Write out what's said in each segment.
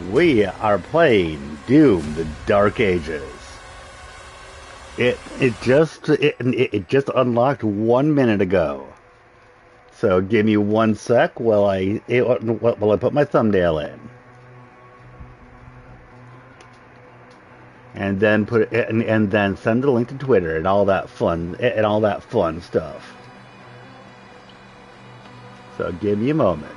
We are playing Doom: The Dark Ages. It just unlocked 1 minute ago. So give me 1 sec while I put my thumbnail in, and then and then send the link to Twitter and all that fun stuff. So give me a moment.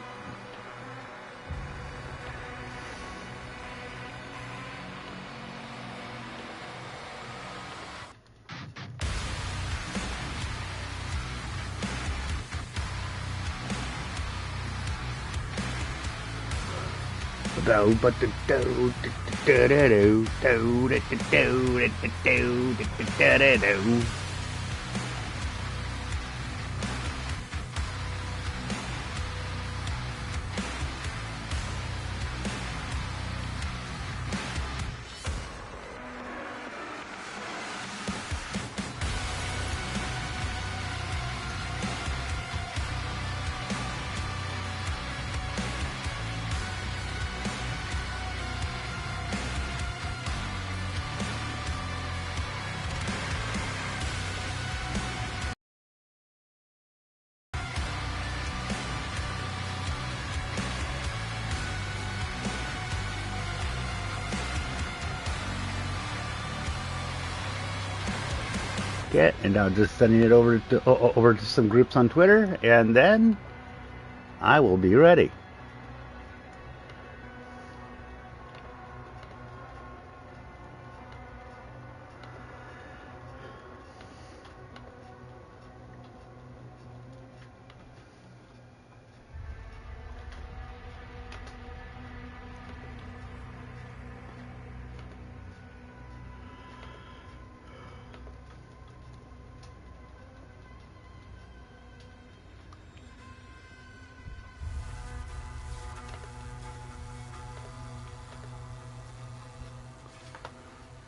Okay, and now just sending it over to some groups on Twitter, and then I will be ready.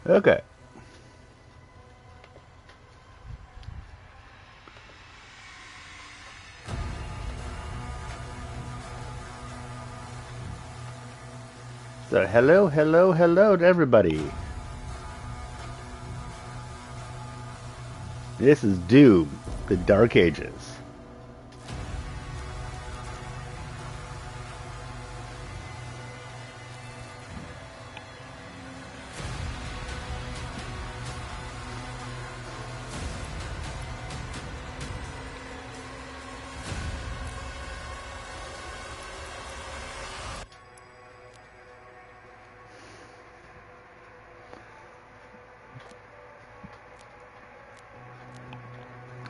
Okay. So hello to everybody. This is Doom: The Dark Ages.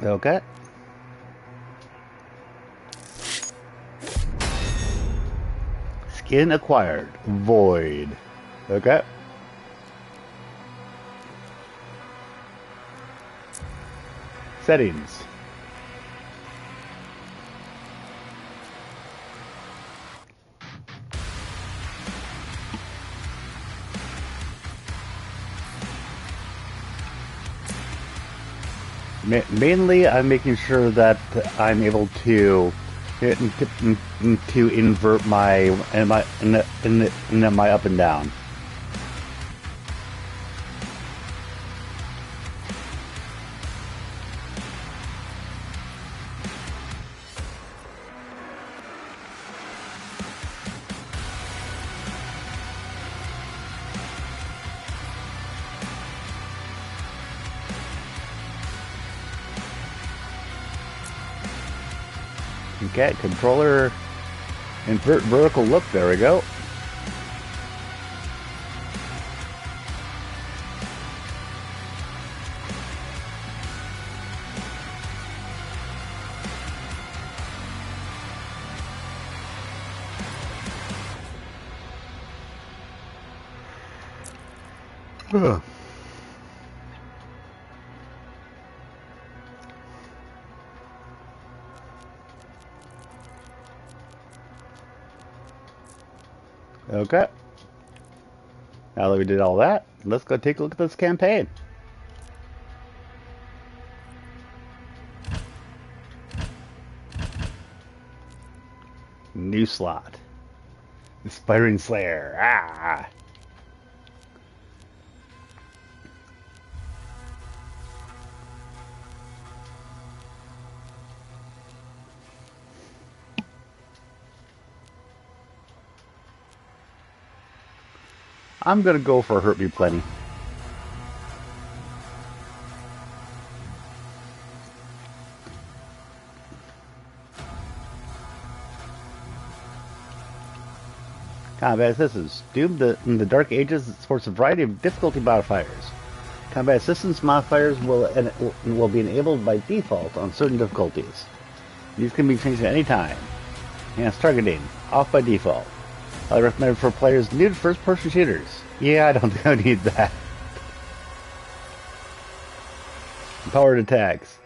Okay. Skin acquired. Void. Okay. Settings. Mainly, I'm making sure that I'm able to invert my up and down. Okay, controller, invert vertical look, there we go. Ugh. Okay. Now that we did all that, let's go take a look at this campaign. New slot. Aspiring Slayer. Ah! I'm gonna go for Hurt Me Plenty. Combat Assistance. Doomed in the Dark Ages supports a variety of difficulty modifiers. Combat Assistance modifiers will be enabled by default on certain difficulties. These can be changed at any time. Enhanced Targeting. Off by default. I recommend for players new to first-person shooters. Yeah, I don't think I need that. Powered Attacks.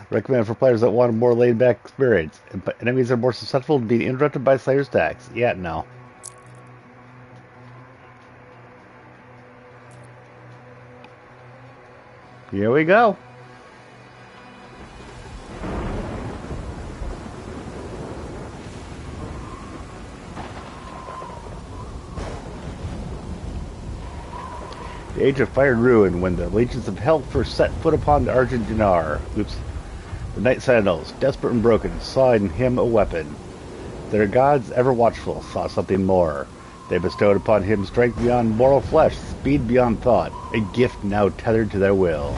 Recommend for players that want a more laid-back experience. Enemies are more susceptible to being interrupted by Slayer's attacks. Yeah, no. Here we go. The Age of Fire and Ruin, when the legions of hell first set foot upon the Argent Dinar. Oops. The Night Sentinels, desperate and broken, saw in him a weapon. Their gods, ever watchful, saw something more. They bestowed upon him strength beyond mortal flesh, speed beyond thought, a gift now tethered to their will.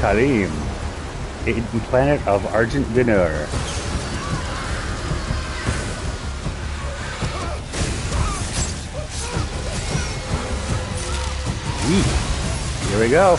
Karim, a planet of Argent Dinar. Here we go.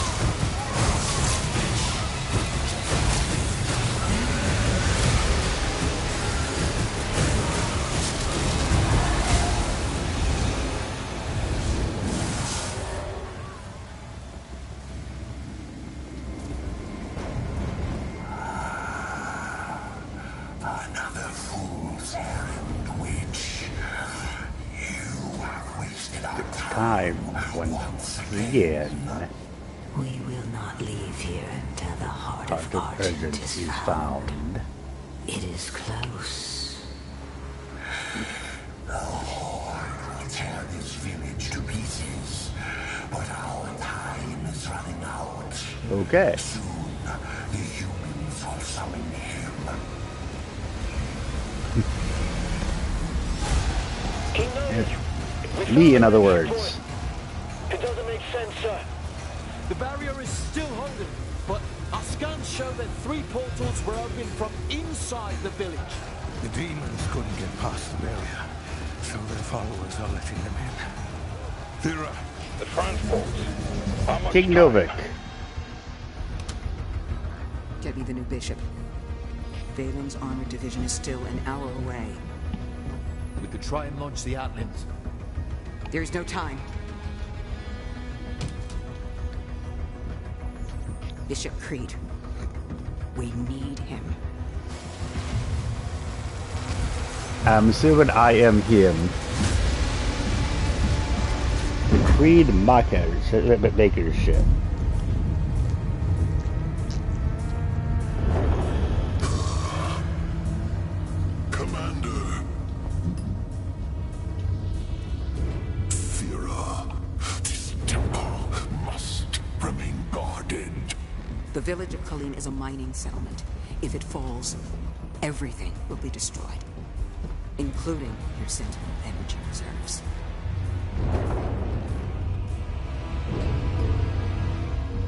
Time once again. We will not leave here until the heart of Argent is found. It is close. The Horde will tear this village to pieces, but our time is running out. Okay. Soon, the humans will summon him. Me, in other words. It doesn't make sense, sir. The barrier is still holding, but our scans show that 3 portals were opened from inside the village. The demons couldn't get past the barrier, so their followers are letting them in. They're The transports. King Novik. Get me the new bishop. Valen's armored division is still an hour away. We could try and launch the Outlands. There's no time. Bishop Creed. We need him. I'm assuming I am him. The Creed Maker's ship. Commander. Fira, this temple must remain guarded. The village of Colleen is a mining settlement. If it falls, everything will be destroyed, including your Sentinel energy reserves.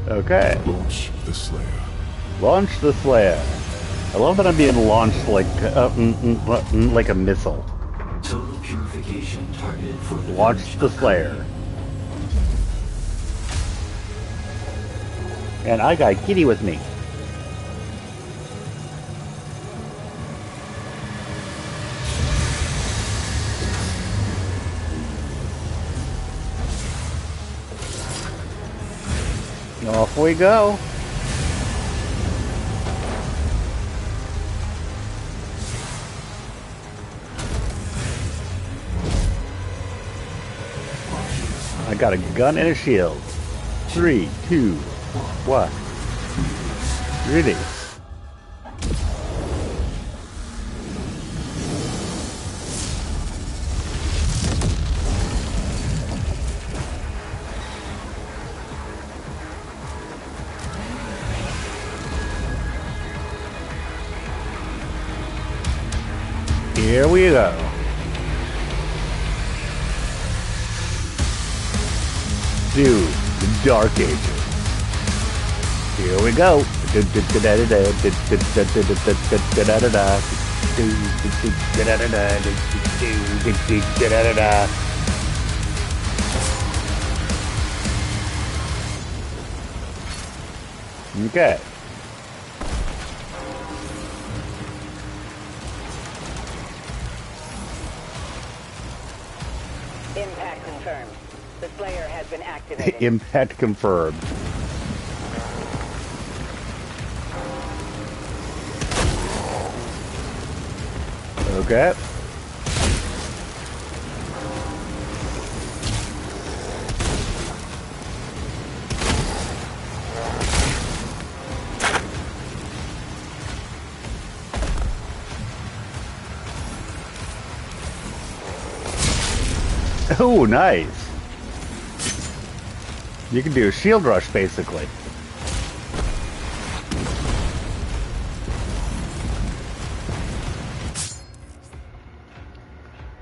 Okay. Launch the Slayer. Launch the Slayer. I love that I'm being launched like a missile. Total purification targeted for the Launch the Slayer. And I got Kitty with me. Off we go. got a gun and a shield. 3, 2, 1. Really? Here we go. Dude, the Dark Ages. Here we go. Okay. Impact confirmed. The Slayer has been activated. Impact confirmed. Okay. Oh, nice. You can do a shield rush, basically.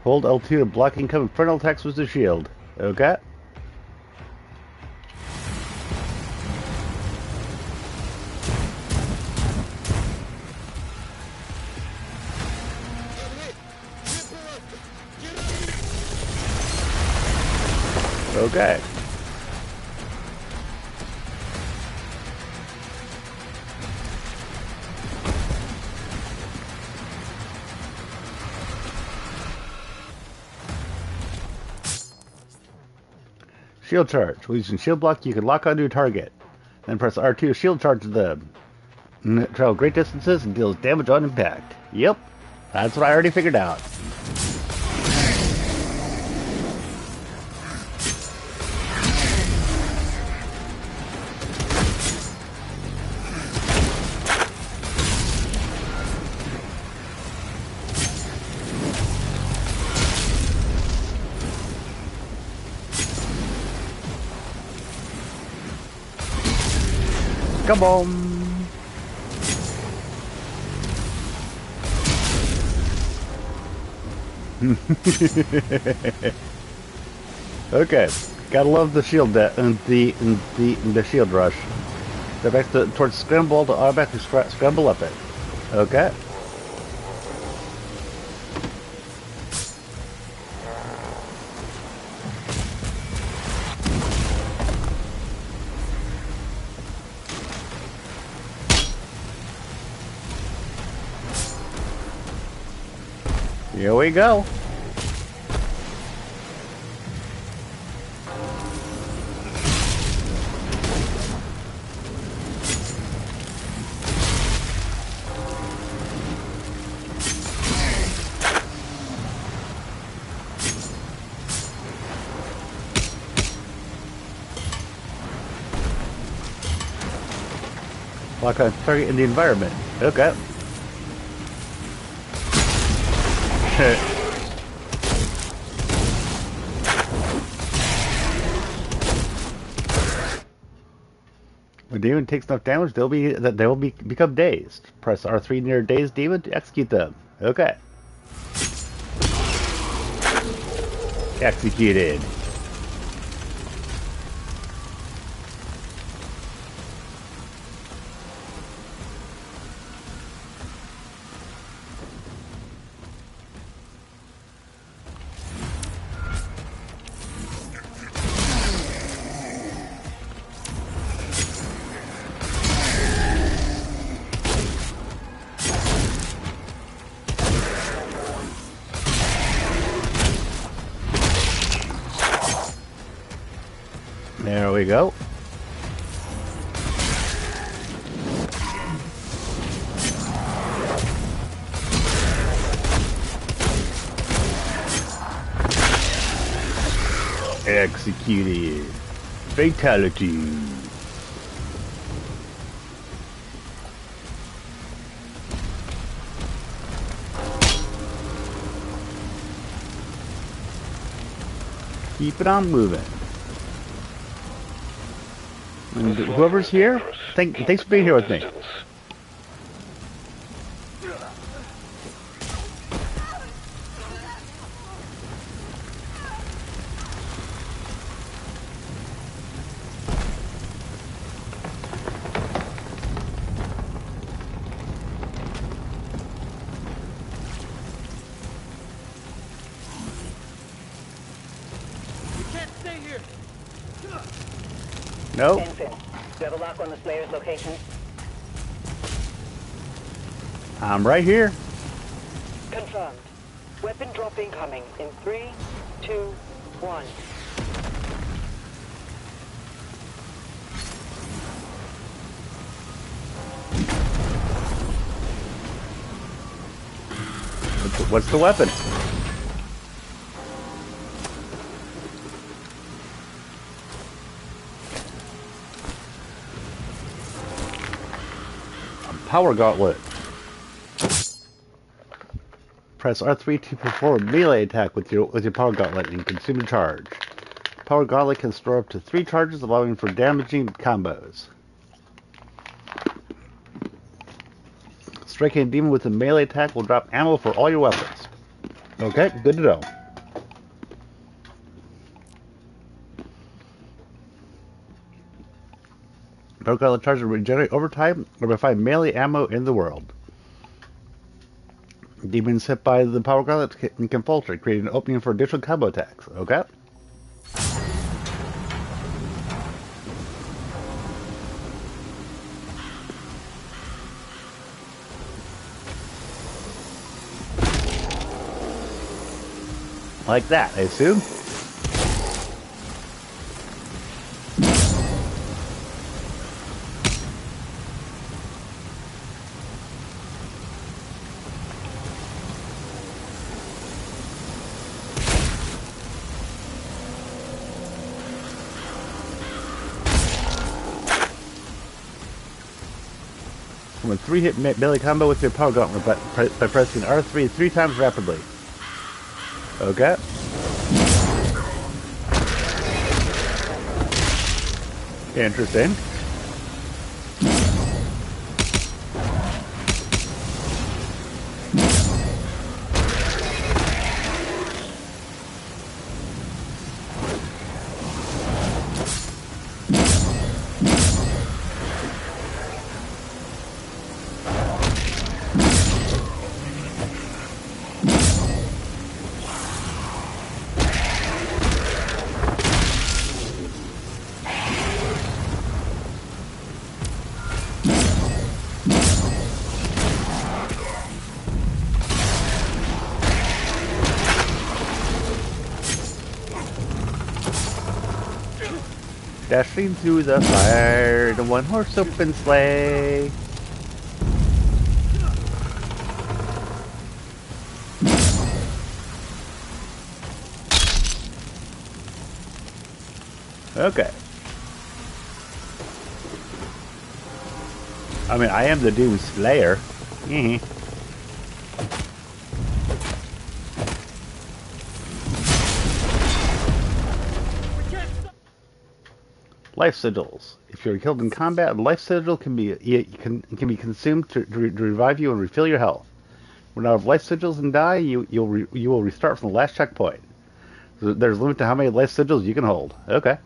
Hold L2 to block incoming frontal attacks with the shield. Okay. Okay. Shield charge. When using shield block, you can lock onto a target. Then press R2 to shield charge them. Travel great distances and deals damage on impact. Yep. That's what I already figured out. Come on. Okay, gotta love the shield the shield rush. Go back towards scramble to automatically scramble up it. Okay. Here we go. Lock on target in the environment. Okay. When demon takes enough damage, they will become dazed. Press R3 near dazed demon to execute them. Okay. Executed. There we go. Executed. Fatality. Keep it on moving. And whoever's here, thanks for being here with me. Nope. Ensign, do you have a lock on the Slayer's location? I'm right here. Confirmed. Weapon drop incoming in 3, 2, 1. What's the weapon? Power Gauntlet. Press R3 to perform a melee attack with your Power Gauntlet and consume a charge. Power Gauntlet can store up to 3 charges, allowing for damaging combos. Striking a demon with a melee attack will drop ammo for all your weapons. Okay, good to know. Power Gauntlet charges regenerate over time or by finding melee ammo in the world. Demons hit by the Power Gauntlet can falter, creating an opening for additional combo attacks. Okay? Like that, I assume? From a 3-hit melee combo with your Power Gauntlet by pressing R3 3 times rapidly. Okay. Interesting. Dashing through the fire, the one-horse open sleigh. Okay. I mean, I am the Doom Slayer. Life sigils. If you're killed in combat, a life sigil can be consumed to revive you and refill your health. When out of life sigils and die, you will restart from the last checkpoint. There's a limit to how many life sigils you can hold. Okay.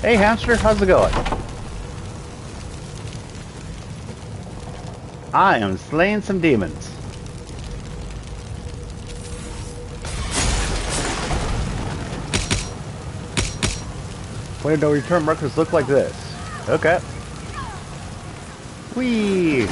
Hey hamster, how's it going? I am slaying some demons. Point of no return markers look like this. Okay. Whee!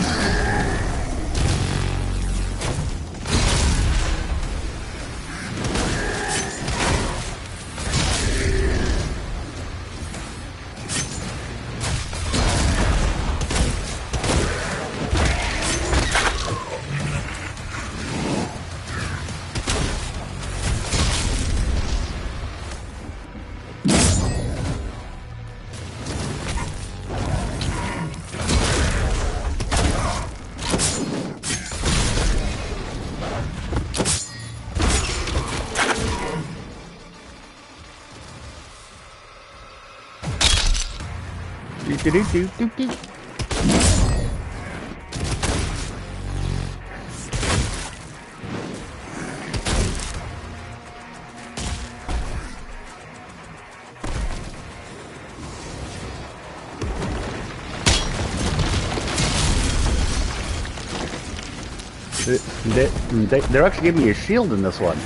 Do-do-do-do-do-do. They're actually giving me a shield in this one.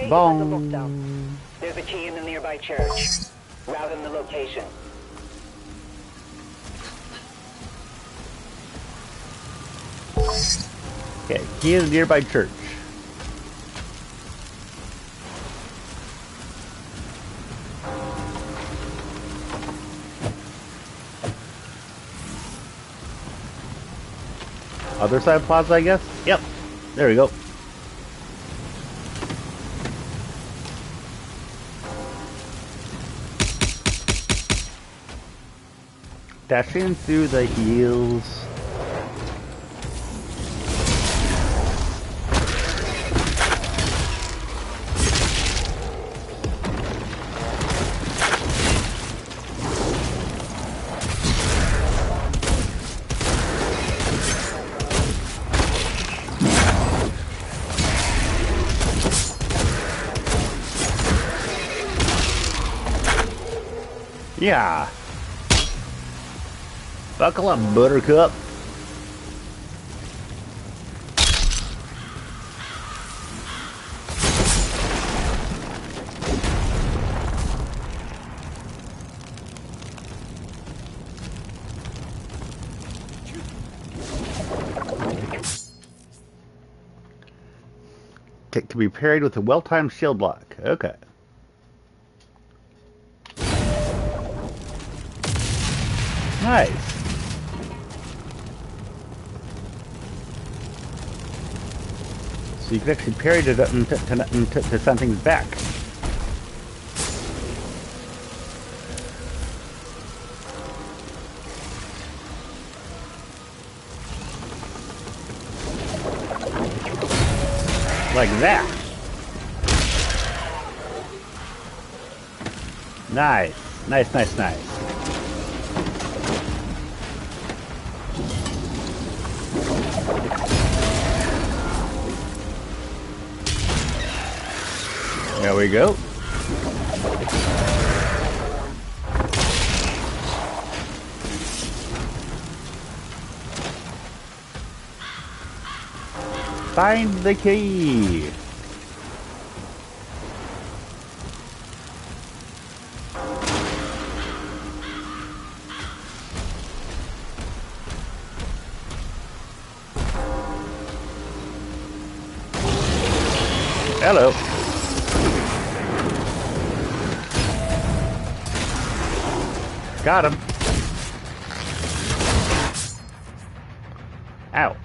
Boom. There's a key in the nearby church. Route in the location. Okay, key in the nearby church. Other side of plaza, I guess? Yep. There we go. Dashing through the heels. Yeah. Buckle up, Buttercup. To be parried with a well-timed shield block. Okay. Nice. So you can actually parry to send things back. Like that. Nice. Nice, nice, nice. There we go. Find the key. Hello. Got him. Ow.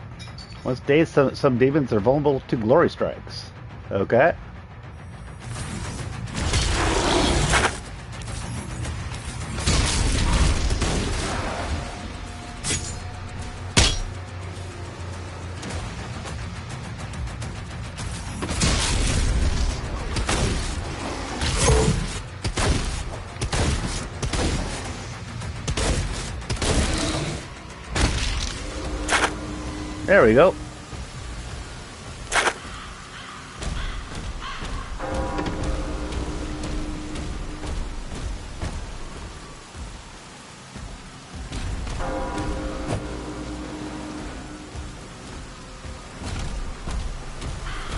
Once dazed, some demons are vulnerable to glory strikes. Okay. There we go.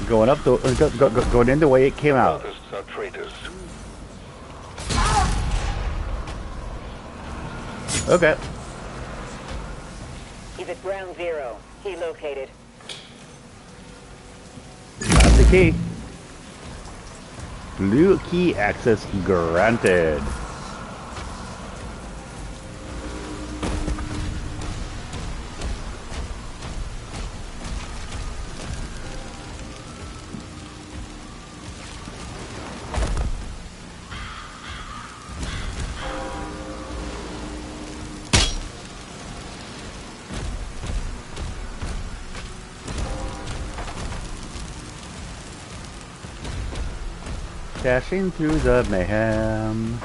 Going up the going in the way it came out. Okay. He's at ground zero. He located. Got the key. Blue key access granted. Dashing through the mayhem.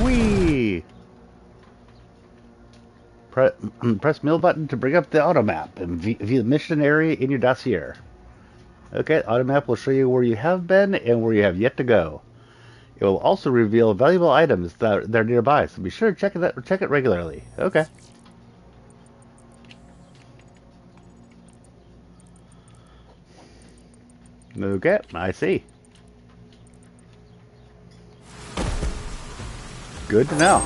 Whee! Press middle button to bring up the auto map and view the mission area in your dossier. Okay, auto map will show you where you have been and where you have yet to go. It will also reveal valuable items that are nearby, so be sure to check it regularly. Okay. Okay, I see. Good to know.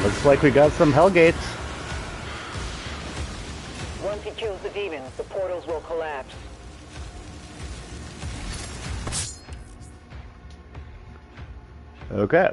Looks like we got some Hellgates. Once he kills the demons, the portals will collapse. Okay.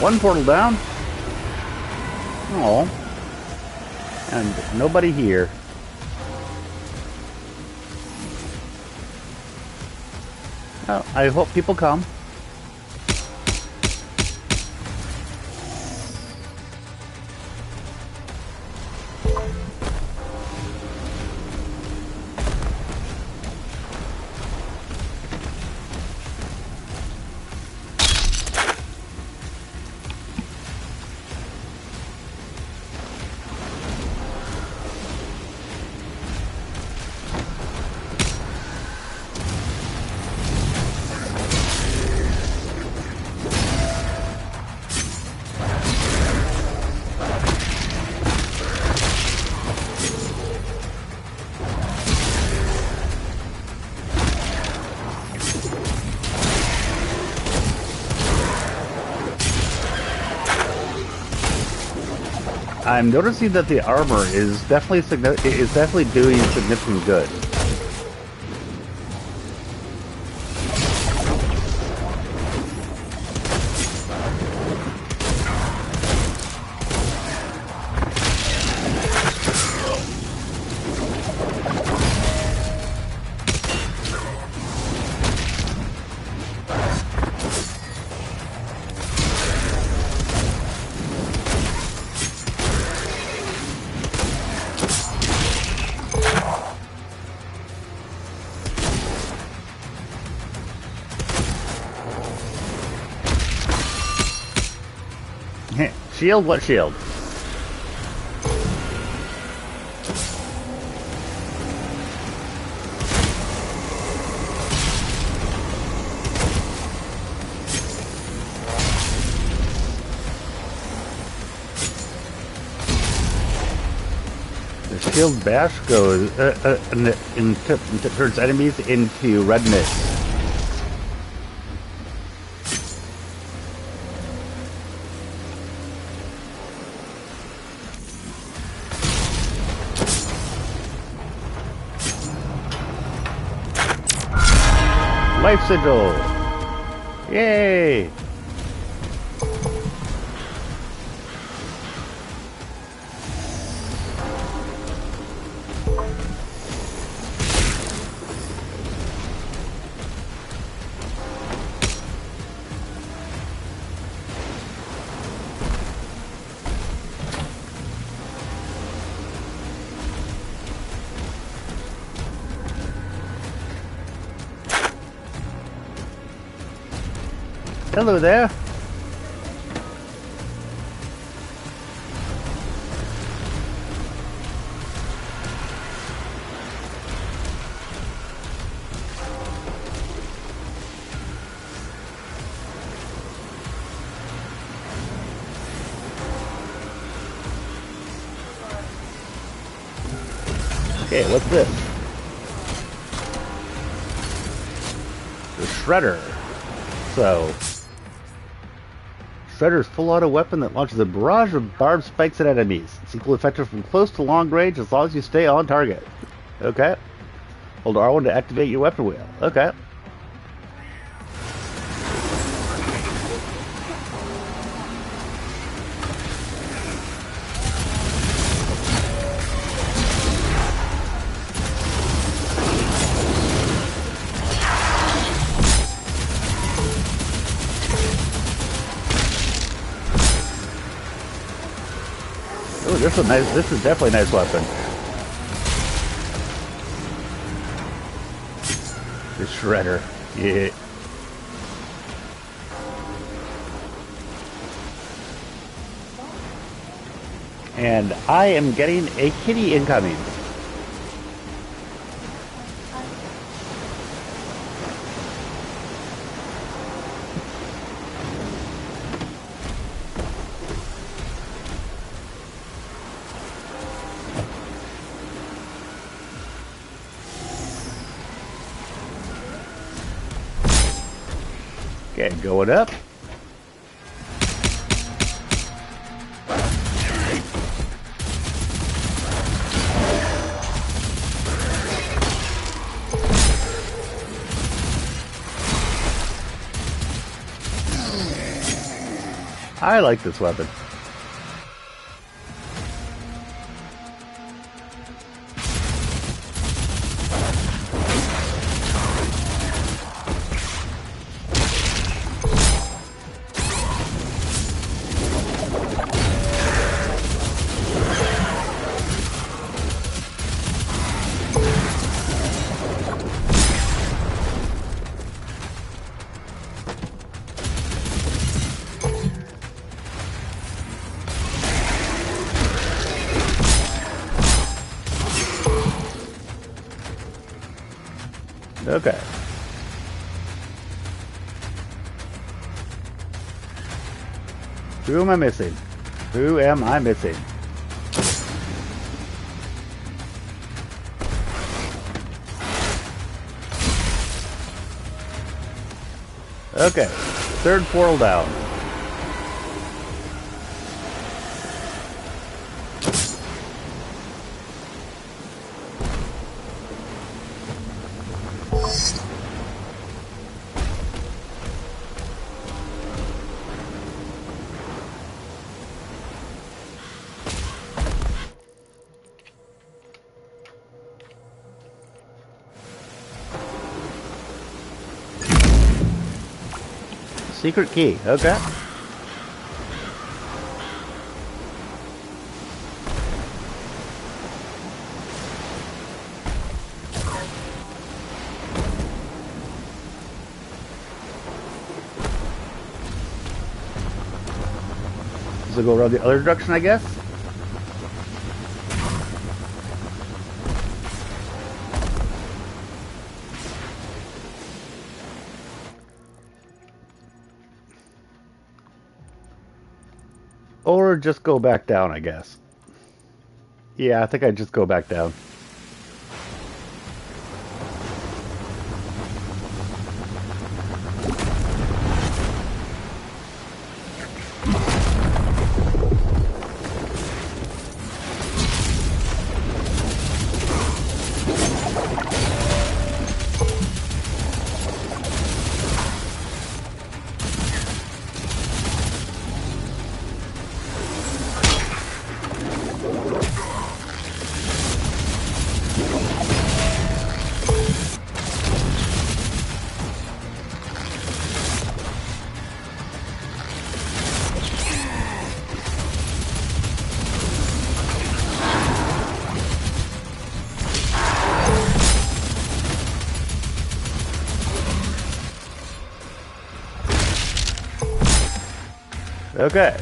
One portal down. Oh. And nobody here. Oh, I hope people come. I'm noticing that the armor is definitely doing significant good. Shield? What shield? The shield bash goes and turns enemies into red mist. Life sigil! Yay! Hello there. Okay, what's this? The Shredder. So, Shredder's full-auto weapon that launches a barrage of barbed spikes at enemies. It's equally effective from close to long range as long as you stay on target. Okay. Hold R1 to activate your weapon wheel. Okay. Oh, this is definitely a nice weapon. The Shredder. Yeah. And I am getting a kitty incoming. Okay, going up. I like this weapon. Okay. Who am I missing? Who am I missing? Okay. Third portal down. Secret key, okay. So go around the other direction, I guess? Or just go back down, I guess. Yeah, I think I'd just go back down. Okay.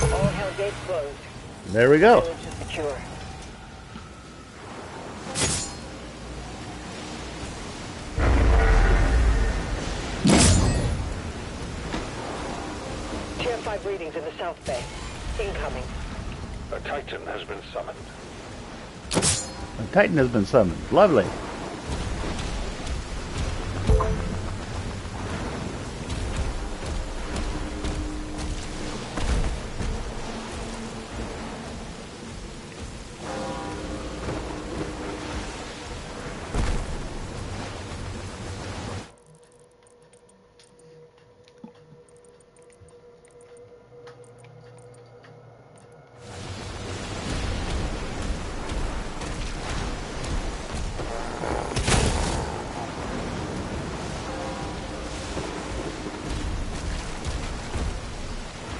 All hell gates closed. There we go. Village is secure. Tier 5 readings in the South Bay. Incoming. A Titan has been summoned. A Titan has been summoned. Lovely.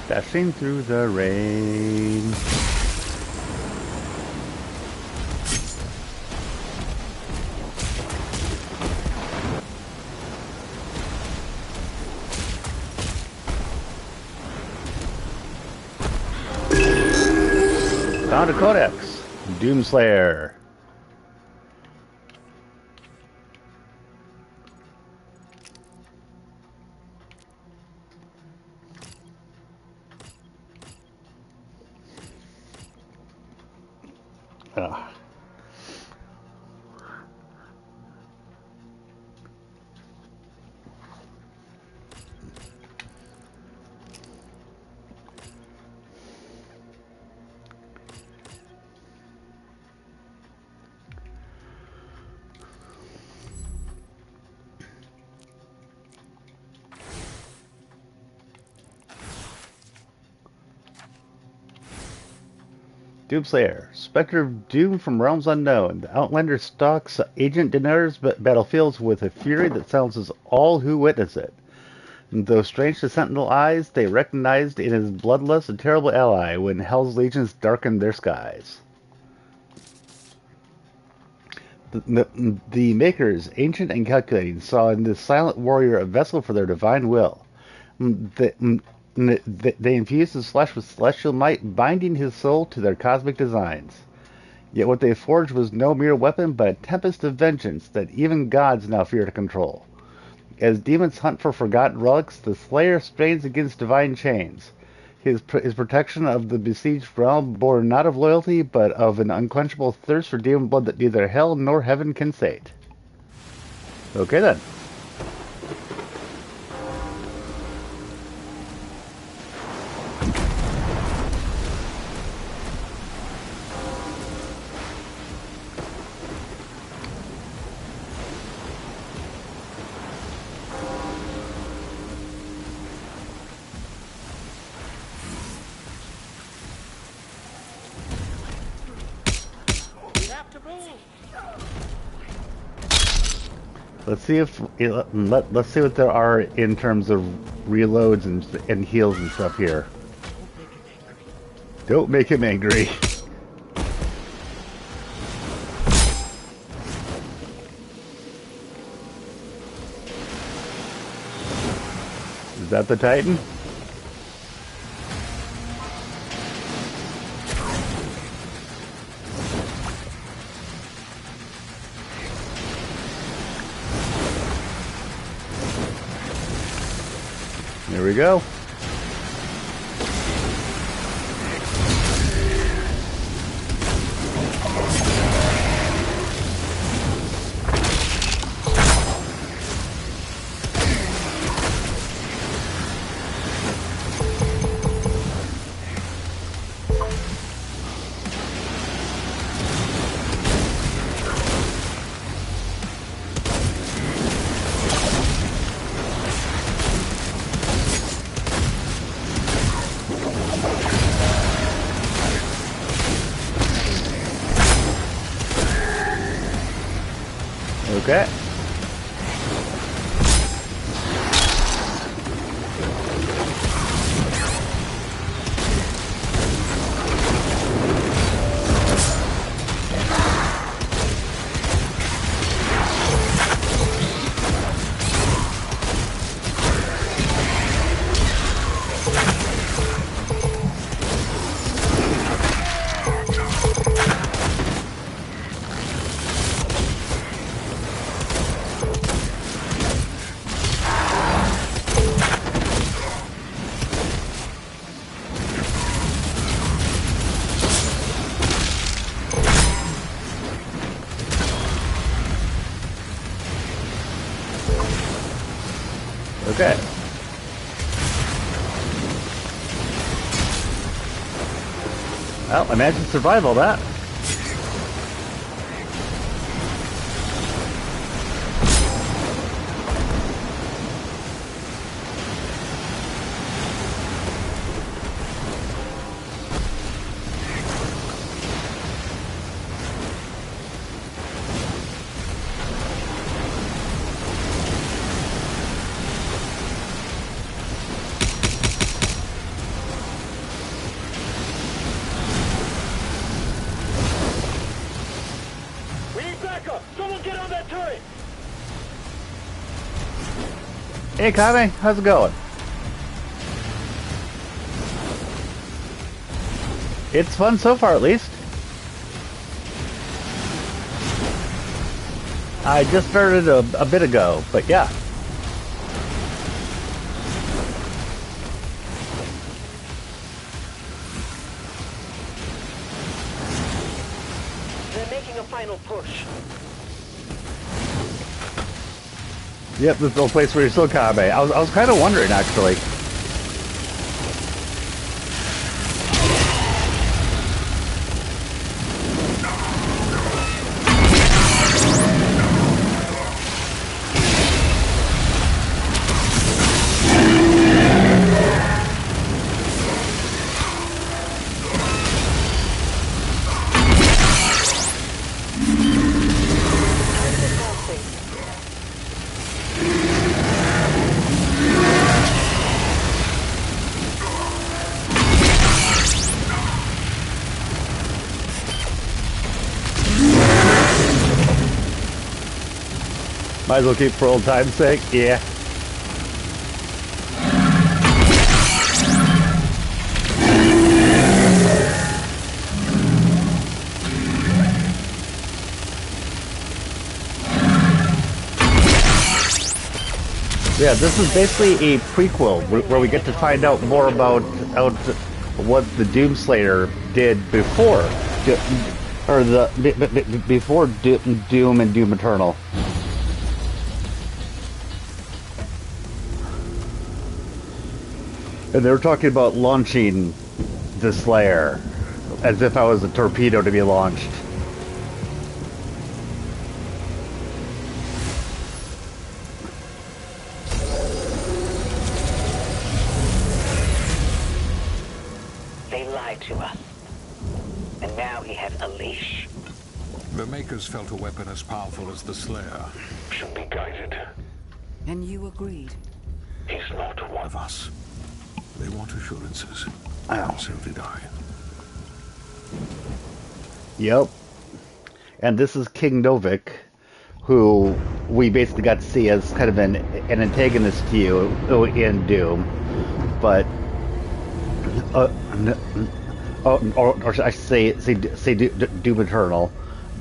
Dashing through the rain. Found a codex. Doomslayer. Ah. Doomslayer, Spectre of Doom from realms unknown. The Outlander stalks Agent Dinar's battlefields with a fury that silences all who witness it. And though strange to Sentinel eyes, they recognized in his bloodlust a terrible ally when Hell's legions darkened their skies. The Makers, ancient and calculating, saw in this silent warrior a vessel for their divine will. They infused his flesh with celestial might, binding his soul to their cosmic designs. Yet what they forged was no mere weapon, but a tempest of vengeance that even gods now fear to control. As demons hunt for forgotten relics, the Slayer strains against divine chains. His protection of the besieged realm bore not of loyalty, but of an unquenchable thirst for demon blood that neither hell nor heaven can sate. Okay then. Let's see if let's see what there are in terms of reloads and heals and stuff here. Don't make him angry. Is that the Titan? There we go. Okay. Okay. Well, I managed to survive all that. Hey, Kame, how's it going? It's fun so far, at least. I just started a bit ago, but yeah. They're making a final push. Yep, this little place where you're still Kame. I was kind of wondering, actually. Might as well keep for old time's sake. Yeah. Yeah, this is basically a prequel where we get to find out more about what the Doomslayer did before, before Doom and Doom Eternal. And they were talking about launching the Slayer as if I was a torpedo to be launched. They lied to us. And now he has a leash. The Makers felt a weapon as powerful as the Slayer Should be guided. And you agreed. He's not one of us. They want assurances. Ow. And so did I. Yep. And this is King Novik, who we basically got to see as kind of an antagonist to you in Doom. But or I should say Doom Eternal.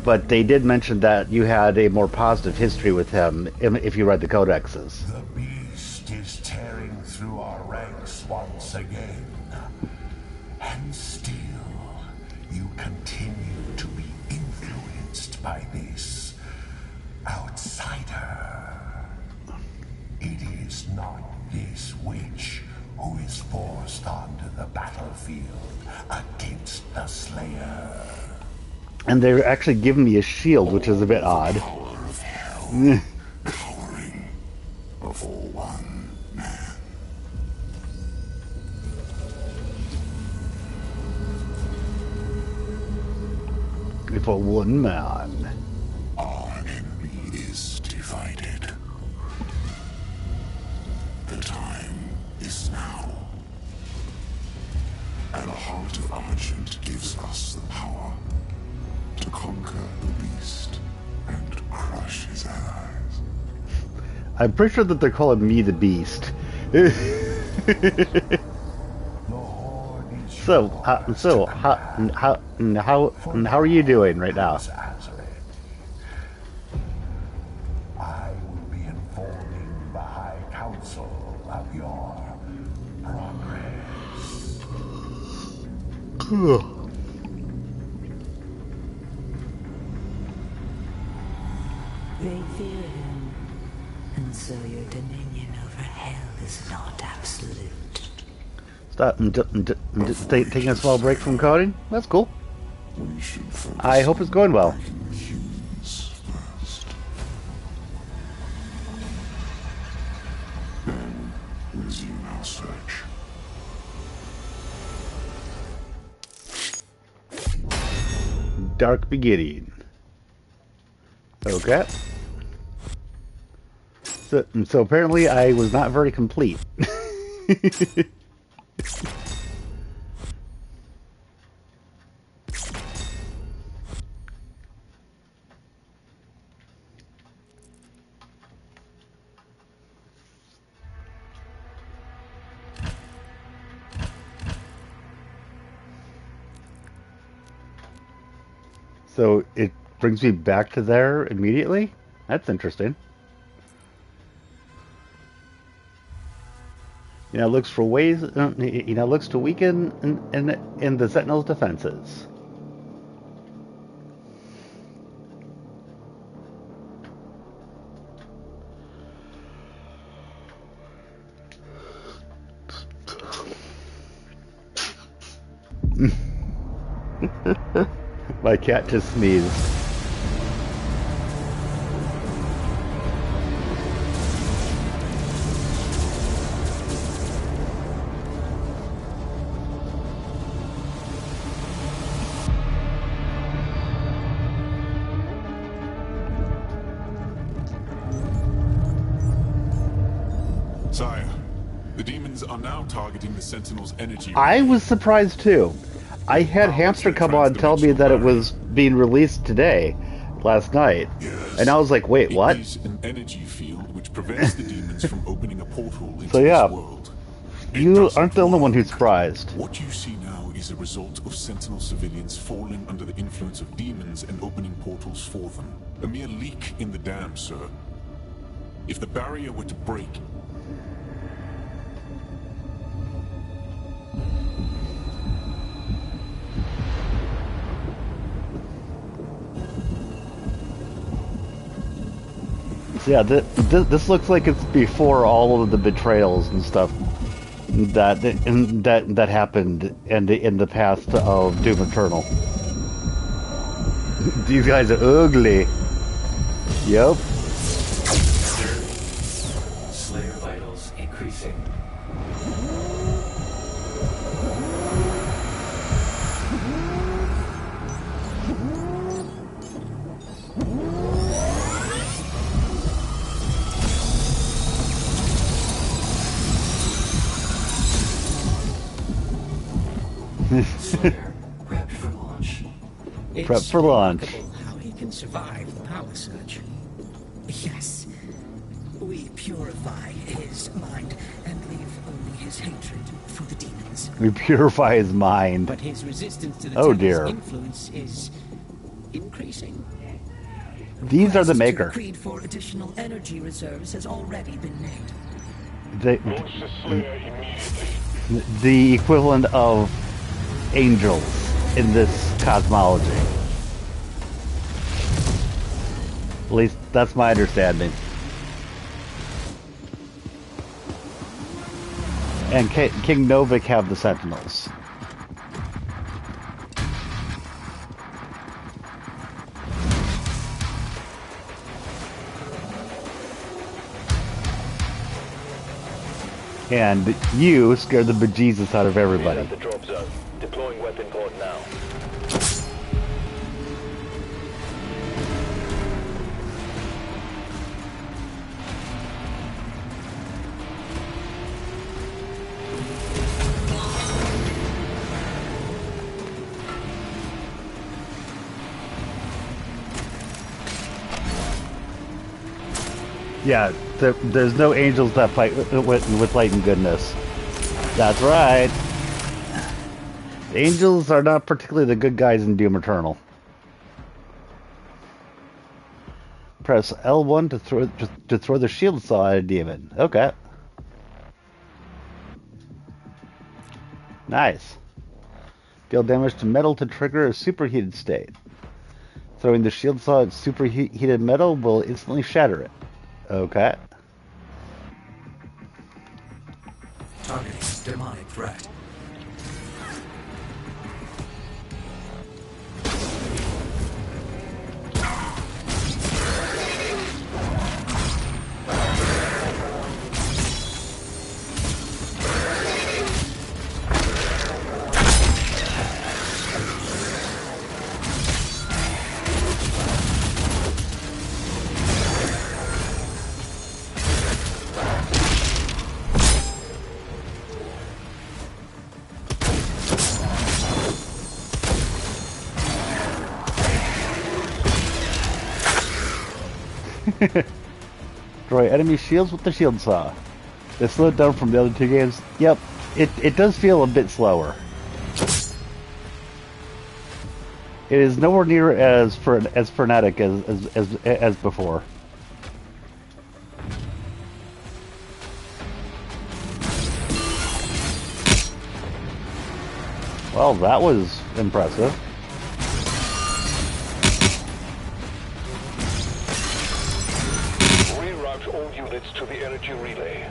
But they did mention that you had a more positive history with him if you read the codexes. The beast is tearing through our ranks once again. And still, you continue to be influenced by this outsider. It is not this witch who is forced onto the battlefield against the Slayer. And they're actually giving me a shield, which is a bit odd. Power of hell, cowering before one man. For one man. Our enemy is divided. The time is now. And the heart of Argent gives us the power to conquer the beast and crush his allies. I'm pretty sure that they're calling me the Beast. So how are you doing right now? I will be informing the High Council of your progress. They fear him, and so your dominion over hell is not absolute. Stop. Just taking a small break from coding. That's cool. I hope it's going well. Dark beginning. Okay. So apparently I was not very complete. So it brings me back to there immediately? That's interesting. Looks for ways, looks to weaken in the Sentinel's defenses. My cat just sneezed. Sire, the demons are now targeting the Sentinel's energy. I was surprised too. I had Hamster come on and tell me that it was being released today, last night, and I was like, "Wait, what?" It is an energy field which prevents the demons from opening a portal into this world. You aren't the only one who's surprised. What you see now is a result of Sentinel civilians falling under the influence of demons and opening portals for them. A mere leak in the dam, sir. If the barrier were to break, yeah, this looks like it's before all of the betrayals and stuff that happened in the past of Doom Eternal. These guys are ugly. Yep. Slayer vitals increasing. Slayer, prepped for launch. Prep for launch. How he can survive the power surge. Yes. We purify his mind and leave only his hatred for the demons. We purify his mind. But his resistance to the dear. influence is increasing. These are the maker. Creed for additional energy reserves has already been made. The equivalent of angels in this cosmology. At least that's my understanding. And King Novik have the Sentinels. And you scared the bejesus out of everybody. The drop zone. Deploying weapon port now. Yeah, there's no angels that fight with light and goodness. That's right. The angels are not particularly the good guys in Doom Eternal. Press L1 to throw the shield saw at a demon. Okay. Nice. Deal damage to metal to trigger a superheated state. Throwing the shield saw at superheated metal will instantly shatter it. Okay. this demonic threat. Destroy enemy shields with the shield saw. It's slowed down from the other two games. Yep, it does feel a bit slower. It is nowhere near as frenetic as before. Well, that was impressive. Reroute all units to the energy relay.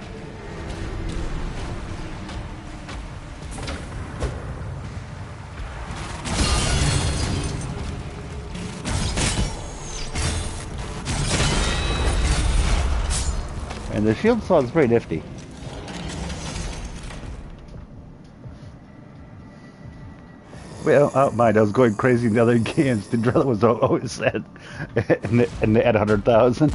And the shield saw is very nifty. Well, oh, mind, I was going crazy in the other games. The drill was always said, and they had 100,000.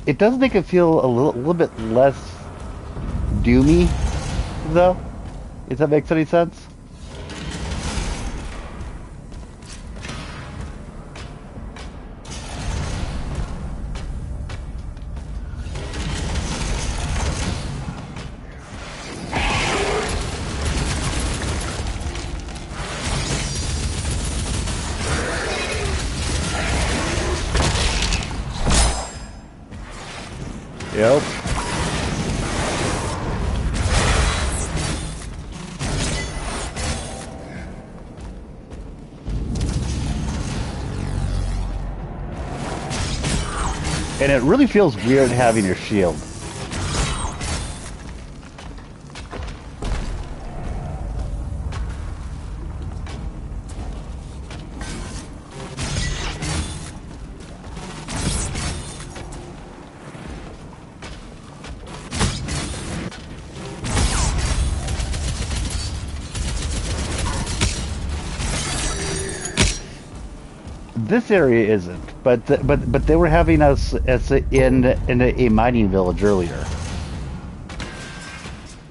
It does make it feel a little bit less doomy, though. If that makes any sense. Yep. And it really feels weird having your shield. This area isn't, but they were having us as in a mining village earlier.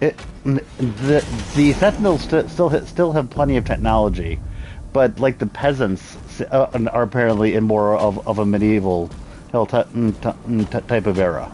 The Sentinels still have plenty of technology, but like the peasants are apparently in more of a medieval type of era.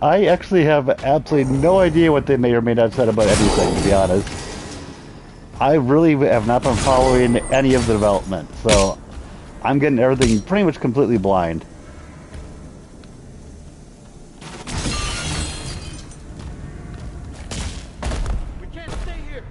I actually have absolutely no idea what they may or may not have said about anything, to be honest. I really have not been following any of the development, so I'm getting everything pretty much completely blind. We can't stay here.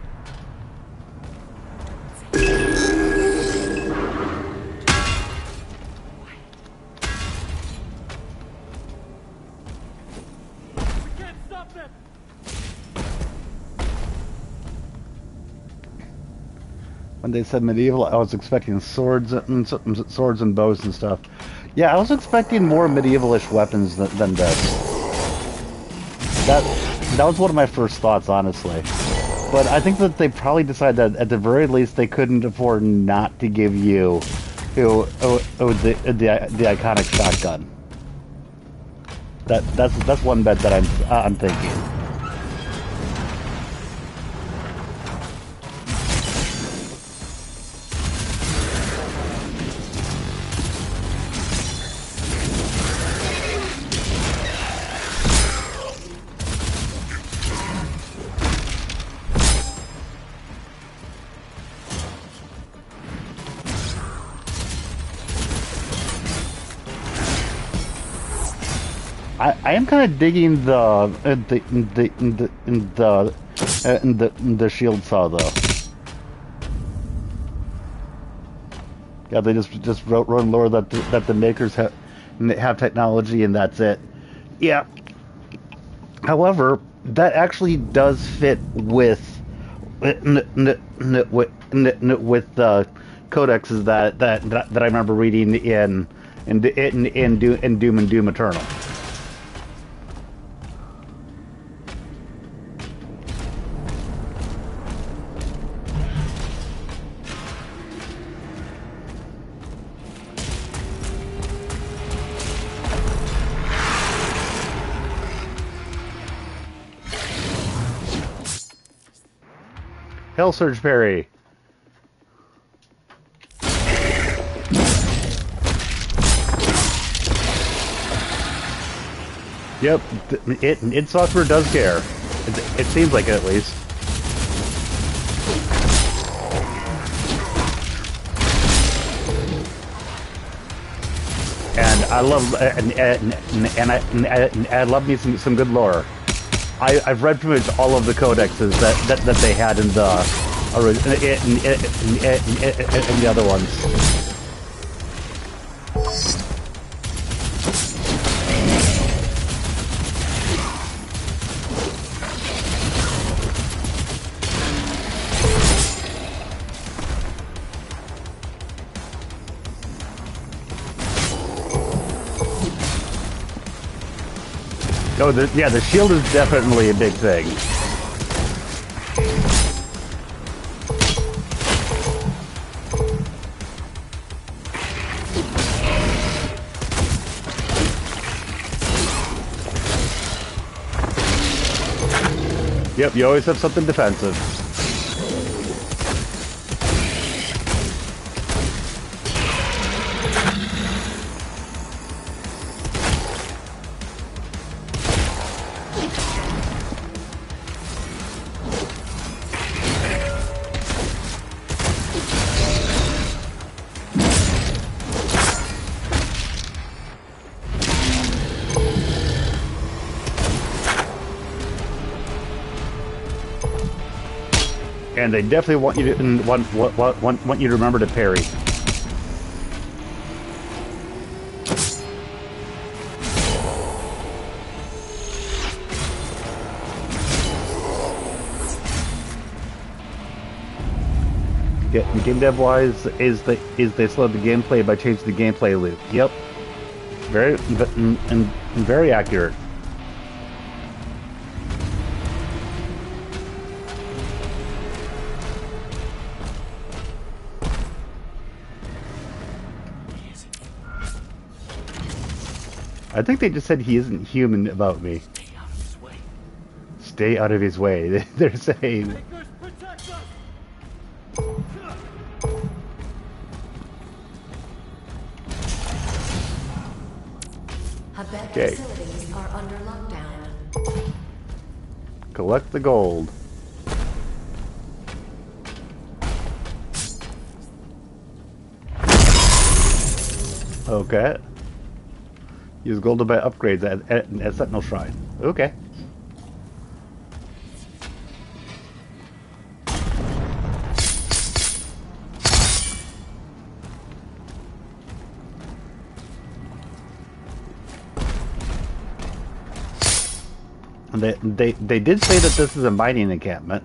We can't stop them. When they said medieval, I was expecting swords and bows and stuff. Yeah, I was expecting more medievalish weapons than this. That was one of my first thoughts, honestly. But I think that they probably decided that at the very least they couldn't afford not to give you, the iconic shotgun. That's one bet that I'm thinking. I am kind of digging the shield saw though. Yeah, they just wrote in lore that the makers have technology and that's it. Yeah. However, that actually does fit with the codexes that I remember reading in Doom and Doom Eternal. Hell Surge Parry. Yep, id Software does care. It seems like it, at least. And I love I love me some good lore. I've read pretty much all of the codexes that they had in the in the other ones. Oh, yeah, the shield is definitely a big thing. Yep, you always have something defensive. And they definitely want you to want you to remember to parry. Game dev wise, is they slowed the gameplay by changing the gameplay loop. Yep, very accurate. I think they just said he isn't human about me. Stay out of his way. Stay out of his way. They're saying. Makers, protect us! Abed Okay. facilities are under lockdown. Collect the gold. Okay. Use gold to buy upgrades at Sentinel Shrine. Okay. They did say that this is a mining encampment.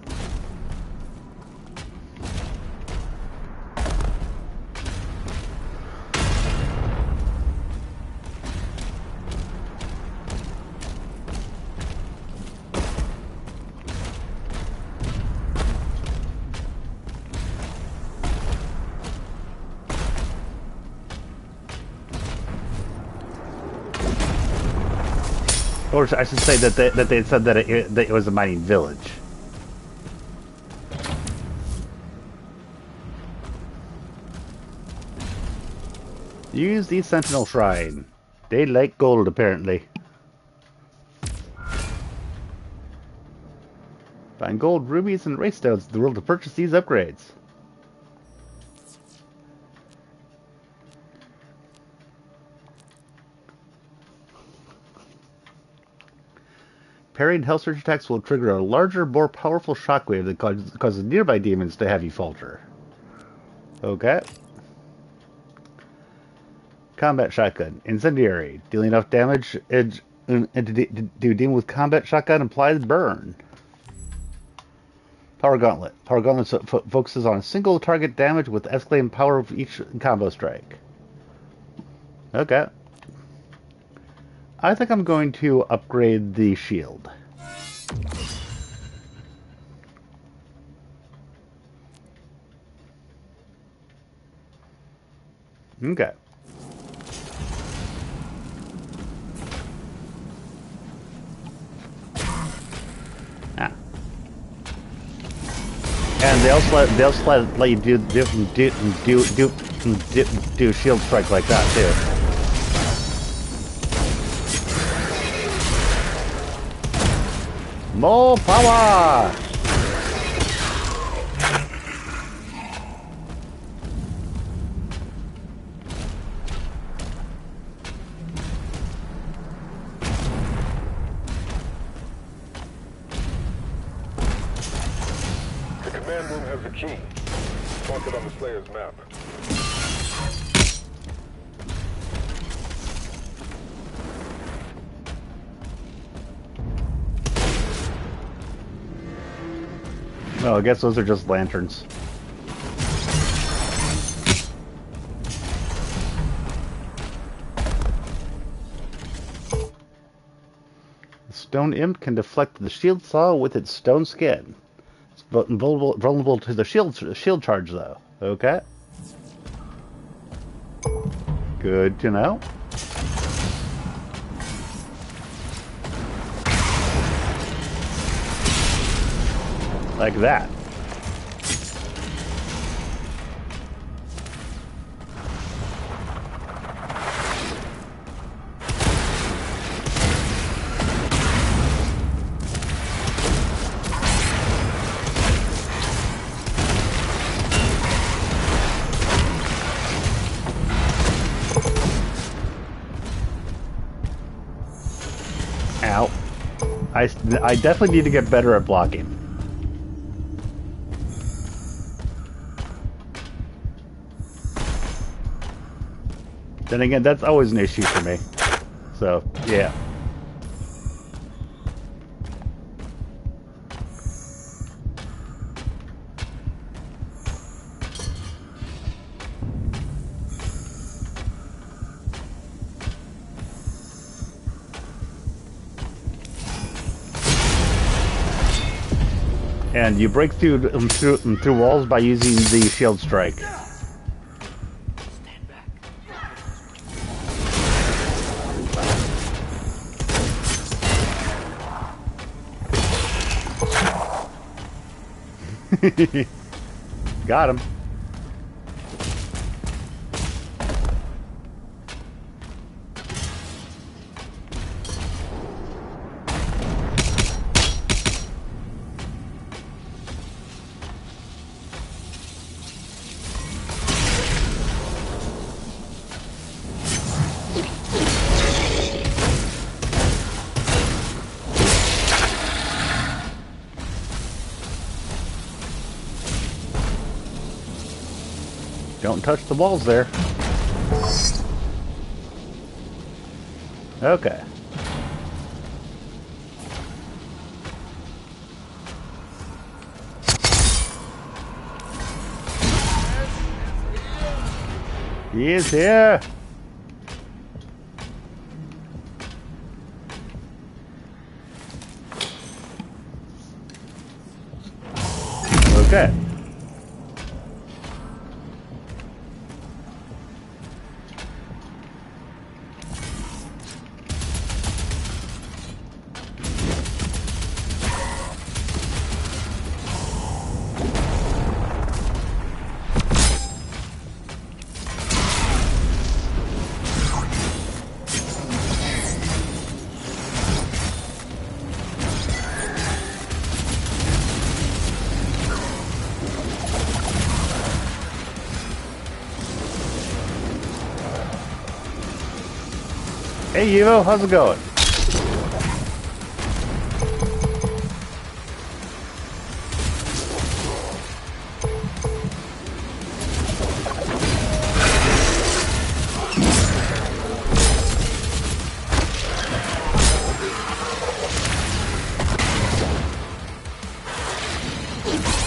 Or I should say that they said that it was a mining village. Use the Sentinel Shrine. They like gold, apparently. Find gold, rubies, and race stones in the world to purchase these upgrades. Parrying Hell Surge attacks will trigger a larger, more powerful shockwave that causes nearby demons to heavy falter. Okay. Combat Shotgun. Incendiary. Dealing enough damage to demon with Combat Shotgun implies burn. Power Gauntlet. Power Gauntlet focuses on single target damage with escalating power of each combo strike. Okay. I think I'm going to upgrade the shield. Okay. Ah. And they also let you do shield strike like that too. More power! The command room has the key. Mark it on the Slayer's map. Oh, I guess those are just lanterns. The Stone Imp can deflect the shield saw with its stone skin. It's vulnerable to the shield charge, though. Okay. Good to know. Like that. Ow. I definitely need to get better at blocking. Then again, that's always an issue for me. So, yeah. And you break through walls by using the shield strike. Got him. Don't touch the walls there. Okay. He is here. Okay. Hey Evo, how's it going?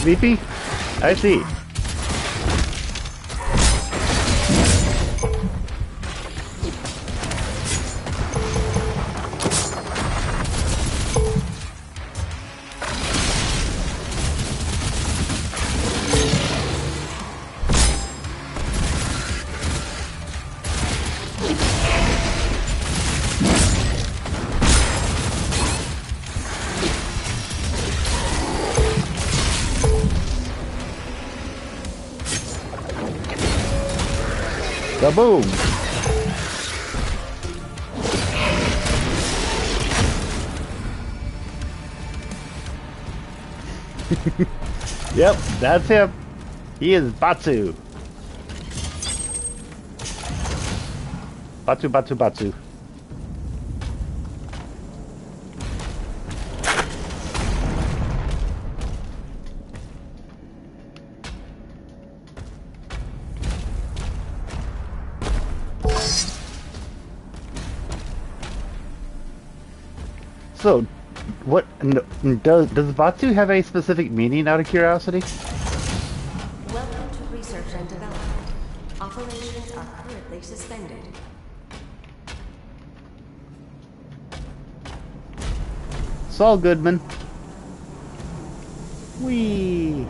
Sleepy? I see. Kaboom! Yep, that's him. He is Batsu. Batsu, Batsu, Batsu. So, what does Batsu have a specific meaning? Out of curiosity. Welcome to research and development. Operations are currently suspended. Saul Goodman. Whee!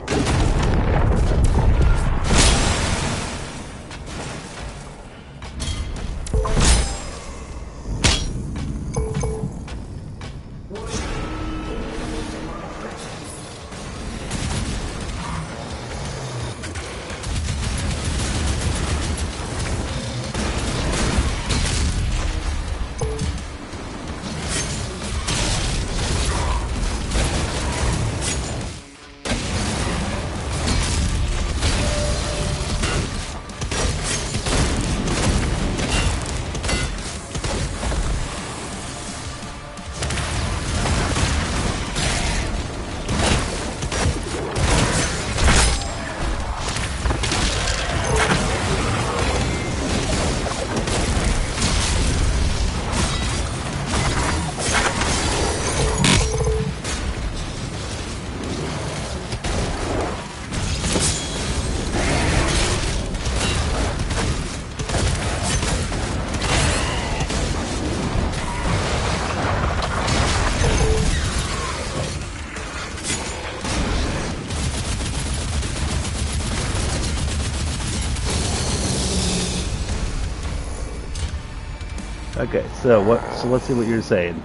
Okay, so let's see what you're saying.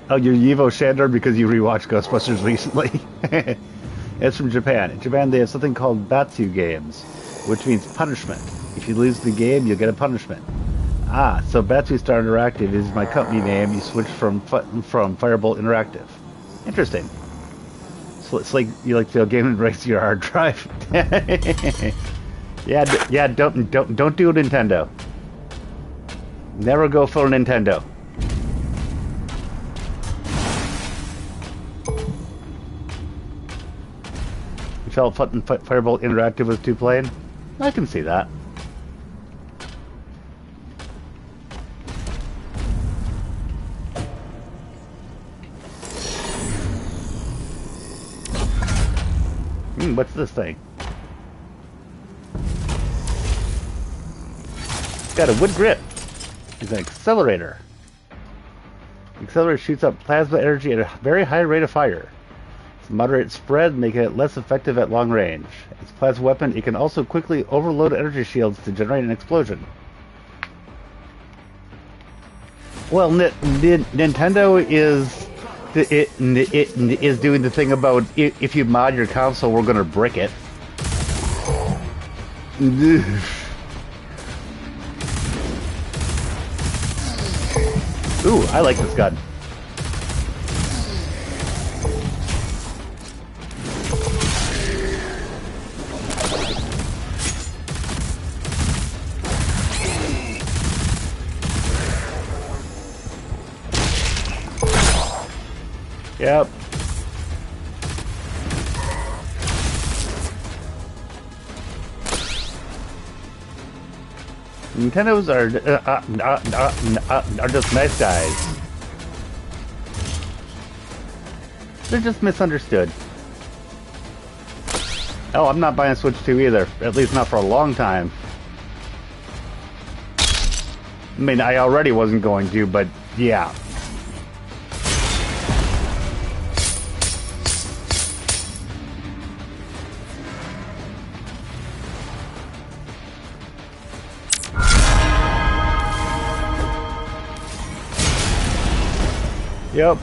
Oh, you're Yivo Shandor because you rewatched Ghostbusters recently? It's from Japan. In Japan, they have something called Batsu games, which means punishment. If you lose the game, you'll get a punishment. Ah, so Batsu Star Interactive is my company name. You switched from Firebolt Interactive. Interesting. So it's like you like the game and breaks your hard drive. yeah. Don't do Nintendo. Never go for Nintendo. You felt Firebolt Interactive was too plain? I can see that. What's this thing? It's got a wood grip. It's an accelerator. The accelerator shoots up plasma energy at a very high rate of fire. Its moderate spread making it less effective at long range. Its plasma weapon, it can also quickly overload energy shields to generate an explosion. Well, Nintendo is doing the thing about if you mod your console, we're going to brick it. Ooh, I like this gun. Yep. Nintendos are just nice guys. They're just misunderstood. Oh, I'm not buying a Switch 2 either. At least not for a long time. I mean, I already wasn't going to, but yeah. Yep.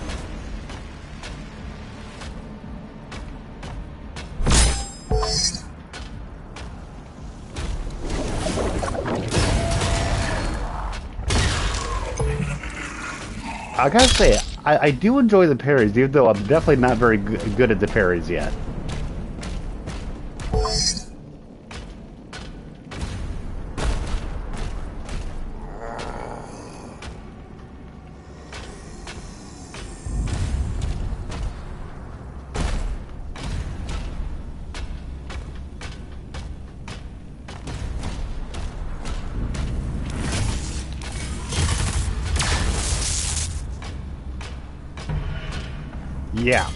I gotta say, I do enjoy the parries, even though I'm definitely not very good at the parries yet. Yeah.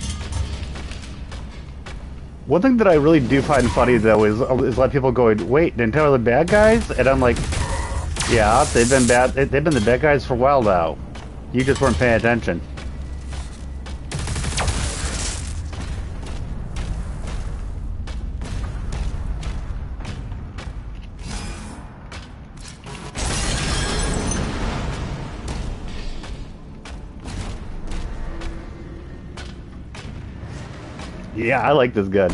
One thing that I really do find funny though is a lot of people going, "Wait, Nintendo are the bad guys?" And I'm like, "Yeah, they've been bad. They've been the bad guys for a while now. You just weren't paying attention." Yeah, I like this gun.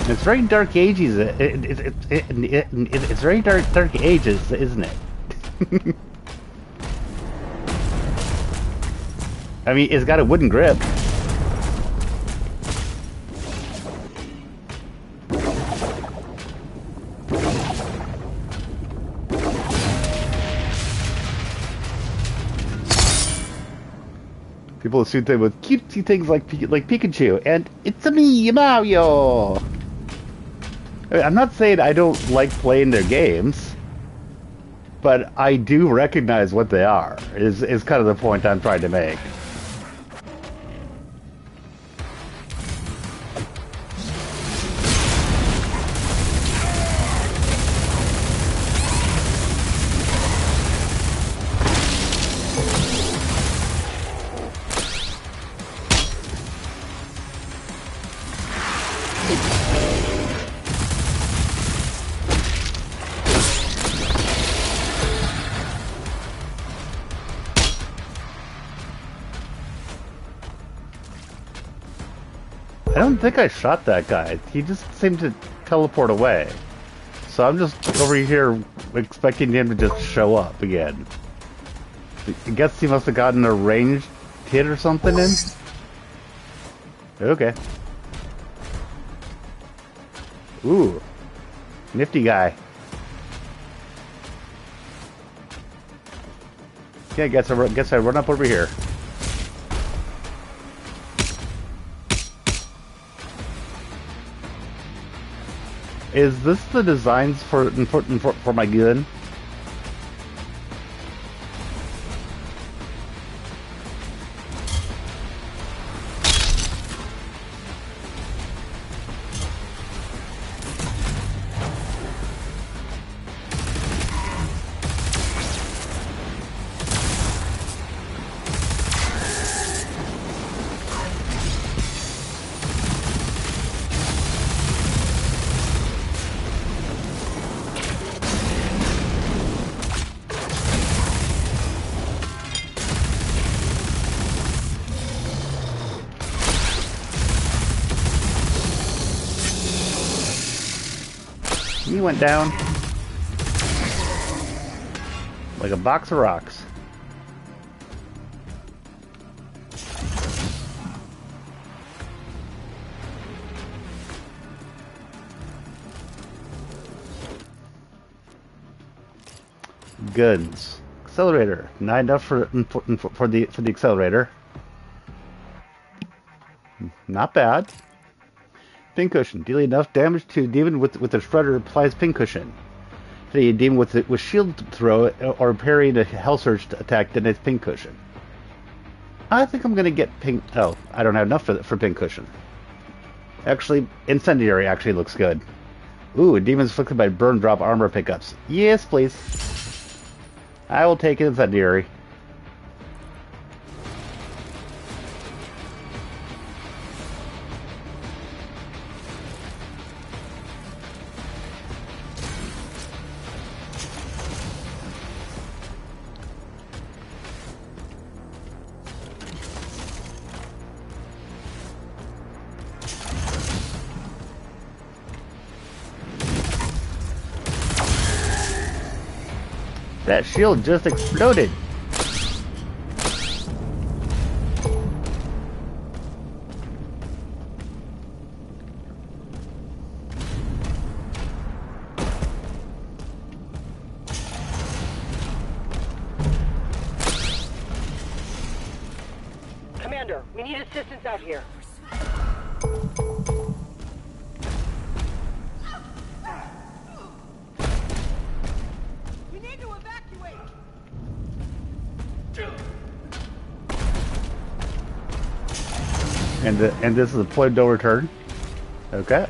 It's very Dark Ages. It's very Dark Ages, isn't it? I mean, it's got a wooden grip. People assume they with cutesy things like Pikachu, and it's a me, Mario. I mean, I'm not saying I don't like playing their games, but I do recognize what they are. Is kind of the point I'm trying to make. I don't think I shot that guy. He just seemed to teleport away. So I'm just over here expecting him to just show up again. I guess he must have gotten a ranged hit or something in. Okay. Ooh. Nifty guy. Okay, guess I run up over here. Is this the designs for my gun? He went down like a box of rocks. Guns. Accelerator. Not enough for the accelerator. Not bad. Pincushion. Dealing enough damage to a demon with the shredder applies pincushion. Hitting a demon with shield throw or parrying a hell surge attack detonates pincushion. I think I'm gonna get pink. Oh, I don't have enough for pincushion. Actually, incendiary actually looks good. Ooh, demons afflicted by burn drop armor pickups. Yes, please. I will take incendiary. That shield just exploded. Commander, we need assistance out here. And this is a point of no return. Okay.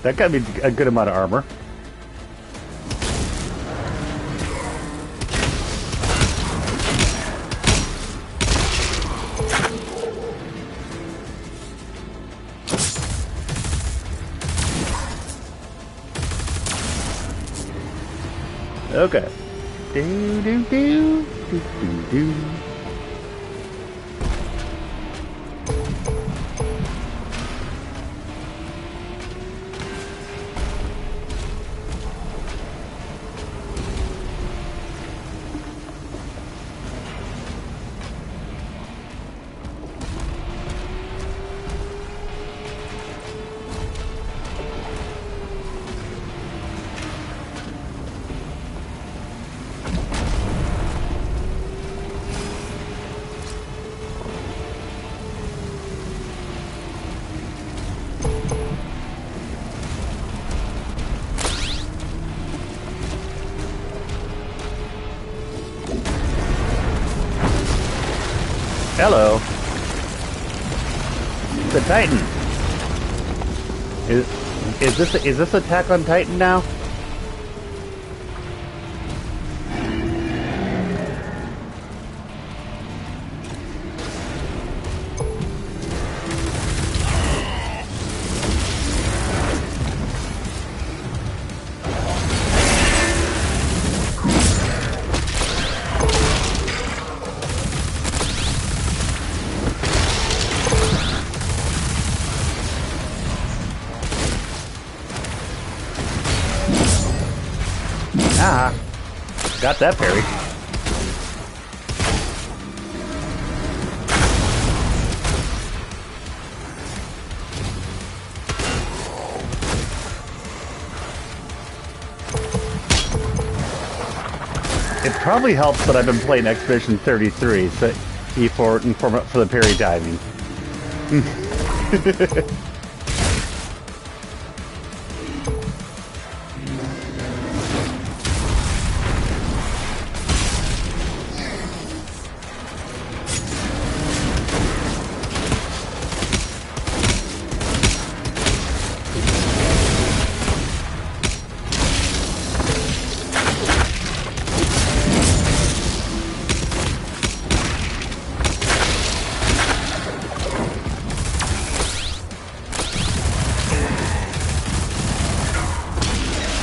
That got me a good amount of armor. Okay. Do do do do do do. Hello. The Titan. Is this Attack on Titan now? Got that parry. It probably helps that I've been playing Expedition 33 so for the parry diving.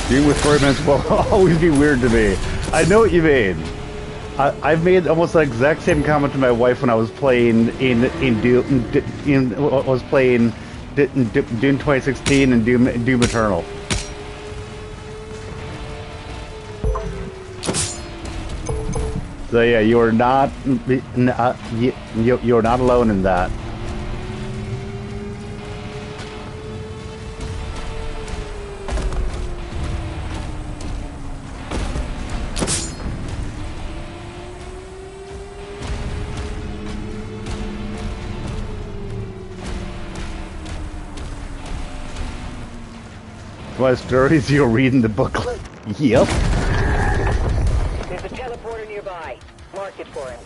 Dealing with story events will always be weird to me. I know what you mean. I've made almost the exact same comment to my wife when I was playing Doom 2016 and Doom Eternal. So yeah, you are not you're not alone in that. My stories you're reading the booklet. Yep. There's a teleporter nearby. Mark it for him.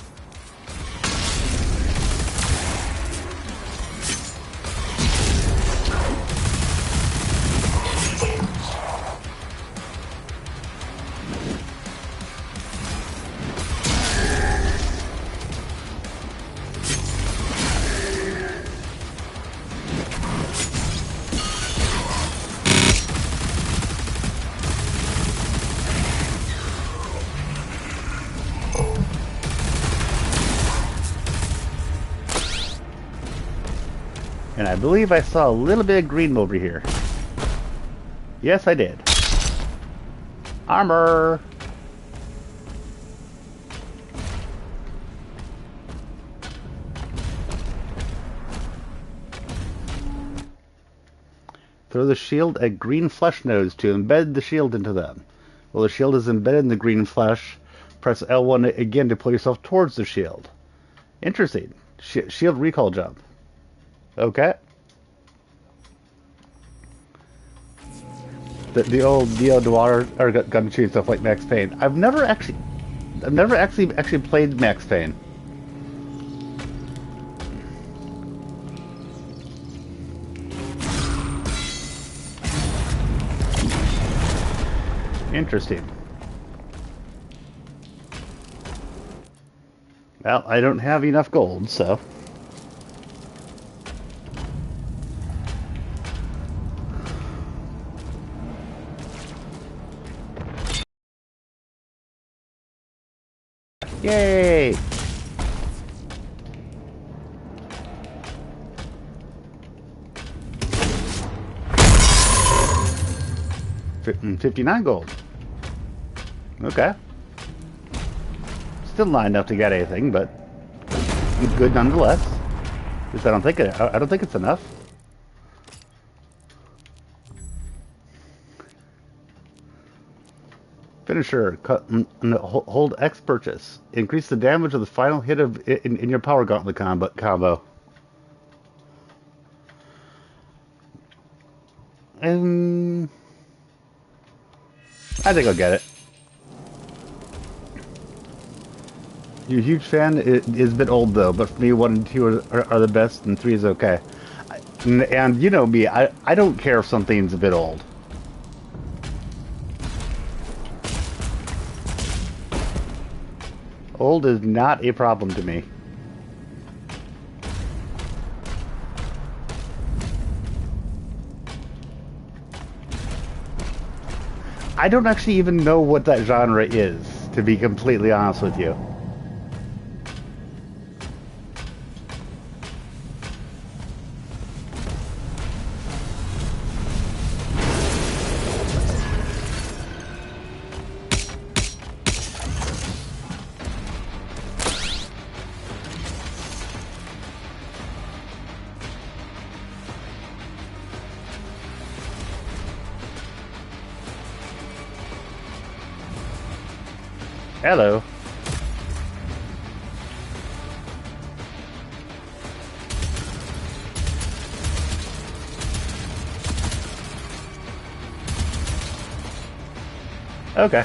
And I believe I saw a little bit of green over here. Yes, I did. Armor! Throw the shield at green flesh nodes to embed the shield into them. While the shield is embedded in the green flesh, press L1 again to pull yourself towards the shield. Interesting. Shield recall jump. Okay. The old water or gun shooting stuff like Max Payne. I've never actually played Max Payne. Interesting. Well, I don't have enough gold, so. Yay! $59 gold. Okay. Still not enough to get anything, but good nonetheless. At least I don't think it's enough. Finisher. Hold X purchase. Increase the damage of the final hit in your power gauntlet combo. And I think I'll get it. You're a huge fan. It is a bit old though, but for me, 1 and 2 are the best, and 3 is okay. And you know me, I don't care if something's a bit old. Old is not a problem to me. I don't actually even know what that genre is, to be completely honest with you. Hello. Okay.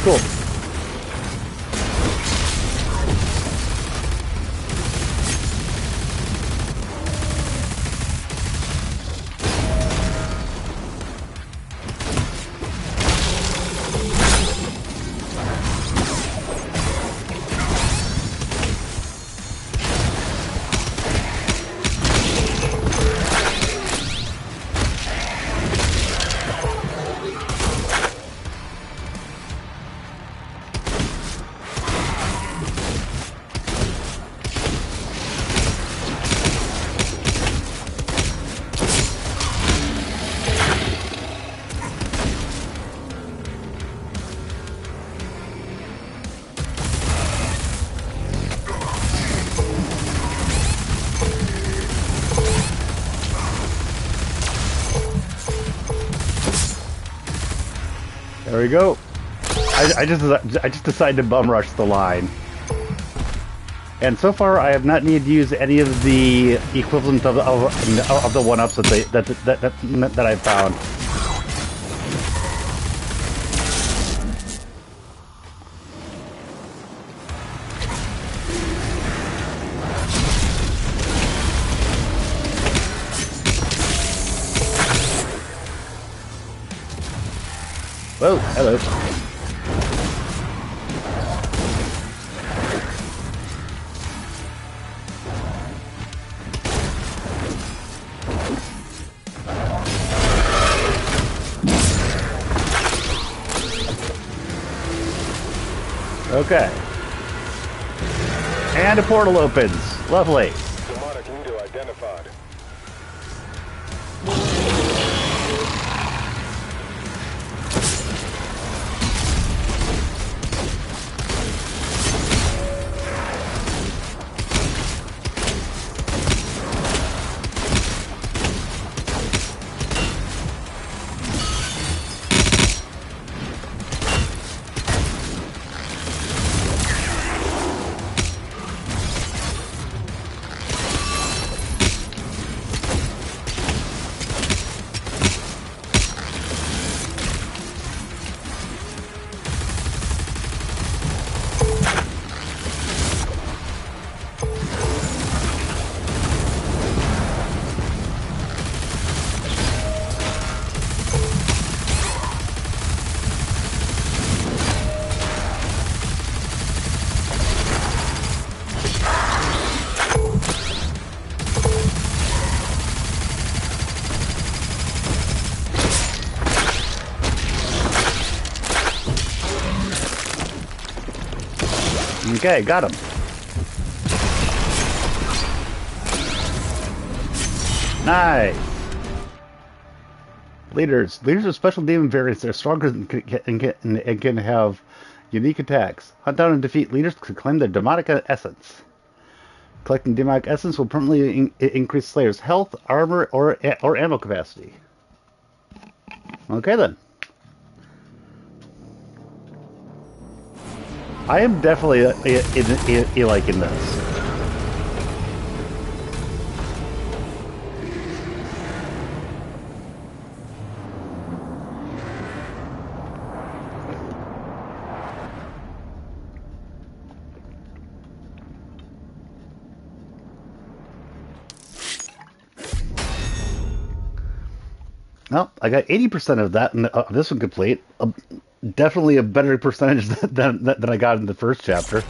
Cool. There we go. I just decided to bum rush the line, and so far I have not needed to use any of the equivalent of the 1-ups that I've found. Whoa, hello. Okay. And a portal opens. Lovely. Demonic leader identified. Okay, got him. Nice. Leaders of special demon variants are stronger and can have unique attacks. Hunt down and defeat leaders to claim their demonic essence. Collecting demonic essence will permanently increase Slayer's health, armor, or ammo capacity. Okay then. I am definitely liking this. Well, I got 80% of that, and this one complete. Definitely a better percentage than I got in the first chapter.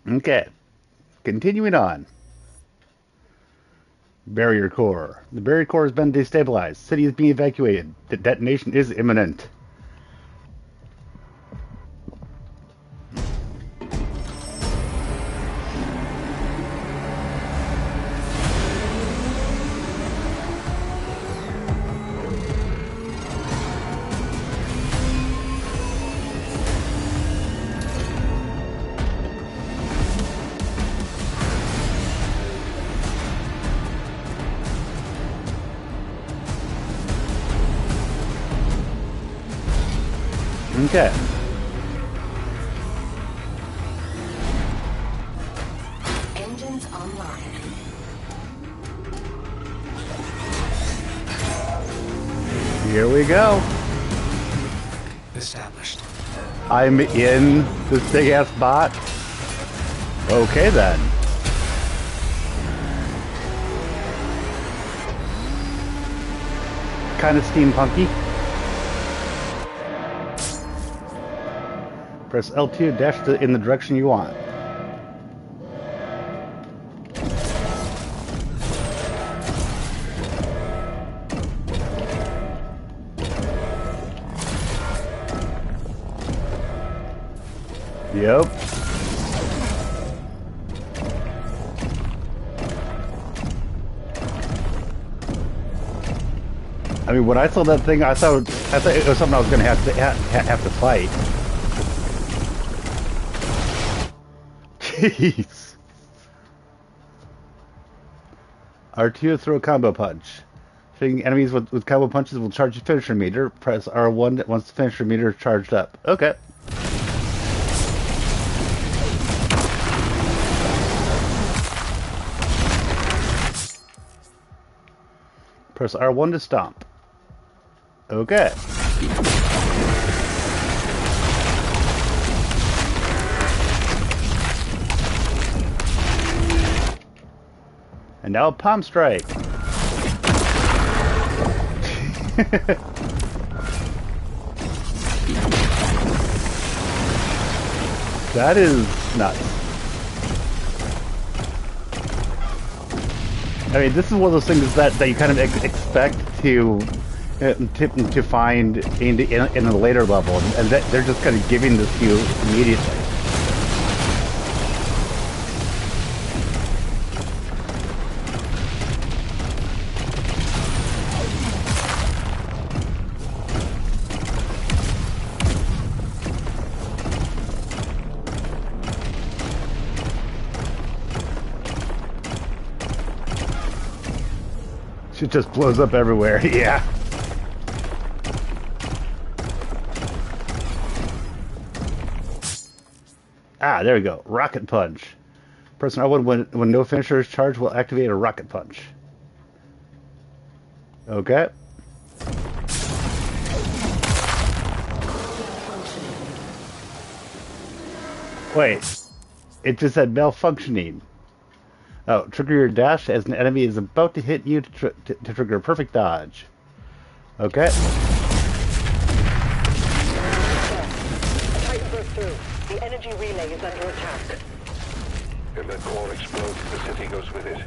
Okay, continuing on. Barrier core. The barrier core has been destabilized. City is being evacuated. The detonation is imminent. Okay. Engines online. Here we go. Established. I'm in this big ass bot. Okay then. Kind of steampunky. Press L2 to dash in the direction you want. Yep. I mean, when I saw that thing, I thought it was something I was going to have to fight. Jeez. R2 throw a combo punch. Hitting enemies with combo punches will charge your finisher meter. Press R1 once the finisher meter is charged up. Okay. Press R1 to stomp. Okay. And now palm strike. That is nuts. I mean, this is one of those things that you kind of expect to find in a later level, and that they're just kind of giving this to you immediately. It just blows up everywhere, yeah. Ah, there we go. Rocket punch. Press R1 when no finisher is charged will activate a rocket punch. Okay. Wait. It just said malfunctioning. Oh, trigger your dash as an enemy is about to hit you to trigger a perfect dodge. Okay. Tight broke through. The energy relay is under attack. If that core explodes, the city goes with it.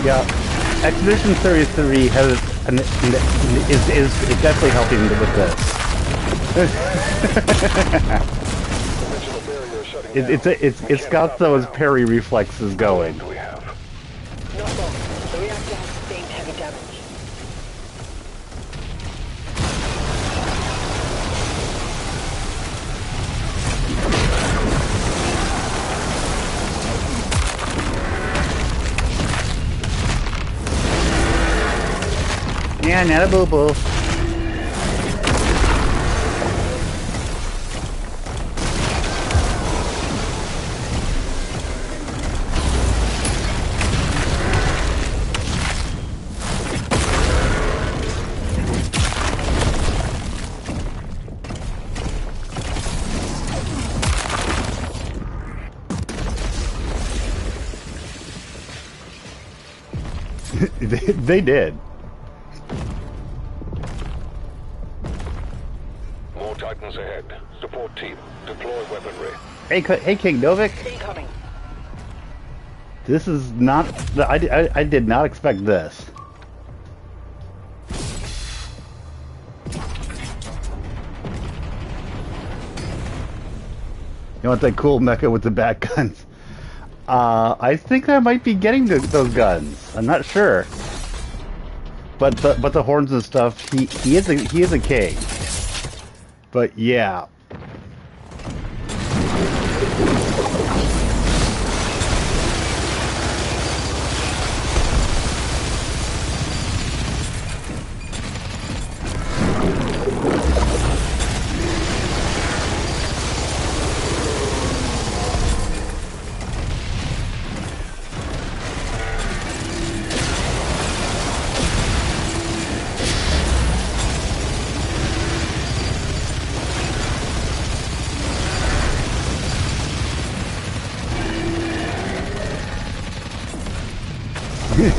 Yeah, Expedition 33 has is definitely helping with this. It's got those parry reflexes going. Not long. The reactor has sustained heavy damage. Yeah, not a boo boo. They did. More Titans ahead. Support team, deploy weaponry. Hey, King Novik. Incoming. This is not. I did not expect this. You want that cool mecha with the bat guns? I think I might be getting those guns. I'm not sure. But the horns and stuff, he is a king. But yeah.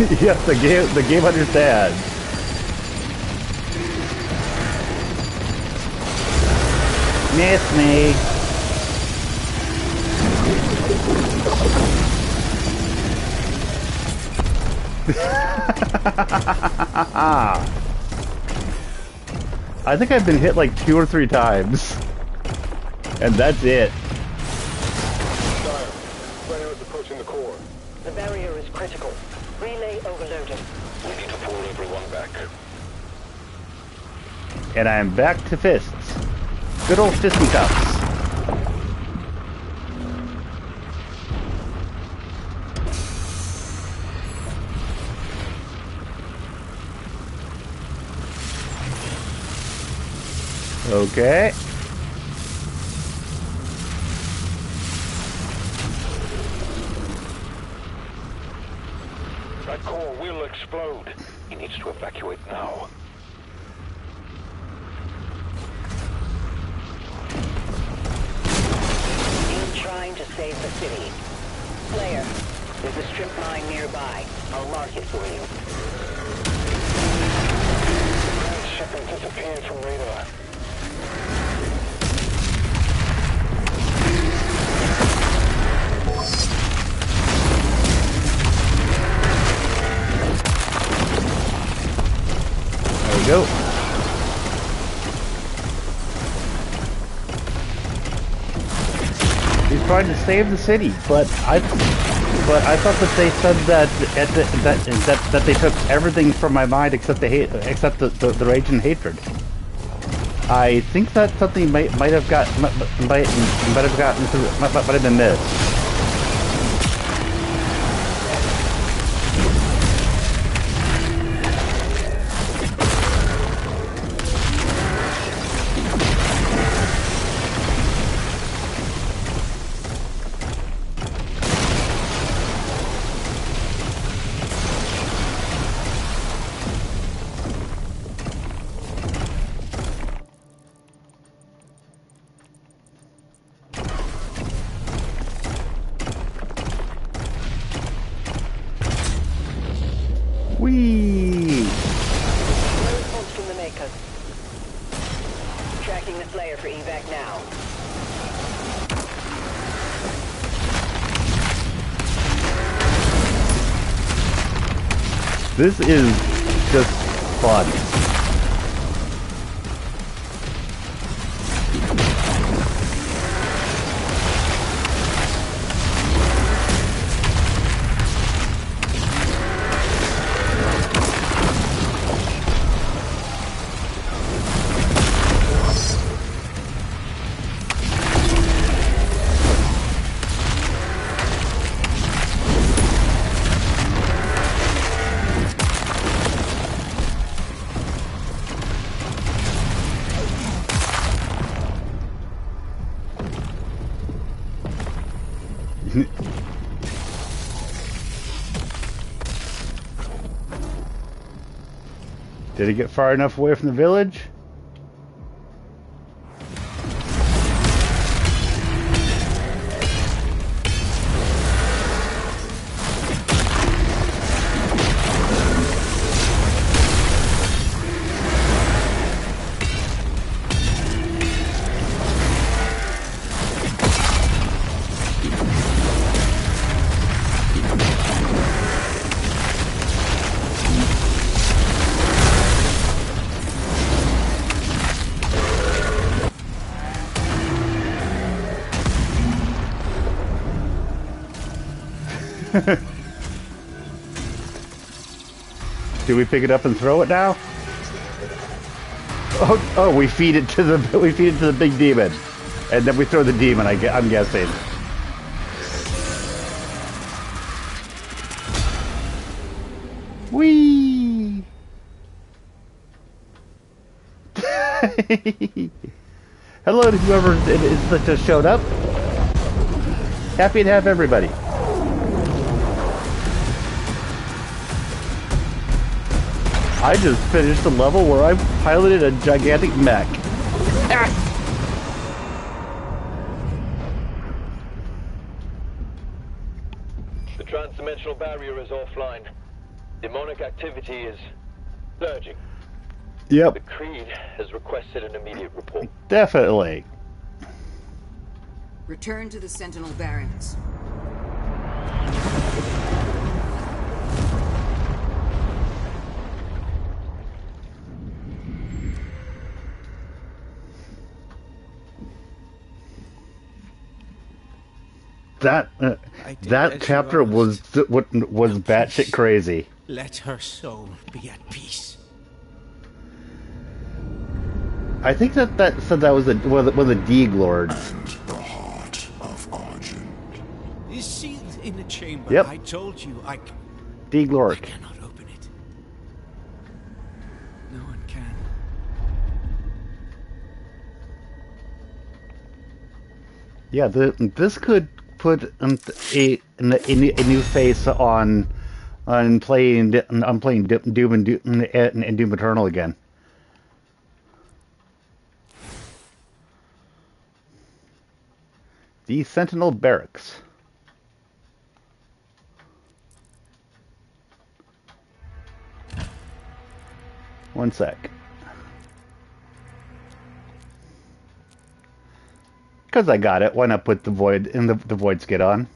Yes, the game understands. Miss me. I think I've been hit like 2 or 3 times. And that's it. Sire, Slayer is approaching the core. The barrier is critical. Relay overloaded. We need to pull everyone back. And I'm back to fists. Good old fisticuffs. Okay. That core will explode. He needs to evacuate now. He's trying to save the city. Slayer, there's a strip mine nearby. I'll mark it for you. That shipment disappeared from radar. There we go. He's trying to save the city, but I thought that they said that that they took everything from my mind except the rage and hatred. I think that something might have been missed. Whee! No response from the Makers. Tracking the Slayer for evac now. This is just fun. Did he get far enough away from the village? Do we pick it up and throw it now? Oh, we feed it to the big demon, and then we throw the demon. I'm guessing. Whee! Hello to whoever is that just showed up. Happy to have everybody. I just finished a level where I piloted a gigantic mech. The transdimensional barrier is offline. Demonic activity is surging. Yep. The Creed has requested an immediate report. Definitely. Return to the Sentinel barracks. That chapter was batshit crazy. Let her soul be at peace. I think that said that was one of the Deeg Lords. And the heart of Argent Is sealed in the chamber. Yep. I told you I Deeg Lord. I cannot open it. No one can. Yeah, this could put a new face on playing Doom and Doom Eternal again. The Sentinel Barracks. One sec. Because I got it. Why not put the void in the void skid on?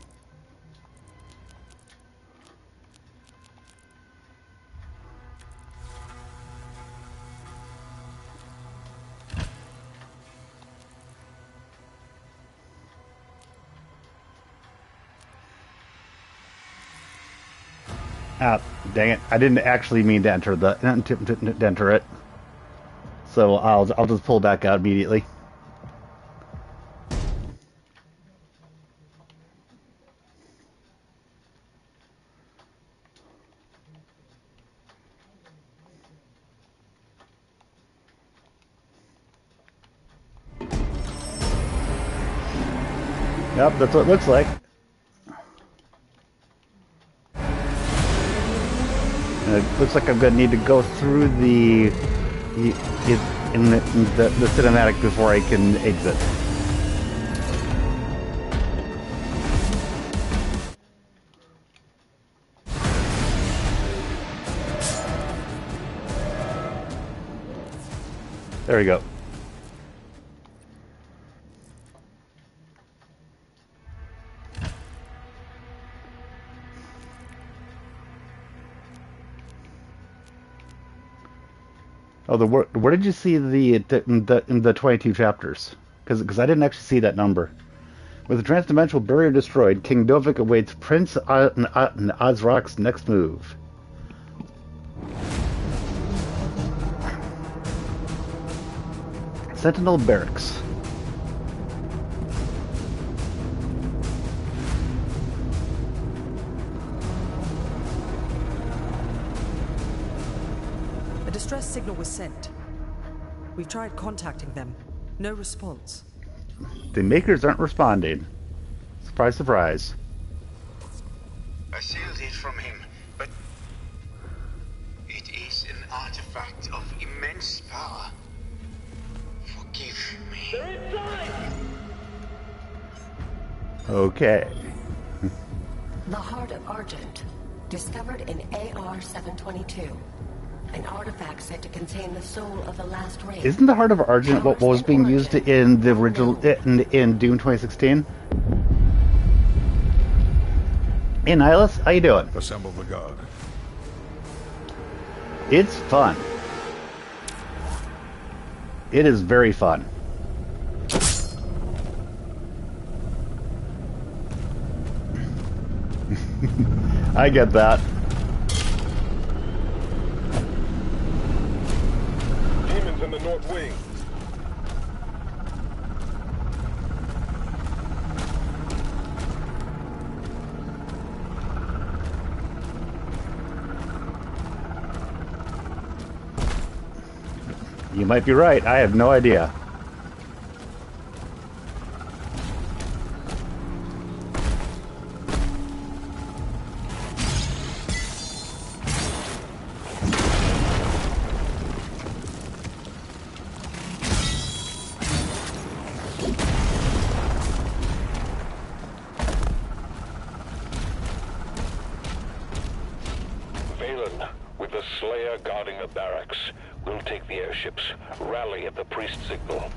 Ah, dang it! I didn't actually mean to enter to enter it, so I'll just pull back out immediately. Yep, that's what it looks like. And it looks like I'm going to need to go through the cinematic before I can exit. There we go. Oh, where did you see the 22 chapters? Because I didn't actually see that number. With the transdimensional barrier destroyed, King Dovik awaits Prince Ozrok's next move. Sentinel Barracks. A distress signal was sent. We've tried contacting them. No response. The makers aren't responding. Surprise, surprise. I sealed it from him, but it is an artifact of immense power. Forgive me. They're inside! Okay. The Heart of Argent, discovered in AR-722. An artifact said to contain the soul of the last race. Isn't the Heart of Argent what was being used in the original in Doom 2016? Hey Nihilus, how you doing? Assemble the guard. It's fun. It is very fun. I get that. Demons in the north wing. You might be right. I have no idea. Valen, with the Slayer guarding the barracks, we'll take the airships. Rally at the priest signal.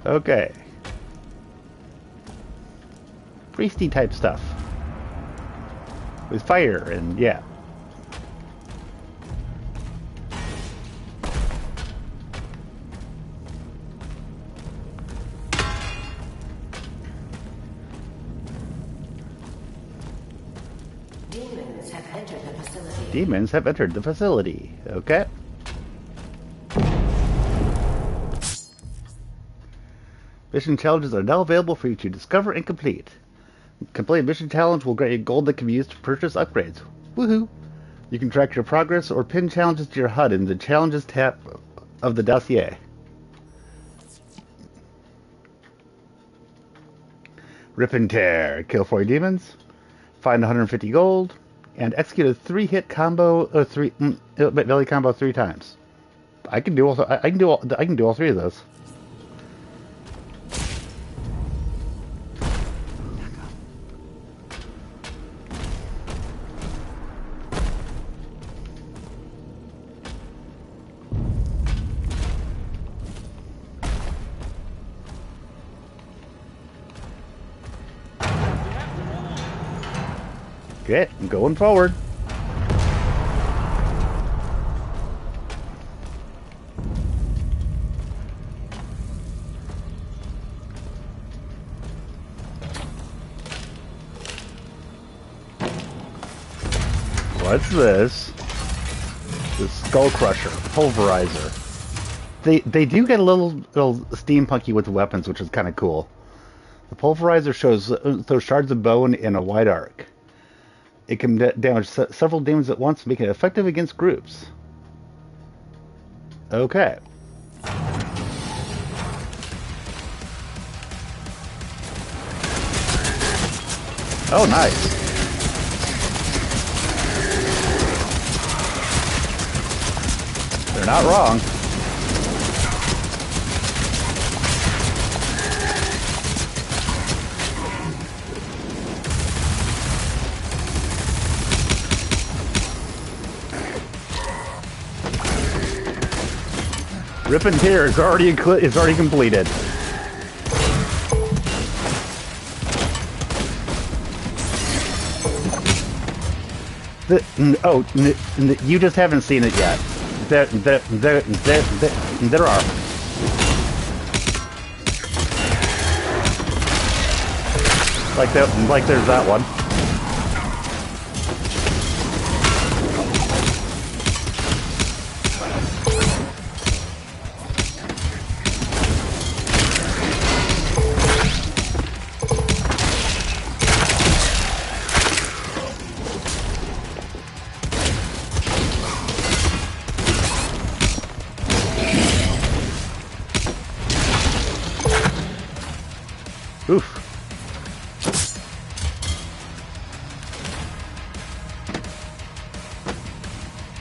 Okay. Priesty type stuff. With fire and yeah. Demons have entered the facility. Demons have entered the facility. Okay. Mission challenges are now available for you to discover and complete. Complete a mission challenge will grant you gold that can be used to purchase upgrades. Woohoo! You can track your progress or pin challenges to your HUD in the Challenges tab of the dossier. Rip and Tear. Kill 40 demons. Find 150 gold. And execute a 3-hit combo, melee combo 3 times. I can do all 3 of those. Okay, I'm going forward. What's this? The Skull Crusher, Pulverizer. They do get a little steampunky with the weapons, which is kind of cool. The Pulverizer shows those shards of bone in a wide arc. It can damage several demons at once, making it effective against groups. Okay. Oh, nice. They're not wrong. Rip and Tear is already completed. You just haven't seen it yet. There are. Like there's that one.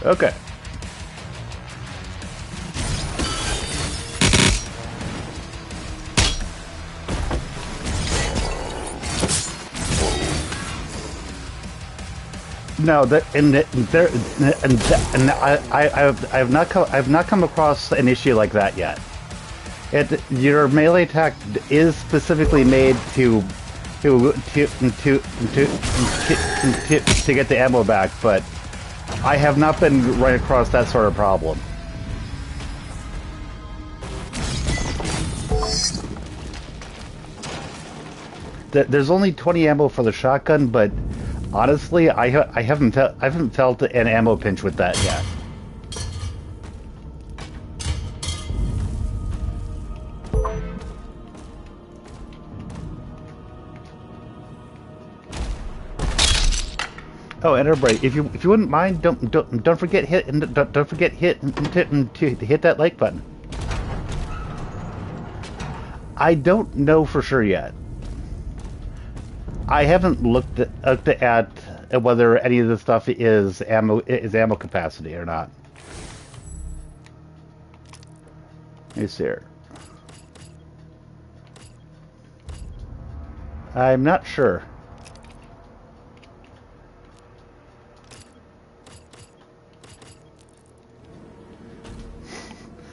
Okay. No, I've not come across an issue like that yet. Your melee attack is specifically made to get the ammo back, but I have not been right across that sort of problem. There's only 20 ammo for the shotgun, but honestly, I haven't felt an ammo pinch with that yet. Oh, and everybody, if you wouldn't mind, don't forget to hit that like button. I don't know for sure yet. I haven't looked at whether any of the stuff is ammo capacity or not. Let me see here. I'm not sure.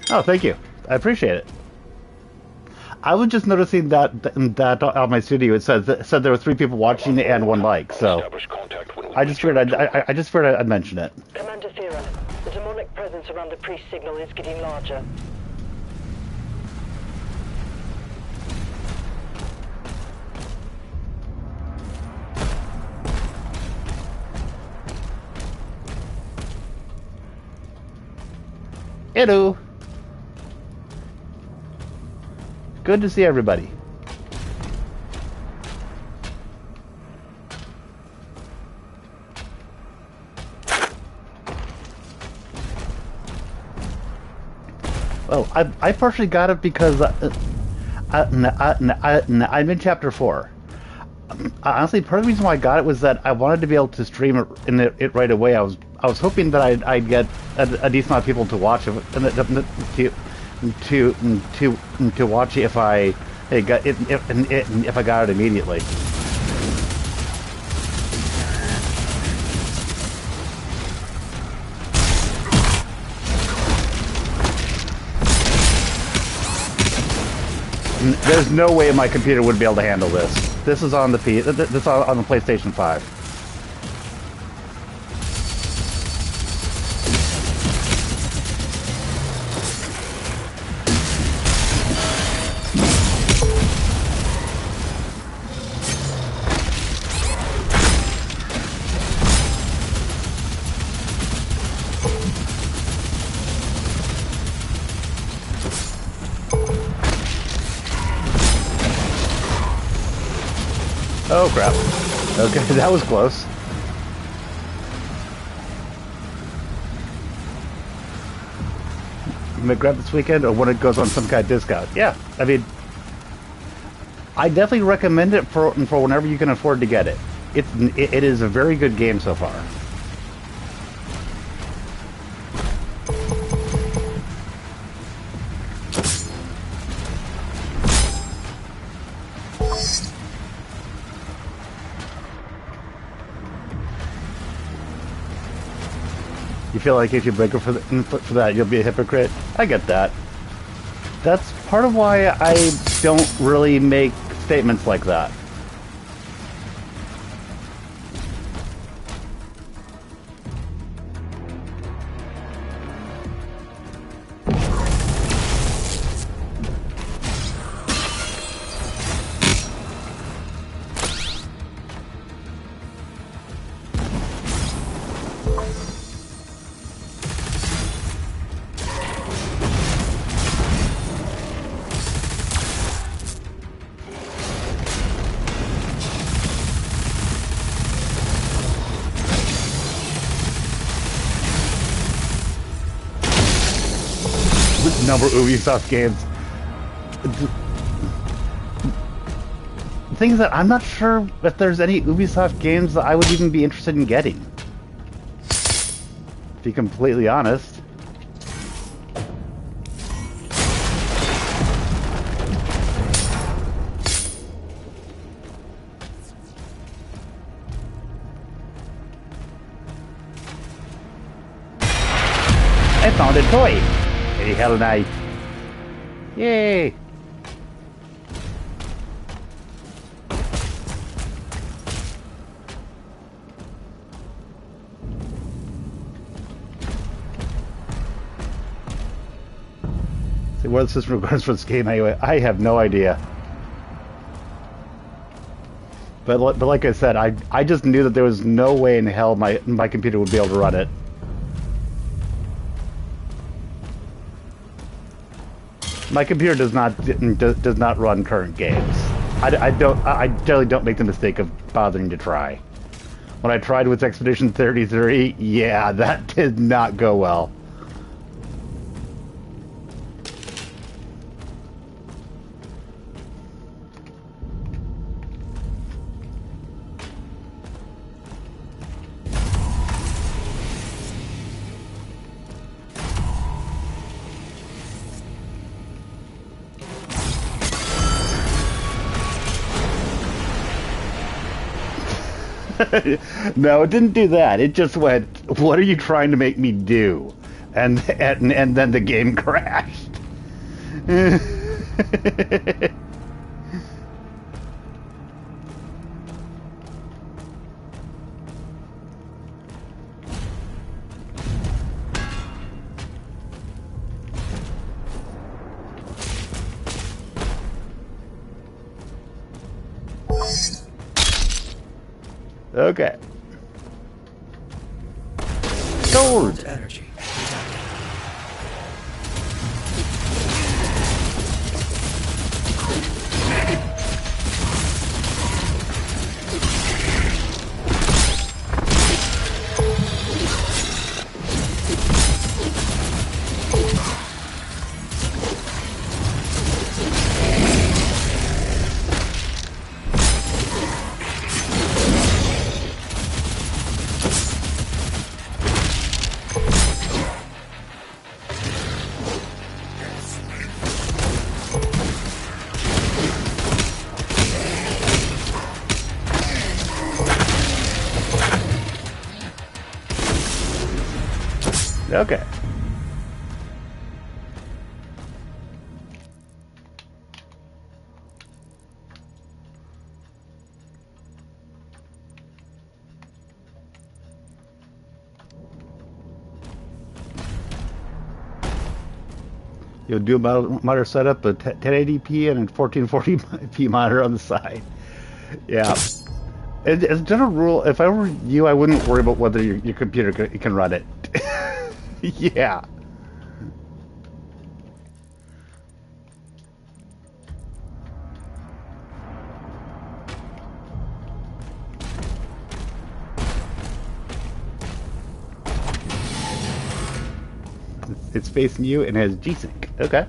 Oh, thank you. I appreciate it. I was just noticing that on my studio it said there were 3 people watching and 1 like, so I just figured I'd mention it. Commander Thera, the demonic presence around the priest signal is getting larger. Hello. Good to see everybody. Well, I partially got it because I'm in chapter 4. Honestly, part of the reason why I got it was that I wanted to be able to stream it right away. I was hoping that I'd get a decent amount of people to watch it, to watch it if I got it immediately. There's no way my computer would be able to handle this. This is on the on the PlayStation 5. Oh crap. Okay, that was close. You might grab this weekend or when it goes on some kind of discount. Yeah, I mean, I definitely recommend it for whenever you can afford to get it. It is a very good game so far. You feel like if you break it for that, you'll be a hypocrite? I get that. That's part of why I don't really make statements like that. Number of Ubisoft games. The thing is that I'm not sure if there's any Ubisoft games that I would even be interested in getting. be completely honest. I found a toy! A hell knife! Yay! See, what the system requires for this game anyway? I have no idea. But like I said, I just knew that there was no way in hell my computer would be able to run it. My computer does not run current games. I generally don't make the mistake of bothering to try. When I tried with Expedition 33, yeah, that did not go well. No, it didn't do that. It just went, "What are you trying to make me do?" And then the game crashed. Okay. Sword energy. Okay. You'll do a monitor setup, a 1080p and a 1440p monitor on the side. Yeah. As a general rule, if I were you, I wouldn't worry about whether your computer can run it. Yeah. It's facing you and has G-Sync. Okay.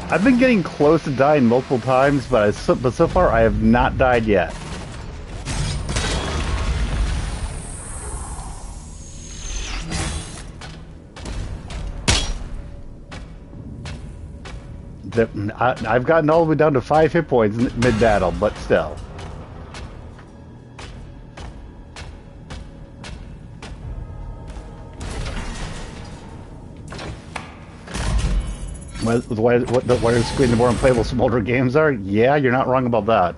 I've been getting close to dying multiple times, but so far I have not died yet. I've gotten all the way down to 5 hit points mid-battle, but still. The wider screen, the more unplayable some older games are? Yeah, you're not wrong about that.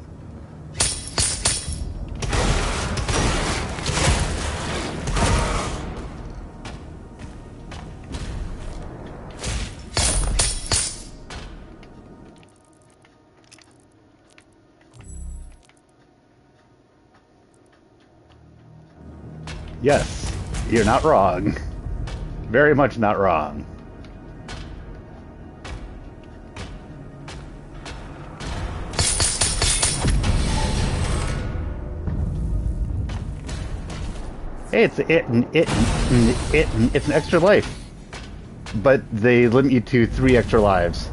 Yes, you're not wrong. Very much not wrong. Hey, it's an extra life, but they limit you to 3 extra lives.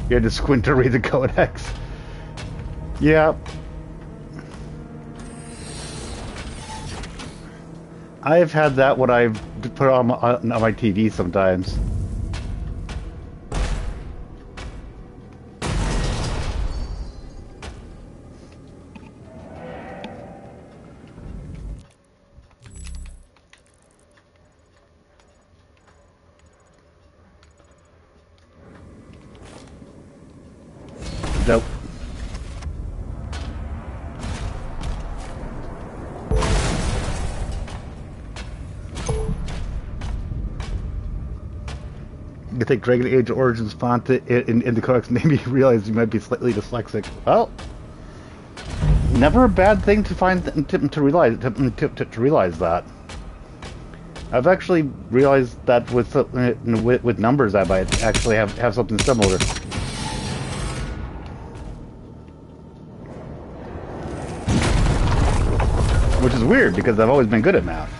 You had to squint to read the codex. Yeah. I've had that when I've put on my TV sometimes. Nope. I think Dragon Age Origins font in the codex made me realize you might be slightly dyslexic. Well, never a bad thing to find to realize that. I've actually realized that with numbers I might actually have something similar. Which is weird because I've always been good at math.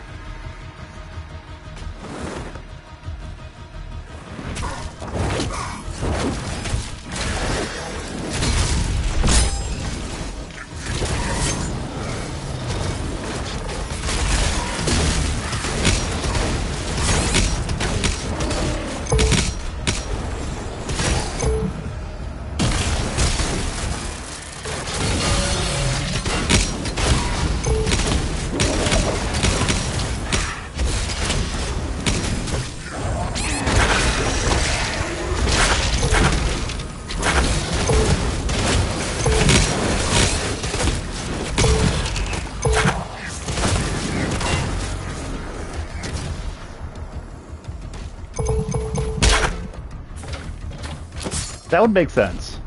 That would make sense.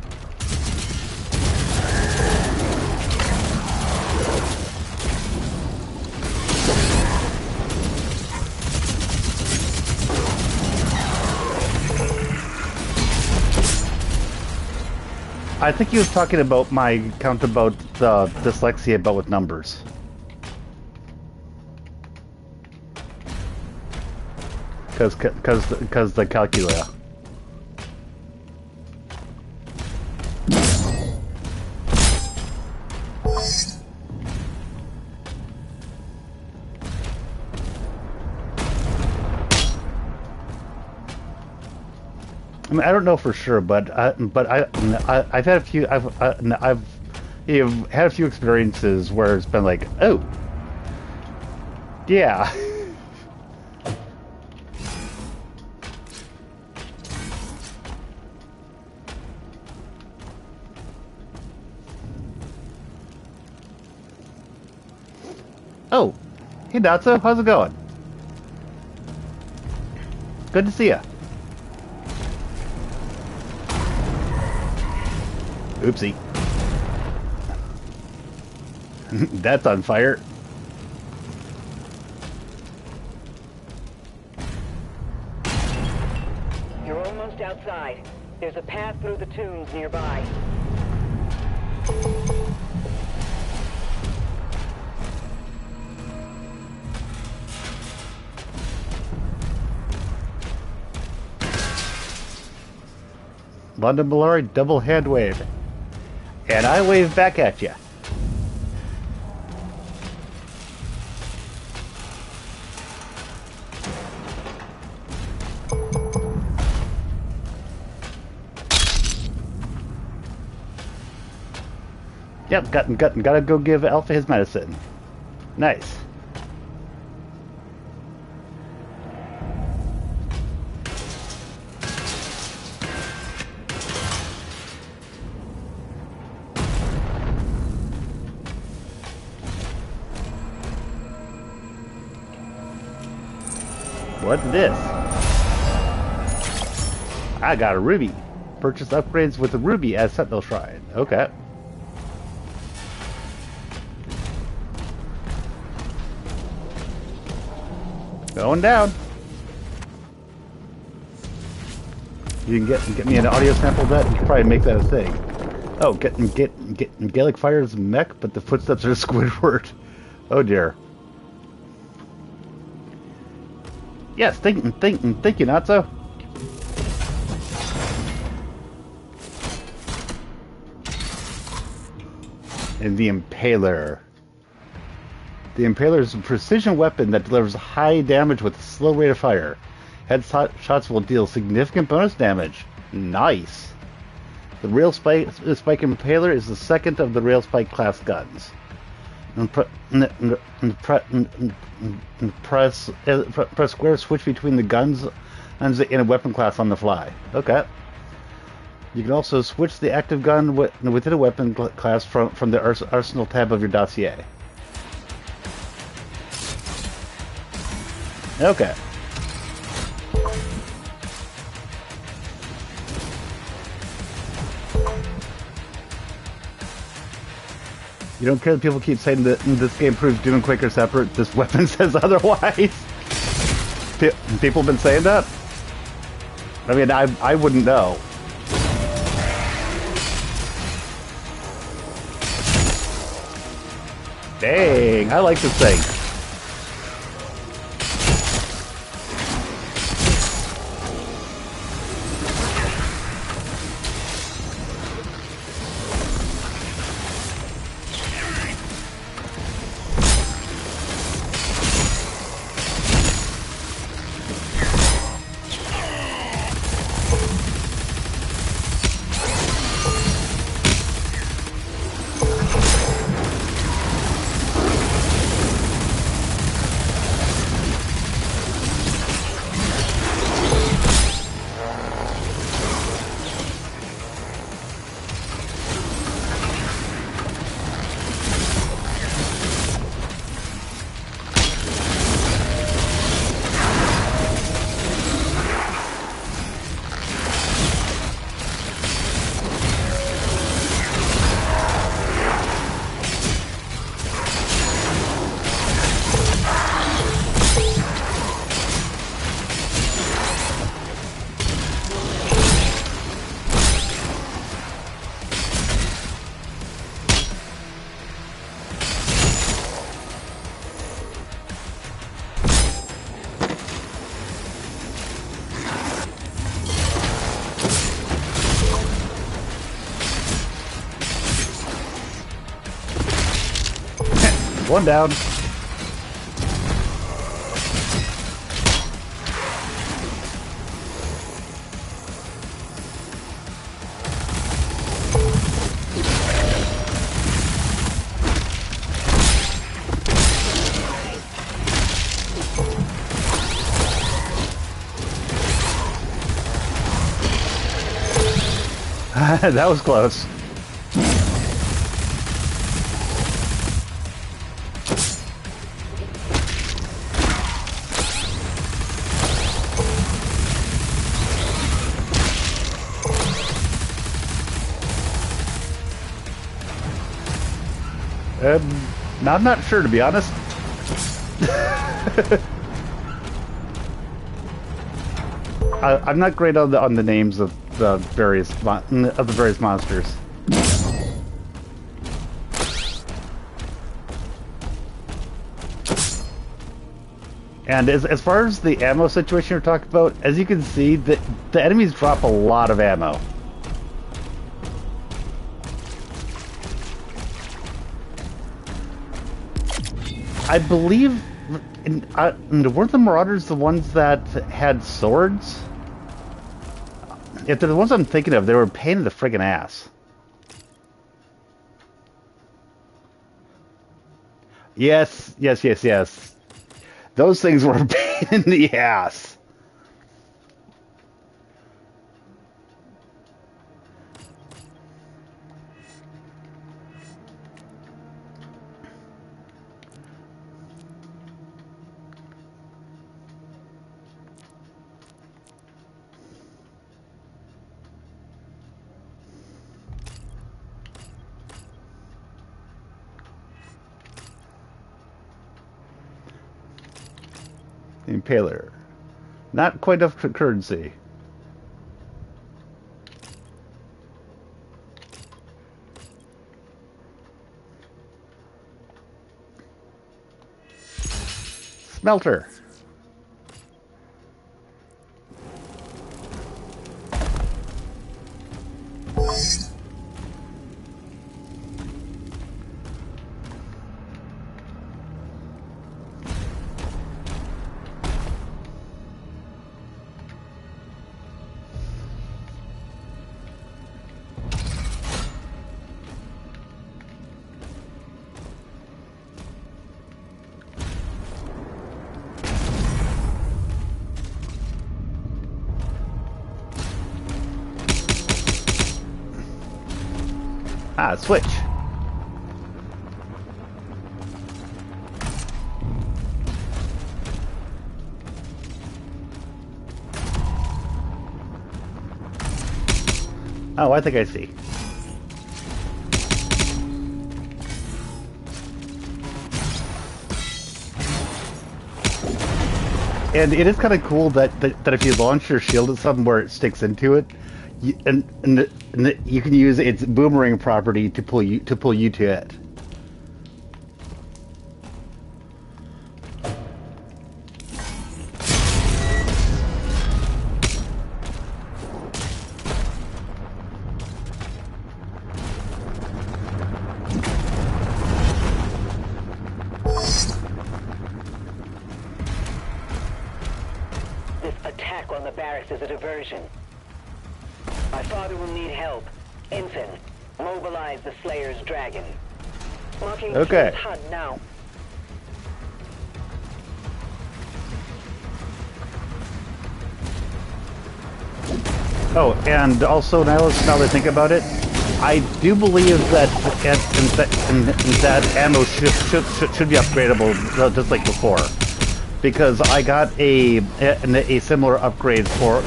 I think he was talking about my count about the dyslexia, but with numbers. Because the calculator. I mean, I don't know for sure, but I've had a few I've had a few experiences where it's been like, oh, yeah. Oh, hey Natsu, how's it going? Good to see ya. Oopsie. That's on fire. You're almost outside. There's a path through the tombs nearby. London Mallory, double hand wave. And I wave back at you. Yep, gotta go give Alpha his medicine. Nice. What's this? I got a ruby. Purchase upgrades with the ruby at Sentinel Shrine. Okay. Going down. You can get me an audio sample of that. You can probably make that a thing. Oh, get Gaelic Fire's mech, but the footsteps are Squidward. Oh dear. Yes, thank you, Natso. And the Impaler. The Impaler is a precision weapon that delivers high damage with a slow rate of fire. Headshots will deal significant bonus damage. Nice. The Rail Spike Impaler is the second of the Rail Spike class guns. Press square switch between the guns in a weapon class on the fly. Okay. You can also switch the active gun within a weapon class from the Arsenal tab of your dossier. Okay. You don't care that people keep saying that this game proves Doom and Quake are separate? This weapon says otherwise? People have been saying that? I mean, I wouldn't know. Dang, I like this thing. One down. That was close. I'm not sure, to be honest. I'm not great on the names of the various monsters. And as far as the ammo situation you're talking about, as you can see, the enemies drop a lot of ammo. I believe, weren't the Marauders the ones that had swords? If they're the ones I'm thinking of, they were a pain in the friggin' ass. Yes. Those things were a pain in the ass. Impaler. Not quite enough currency. Smelter. Ah, switch. Oh, I think I see. And it is kind of cool that if you launch your shield at something where it sticks into it, and you can use its boomerang property to pull you to it. This attack on the barracks is a diversion. My father will need help. Ensign, mobilize the Slayer's dragon. Marking Okay. HUD now. Oh, and also now that I think about it, I do believe that that ammo should be upgradable just like before, because I got a similar upgrade for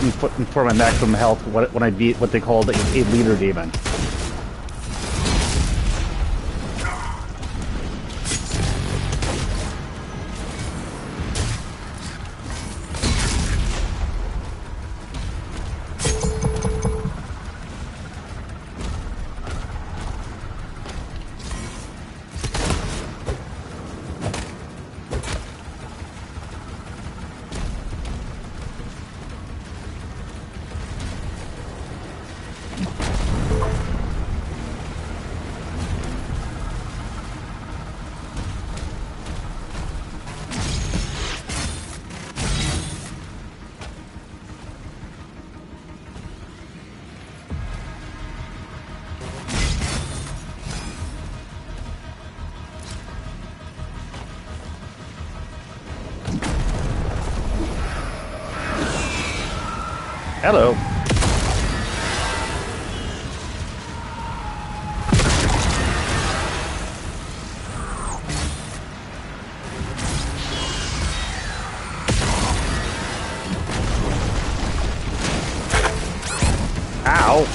my maximum health when I beat what they called a leader demon. Hello. Ow.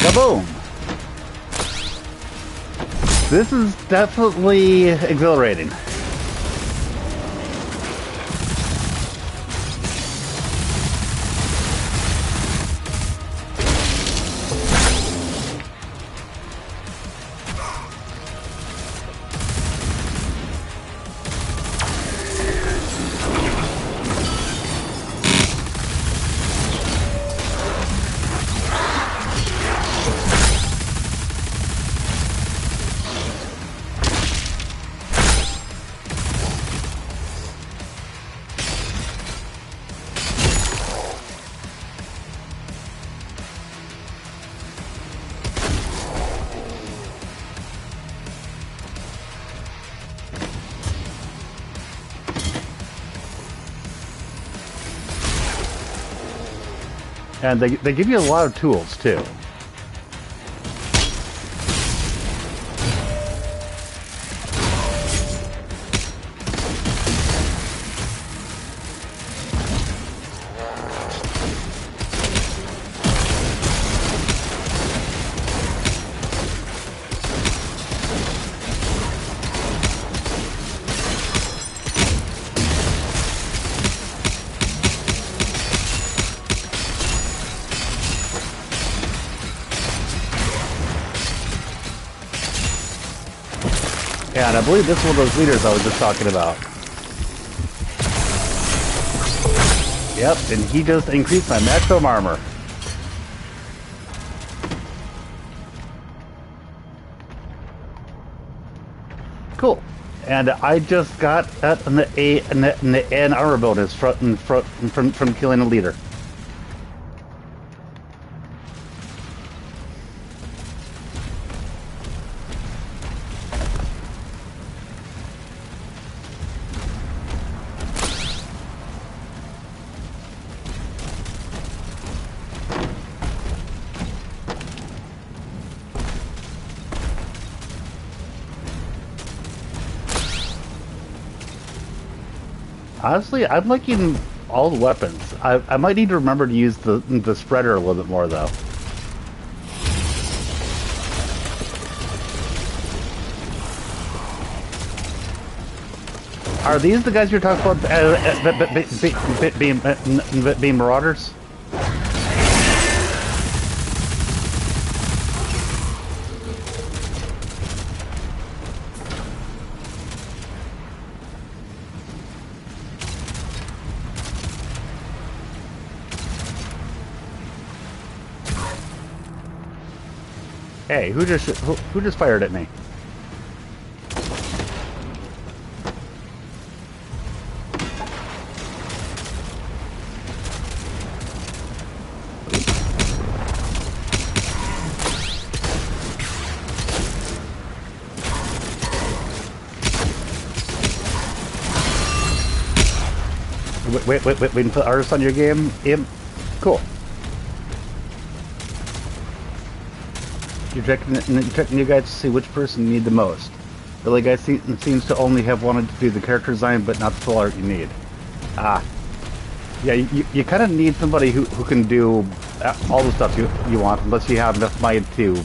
Kaboom! This is definitely exhilarating. And they give you a lot of tools, too. And I believe this is one of those leaders I was just talking about. Yep, and he just increased my maximum armor. Cool. And I just got an armor bonus from killing a leader. Honestly, I'm liking all the weapons. I might need to remember to use the spreader a little bit more, though. Are these the guys you're talking about being marauders? Hey, who just fired at me? Wait, we can put artists on your game? Cool. You're checking you guys to see which person you need the most. The other guy seems to only have wanted to do the character design, but not the full art you need. Ah. Yeah, you kind of need somebody who can do all the stuff you want, unless you have enough money to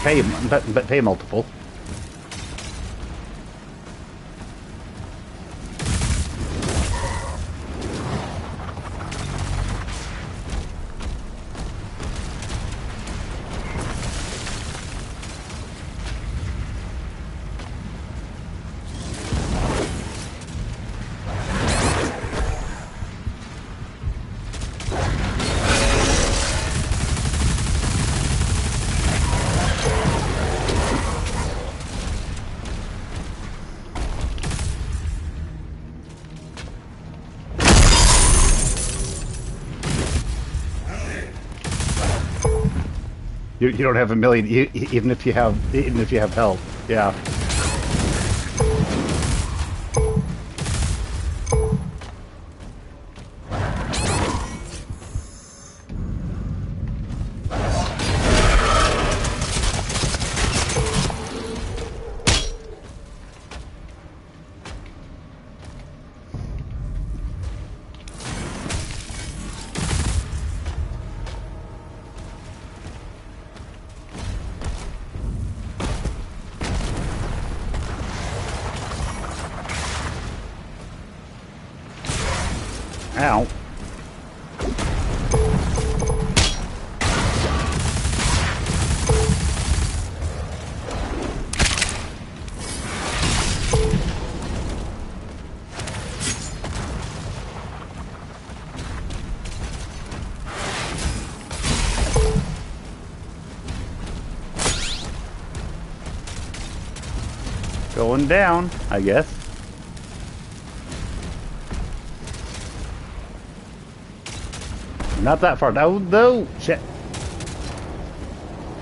pay multiple. You don't have a million, even if you have health. Yeah. Ow. Going down, I guess. Not that far. No, no, shit.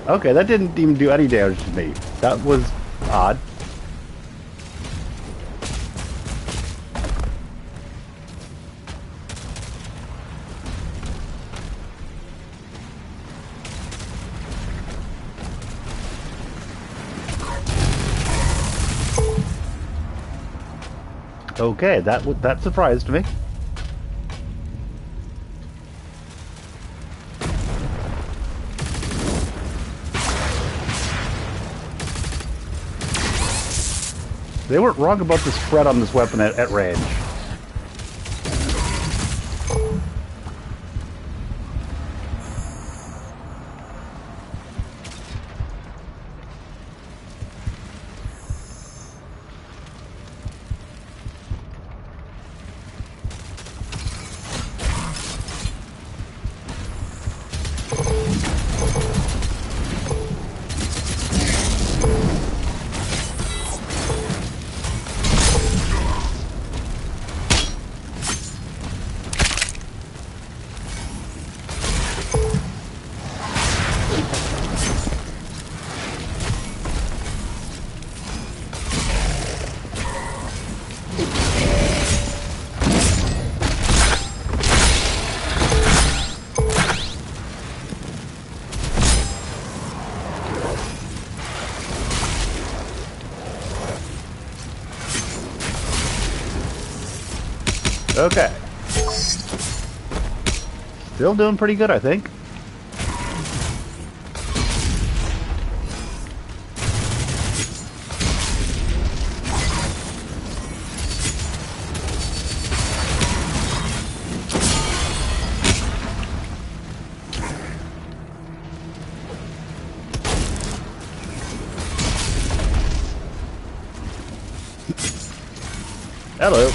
Okay, that didn't even do any damage to me. That was odd. Okay, that surprised me. They weren't wrong about the spread on this weapon at range. Okay. Still doing pretty good, I think. Hello.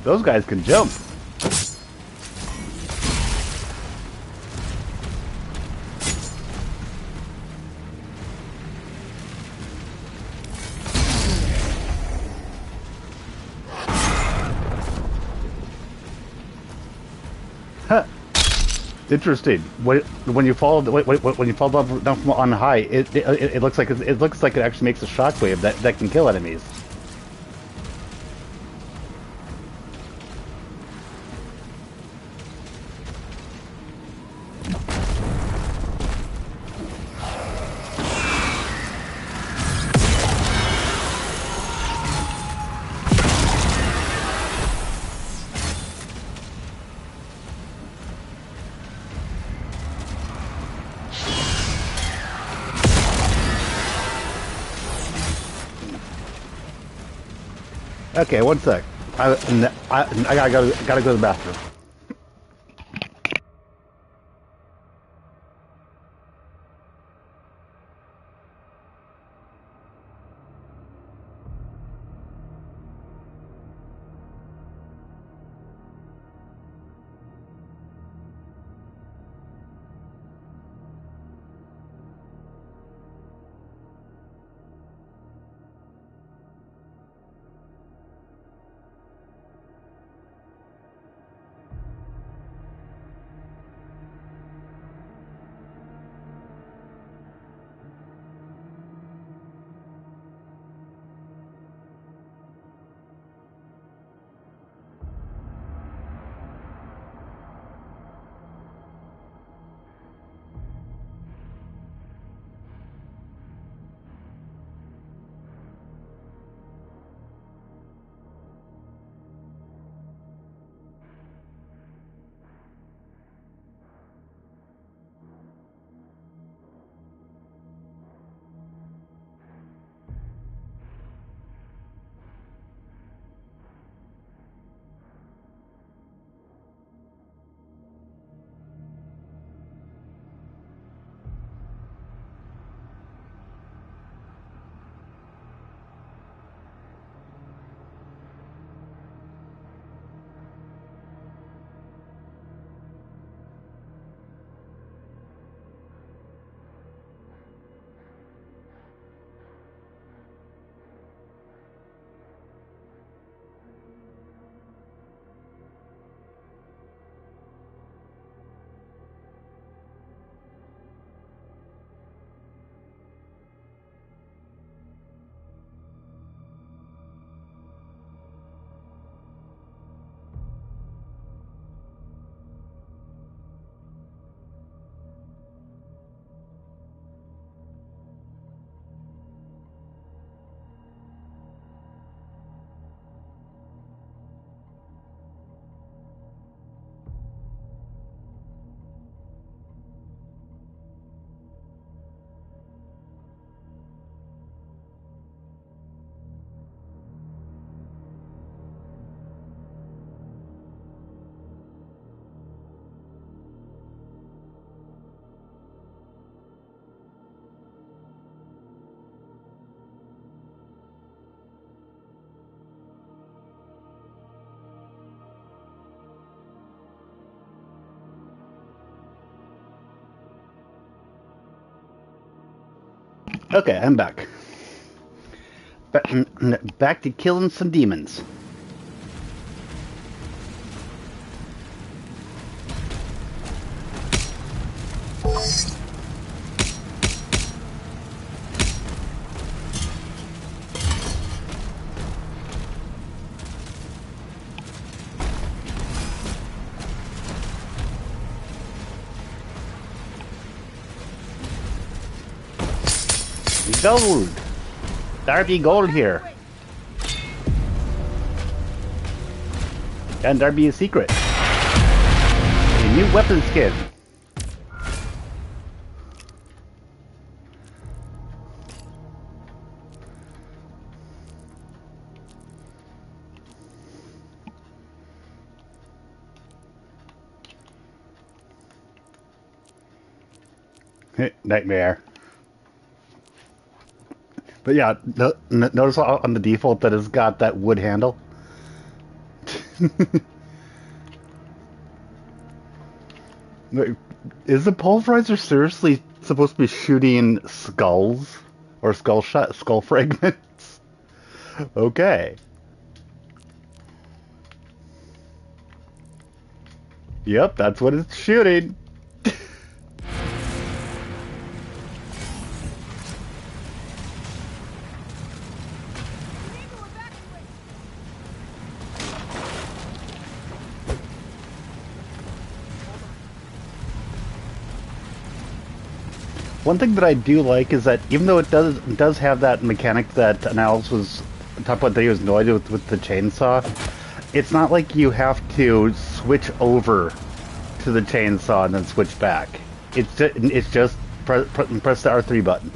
Those guys can jump. Huh. Interesting. When you fall down from on high, it looks like it actually makes a shockwave that can kill enemies. Okay, one sec. I gotta go to the bathroom. Okay, I'm back. Back to killing some demons. Gold! There be gold here. And there be a secret. A new weapon skin. Nightmare. But yeah, notice on the default that it's got that wood handle. Is the pulverizer seriously supposed to be shooting skulls? Or skull fragments? Okay. Yep, that's what it's shooting. One thing that I do like is that even though it does have that mechanic that Niles was talking about that he was annoyed with the chainsaw, it's not like you have to switch over to the chainsaw and then switch back. It's just press the R3 button.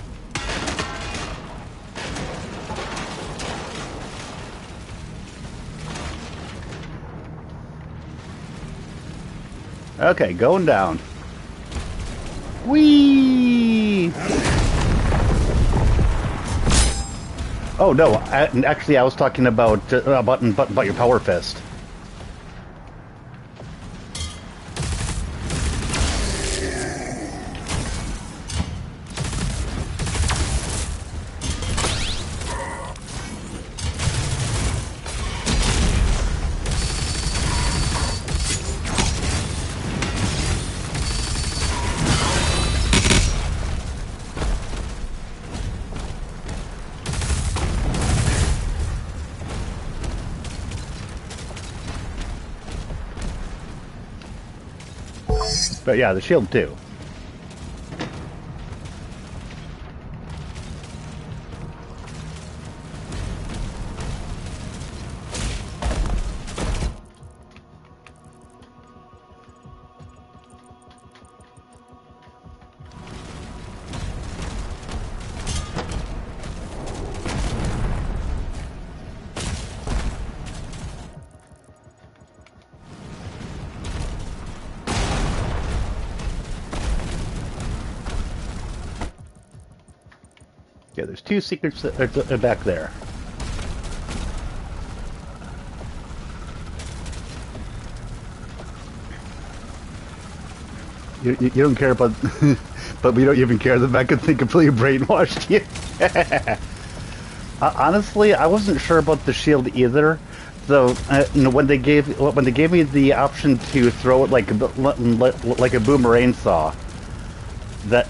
Okay, going down. Whee! Oh no! Actually, I was talking about your power fist. But yeah, the shield too. Yeah, there's two secrets that are back there. You don't care about, but we don't even care that Becca completely brainwashed you. Honestly, I wasn't sure about the shield either. So when they gave me the option to throw it like a boomerang saw, that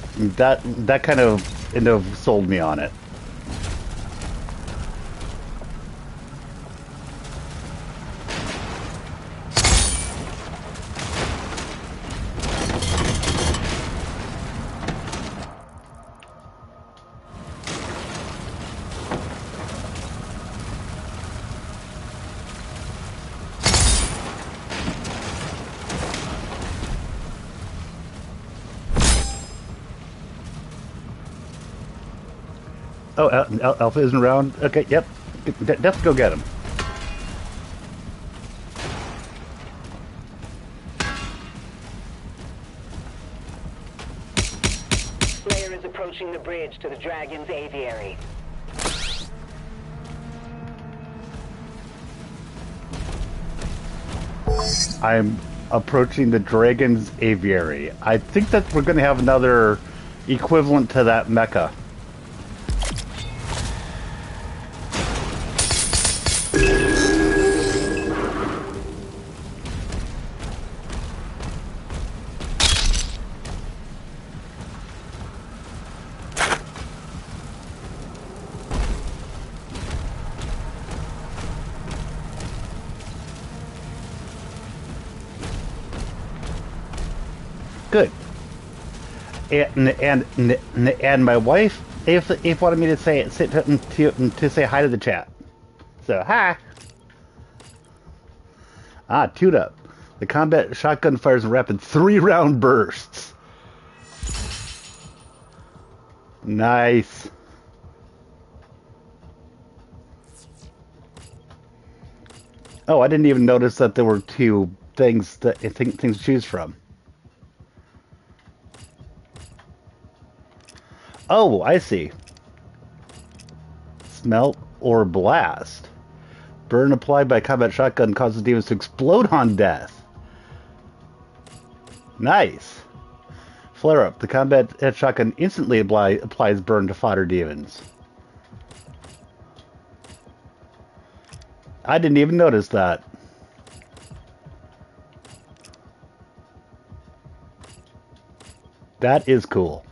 kind of sold me on it. Oh, Alpha isn't around? Okay, yep. Let's go get him. Slayer is approaching the bridge to the Dragon's aviary. I'm approaching the Dragon's aviary. I think that we're going to have another equivalent to that mecha. and my wife, if wanted me to say hi to the chat. So hi. Toot up. The combat shotgun fires in rapid 3-round bursts. Nice. Oh, I didn't even notice that there were two things to choose from. Oh, I see. Smelt or blast. Burn applied by combat shotgun causes demons to explode on death. Nice. Flare up. The combat shotgun instantly applies burn to fodder demons. I didn't even notice that. That is cool.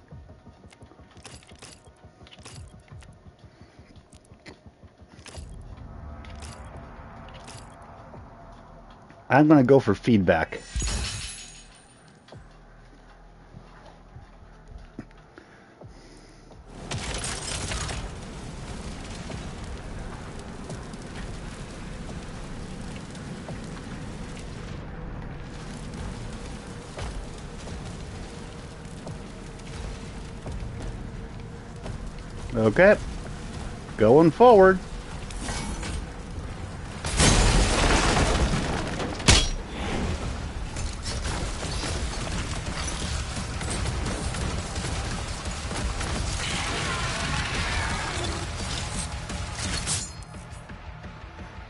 I'm going to go for feedback. Okay. Going forward.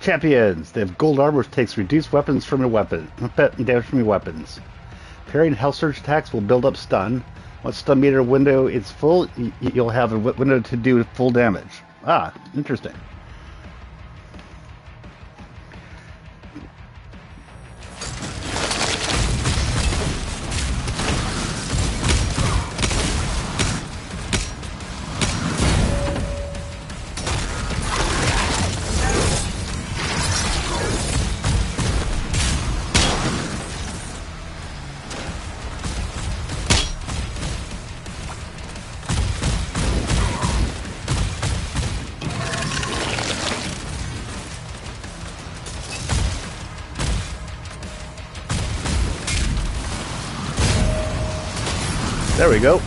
Champions. They have gold armor which takes reduced weapons from your damage from your weapons. Parrying health surge attacks will build up stun. Once stun meter window is full, you'll have a window to do full damage. Interesting. There we go.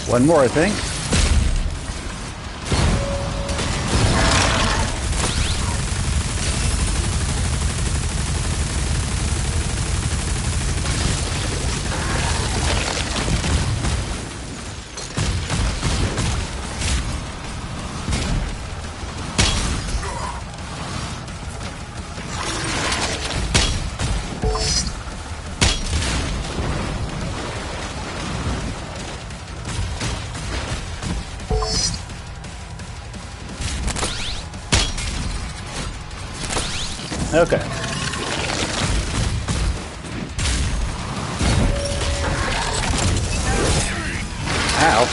One more, I think. Okay. Ow.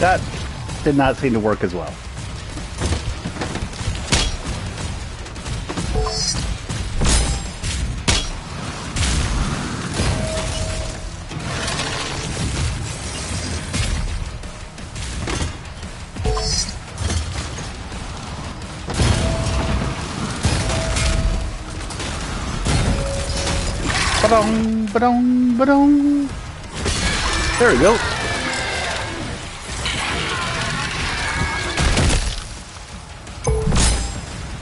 That did not seem to work as well. Ba-dong, ba-dong, ba-dong. There we go.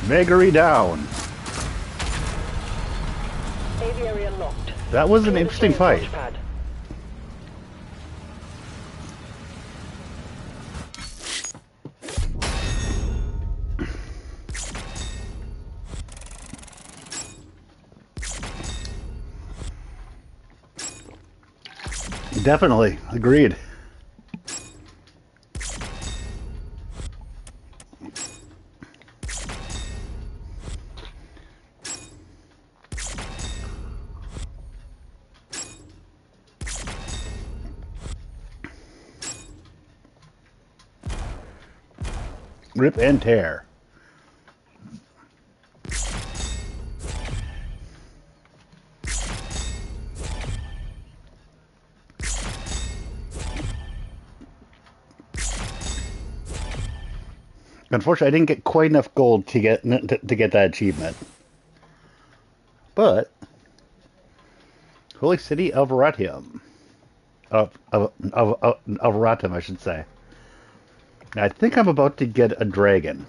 Vagary down. Aviary unlocked. That was an interesting fight. Definitely. Agreed. Rip and tear. Unfortunately, I didn't get quite enough gold to get that achievement. But Holy City of Ratium, of Ratim, I should say. I think I'm about to get a dragon.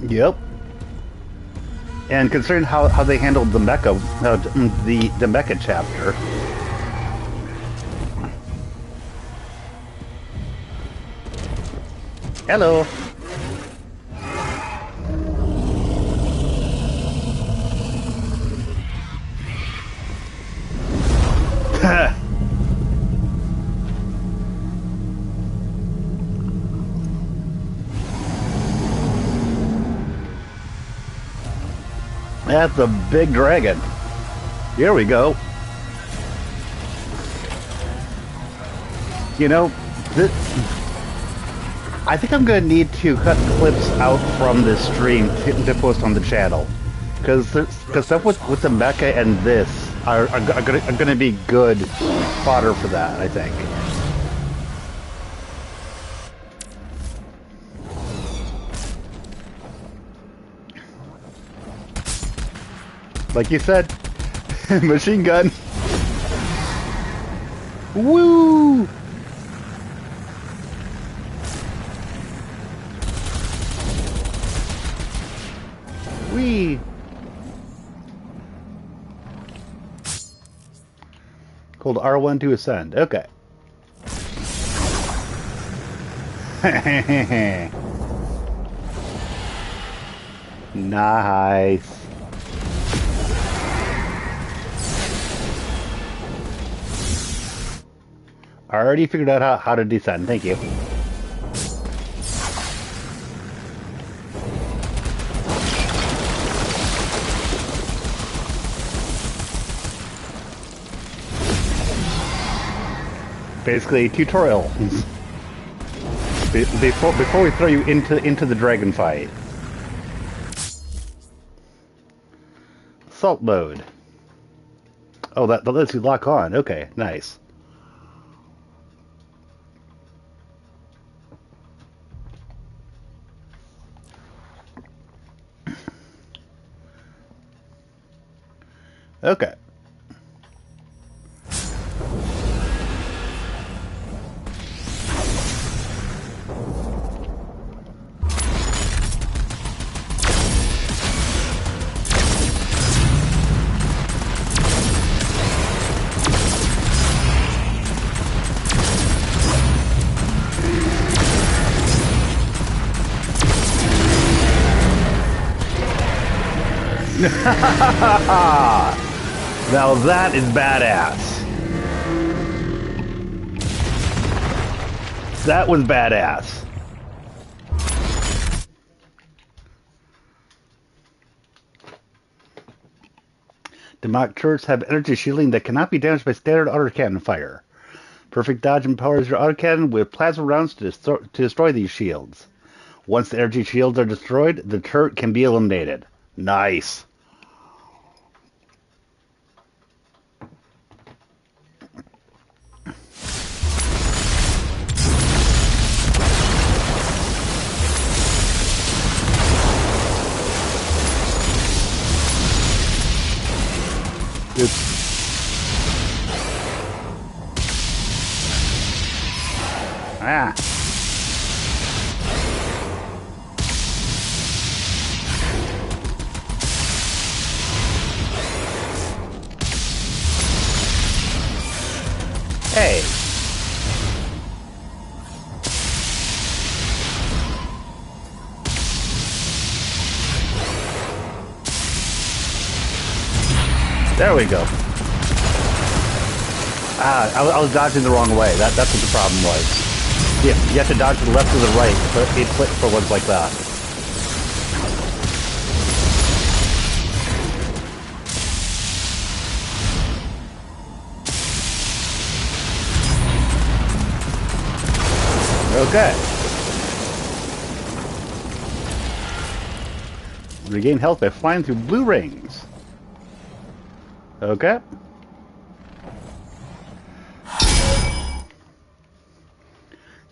Yep. And considering how they handled the mecha, the mecha chapter. Hello. That's a big dragon. Here we go. You know, I think I'm going to need to cut clips out from this stream to post on the channel. Because stuff with the mecha and this are going to be good fodder for that, I think. Like you said, machine gun. Woo! Wee! Hold R1 to ascend. Okay. Nice. I already figured out how to descend. Thank you. Basically, tutorial. Before we throw you into the dragon fight. Assault mode. Oh, that lets you lock on. Okay, nice. Okay. Now that is badass. That was badass. Demonic turrets have energy shielding that cannot be damaged by standard autocannon fire. Perfect dodge empowers your autocannon with plasma rounds to destroy these shields. Once the energy shields are destroyed, the turret can be eliminated. Nice. Ah. Hey. There we go. I was dodging the wrong way. That's what the problem was. Yeah, you have to dodge to the left or the right for ones like that. Okay. Regain health by flying through blue rings. Okay.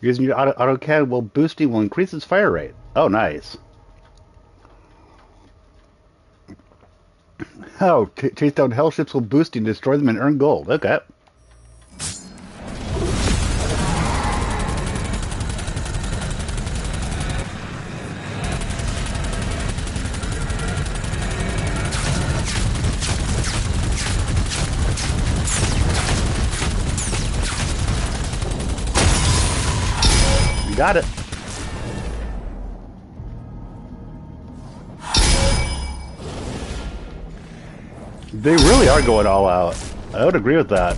Using your AutoCAD while boosting will increase its fire rate. Oh, nice. Oh, chase down hell ships while boosting, destroy them and earn gold. Okay. Got it. They really are going all out. I would agree with that.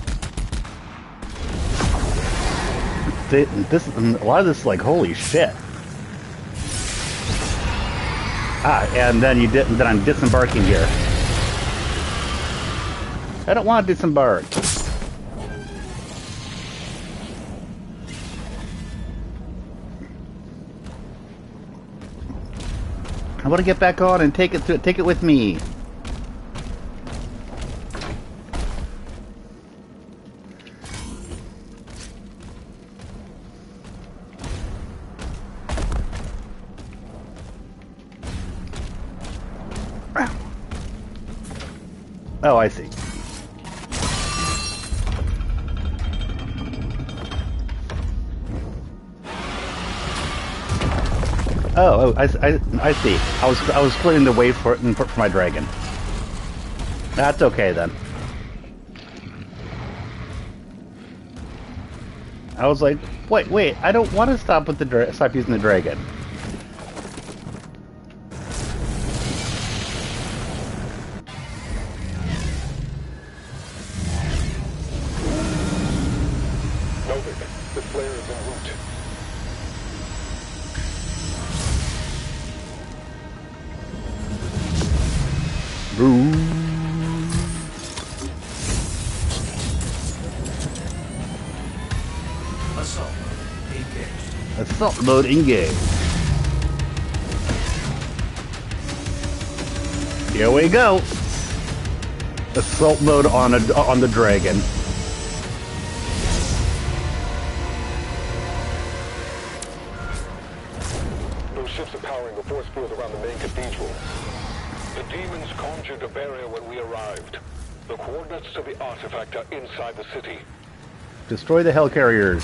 A lot of this is like, holy shit. And then then I'm disembarking here. I don't want to disembark. I want to get back on and take it with me. Oh, I see. Oh, I see. I was splitting the wave for my dragon. That's okay then. I was like, wait, I don't want to stop with stop using the dragon. Assault mode engaged. Here we go. Assault mode on the dragon. Those ships are powering the force field around the main cathedral. The demons conjured a barrier when we arrived. The coordinates to the artifact are inside the city. Destroy the Hellcarriers.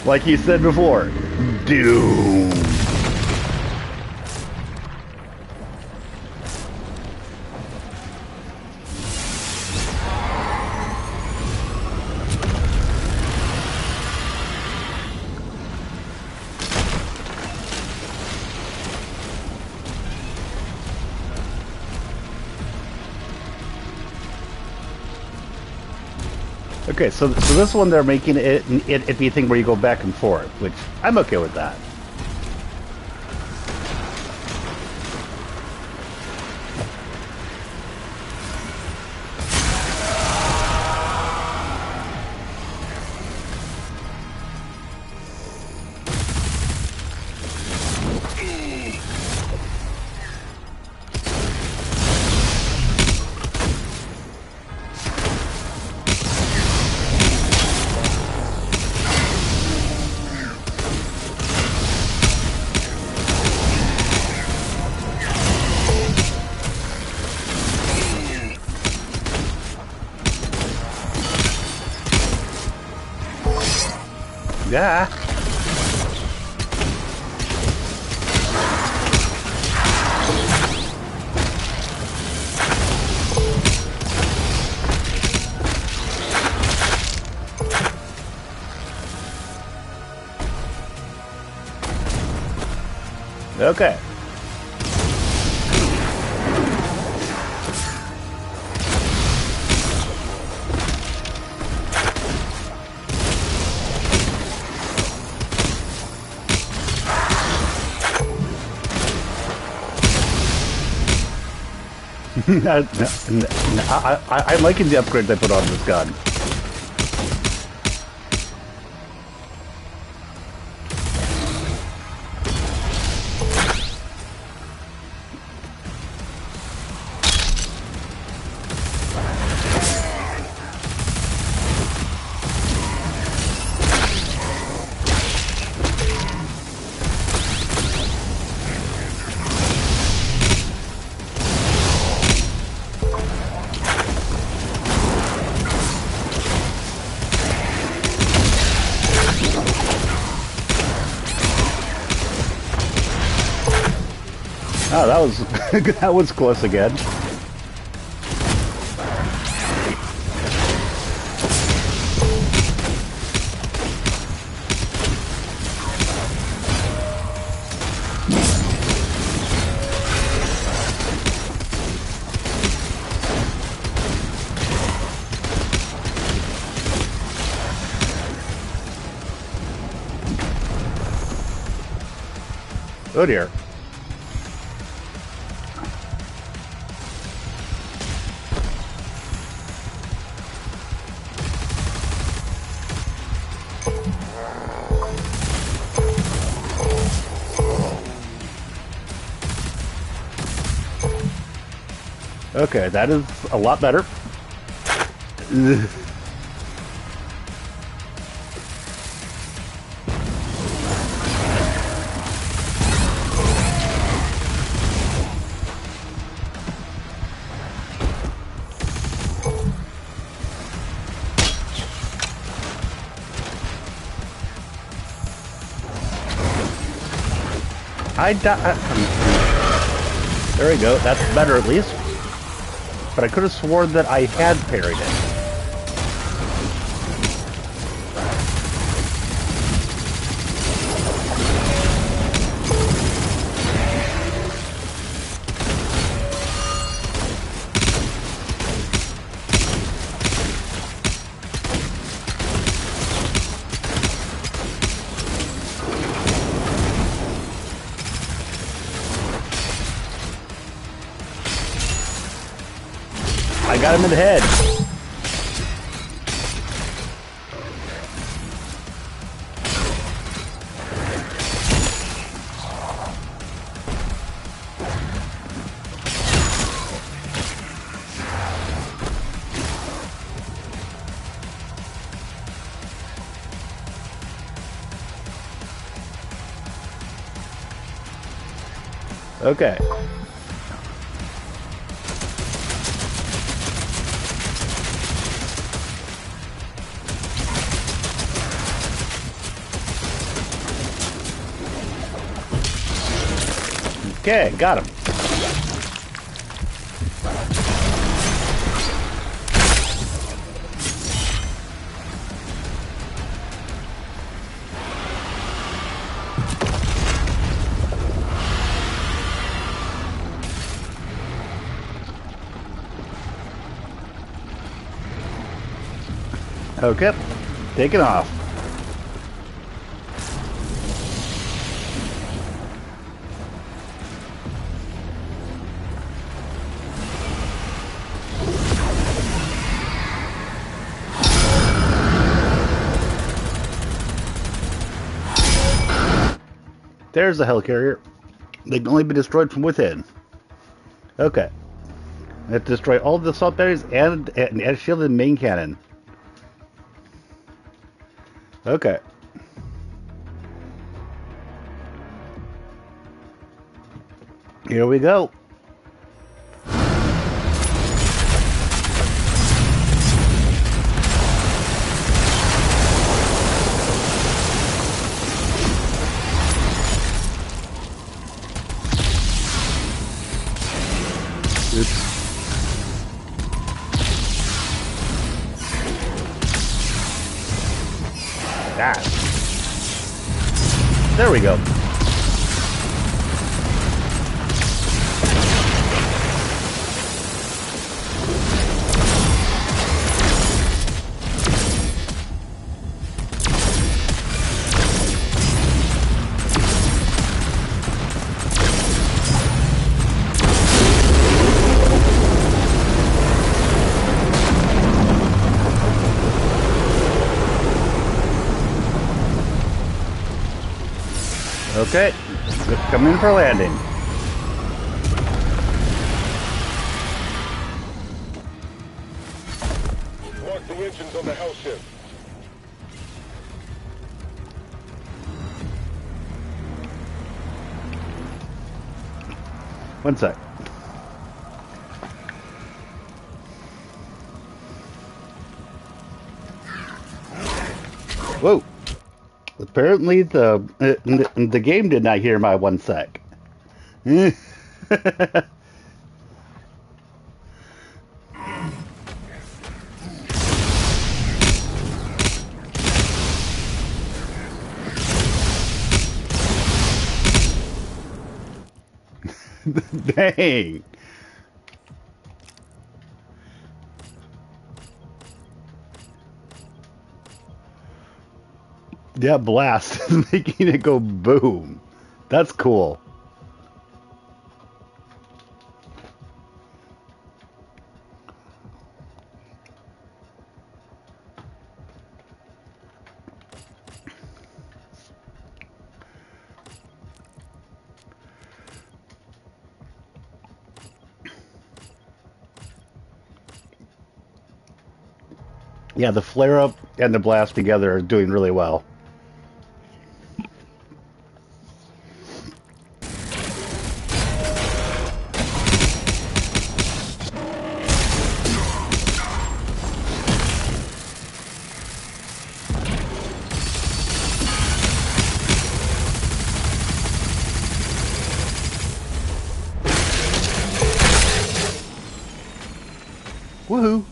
Like he said before, doom. Okay, so this one they're making it be a thing where you go back and forth, which I'm okay with that. Yeah. Okay. I'm liking the upgrade they put on this gun. Oh, that was that was close again. Oh dear. Okay, that is a lot better. There we go, that's better at least. But I could have sworn that I had parried it. I got him in the head. Okay. Okay, got him. Okay, taking off. There's the helicarrier. They can only be destroyed from within. Okay. Let's destroy all the assault batteries and shield the main cannon. Okay. Here we go. Oops. Ah. There we go. Okay, come in for landing. Mark the engines on the hell ship. One sec. Whoa. Apparently the game did not hear my 1 sec. Dang. Yeah, blast is making it go boom. That's cool. Yeah, the flare up and the blast together are doing really well. Woohoo!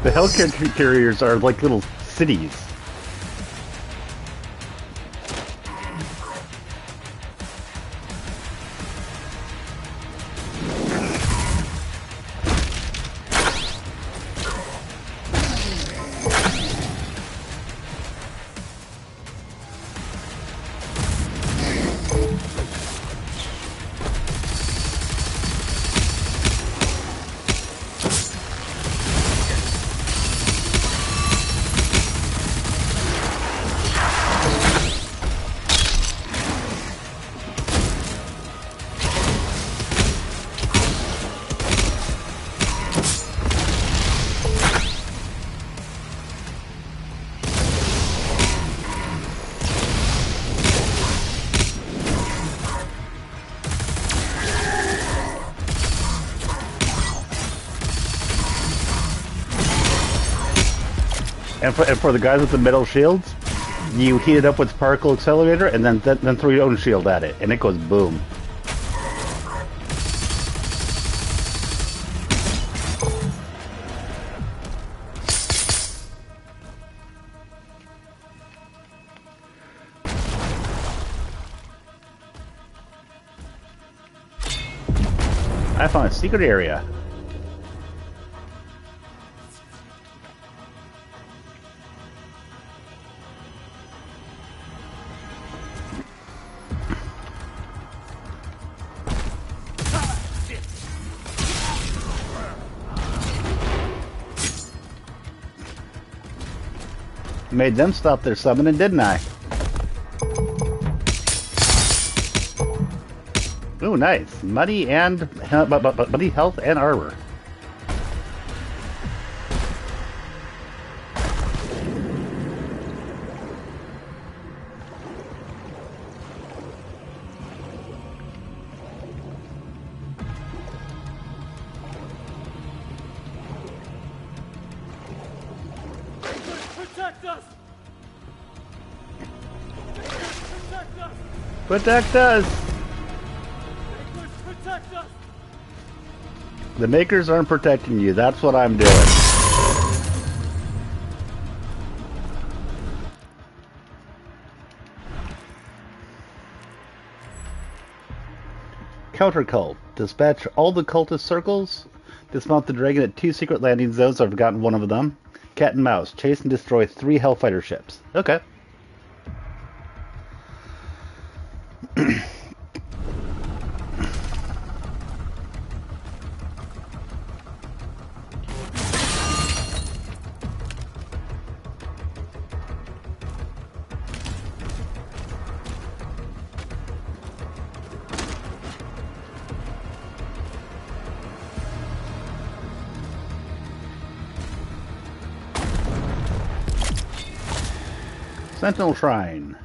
The helicarrier carriers are like little cities. And for the guys with the metal shields, you heat it up with particle accelerator and then throw your own shield at it, and it goes boom. I found a secret area. Made them stop their summoning, didn't I? Ooh, nice. Money and money, health, and armor. Protect us! Protect us! Protect us! Protect us! The Makers aren't protecting you. That's what I'm doing. Counter cult. Dispatch all the cultist circles. Dismount the dragon at 2 secret landing zones. I've forgotten one of them. Cat and mouse. Chase and destroy 3 Hellfighter ships. Okay. Sentinel Shrine.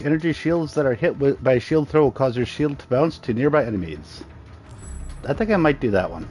Energy shields that are hit by a shield throw will cause your shield to bounce to nearby enemies. I think I might do that one.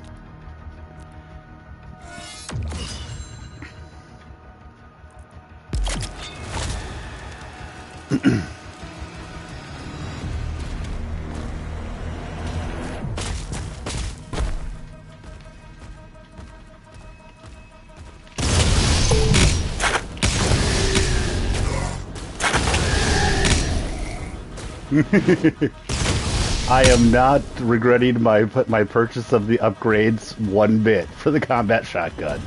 I am not regretting my purchase of the upgrades one bit for the combat shotgun.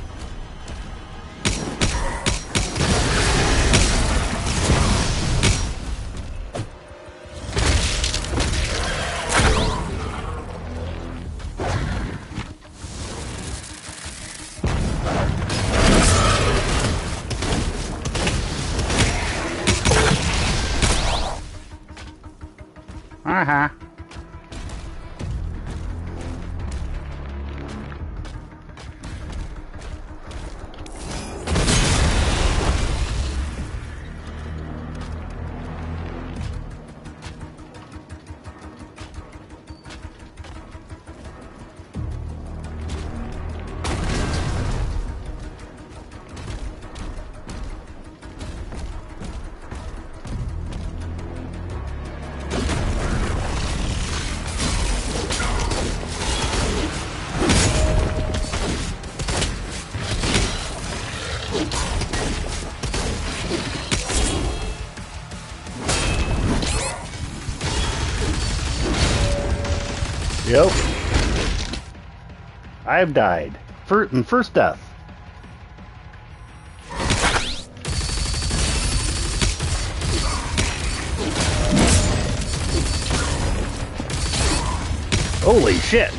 Uh-huh. Yep. I've died. First death. Holy shit.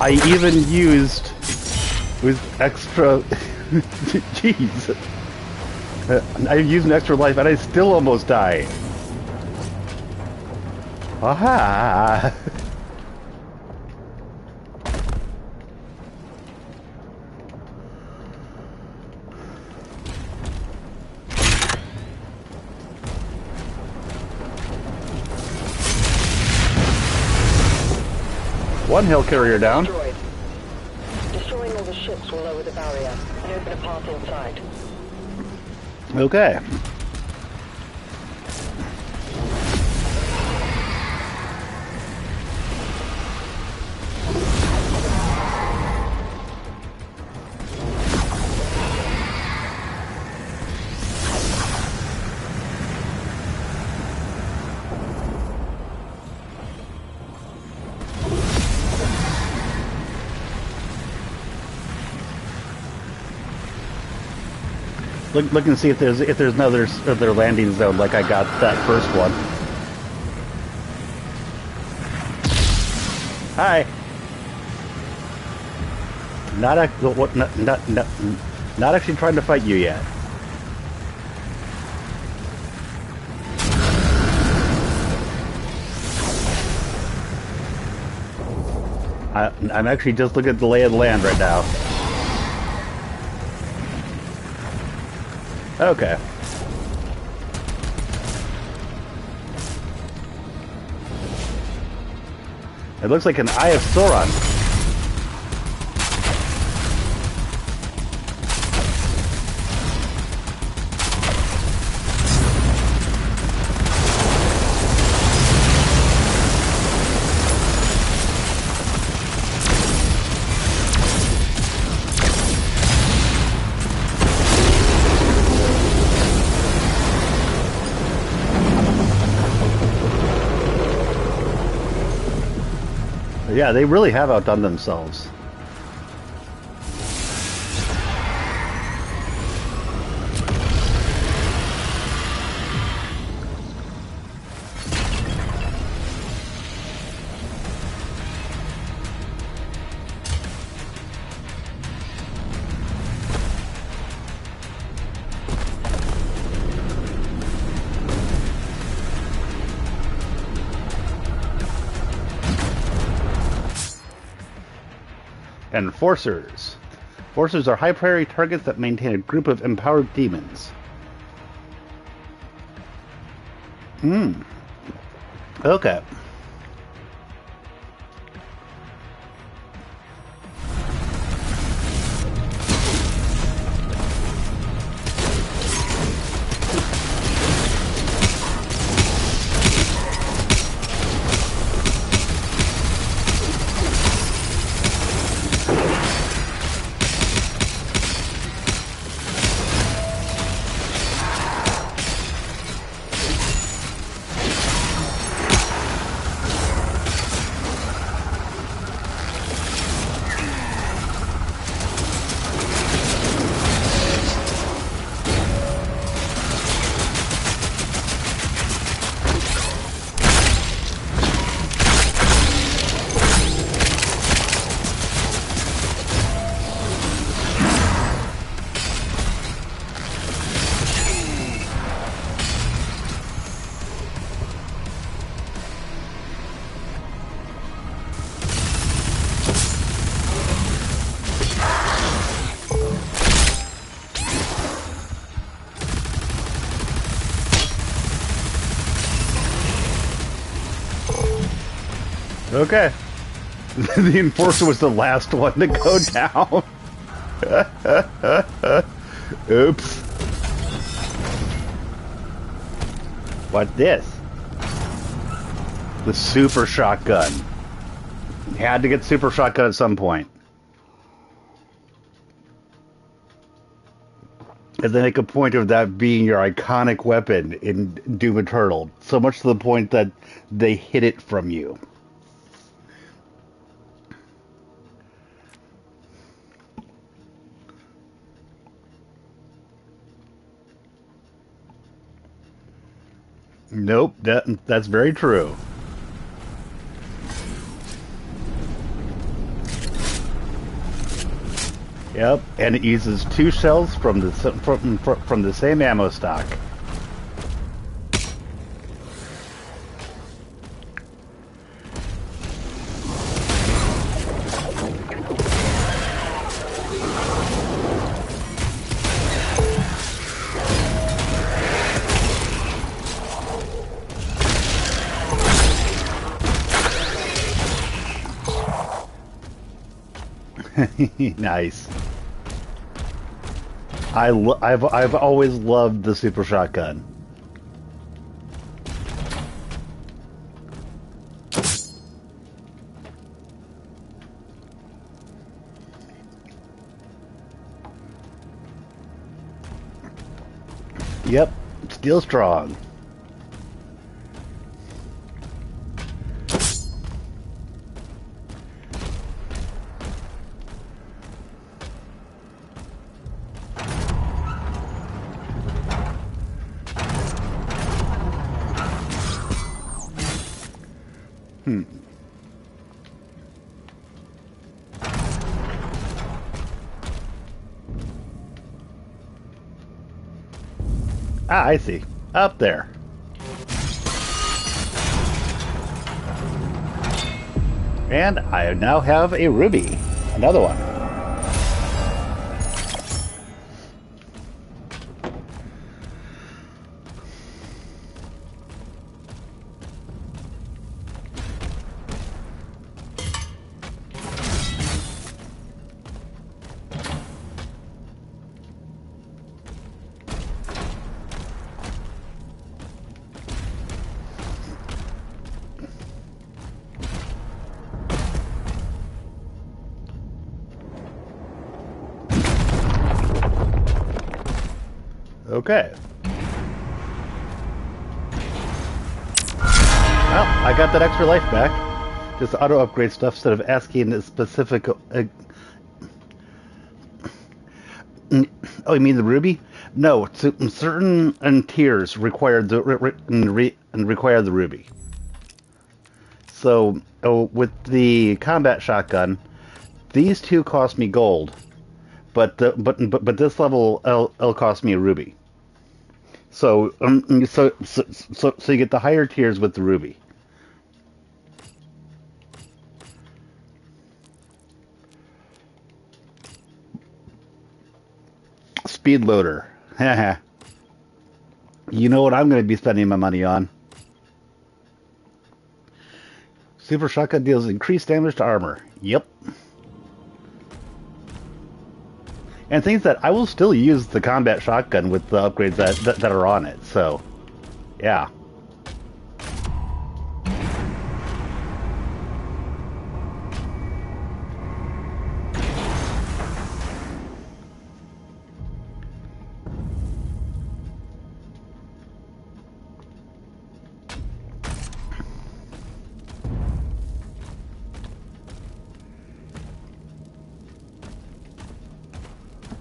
I even used with extra. Jeez. I used an extra life and I still almost died. Aha! One hill carrier down. Destroying all the ships will lower the barrier and open a path inside. Okay. Look and see if there's another landing zone like I got that first one. Hi. Not actually trying to fight you yet. I'm actually just looking at the lay of the land right now. Okay. It looks like an Eye of Sauron. Yeah, they really have outdone themselves. Enforcers. Enforcers are high priority targets that maintain a group of empowered demons. Okay. Okay. The Enforcer was the last one to go down. Oops. What this? The super shotgun. Had to get super shotgun at some point. And they make a point of that being your iconic weapon in Doom Eternal. So much to the point that they hid it from you. Nope, that's very true. Yep, and it uses 2 shells from the same ammo stock. Nice. I've always loved the super shotgun. Yep, still strong. Ah, I see. Up there. And I now have a ruby. Another one. Okay. Well, I got that extra life back. Just auto-upgrade stuff instead of asking a specific... oh, you mean the ruby? No, certain tiers require the require the ruby. So, with the combat shotgun, these 2 cost me gold, but this level it'll cost me a ruby. So so you get the higher tiers with the ruby. Speed loader. You know what I'm going to be spending my money on? Super shotgun deals increased damage to armor. Yep. And things that I will still use the combat shotgun with the upgrades that are on it. So, yeah.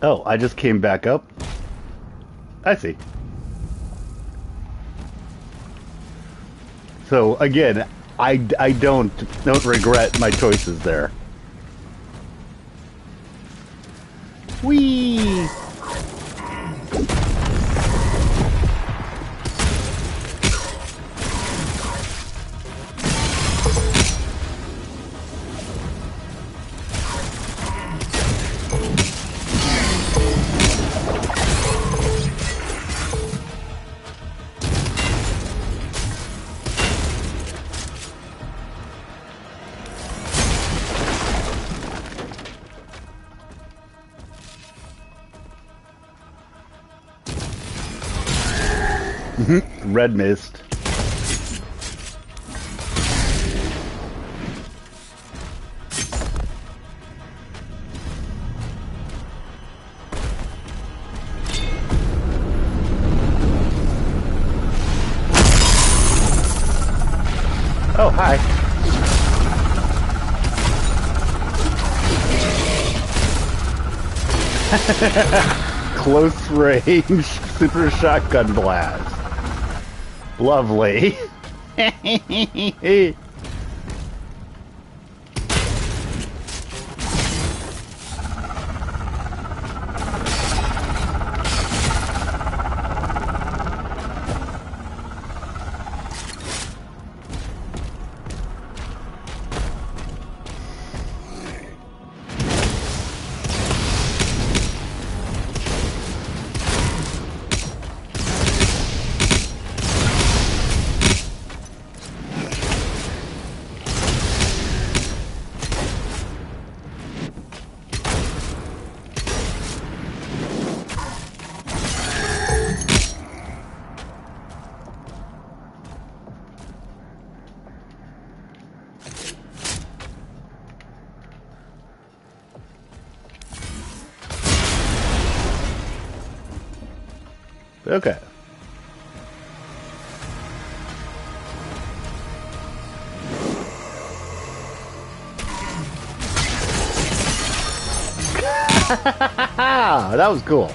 Oh, I just came back up. I see. So again, I don't regret my choices there. Whee! Red mist. Oh, hi. Close range super shotgun blast. Lovely. Okay. That was cool.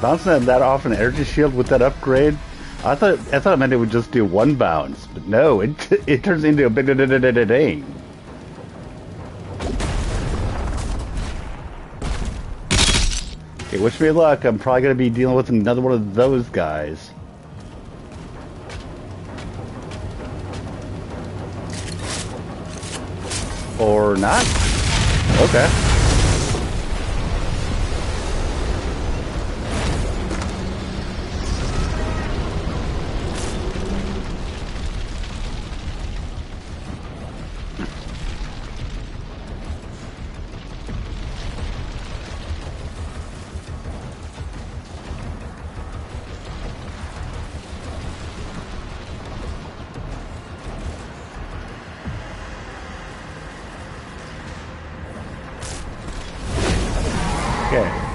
Bouncing that off an energy shield with that upgrade, I thought it meant it would just do one bounce, but no, it turns into a big ding. Okay, wish me luck. I'm probably gonna be dealing with another one of those guys. Or not? Okay.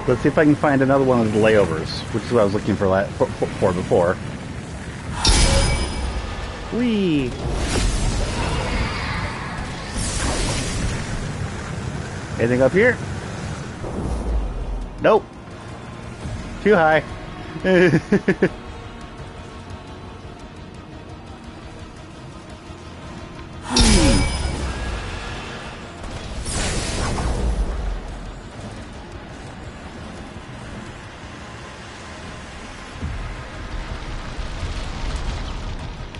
Let's see if I can find another one of the layovers, which is what I was looking for before. Whee! Anything up here? Nope. Too high.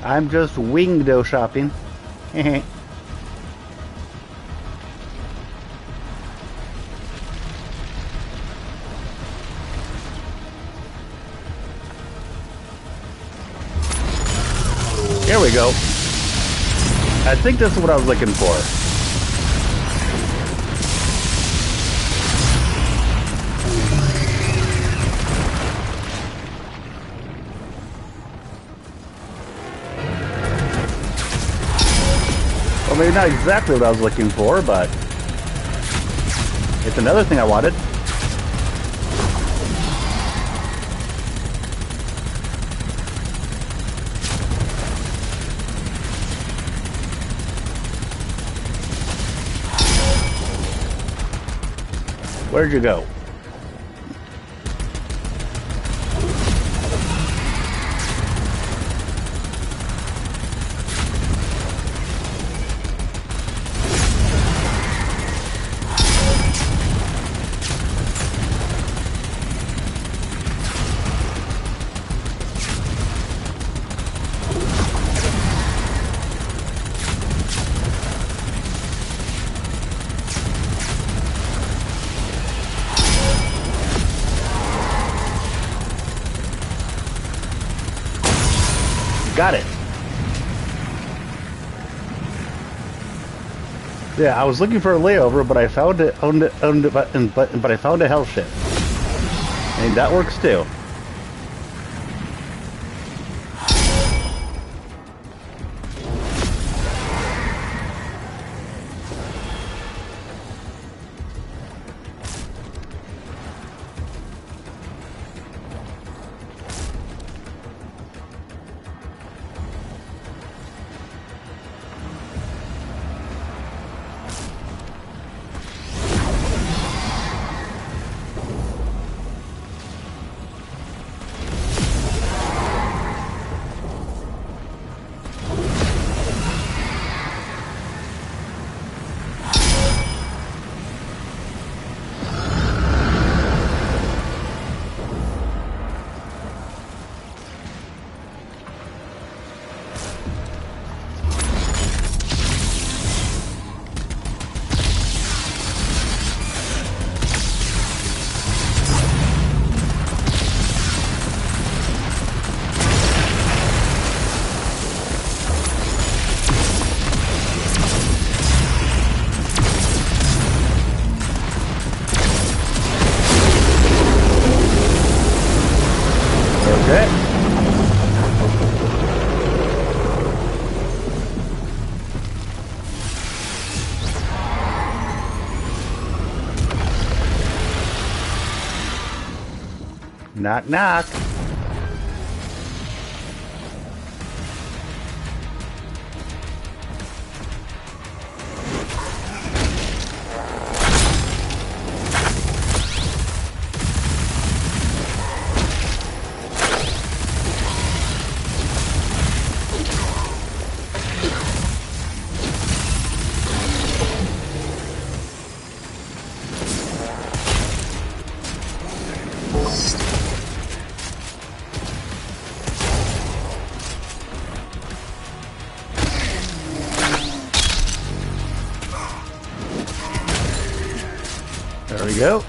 I'm just window shopping. There we go. I think this is what I was looking for. Well, maybe not exactly what I was looking for, but it's another thing I wanted. Where'd you go? Got it. Yeah, I was looking for a layover, but I found it, but I found a hell ship, and that works too. Knock, knock. There we go.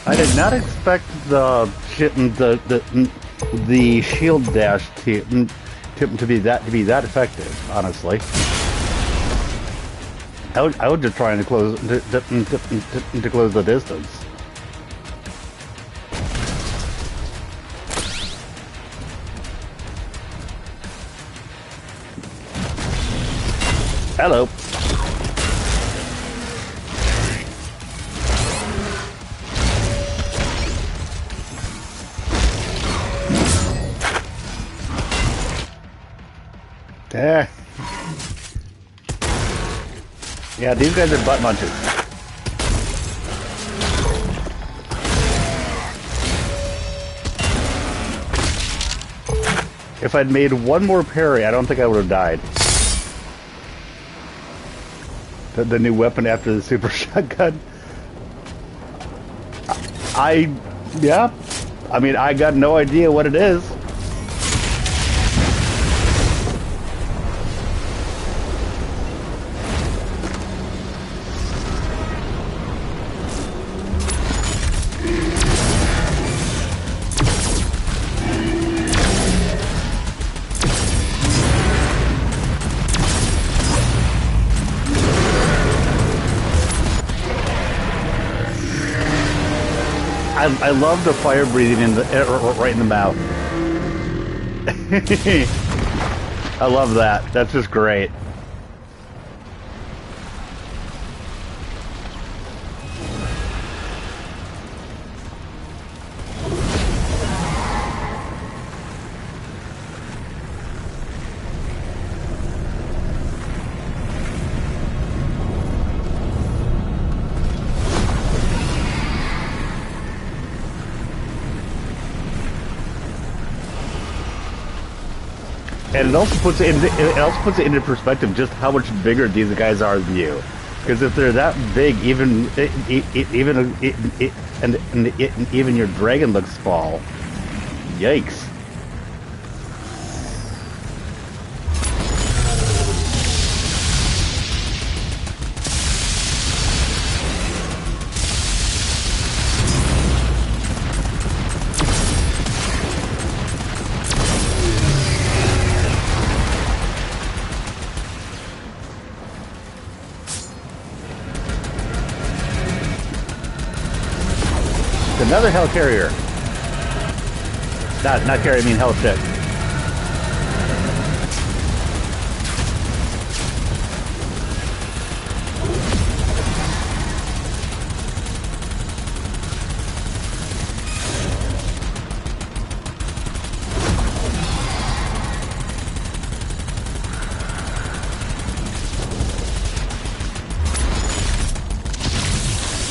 I did not expect the shield dash to be that effective. Honestly, I was just trying to close to close the distance. Hello. Yeah. Yeah, these guys are butt munchers. If I'd made one more parry, I don't think I would have died. The new weapon after the super shotgun. Yeah. I mean, I got no idea what it is. I love the fire breathing in the right in the mouth. I love that. That's just great. And it also puts it into perspective just how much bigger these guys are than you. Because if they're that big, even your dragon looks small. Yikes! Another hell carrier. Not carrier, I mean hell ship.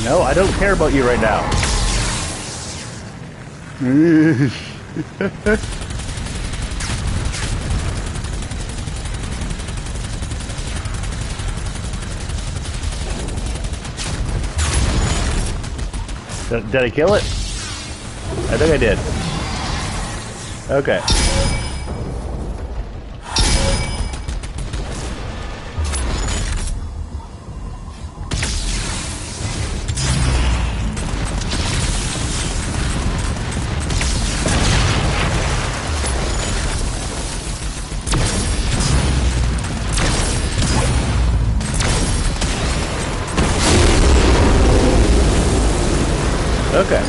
No, I don't care about you right now. Did I kill it? I think I did. Okay. Okay.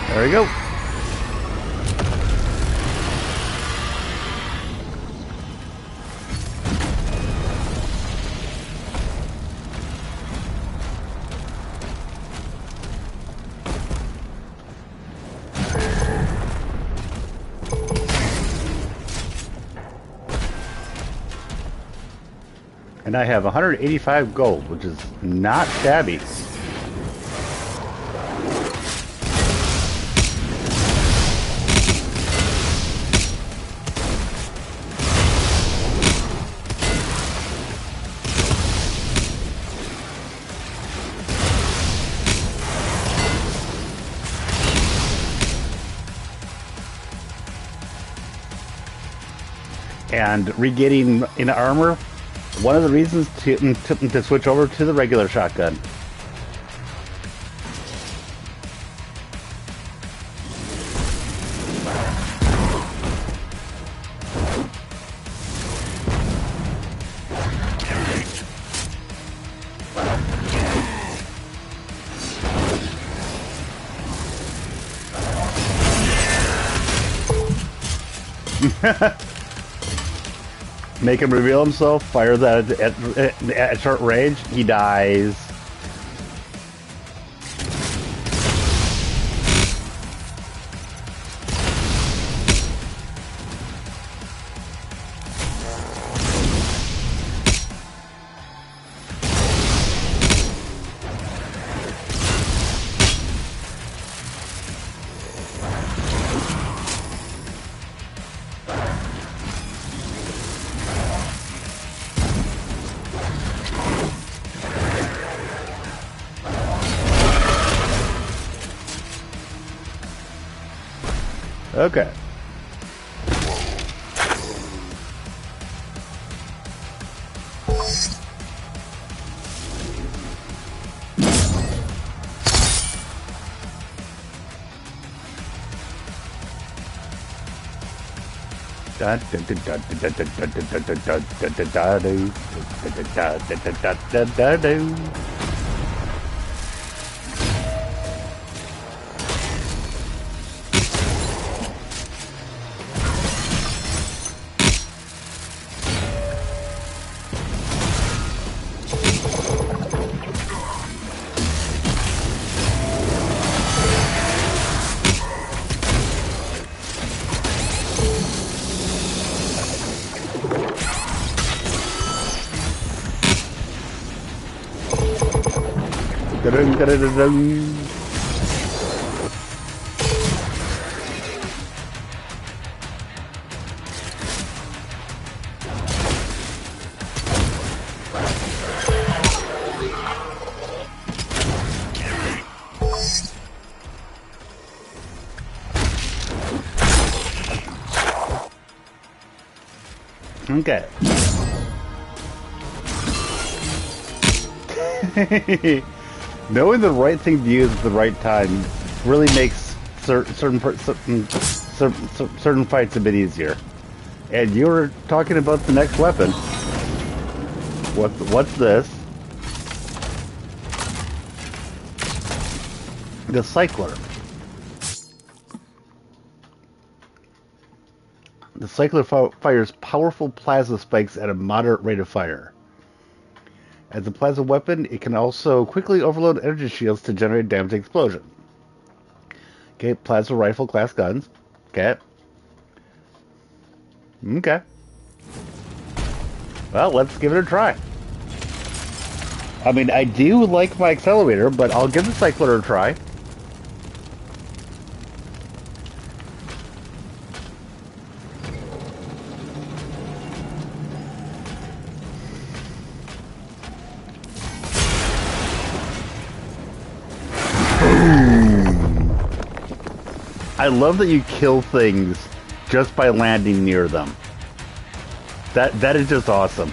There we go. And I have 185 gold, which is not shabby. And regaining in armor, one of the reasons to switch over to the regular shotgun. Make him reveal himself, fire that at short range, he dies. Okay. Okay. Knowing the right thing to use at the right time really makes certain fights a bit easier. And you were talking about the next weapon. What's this? The Cycler. The Cycler fires powerful plasma spikes at a moderate rate of fire. As a plasma weapon, it can also quickly overload energy shields to generate damaging explosion. Okay, plasma rifle class guns. Okay. Okay. Well, let's give it a try. I mean, I do like my accelerator, but I'll give the Cycler a try. I love that you kill things just by landing near them. That is just awesome.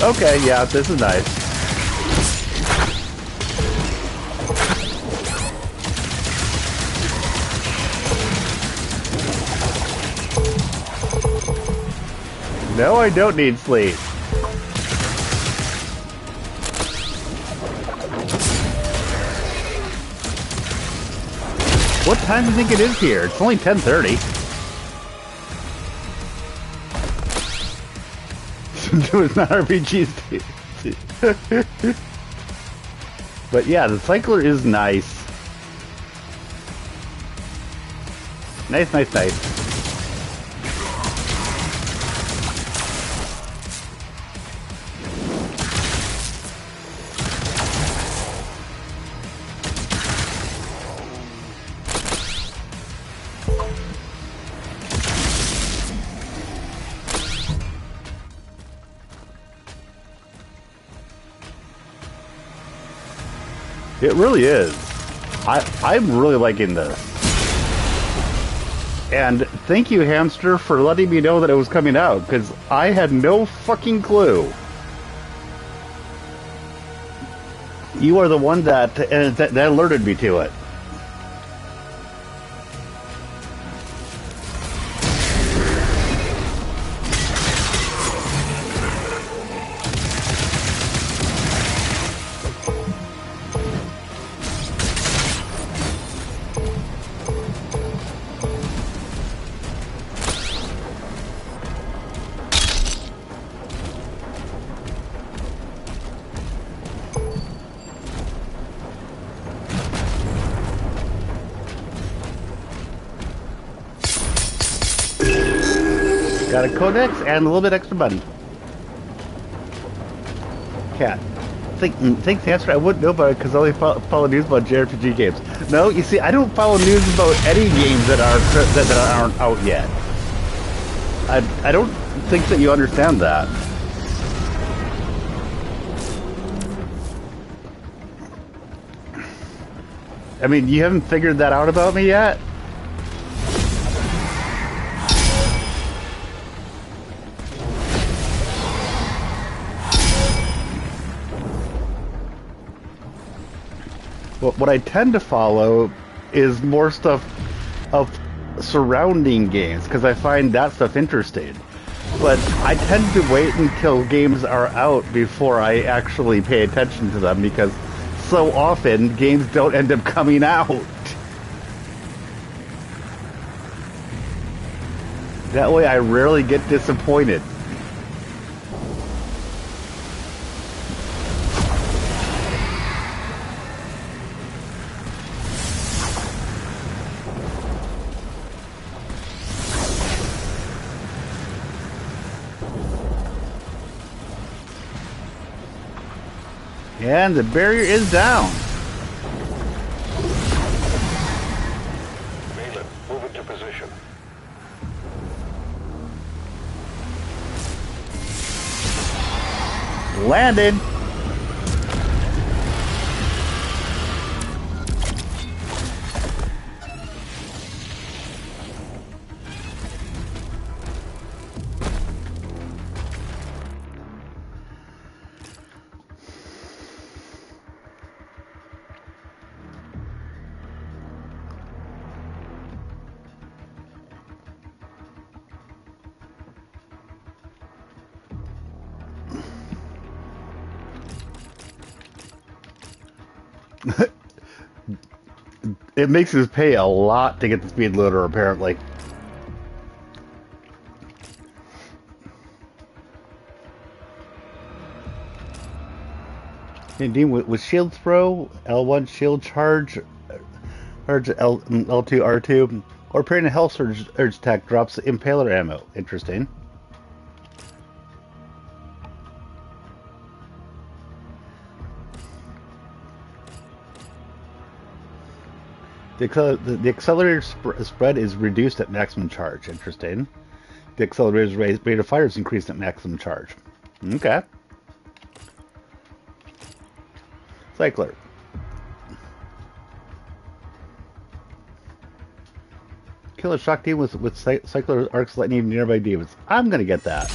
Okay, yeah, this is nice. No, I don't need sleep. What time do you think it is here? It's only 10:30. It's not RPGs. But yeah, the cycler is nice. Nice, nice, nice. It really is. I'm really liking this. And thank you, Hamster, for letting me know that it was coming out, because I had no fucking clue. You are the one that alerted me to it. Got a codex and a little bit extra money. Cat. Thanks, Hamster. I wouldn't know about it because I only follow news about JRPG games. No, you see, I don't follow news about any games that aren't out yet. I don't think that you understand that. I mean, you haven't figured that out about me yet? What I tend to follow is more stuff of surrounding games, because I find that stuff interesting. But I tend to wait until games are out before I actually pay attention to them, because so often games don't end up coming out. That way I rarely get disappointed. And the barrier is down. Malin, move into position. Landed. It makes us pay a lot to get the speed loader, apparently. Indeed, with shield throw, L1 shield charge, L2 R2, or parrying a health surge attack drops impaler ammo. Interesting. The accelerator spread is reduced at maximum charge. Interesting. The accelerator's rate of fire is increased at maximum charge. Okay. Cycler. Kill a shock team with Cycler arcs lightning nearby demons. I'm gonna get that.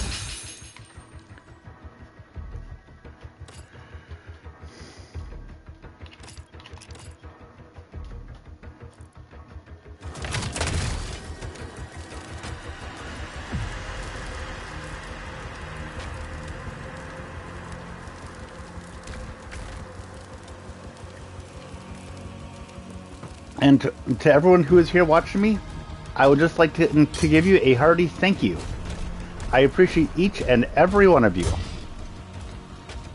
And to everyone who is here watching me, I would just like to give you a hearty thank you. I appreciate each and every one of you.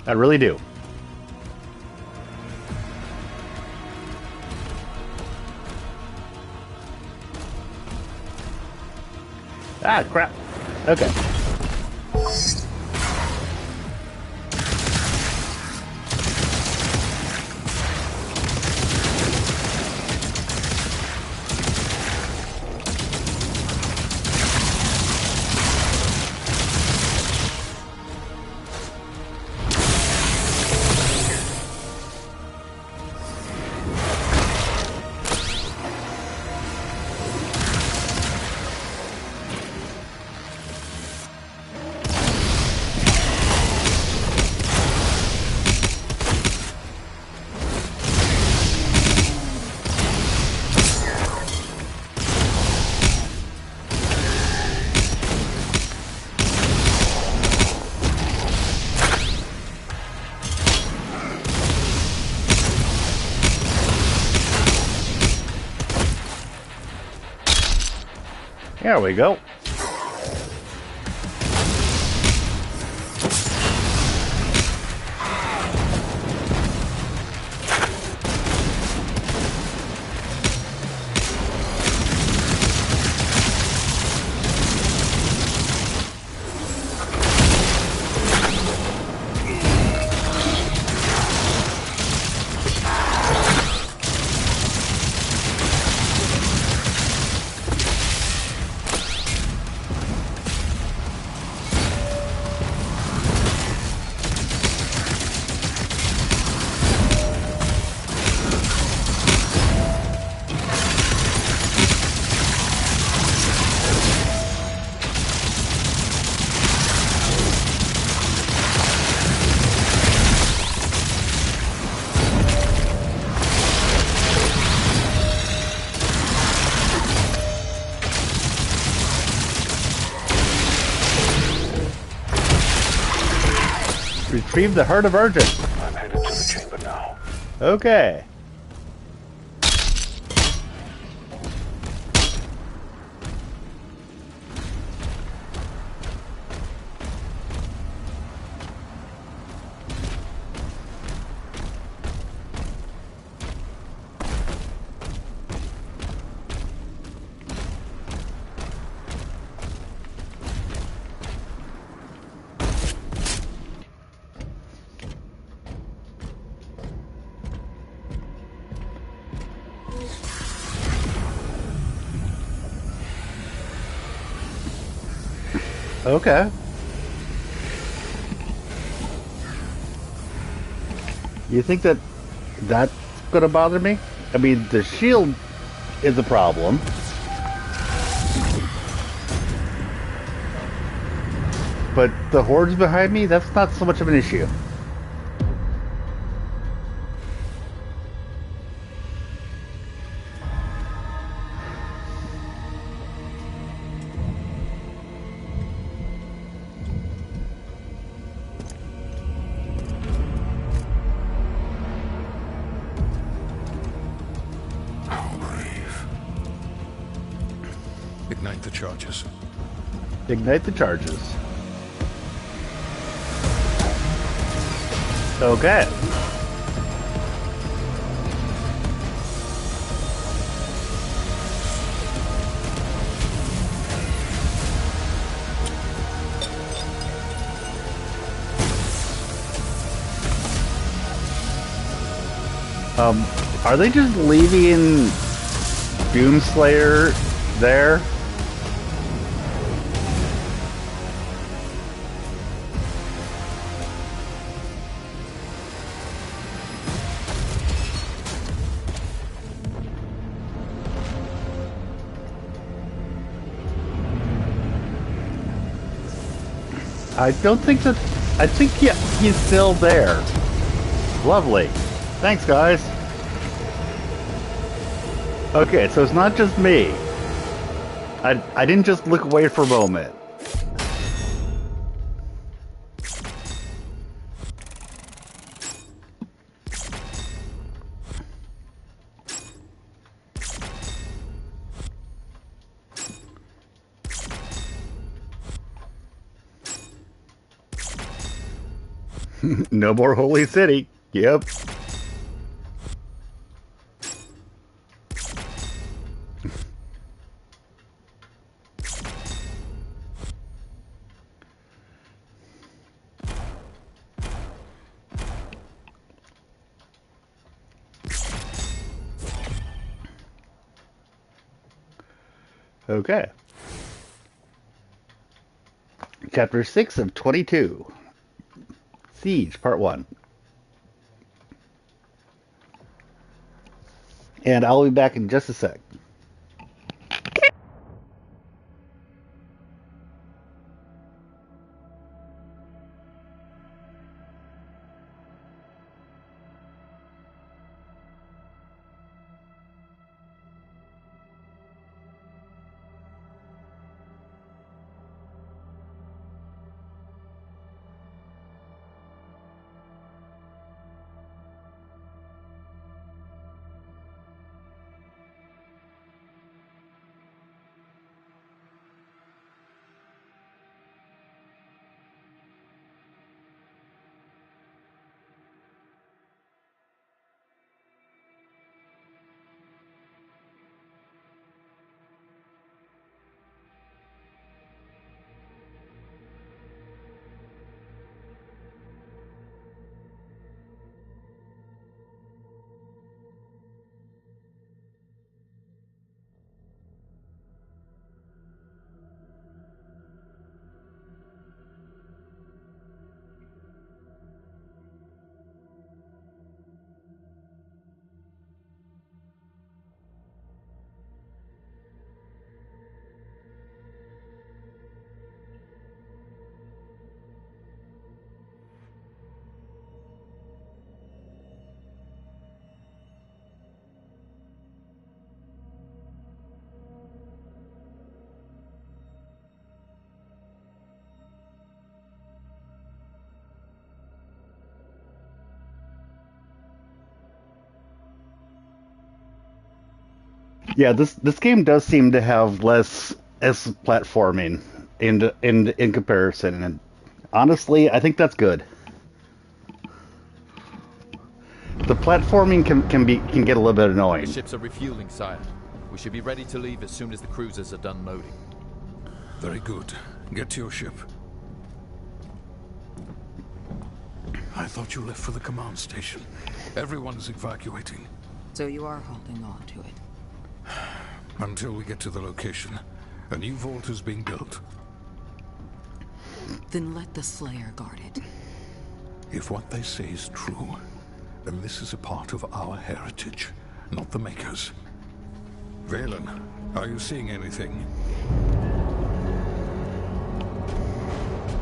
I really do. Ah, crap. Okay. There we go. Retrieve the Heart of Argent. I'm headed to the chamber now. Okay. Okay. You think that that's gonna bother me? I mean, the shield is a problem. But the hordes behind me, that's not so much of an issue. Ignite the charges. Ignite the charges. Okay. Are they just leaving Doomslayer there? I don't think that... I think he's still there. Lovely. Thanks, guys. Okay, so it's not just me. I didn't just look away for a moment. No more Holy City. Yep. Okay. Chapter 6 of 22. Siege, Part 1. And I'll be back in just a sec. Yeah, this game does seem to have less platforming in comparison, and honestly, I think that's good. The platforming can get a little bit annoying. The ships are refueling, sire. We should be ready to leave as soon as the cruisers are done loading. Very good. Get to your ship. I thought you left for the command station. Everyone is evacuating. So you are holding on to it? Until we get to the location. A new vault is being built. Then let the Slayer guard it. If what they say is true, then this is a part of our heritage, not the Makers. Valen, are you seeing anything?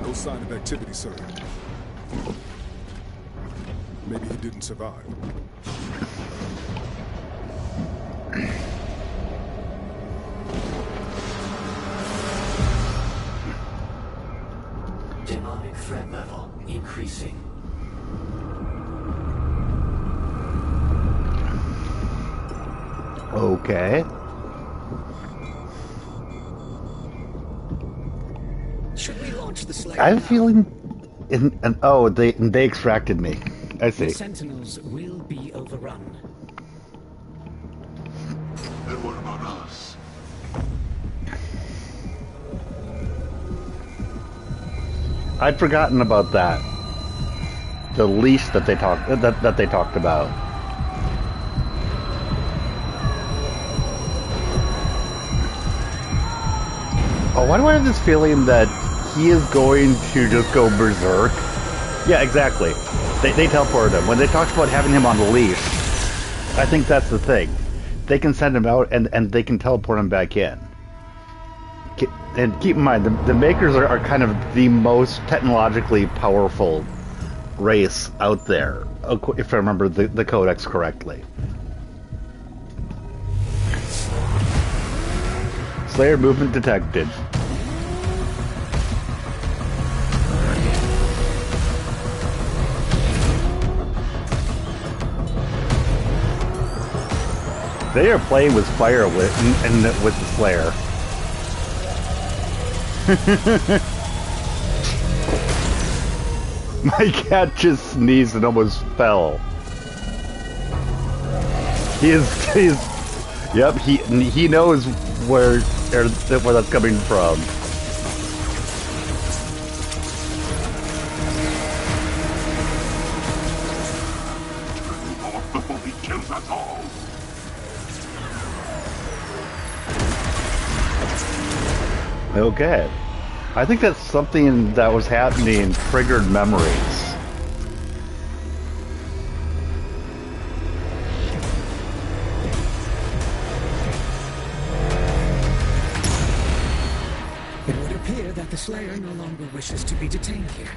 No sign of activity, sir. Maybe he didn't survive. Demonic threat level increasing. Okay. Should we launch the Slayer I'm now? feeling... oh, they extracted me. I see. The Sentinels will be overrun. And what about us? I'd forgotten about that. The leash that they talked about. Oh, why do I have this feeling that he is going to just go berserk? Yeah, exactly. They teleported him. When they talked about having him on the leash, I think that's the thing. They can send him out and they can teleport him back in. And keep in mind, the Makers are kind of the most technologically powerful race out there, if I remember the Codex correctly. Slayer movement detected. They are playing with fire with the Slayer. My cat just sneezed and almost fell. Yep, he knows where that's coming from. Okay. I think that's something that was happening triggered memories. It would appear that the Slayer no longer wishes to be detained here.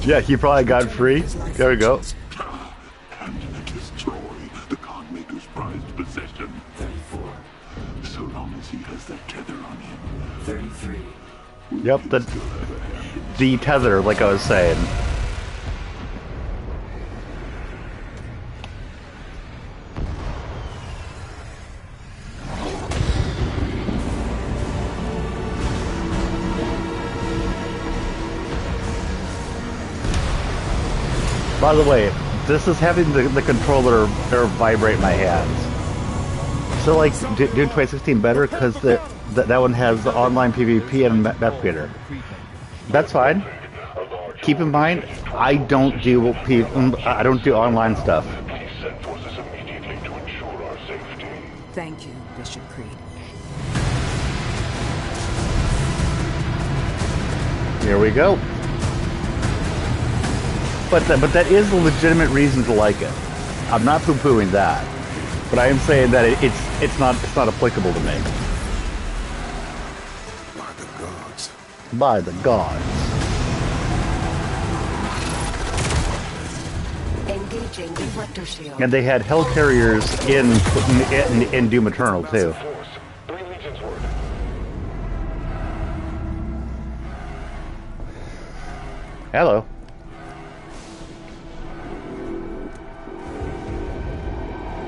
Yeah, he probably got free. There we go. And destroy the Conmaker's prized possession. 34. So long as he has that tether on him. 33. Yep, the tether, like I was saying. By the way, this is having the controller vibrate my hands. So, like, Dune 2016 better because that one has the online PvP and map creator. That's fine. Keep in mind, I don't do online stuff. Thank you, Bishop Creed. Here we go. But that is a legitimate reason to like it. I'm not poo-pooing that, but I am saying that it's not applicable to me. By the gods. By the gods. Engaging deflector shield. And they had hell carriers in Doom Eternal too. Hello.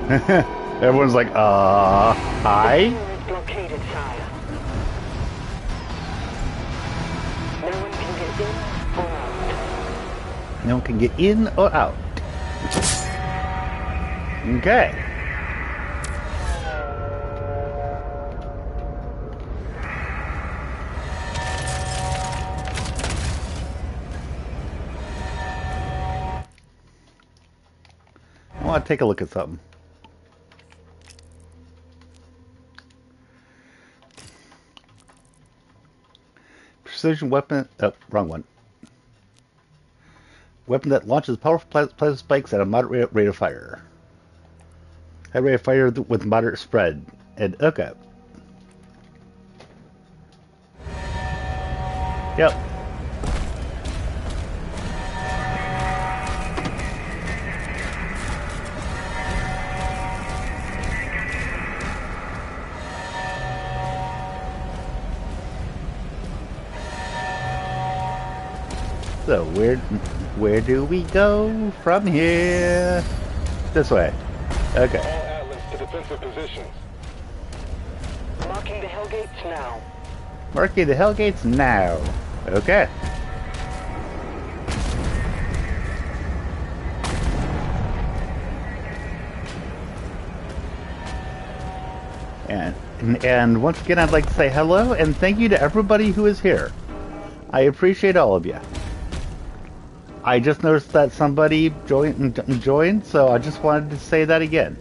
Everyone's like, hi? Blockaded, sire. No one can get in or out. No one can get in or out. Okay. I want to take a look at something. Precision weapon. Oh, wrong one. Weapon that launches powerful plasma spikes at a moderate rate of fire. High rate of fire with moderate spread. And okay. Yep. So where do we go from here? This way. Okay. All Atlas to defensive positions. Marking the Hellgates now. Marking the Hellgates now. Okay. And once again, I'd like to say hello and thank you to everybody who is here. I appreciate all of you. I just noticed that somebody joined, so I just wanted to say that again.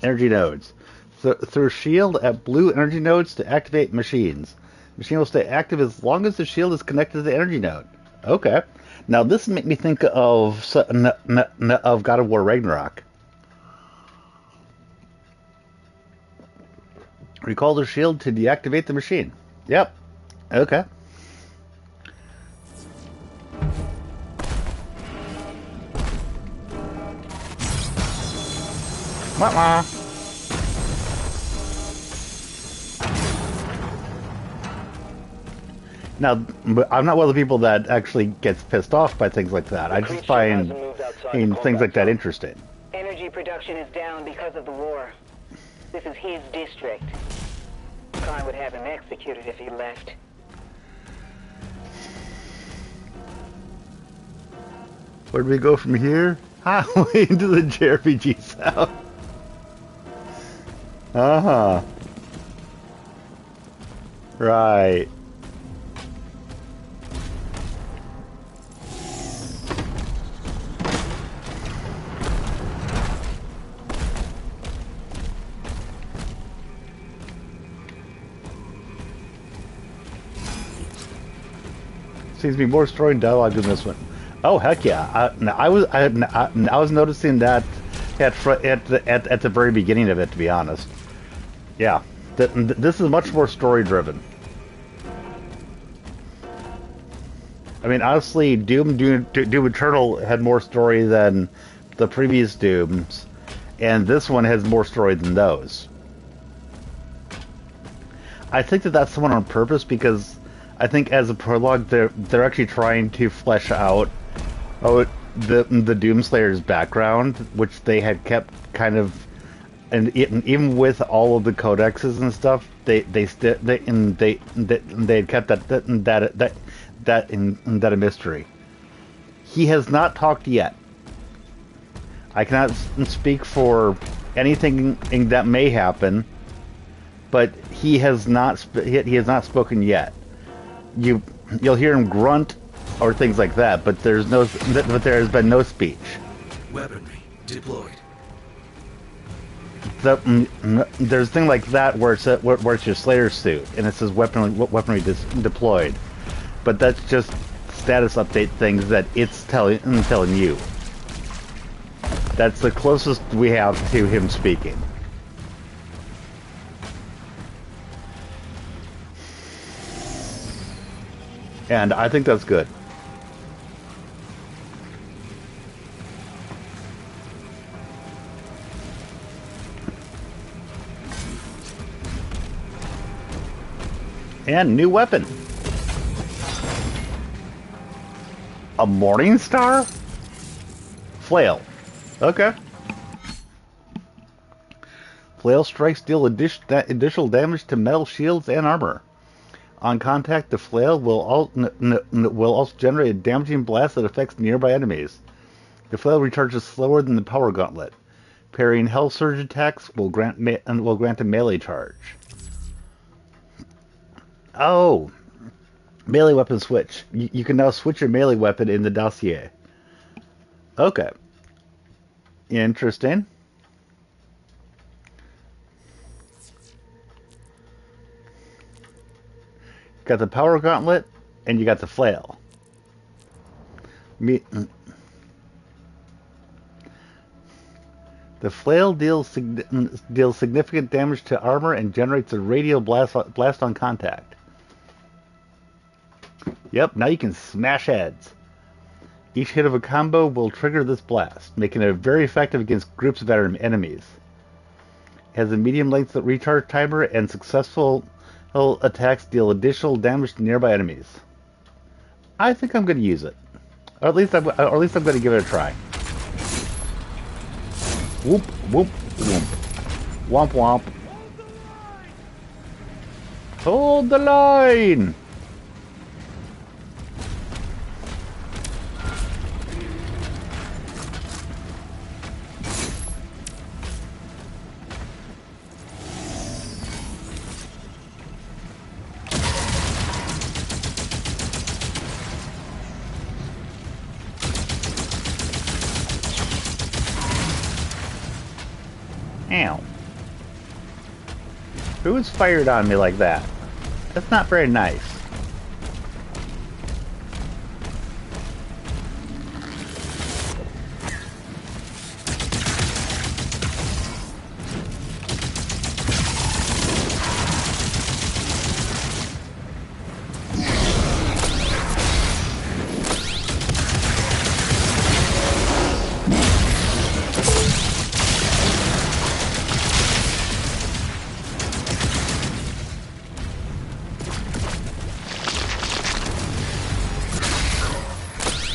Energy nodes. Through shield at blue energy nodes to activate machines. Machine will stay active as long as the shield is connected to the energy node. Okay. Now this makes me think of God of War Ragnarok. Recall the shield to deactivate the machine. Yep. Okay. Wah-wah. Now, I'm not one of the people that actually gets pissed off by things like that. I just find things like that interesting. Energy production is down because of the war. This is his district. Khan would have him executed if he left. Where do we go from here? Halfway into the JRPG South. Uh-huh. Right. Seems to be more story and dialogue in this one. Oh heck yeah! I was noticing that at the very beginning of it. To be honest, yeah, this is much more story driven. I mean, honestly, Doom Eternal had more story than the previous Dooms, and this one has more story than those. I think that's someone on purpose because I think as a prologue, they're actually trying to flesh out the Doomslayer's background, which they had kept kind of, and even with all of the codexes and stuff, they had kept that a mystery. He has not talked yet. I cannot speak for anything that may happen, but he has not spoken yet. You'll hear him grunt or things like that, but there has been no speech. Weaponry deployed. There's a thing like that where it's your Slayer suit and it says weaponry deployed, but that's just status update things that it's telling you. That's the closest we have to him speaking. And I think that's good. And new weapon. A Morning Star? Flail. Okay. Flail strikes deal additional damage to metal shields and armor. On contact, the flail will also generate a damaging blast that affects nearby enemies. The flail recharges slower than the power gauntlet. Parrying Hell Surge attacks will grant a melee charge. Oh, melee weapon switch. You can now switch your melee weapon in the dossier. Okay. Interesting. Got the power gauntlet, and you got the flail. The flail deals significant damage to armor and generates a radial blast on contact. Yep, now you can smash heads. Each hit of a combo will trigger this blast, making it very effective against groups of enemies. It has a medium length recharge timer, and successful attacks deal additional damage to nearby enemies. I think I'm going to use it, or at least I'm going to give it a try. Whoop whoop whoop, womp womp. Hold the line. Ow. Who's fired on me like that? That's not very nice.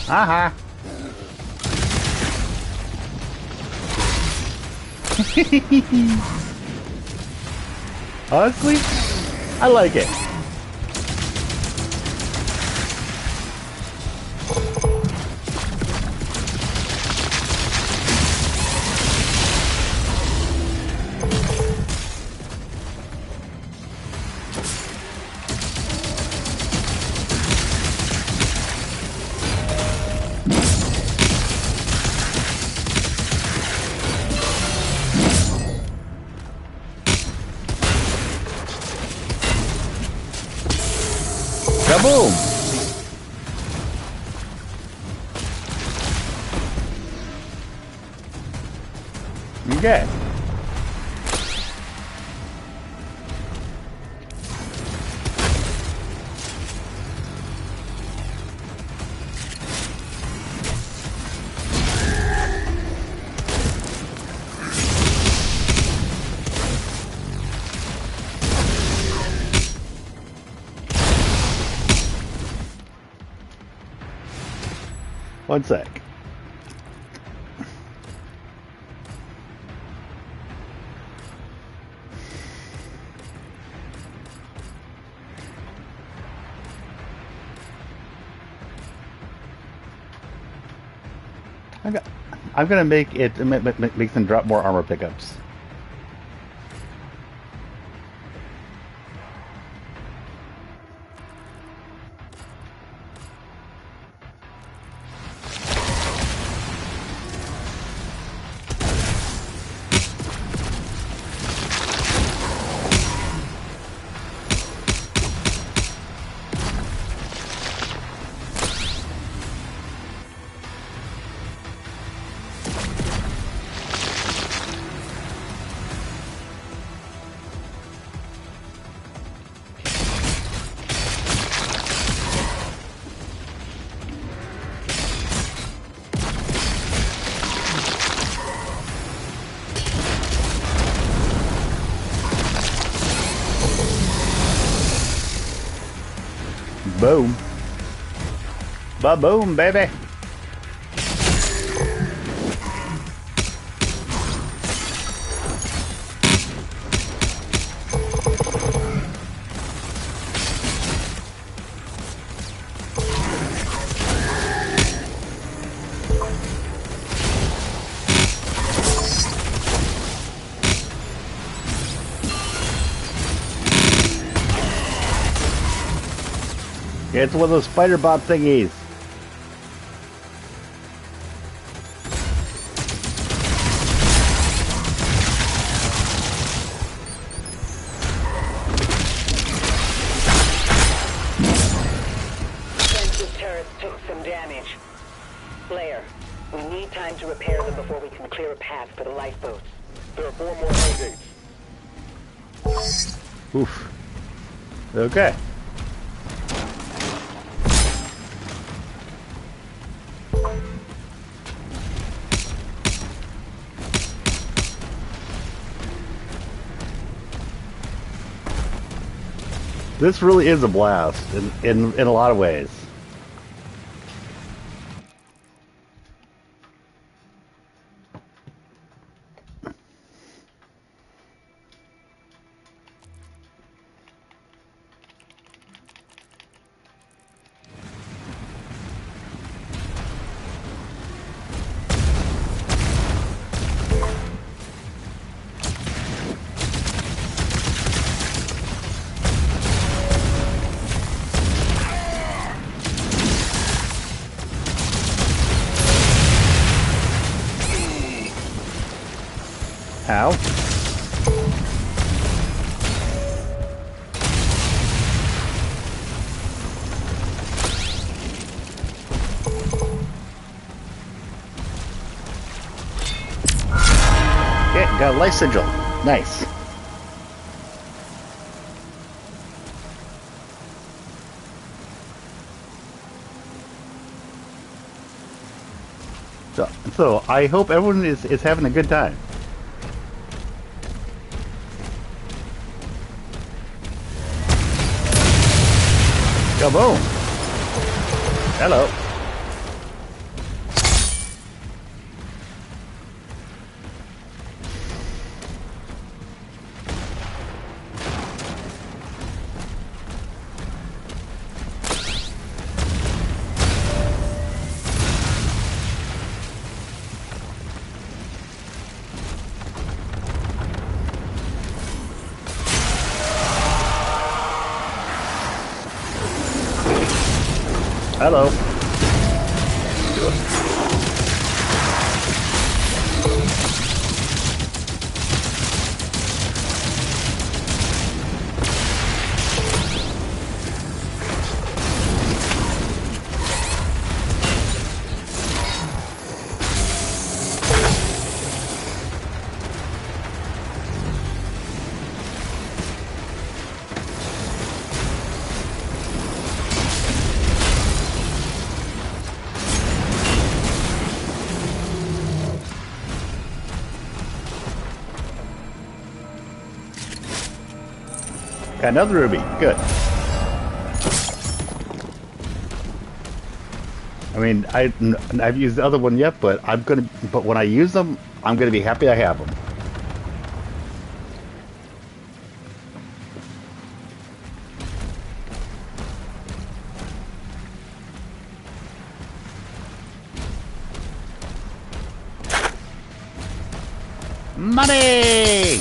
Aha. Honestly, I like it. Kaboom! Okay. One sec. I'm gonna make them drop more armor pickups. Boom. Ba-boom, baby. It's one of those spider bot thingies. Defensive turrets took some damage. Blair, we need time to repair them before we can clear a path for the lifeboats. There are 4 more hell gates. Oof. Okay. This really is a blast in a lot of ways. Ow. Okay, got a life sigil. Nice. So I hope everyone is having a good time. Kaboom! Hello. Hello. Got another ruby. Good. I mean, I've used the other one yet, but But when I use them, I'm gonna be happy I have them. Money!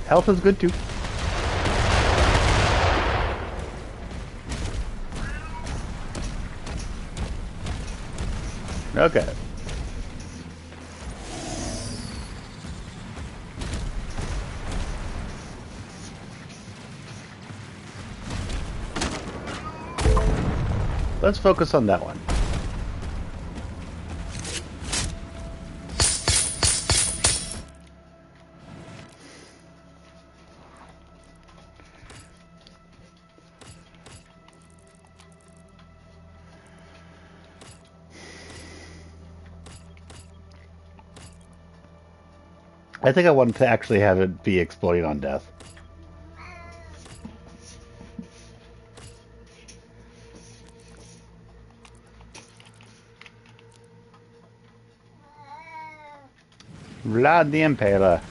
Health is good too. Okay. Let's focus on that one. I think I want to actually have it be exploding on death. Vlad the Impaler.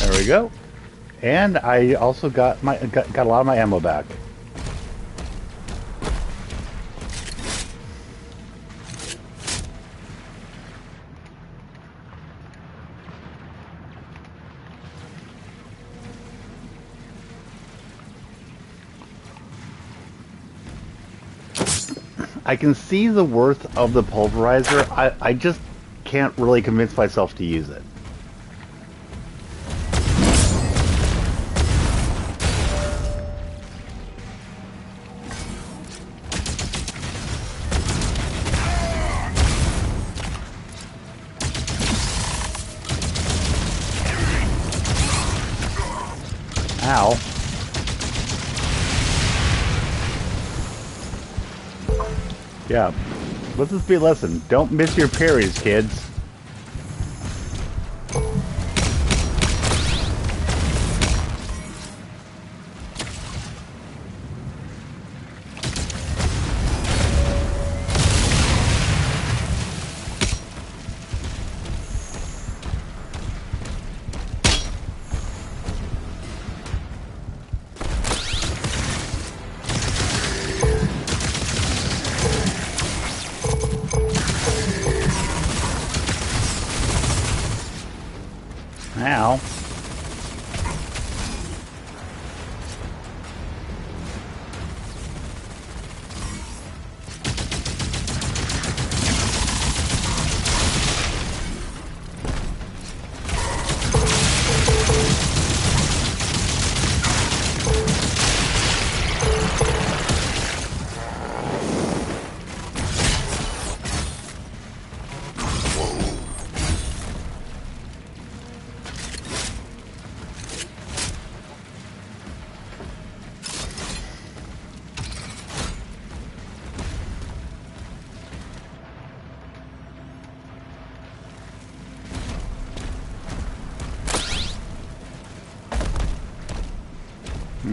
There we go. And I also got a lot of my ammo back. I can see the worth of the pulverizer. I just can't really convince myself to use it. Ow. Yeah. Let this be a lesson. Don't miss your parries, kids.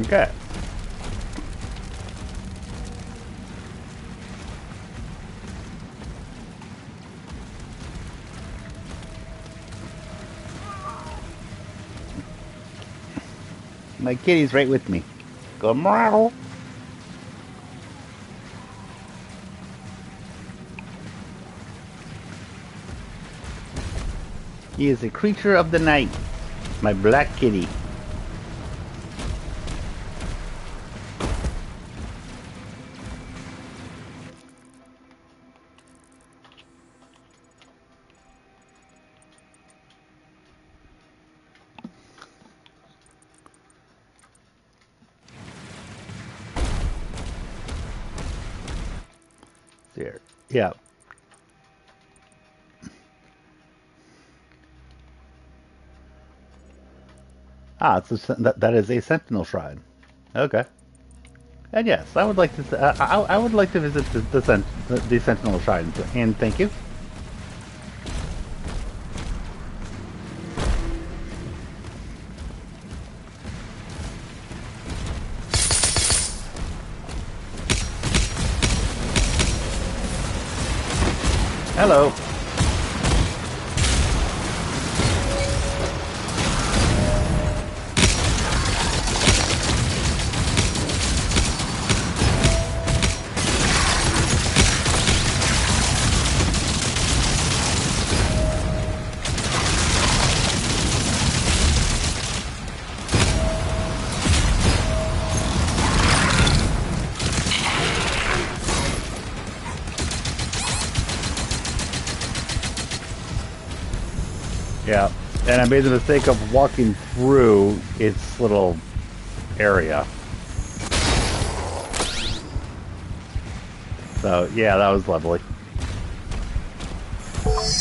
Okay. My kitty's right with me. Go meow. He is a creature of the night. My black kitty. There. Yeah. Ah, that is a Sentinel Shrine. Okay. And yes, I would like to. I would like to visit the Sentinel Shrine. And thank you. Hello. Yeah, and I made the mistake of walking through its little area. So, yeah, that was lovely.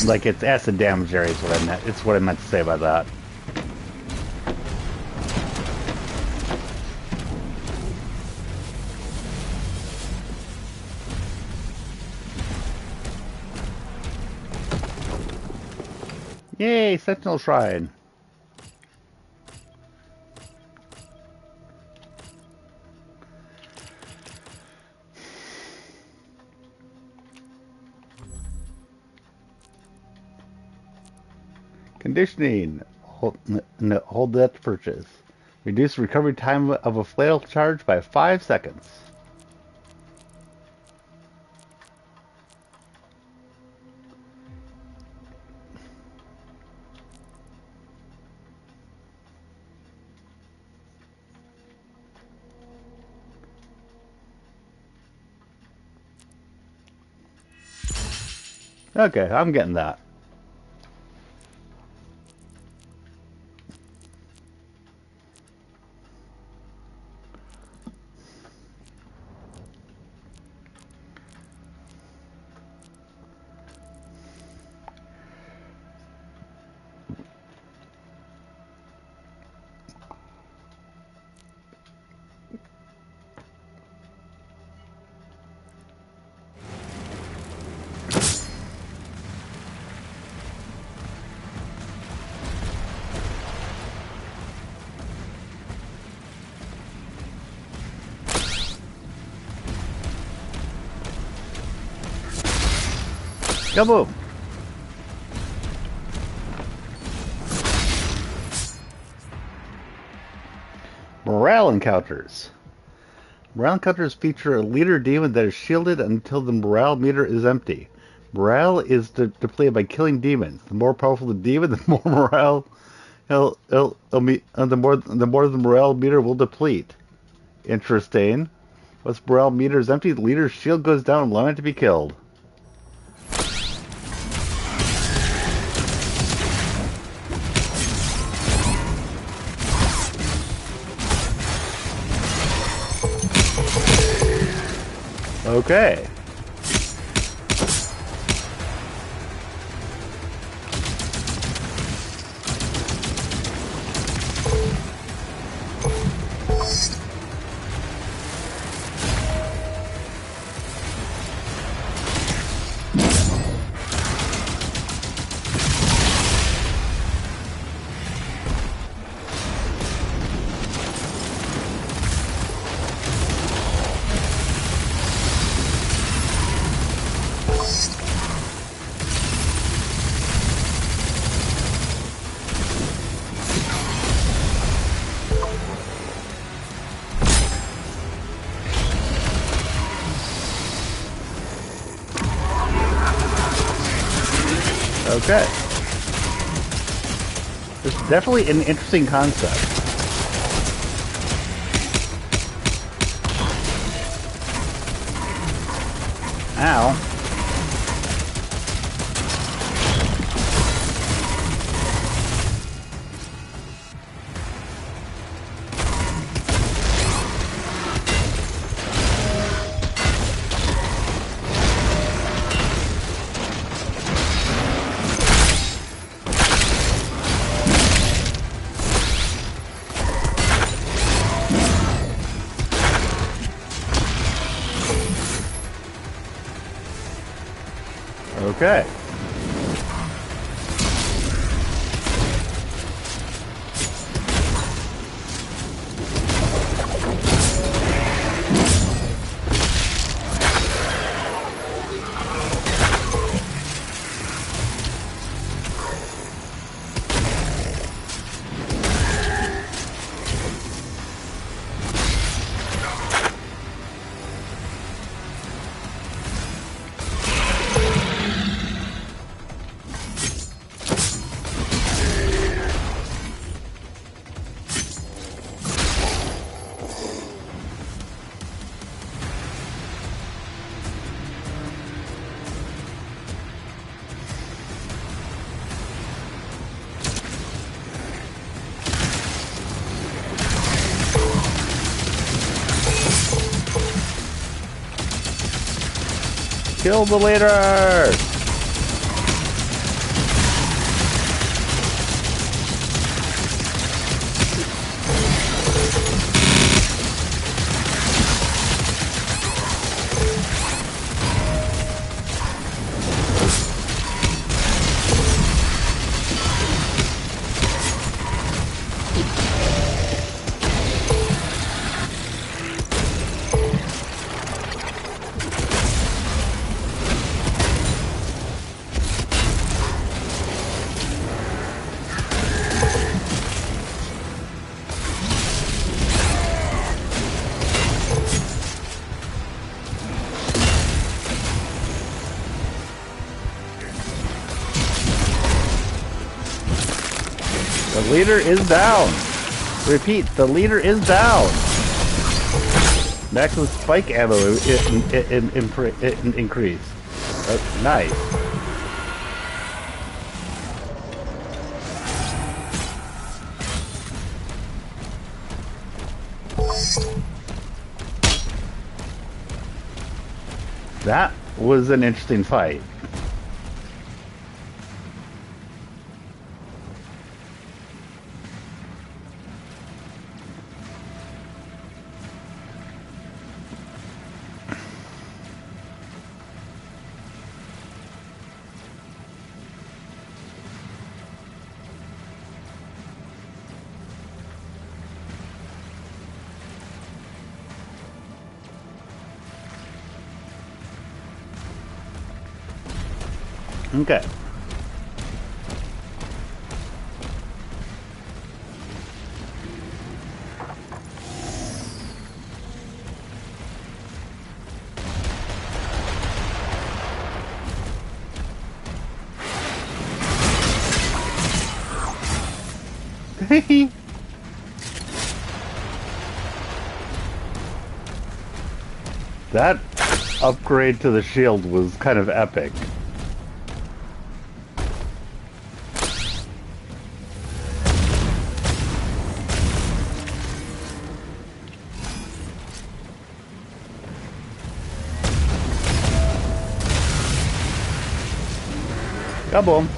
Like, it's acid damage area is what I meant. It's what I meant to say by that. Yay, Sentinel Shrine. Conditioning. Hold that to purchase. Reduce recovery time of a flail charge by 5 seconds. Okay, I'm getting that. Kaboom! Morale encounters. Morale encounters feature a leader demon that is shielded until the morale meter is empty. Morale is depleted by killing demons. The more powerful the demon, the more morale, the more the morale meter will deplete. Interesting. Once morale meter is empty, the leader's shield goes down, allowing it to be killed. Okay. Okay. It's definitely an interesting concept. Ow. Okay. Kill the leader! The leader is down. Repeat, the leader is down. Max with spike ammo increase. Nice. That was an interesting fight. Okay. That upgrade to the shield was kind of epic. Kaboom.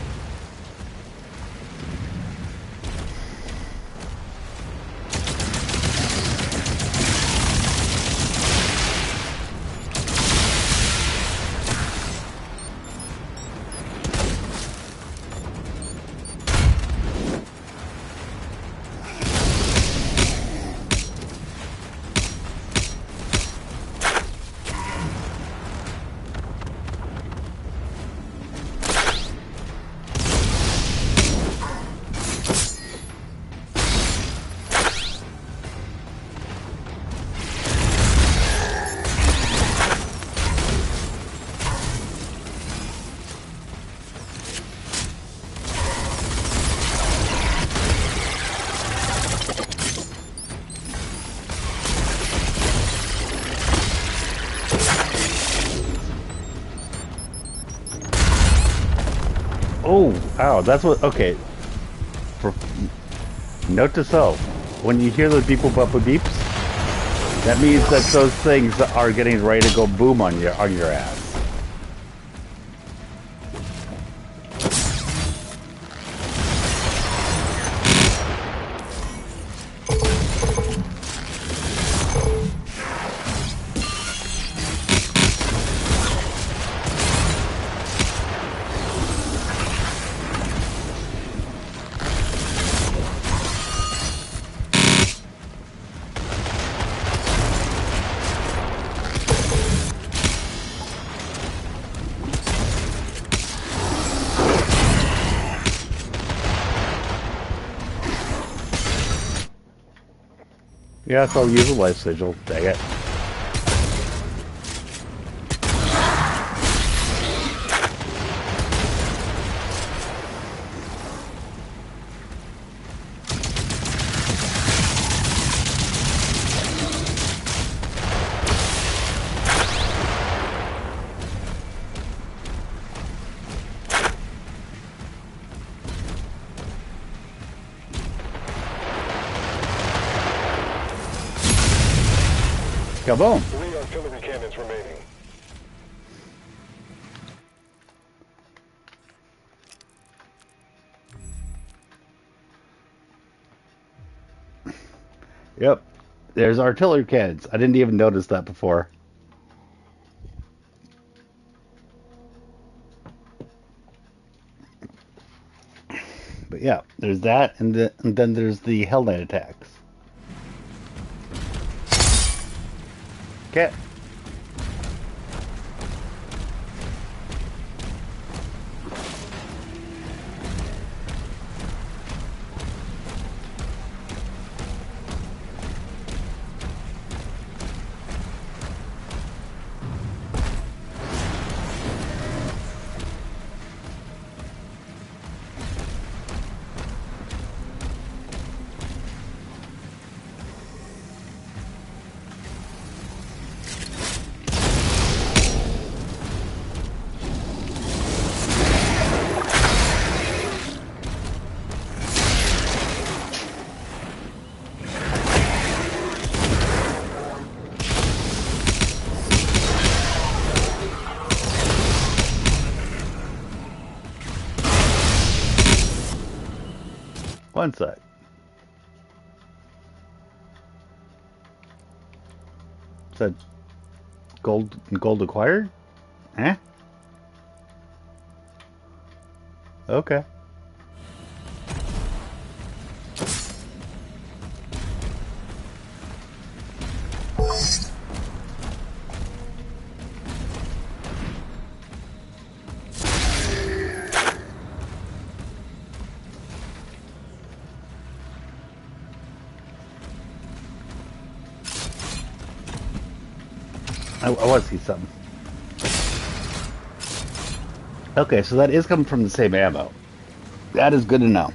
Oh, ow, that's what, okay. For, note to self, when you hear those beep boop beeps, that means that those things are getting ready to go boom on your ass. Yeah, so I'll use a life sigil. Dang it. Kaboom! 3 artillery cannons remaining. Yep. There's artillery cannons. I didn't even notice that before. But yeah, there's that, and then there's the Hell Knight attacks. Okay. One sec. Said gold acquired? Eh? Okay. I want to see something. Okay, so that is coming from the same ammo. That is good to know.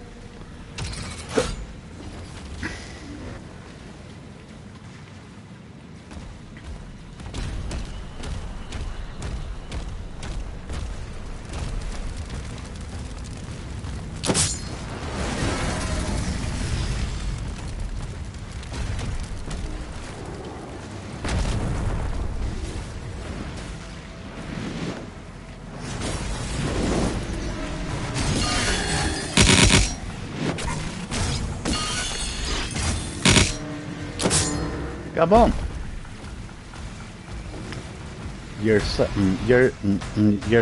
Kaboom! Your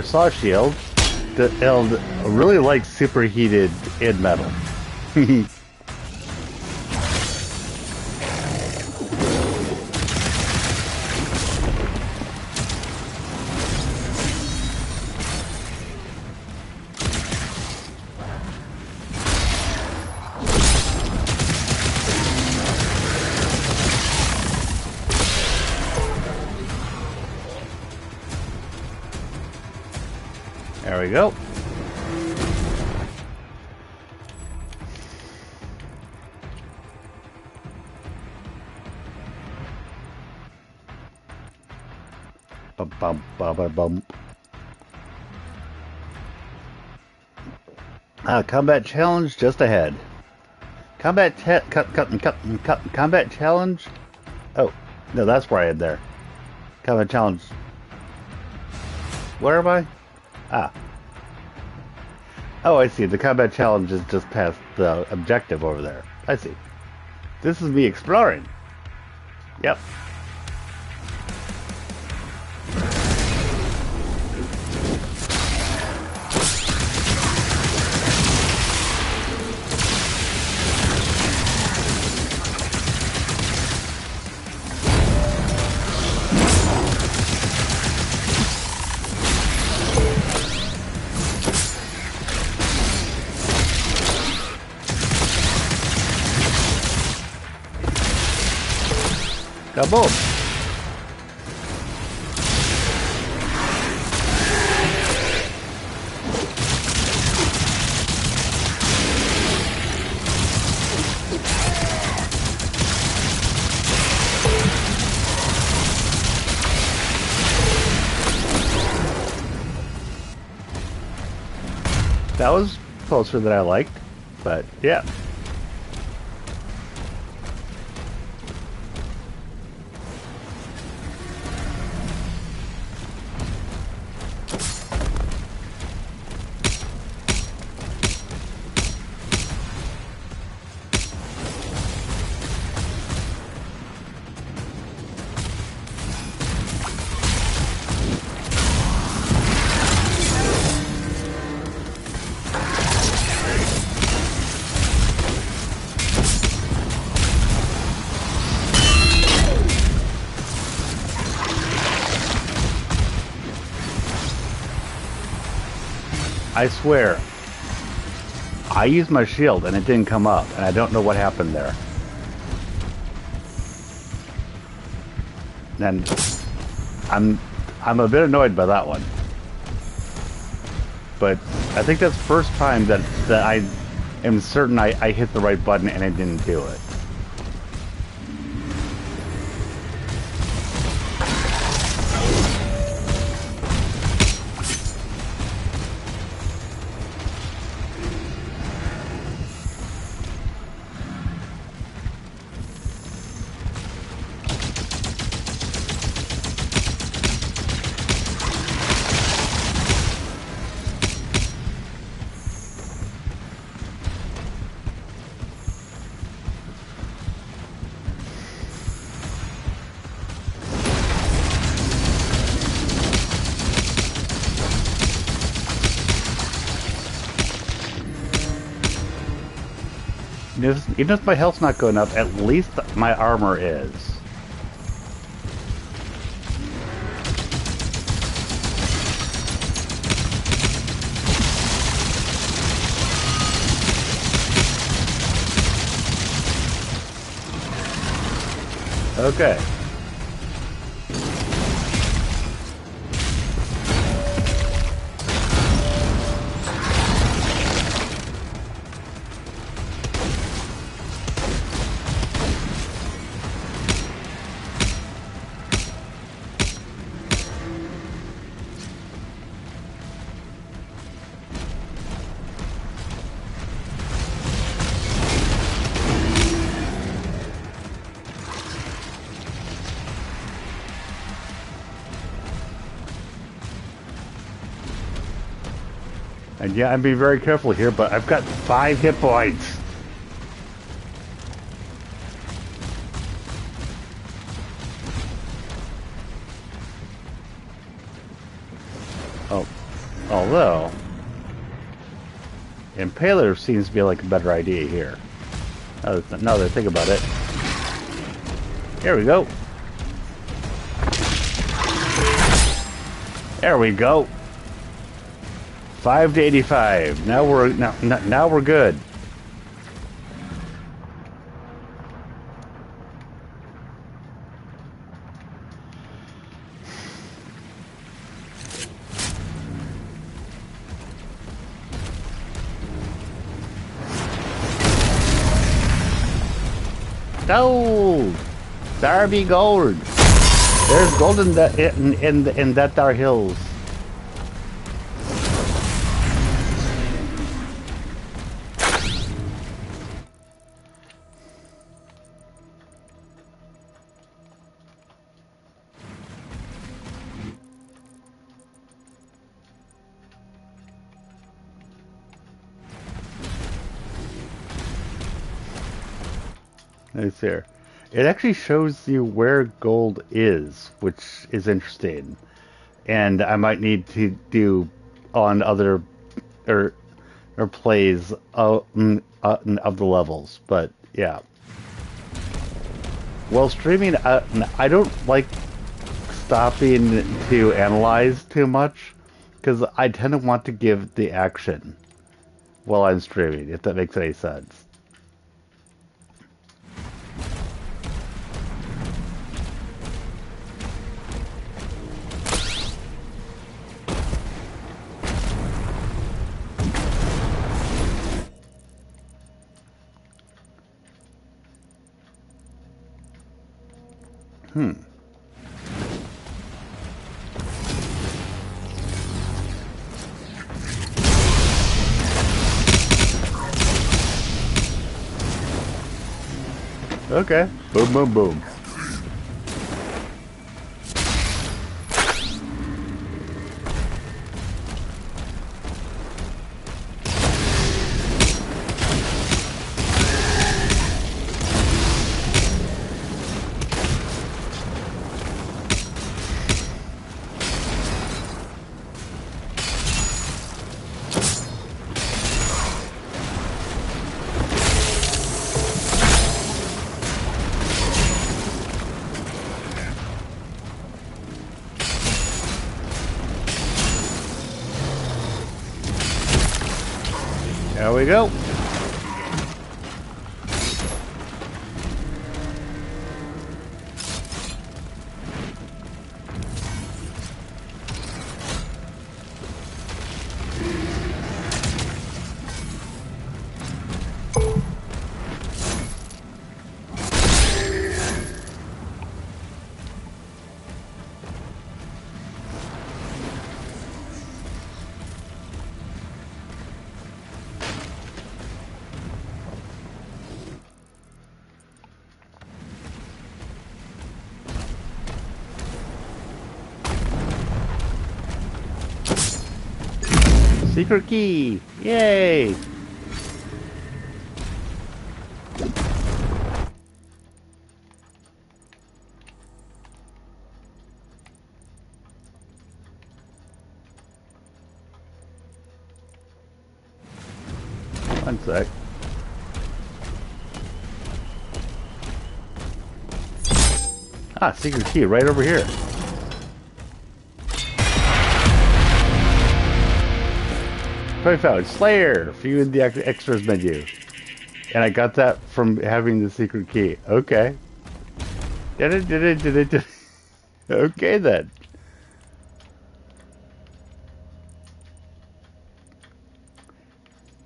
saw shield really likes superheated in metal. There we go. Bum bum bum bum. Combat challenge just ahead. Combat combat challenge. Oh, no, that's where I am there. Combat challenge. Where am I? Ah. Oh, I see. The combat challenge is just past the objective over there. I see. This is me exploring. Yep. Kaboom! That was closer than I liked, but yeah. I swear, I used my shield and it didn't come up, and I don't know what happened there. And I'm a bit annoyed by that one. But I think that's the first time that I am certain I hit the right button and it didn't do it. Even if my health's not going up, at least my armor is. Okay. And yeah, I'm being very careful here, but I've got 5 hit points. Oh, although Impaler seems to be like a better idea here. Now that I think about it. Here we go. There we go. 5 to 85. Now we're good. Gold. There be gold. There's gold in that there hills. Let's see here. It actually shows you where gold is, which is interesting. And I might need to do on other or plays of the levels, but yeah. While streaming, I don't like stopping to analyze too much because I tend to want to give the action while I'm streaming, if that makes any sense. Okay. Boom, boom, boom. There we go. Secret key! Yay! One sec. Ah, secret key right over here. I found Slayer for you in the extras menu. And I got that from having the secret key. Okay. Okay then.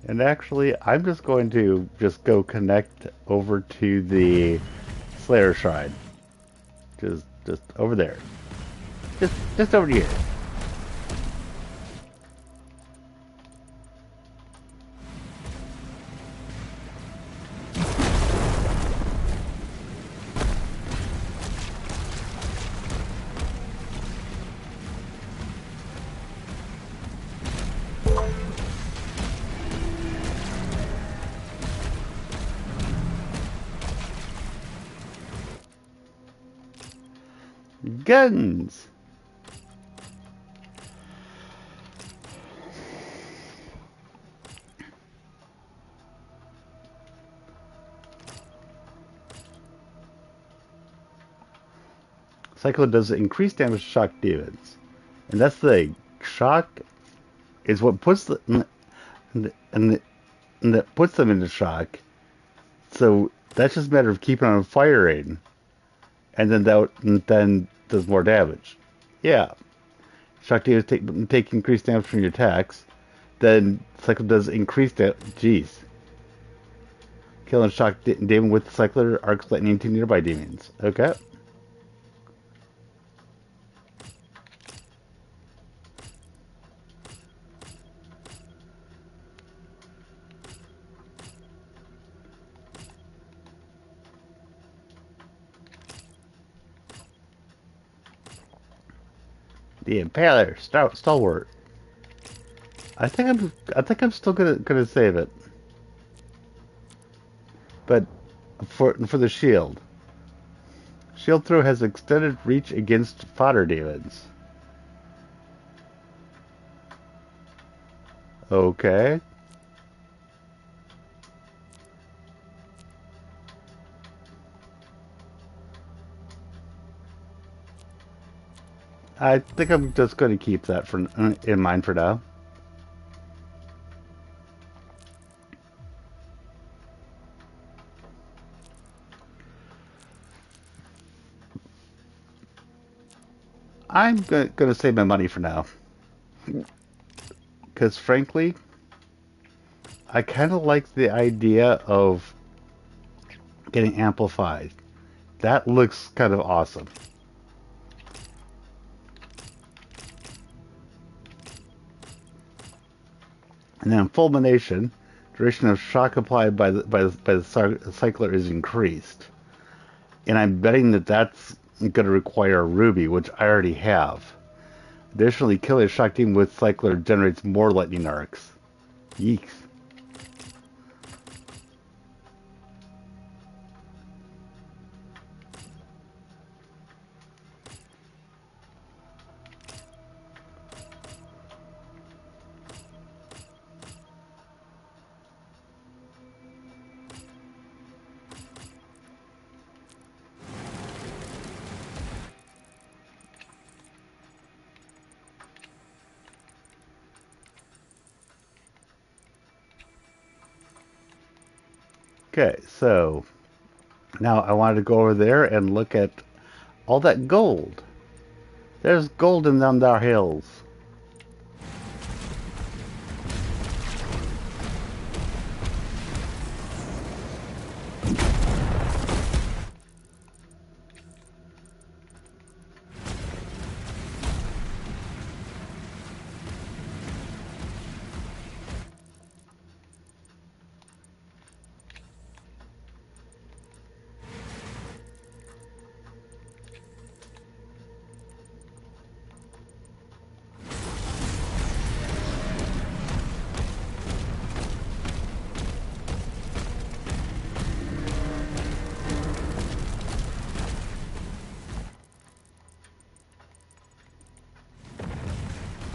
And actually, I'm just going to just go connect over to the Slayer Shrine. Just over there. Just over here. Guns! Cyclone does increase damage to shock demons. And that's the thing. Shock is what puts and that puts them into shock. So that's just a matter of keeping on firing. And then does more damage. Yeah. Shock demons take increased damage from your attacks. Then Cycler does increased damage. Jeez. Killing shock demon with the Cycler arcs lightning to nearby demons. Okay. The Impaler, stalwart. I think I'm still gonna save it. But for the shield. Shield throw has extended reach against fodder demons. Okay. I think I'm just going to keep that in mind for now. I'm going to save my money for now. Because frankly, I kind of like the idea of getting amplified. That looks kind of awesome. And then fulmination, duration of shock applied by the cycler is increased. And I'm betting that that's going to require a ruby, which I already have. Additionally, killing a shock team with cycler generates more lightning arcs. Yeeks. Okay, so now I wanted to go over there and look at all that gold. There's gold in them there hills.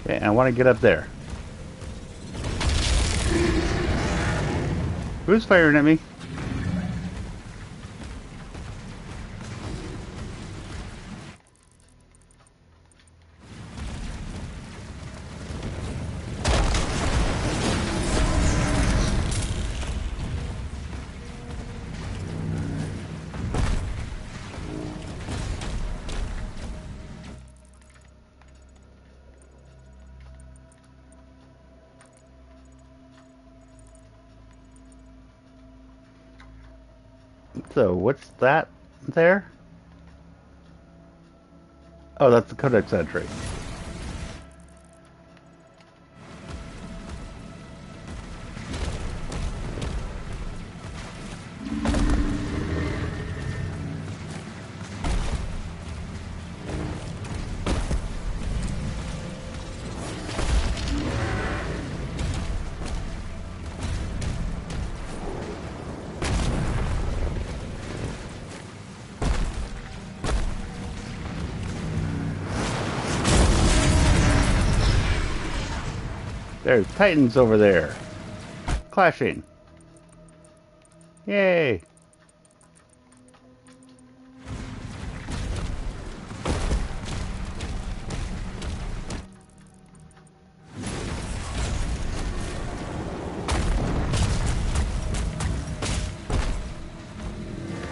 Okay, and I want to get up there. Who's firing at me? So, what's that there? Oh, that's the codex entry. There's titans over there. Clashing. Yay.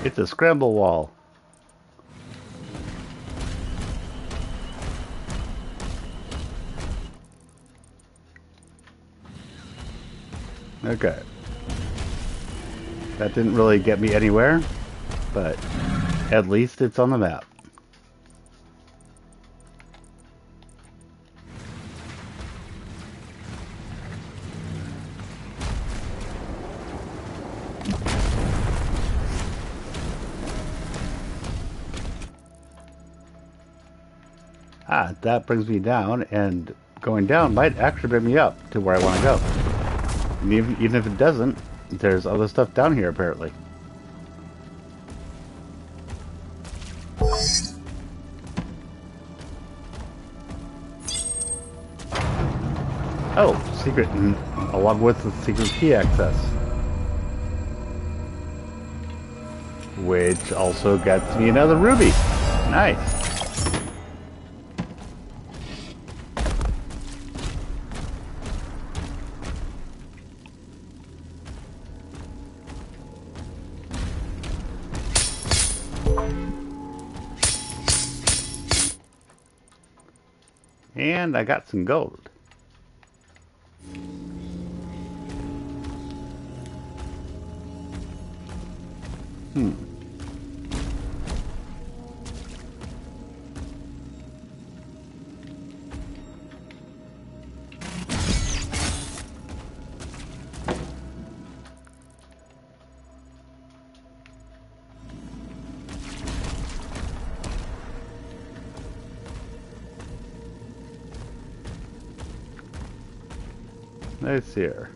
It's a scramble wall. Okay. That didn't really get me anywhere, but at least it's on the map. Ah, that brings me down, and going down might actually bring me up to where I want to go. And even if it doesn't, there's other stuff down here apparently. Oh, secret, along with the secret key access. Which also gets me another ruby. Nice. And I got some gold. Let's see here.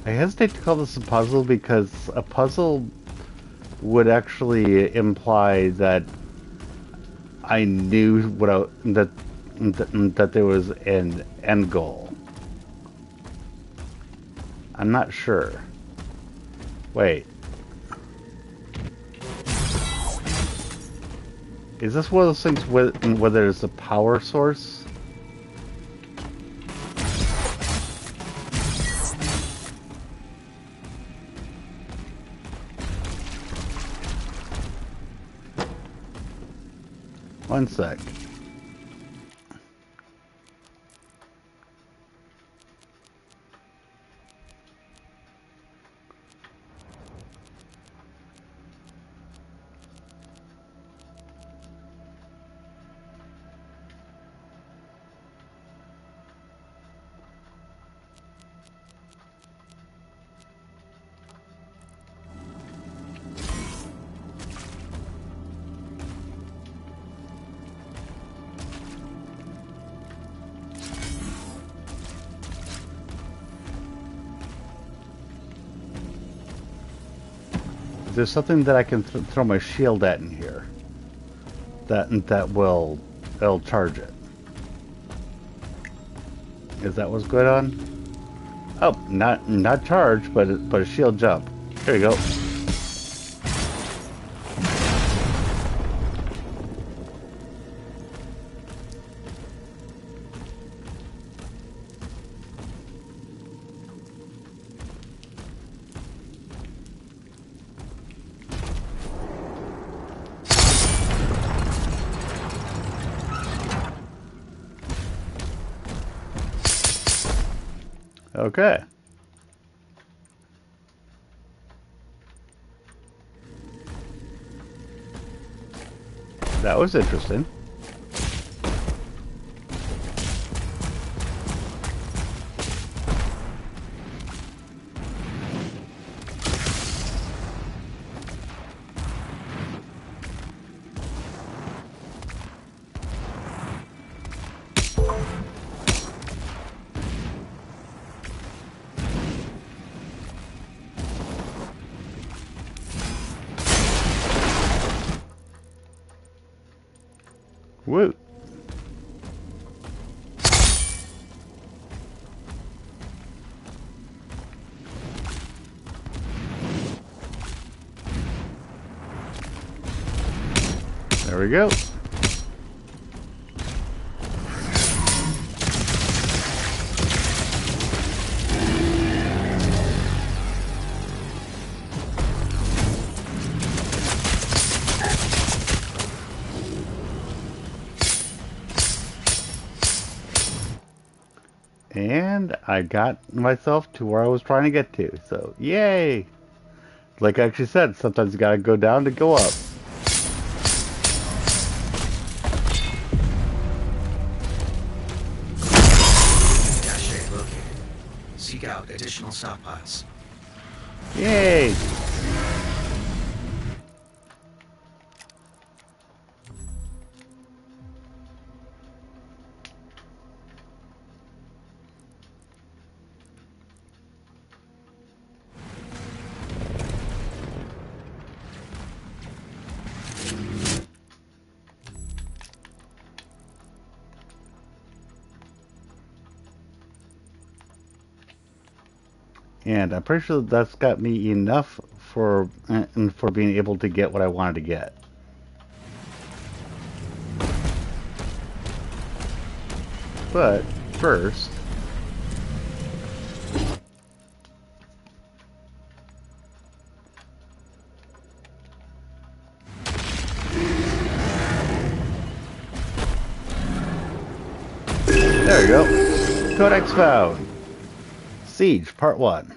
I hesitate to call this a puzzle because a puzzle would actually imply that I knew what that there was an end goal. I'm not sure. Wait. Is this one of those things where there's a power source? One sec. There's something that I can throw my shield at in here. That will it'll charge it. Is that what's going on? Oh, not charge, but a shield jump. There you go. Okay. That was interesting. Woo. There we go. And I got myself to where I was trying to get to. So, yay! Like I actually said, sometimes you gotta go down to go up. Cache located. Seek out additional stockpiles. Yay! And I'm pretty sure that's got me enough for being able to get what I wanted to get. But first, there you go. Codex found. Siege Part 1.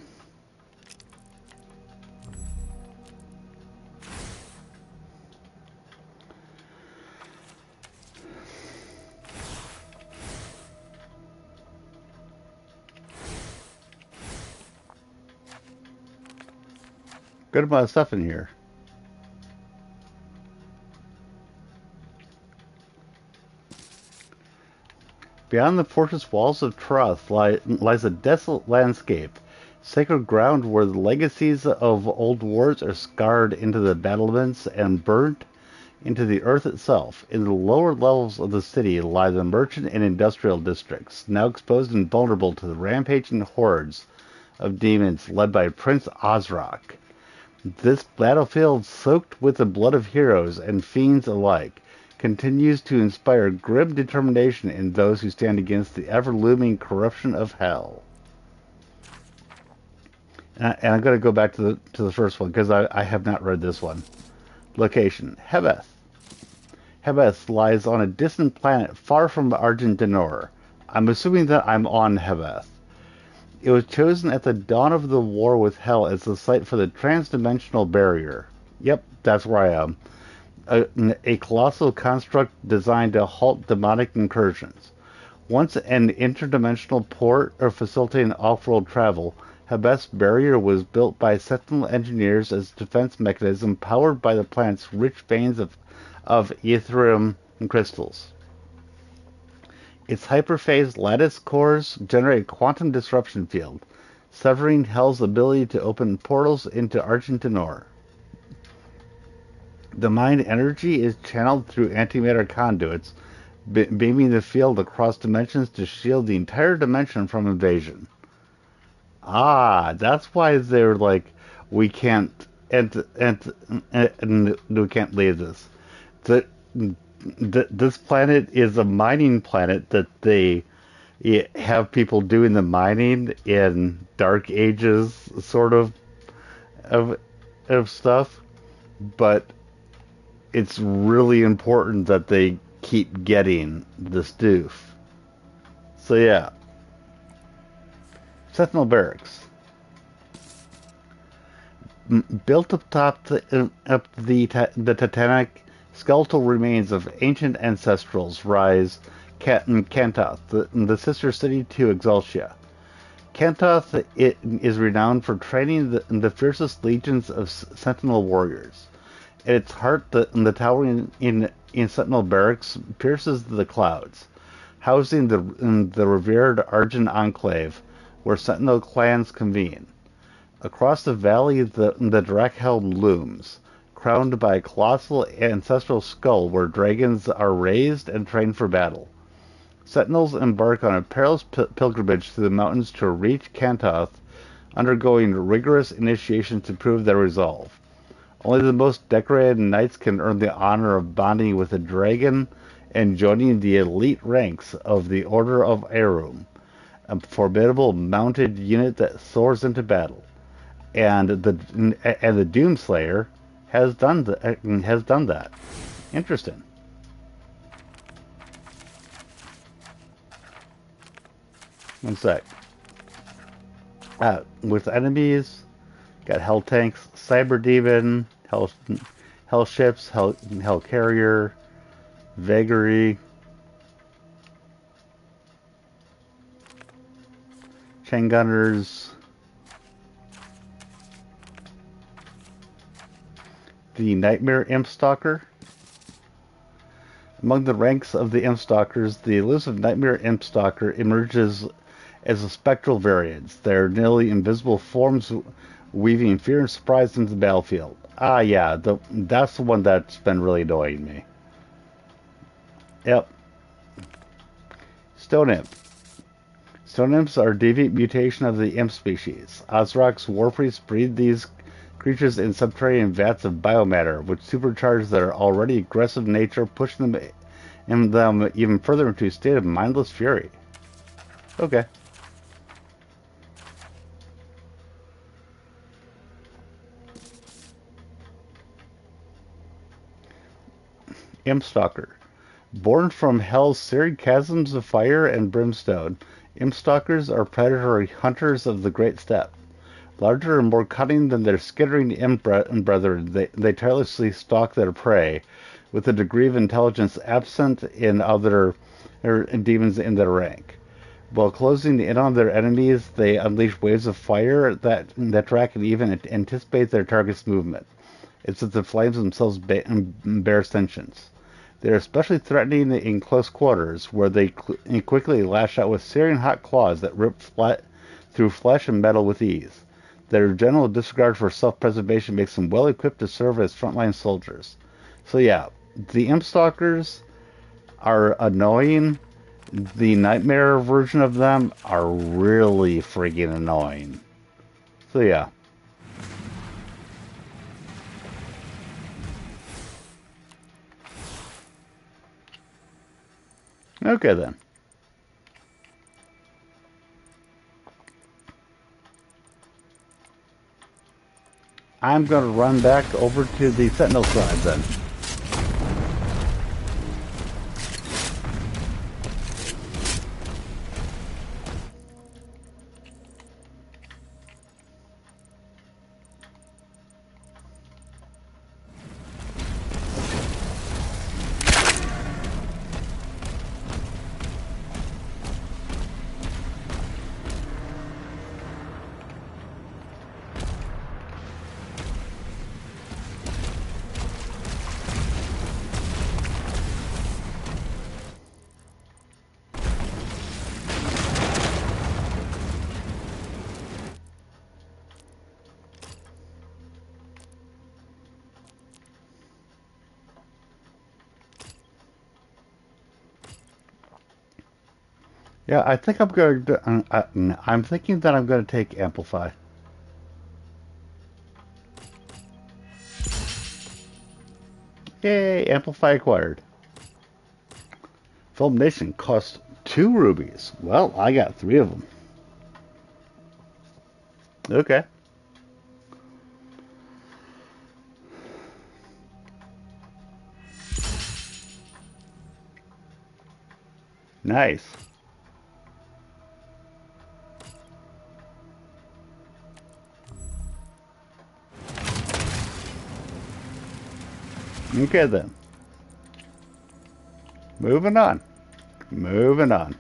Good amount of stuff in here. Beyond the fortress walls of Troth lies a desolate landscape, sacred ground where the legacies of old wars are scarred into the battlements and burnt into the earth itself. In the lower levels of the city lie the merchant and industrial districts, now exposed and vulnerable to the rampaging hordes of demons led by Prince Ozrock. This battlefield, soaked with the blood of heroes and fiends alike, continues to inspire grim determination in those who stand against the ever-looming corruption of hell. And I'm going to go back to the first one, because I have not read this one. Location: Hebeth. Hebeth lies on a distant planet far from Argent Denor. I'm assuming that I'm on Hebeth. It was chosen at the dawn of the war with Hell as the site for the transdimensional barrier. Yep, that's where I am. A colossal construct designed to halt demonic incursions. Once an interdimensional port or facilitating off-world travel, Hebeth's barrier was built by Sentinel engineers as a defense mechanism powered by the planet's rich veins of Ethereum crystals. Its hyperphase lattice cores generate a quantum disruption field, severing Hell's ability to open portals into Argent Denor. The mind energy is channeled through antimatter conduits, beaming the field across dimensions to shield the entire dimension from invasion. Ah, that's why they're like, we can't we can't leave this. This planet is a mining planet that they have people doing the mining in Dark Ages sort of stuff, but it's really important that they keep getting the stoof. So yeah. Sentinel Barracks. Built atop the titanic skeletal remains of ancient ancestrals rise Kantoth, the sister city to Exultia. Kantoth is renowned for training the fiercest legions of Sentinel warriors. At its heart, the tower in Sentinel Barracks pierces the clouds, housing the revered Argent Enclave, where Sentinel clans convene. Across the valley, the Drakhelm looms, crowned by a colossal ancestral skull where dragons are raised and trained for battle. Sentinels embark on a perilous pilgrimage through the mountains to reach Kantoth, undergoing rigorous initiation to prove their resolve. Only the most decorated knights can earn the honor of bonding with a dragon and joining the elite ranks of the Order of Arum, a formidable mounted unit that soars into battle. And the Doomslayer has done that. Interesting. One sec. With enemies, got Hell Tanks, Cyber Demon, Hell Ships, Hell Carrier, Vagary, Chain Gunners, the Nightmare Imp Stalker. Among the ranks of the Imp Stalkers, the elusive Nightmare Imp Stalker emerges as a spectral variant. Their nearly invisible forms weaving fear and surprise into the battlefield. Ah, yeah, that's the one that's been really annoying me. Yep. Stone Imp. Stone imps are a deviant mutation of the imp species. Ozrok's war priests breed these creatures in subterranean vats of biomatter, which supercharge their already aggressive nature, pushing them even further into a state of mindless fury. Okay. Impstalker. Born from hell's searing chasms of fire and brimstone, Impstalkers are predatory hunters of the Great Steppe. Larger and more cunning than their skittering imp brethren, they tirelessly stalk their prey, with a degree of intelligence absent in other demons in their rank. While closing in on their enemies, they unleash waves of fire that track and even anticipate their target's movement. It's as the flames themselves bear sentience. They are especially threatening in close quarters, where they quickly lash out with searing hot claws that rip through flesh and metal with ease. Their general disregard for self-preservation makes them well equipped to serve as frontline soldiers. So yeah, the Impstalkers are annoying. The nightmare version of them are really friggin' annoying. So yeah. Okay then. I'm going to run back over to the Sentinel side then. Yeah, I think I'm going to. I'm thinking that I'm going to take Amplify. Yay, Amplify acquired. Fulmination cost 2 rubies. Well, I got 3 of them. Okay. Nice. Okay then. Moving on. Moving on.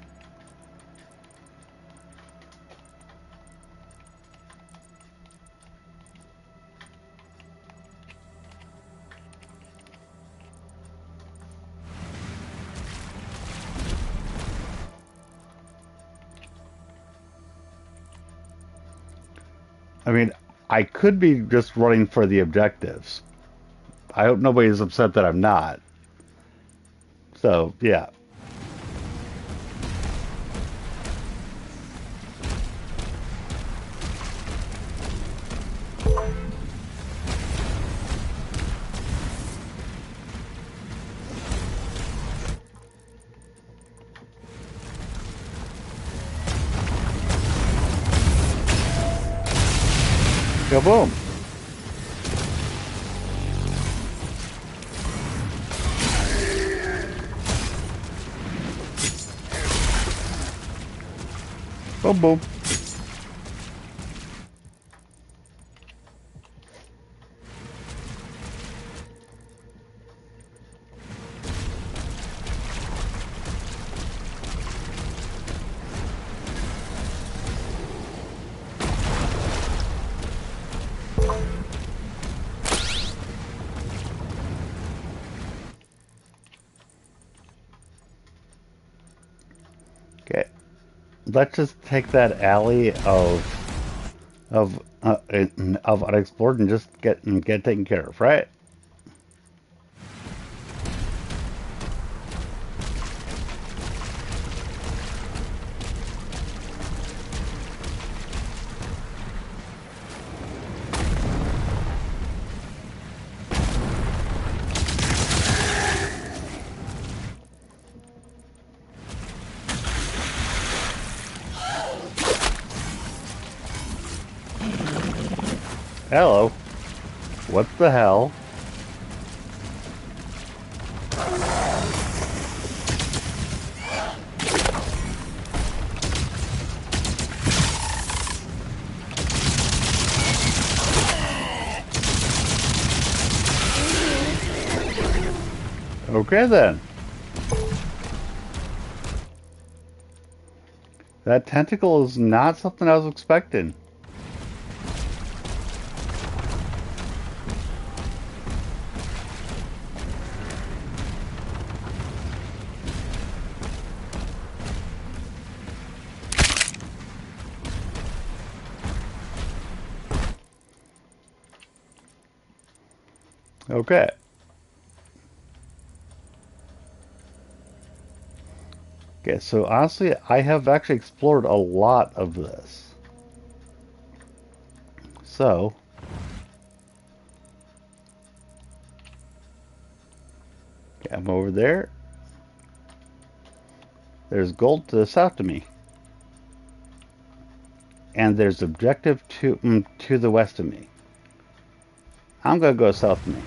I mean, I could be just running for the objectives. I hope nobody's upset that I'm not. So, yeah. Kaboom! Boom, boom. Okay, let's just take that alley of unexplored and just get taken care of, right? Hello. What the hell? Okay then. That tentacle is not something I was expecting. Okay. Okay, so honestly, I have actually explored a lot of this. So, okay, I'm over there. There's gold to the south of me. And there's objective to the west of me. I'm gonna go south of me.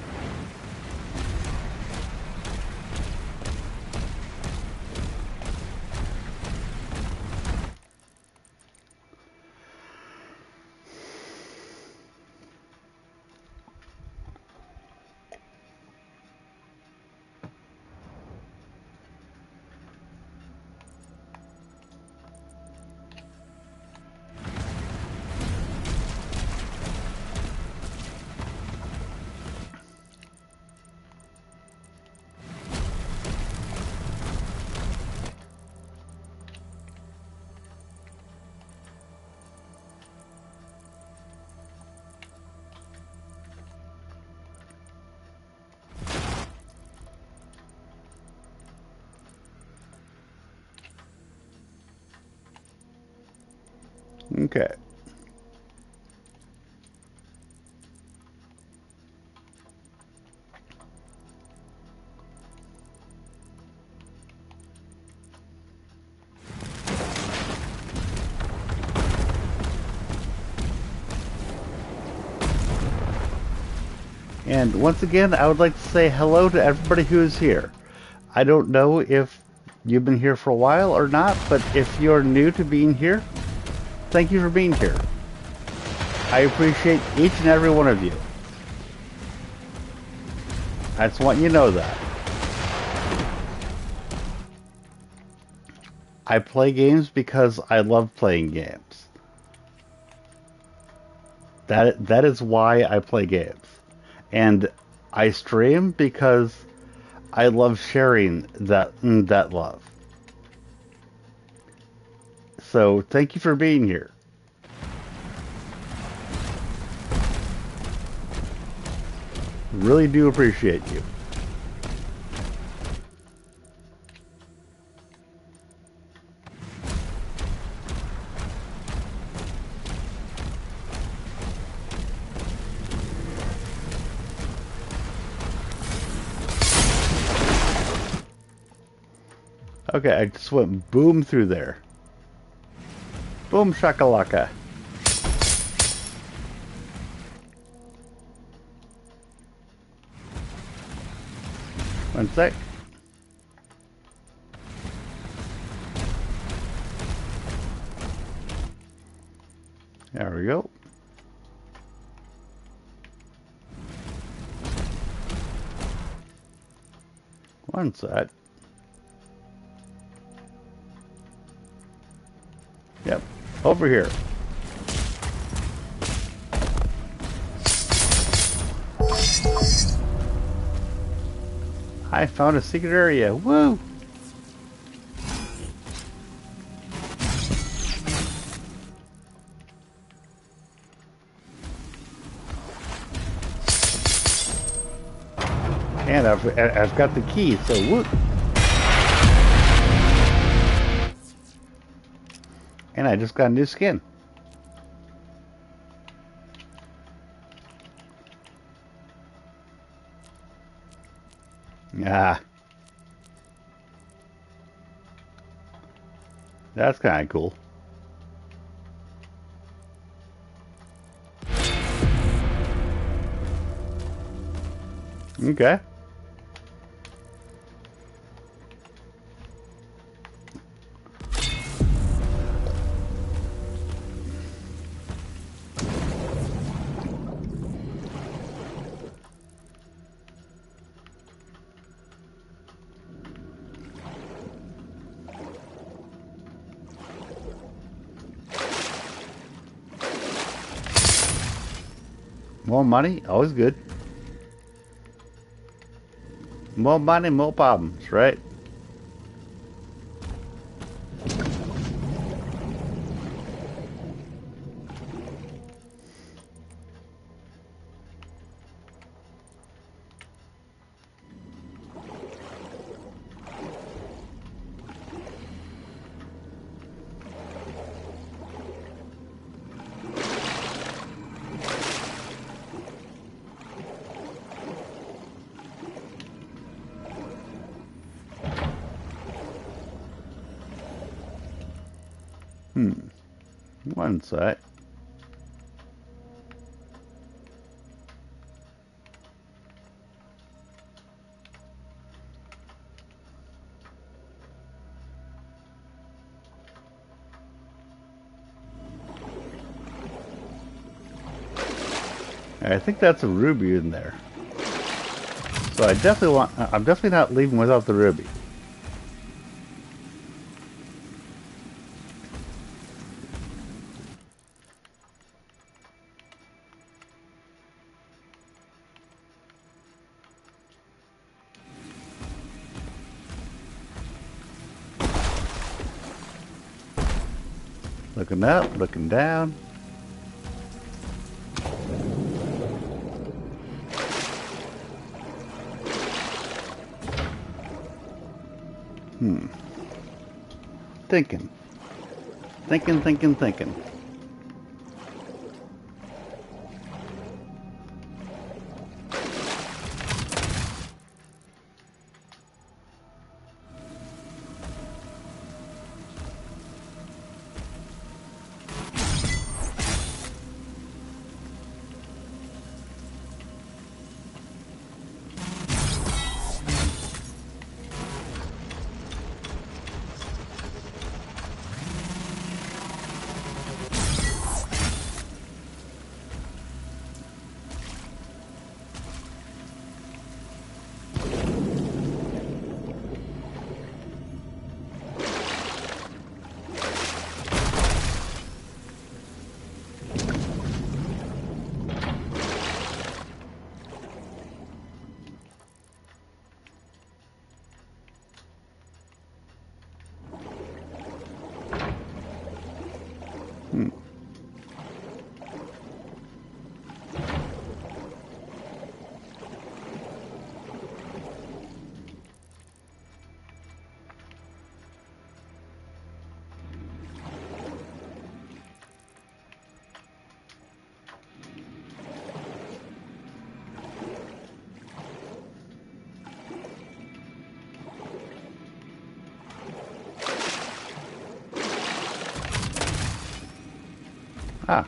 Okay. And once again, I would like to say hello to everybody who is here. I don't know if you've been here for a while or not, but if you're new to being here, thank you for being here. I appreciate each and every one of you. I just want you to know that. I play games because I love playing games. That is why I play games. And I stream because I love sharing that love. So thank you for being here. Really do appreciate you. Okay, I just went boom through there. Boom shakalaka. One sec. There we go. One sec. Yep, over here. I found a secret area. Woo! And I've got the key, so whoop. And I just got a new skin. Ah. That's kind of cool. Okay. More money, always good. More money, more problems, right? One sec. I think that's a ruby in there. So I definitely want, I'm definitely not leaving without the ruby. Looking up, looking down. Thinking. Thinking. Ah.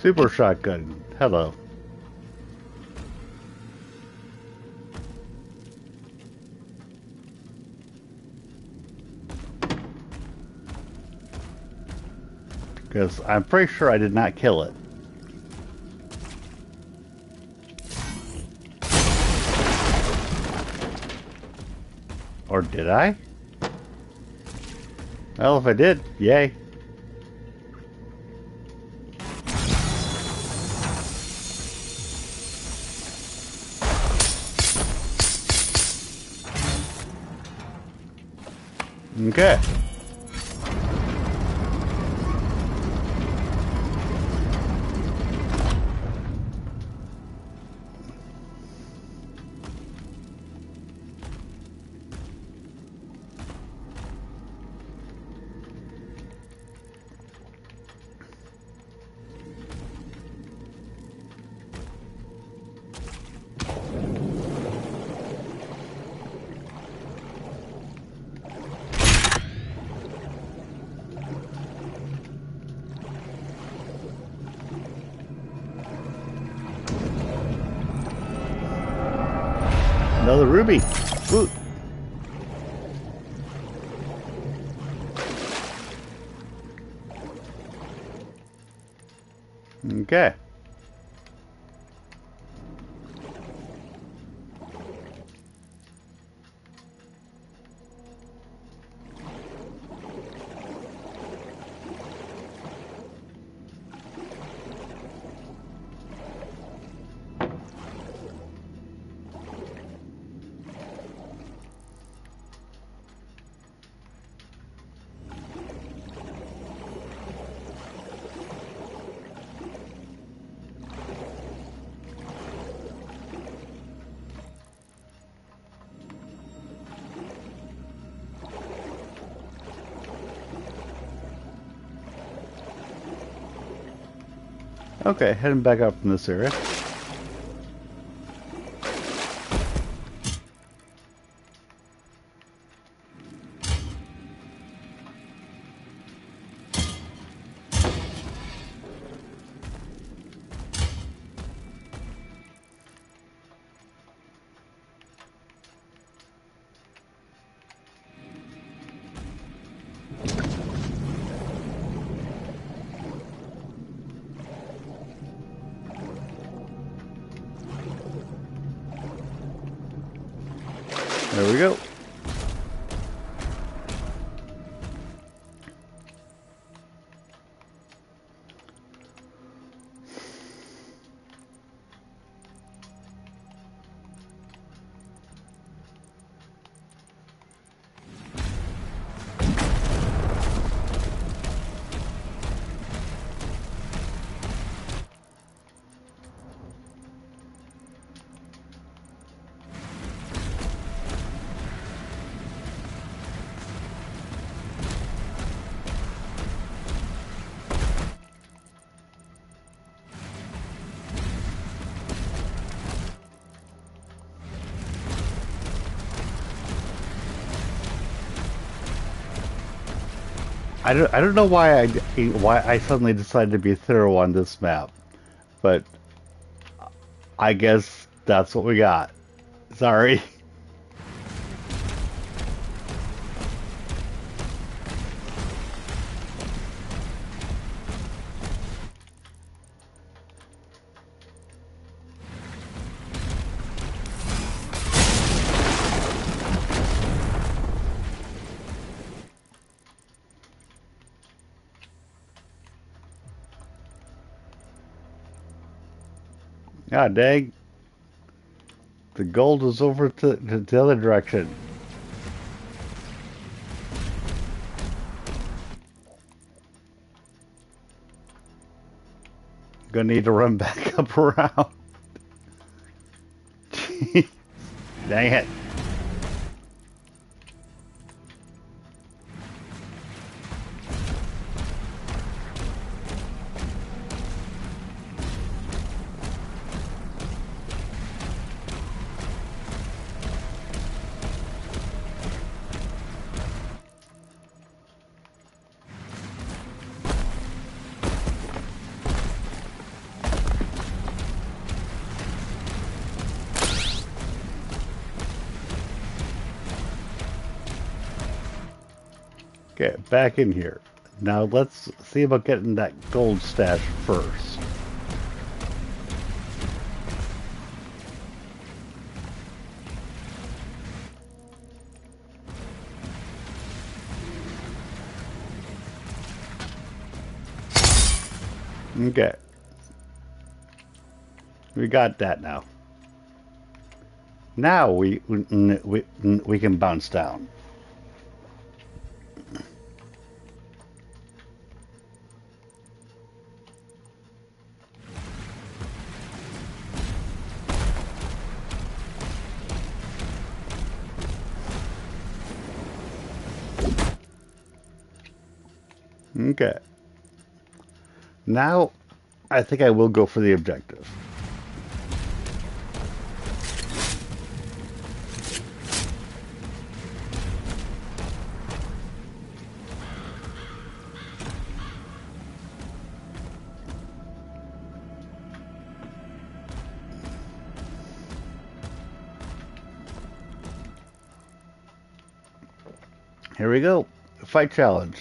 Super shotgun. Hello. Because I'm pretty sure I did not kill it. Or did I? Well, if I did, yay. Okay. Another ruby. Ooh. Okay. Okay, heading back up from this area. There we go. I don't know why I suddenly decided to be thorough on this map, but I guess that's what we got. Sorry. God dang. The gold was over to the other direction. Gonna need to run back up around. Dang it. Okay, back in here. Now let's see about getting that gold stash first. Okay. We got that now. Now we can bounce down. Okay. Now, I think I will go for the objective. Here we go. Fight challenge.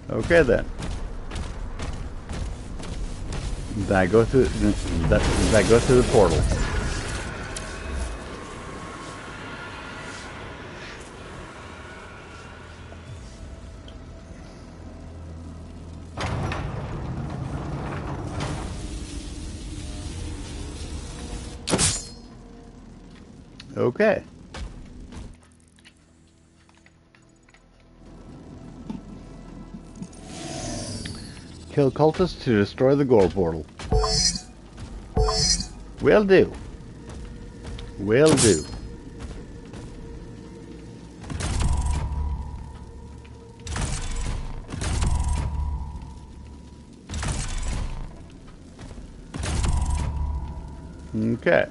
Okay then. Then I go through the portal. Okay. Kill cultists to destroy the gore portal. Will do. Will do. Okay.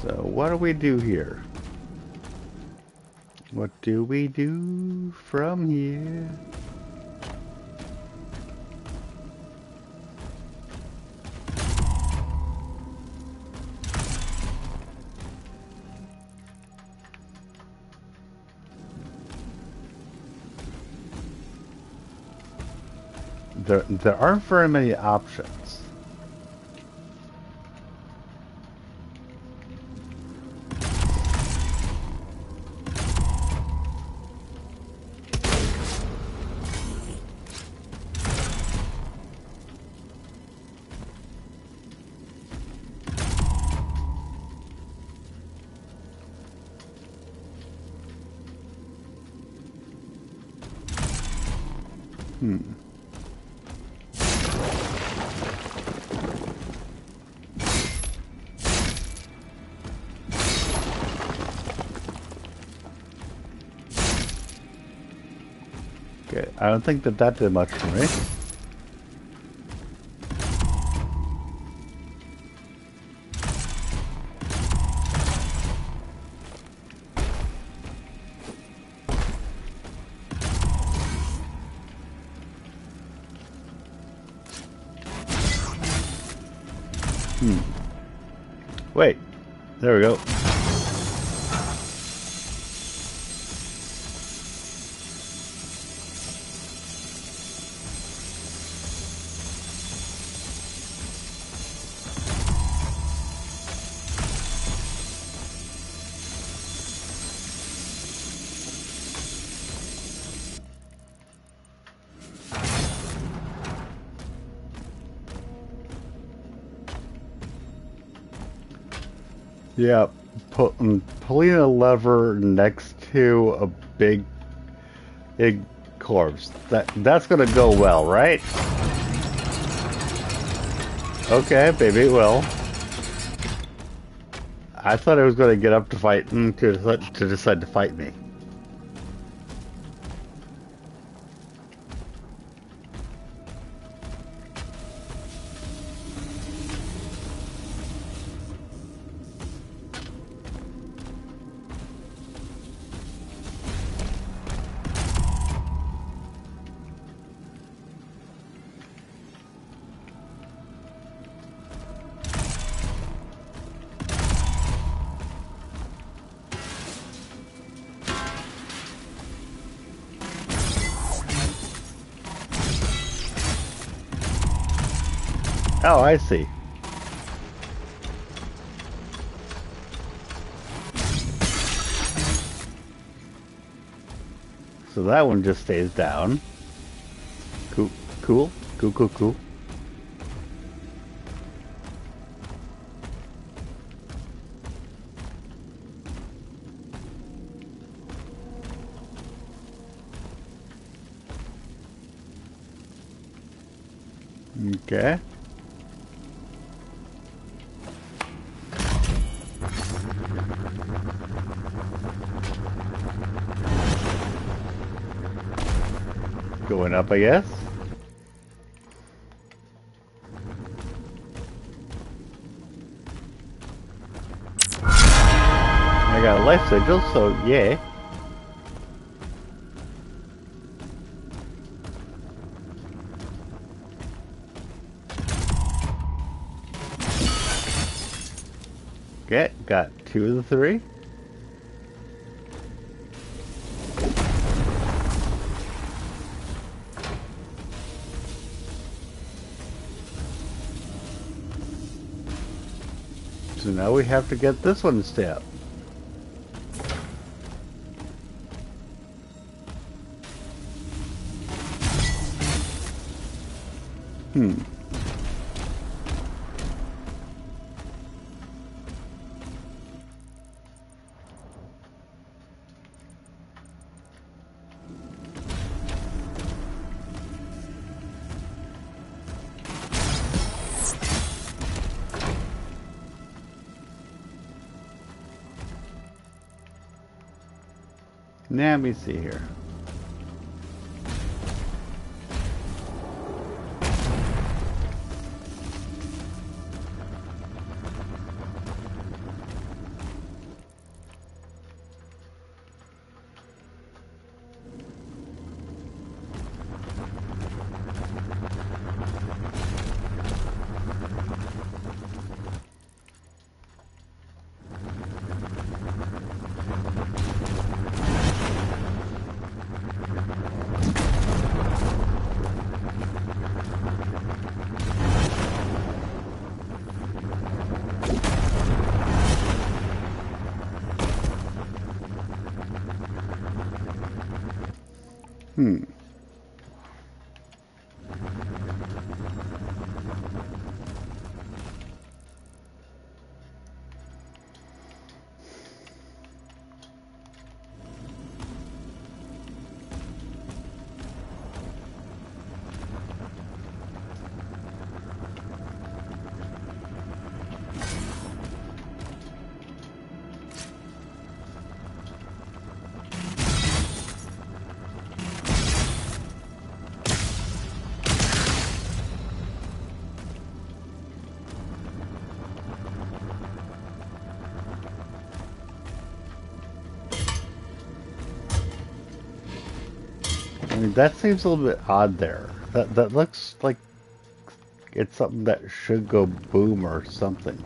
So what do we do here? What do we do from here? There aren't very many options. Okay, I don't think that did much for me. Wait, there we go. Yeah, pulling a lever next to a big corpse. That's gonna go well, right? Okay, maybe it will. I thought it was gonna get up to fight to decide to fight me. Oh, I see. So that one just stays down. Cool, cool, cool, cool, cool. Okay. Going up, I guess. I got a life sigil, so yay. Okay, got 2 of the 3. So now we have to get this one to stay up. Now, let me see here. I mean, that seems a little bit odd there. That looks like it's something that should go boom or something.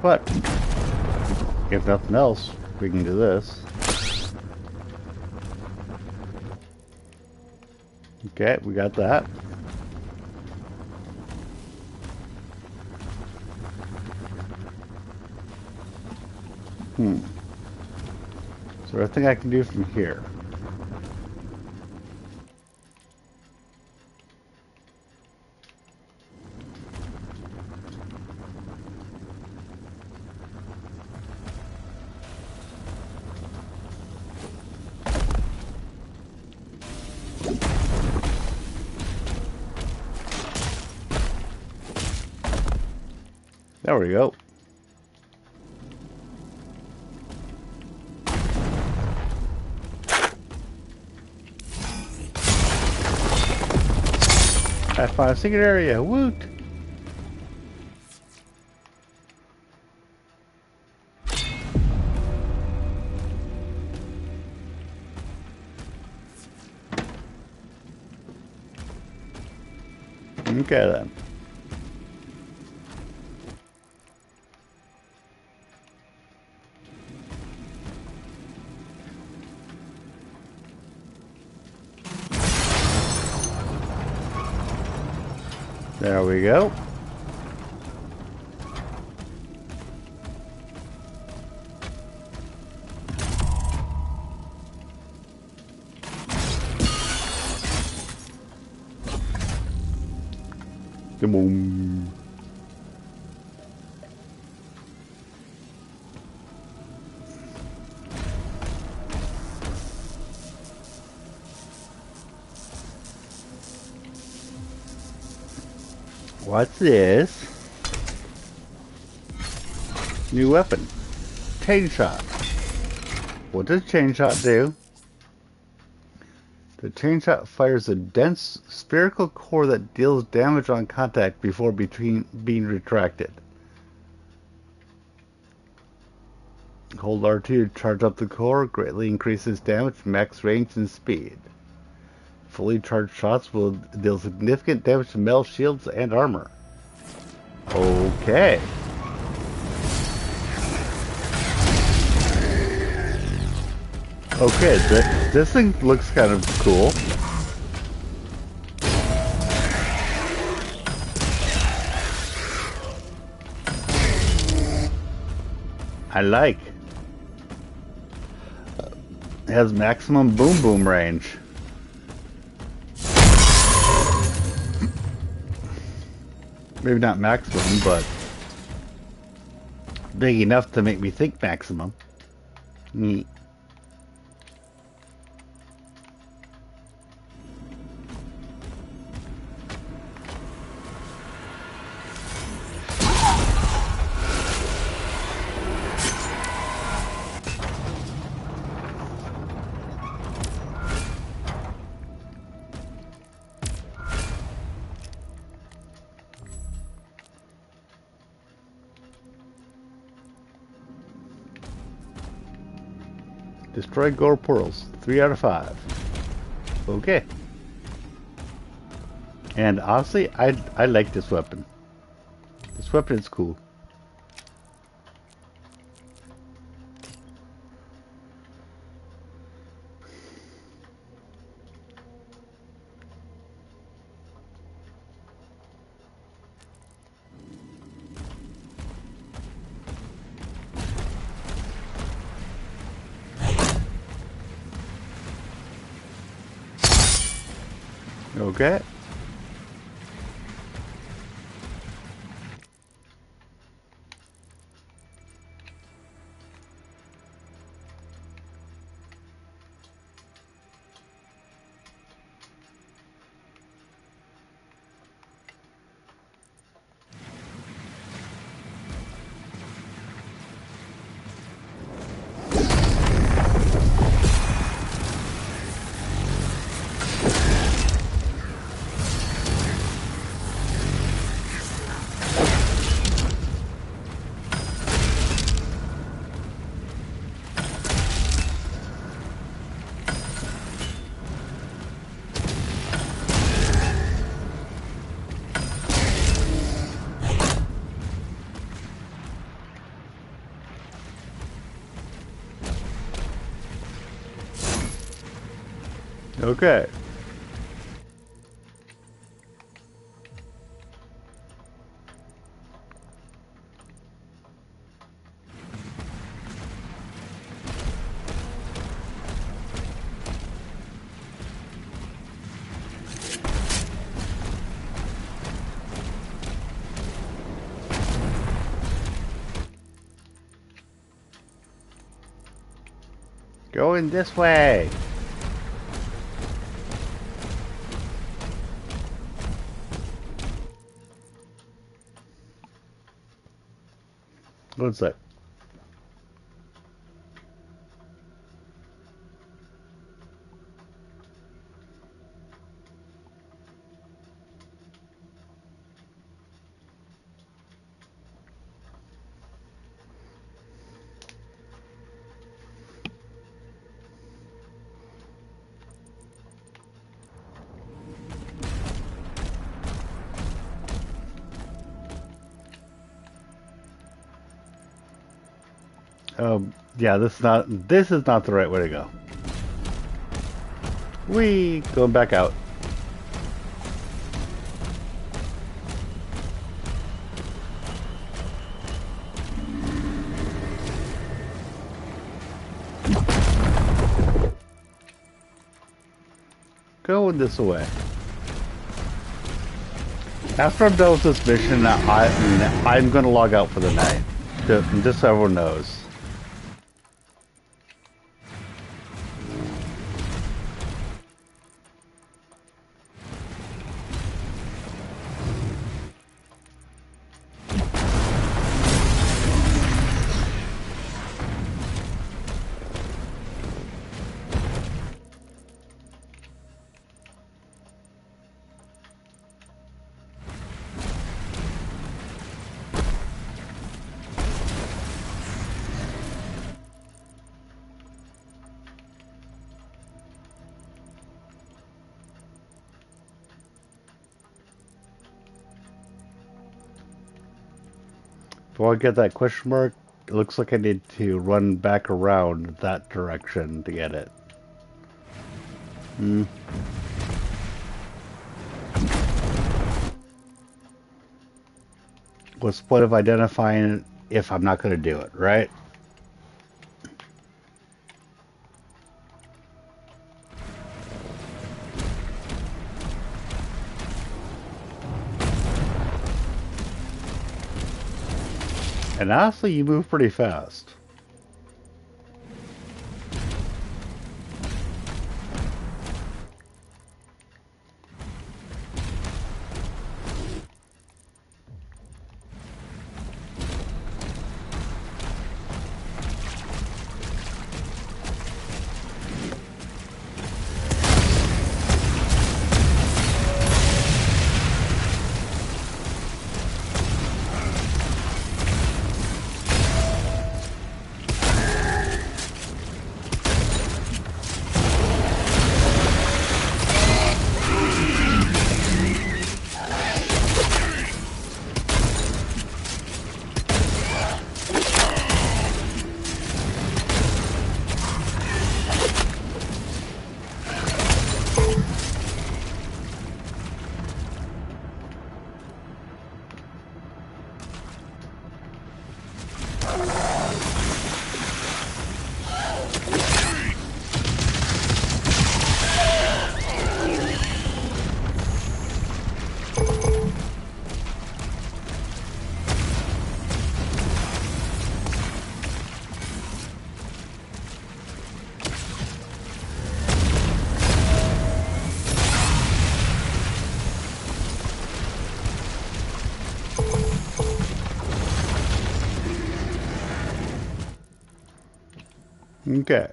But if nothing else, we can do this. Okay, we got that. So everything I can do from here. There we go. I found a secret area. Woot! Okay then. There we go. Boom. What's this? New weapon. Chain shot. What does chain shot do? The chain shot fires a dense spherical core that deals damage on contact before being retracted. Hold R2 to charge up the core, greatly increases damage, max range, and speed. Fully charged shots will deal significant damage to metal shields and armor. Okay. Okay, this thing looks kind of cool. I like. It has maximum boom range. Maybe not maximum, but big enough to make me think maximum. Neat. Destroy gore portals. 3 out of 5. Okay. And honestly, I like this weapon. This weapon is cool. Okay. Okay. Going this way. What's that? Yeah, this is not the right way to go. Going back out. Going this way. After I'm done with this mission, I'm going to log out for the night. Just so everyone knows. Before I get that question mark, it looks like I need to run back around that direction to get it. What's the point of identifying it if I'm not going to do it, right? And honestly, you move pretty fast. Okay.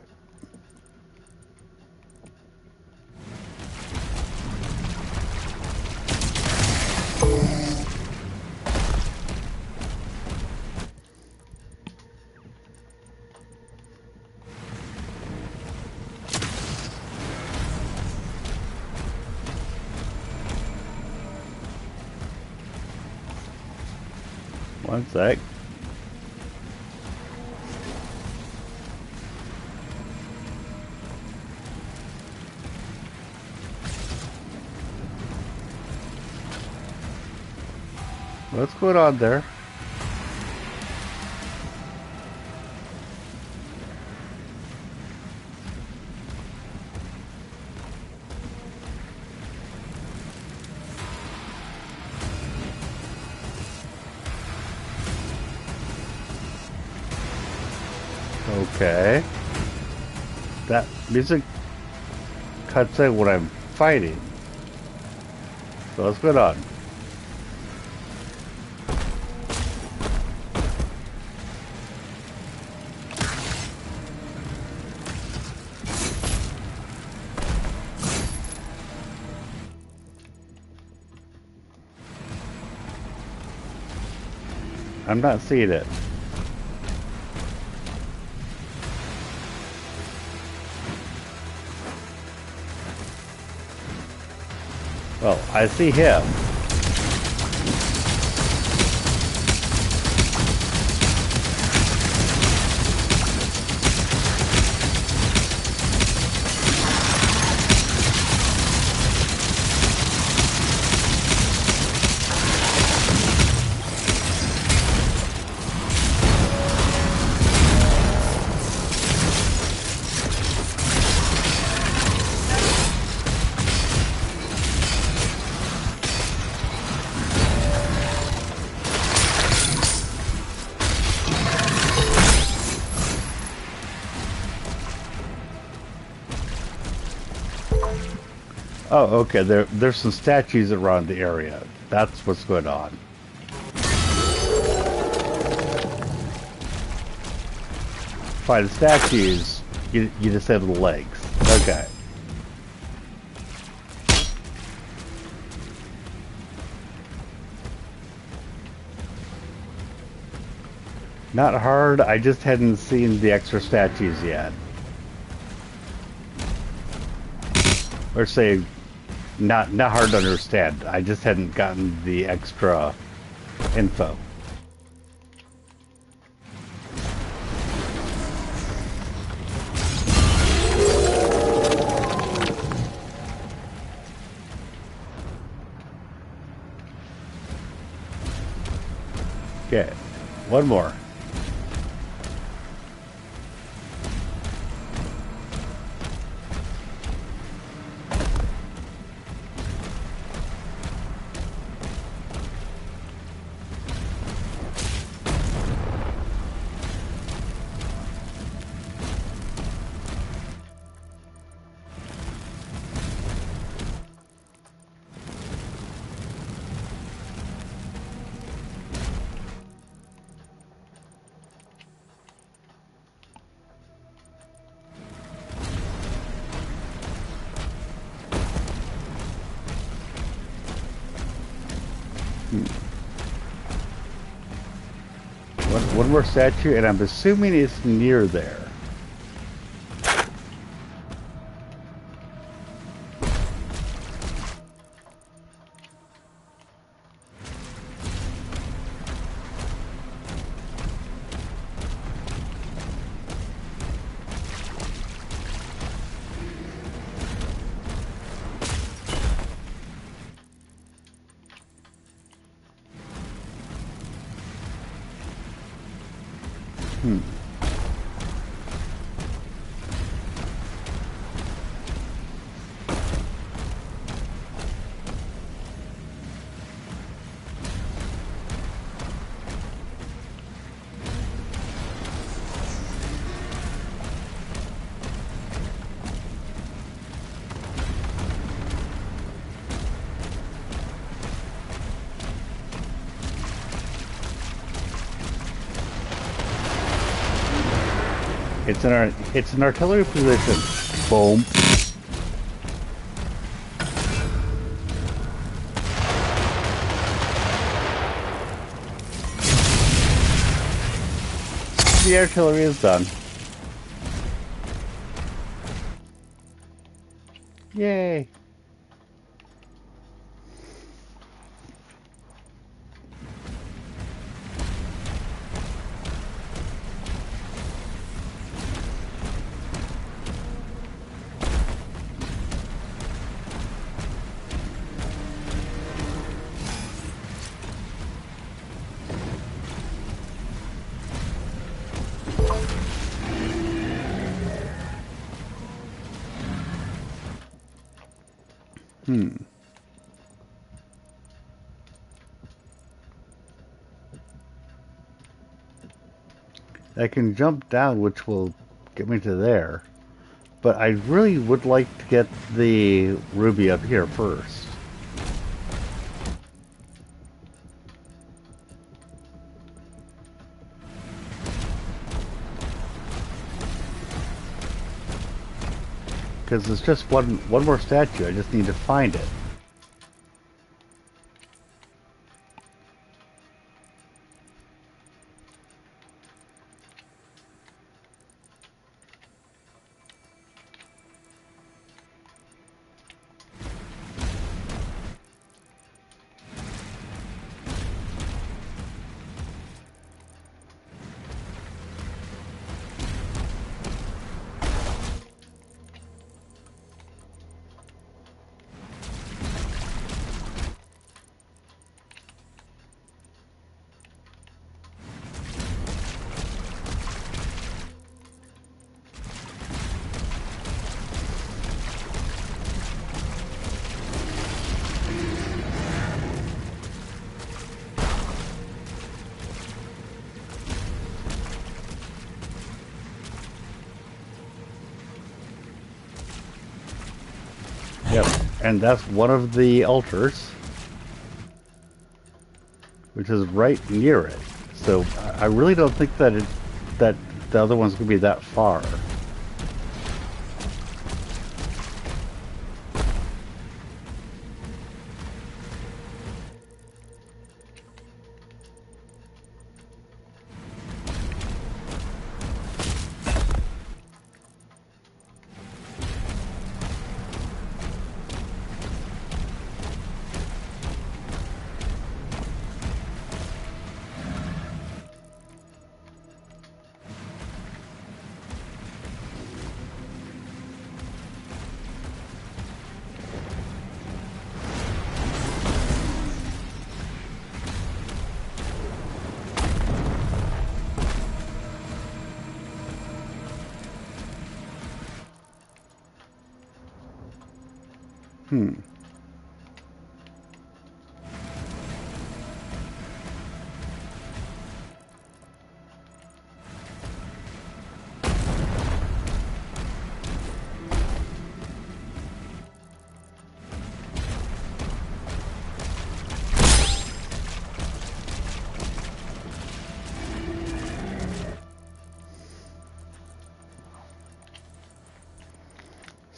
One sec. What's going on there? Okay. That music cuts out when I'm fighting. So what's going on? I'm not seeing it. Well, I see him. Oh, okay. There's some statues around the area. That's what's going on. Find the statues, you disable the legs. Okay. Not hard, I just hadn't seen the extra statues yet. Or say, not hard to understand. I just hadn't gotten the extra info. Okay, one more. One more statue, and I'm assuming it's near there. It's an artillery position. Boom. The artillery is done. Yay. I can jump down, which will get me to there. But I really would like to get the ruby up here first. Because there's just one more statue, I just need to find it. And that's one of the altars, which is right near it. So I really don't think that that the other one's gonna be that far.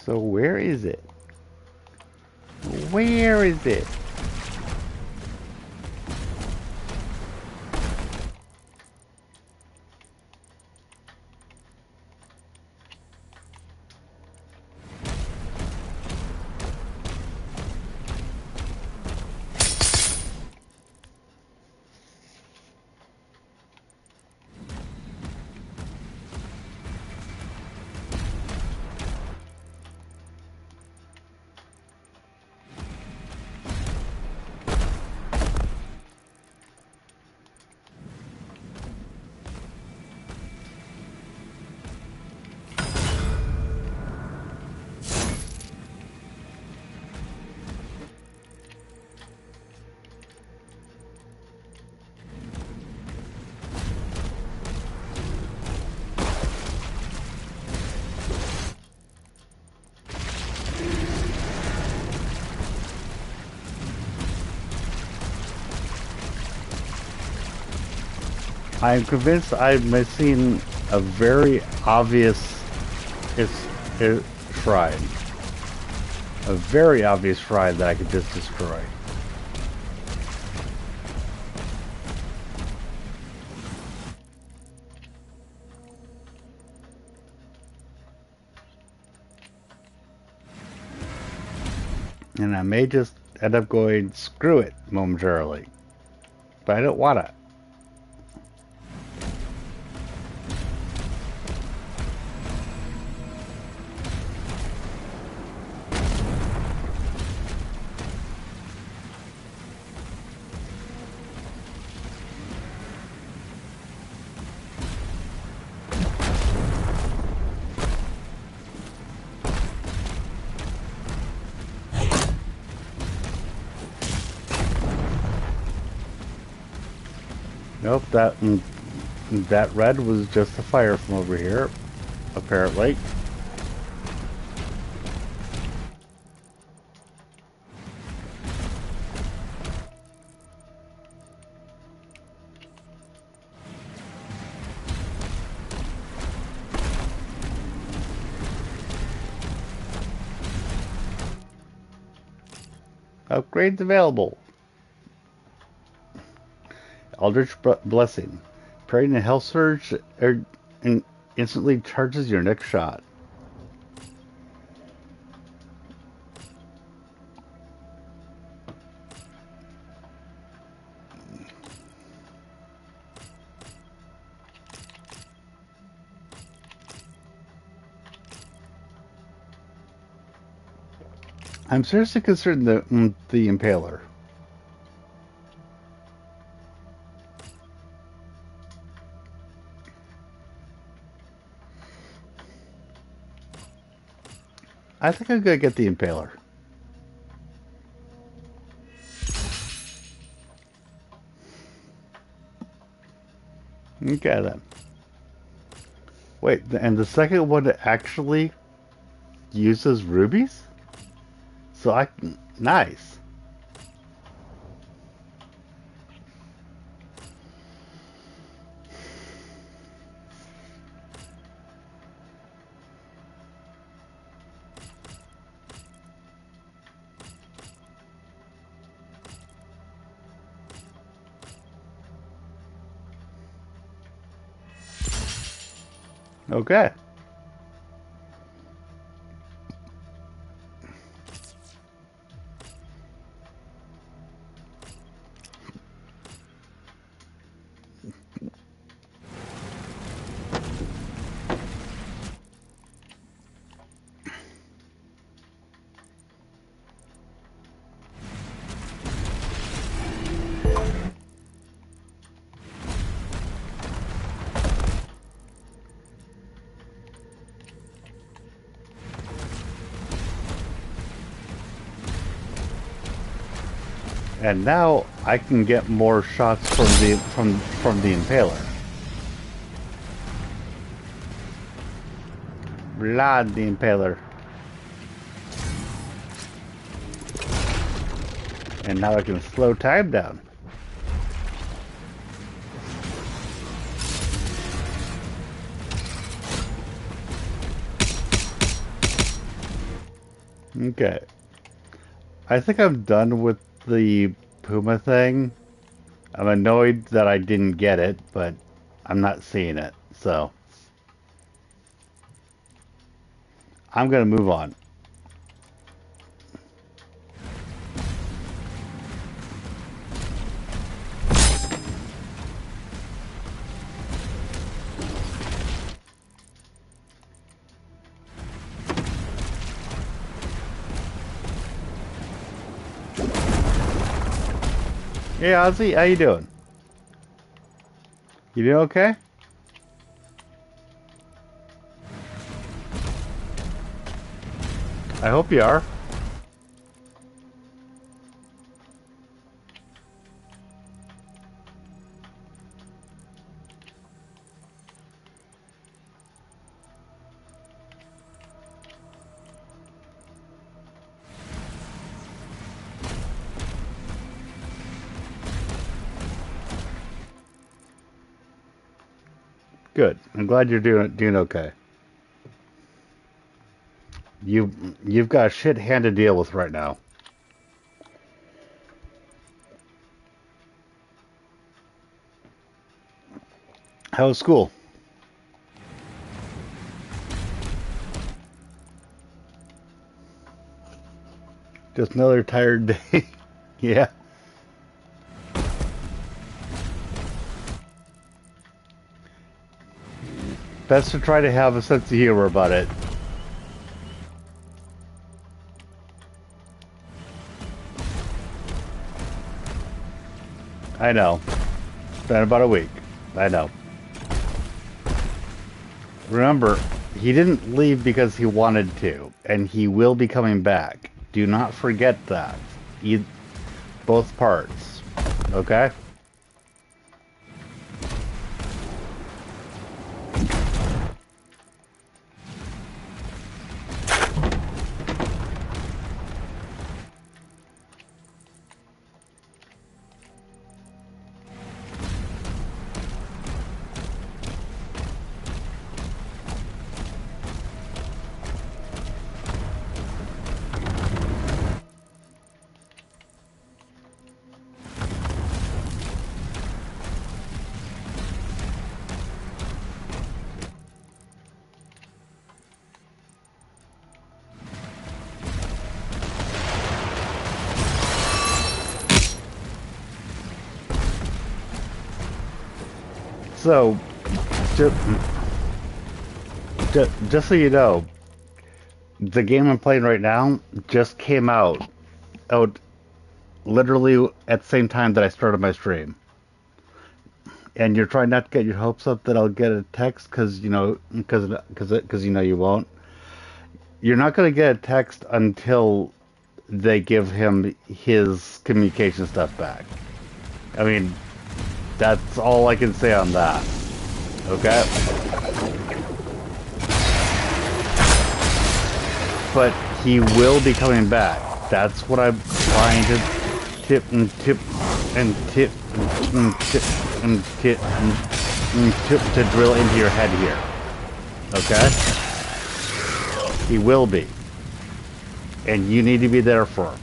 So where is it? Where is it? I'm convinced I'm missing a very obvious shrine. A very obvious shrine that I could just destroy. And I may just end up going, screw it, momentarily. But I don't want to. Nope, that red was just a fire from over here, apparently. Upgrades available. Eldritch Blessing. Parrying a health surge instantly charges your next shot. I'm seriously concerned the Impaler. I think I'm gonna get the Impaler. Okay then. Wait, and the second one actually uses rubies? So I can... Nice. Okay. And now I can get more shots from the impaler. Vlad the impaler. And now I can slow time down. Okay. I think I'm done with the Puma thing. I'm annoyed that I didn't get it, but I'm not seeing it, so I'm gonna move on. Hey Ozzy, how you doing? You doing okay? I hope you are. Good. I'm glad you're doing okay. You've got a shit hand to deal with right now. How was school? Just another tired day. Yeah. Best to try to have a sense of humor about it. I know. It's been about a week. I know. Remember, he didn't leave because he wanted to, and he will be coming back. Do not forget that. Both parts. Okay? So, just so you know, the game I'm playing right now just came out literally at the same time that I started my stream. And you're trying not to get your hopes up that I'll get a text because you know you won't. You're not going to get a text until they give him his communication stuff back. I mean, that's all I can say on that. Okay? But he will be coming back. That's what I'm trying to tip and tip and tip and tip and tip and tip to drill into your head here. Okay? He will be. And you need to be there for him.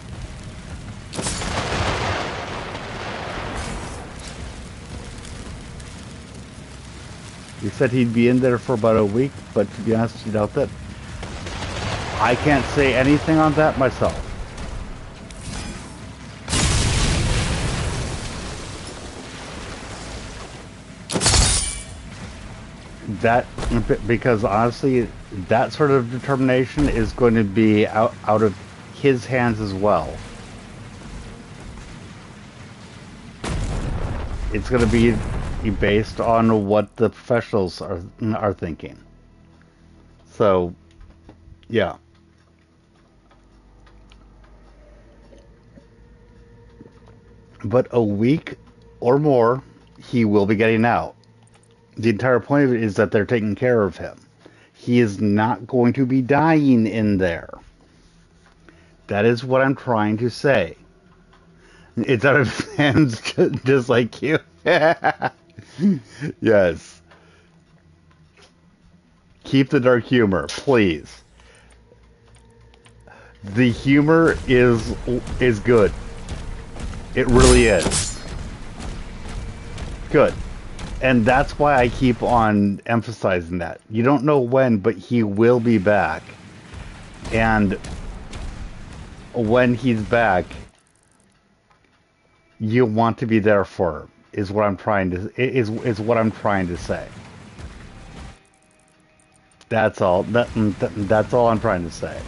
He said he'd be in there for about a week, but to be honest, you doubt that. I can't say anything on that myself. That, because honestly, that sort of determination is going to be out of his hands as well. It's going to be based on what the professionals are thinking. So, yeah. But a week or more, he will be getting out. The entire point of it is that they're taking care of him. He is not going to be dying in there. That is what I'm trying to say. It's out of his hands, just like you. Yes. Keep the dark humor, please. The humor is good. It really is. Good. And that's why I keep on emphasizing that. You don't know when, but he will be back. And when he's back, you want to be there for him, is what I'm trying to say. That's all. That's all I'm trying to say.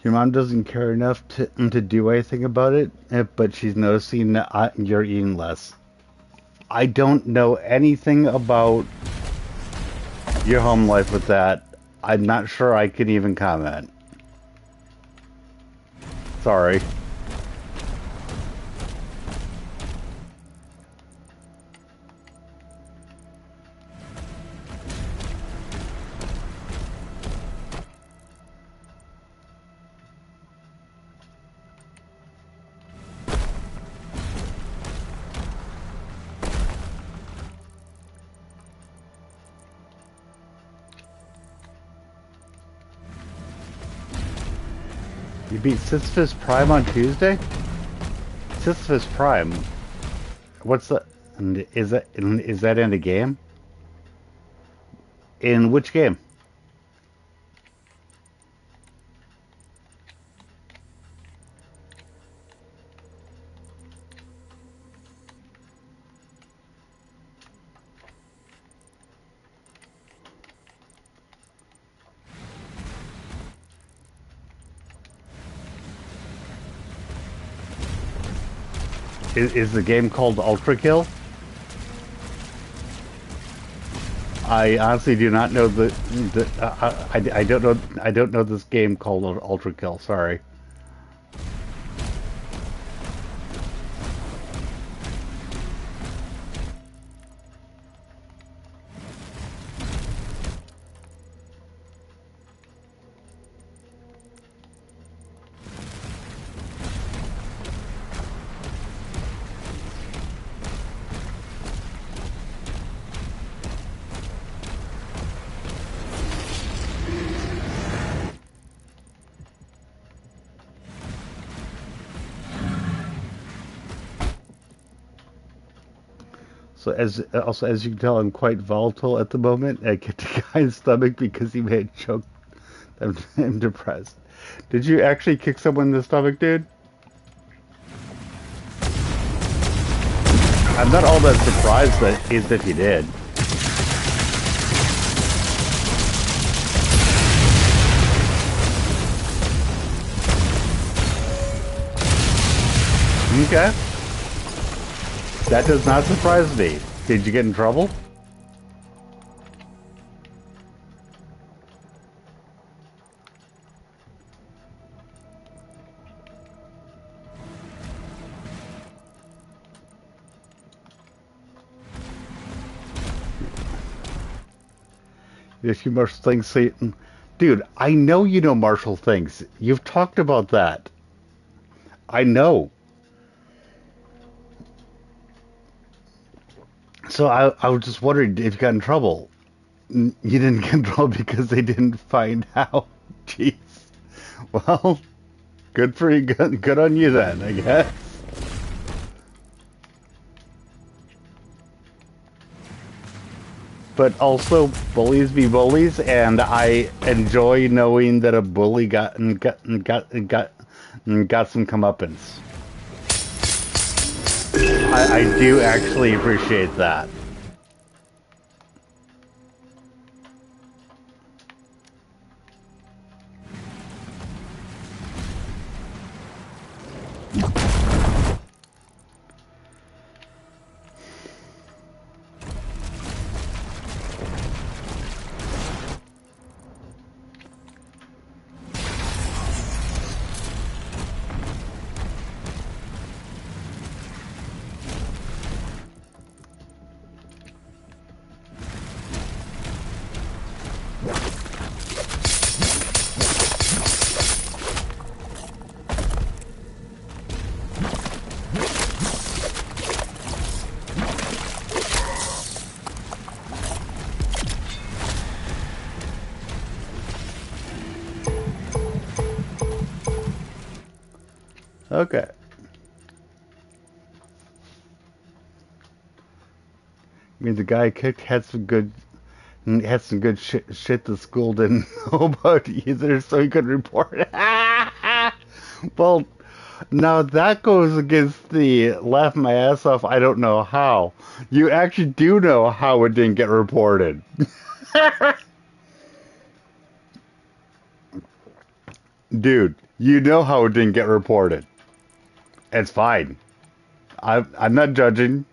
Your mom doesn't care enough to do anything about it, but she's noticing that you're eating less. I don't know anything about your home life with that. I'm not sure I can even comment. Sorry. You beat Sisyphus Prime on Tuesday? Sisyphus Prime? What's that? Is that in a game? In which game? Is the game called Ultra Kill? I honestly do not know I don't know this game called Ultra Kill. Sorry. So as you can tell, I'm quite volatile at the moment. I kicked a guy's stomach because he may have choked. I'm depressed. Did you actually kick someone in the stomach, dude? I'm not all that surprised that is if you did. Okay. That does not surprise me. Did you get in trouble? If you marshal things, Satan. Dude, I know you know marshal things. You've talked about that. I know. So I was just wondering if you got in trouble. You didn't get in trouble because they didn't find out. Jeez. Well, good for you. Good on you then, I guess. But also, bullies be bullies, and I enjoy knowing that a bully got some comeuppance. I do actually appreciate that. Okay. I mean, the guy I kicked had some good shit the school didn't know about either, so he couldn't report it. Well, now that goes against the laugh my ass off. I don't know how. You actually do know how it didn't get reported. Dude, you know how it didn't get reported. It's fine. I'm not judging.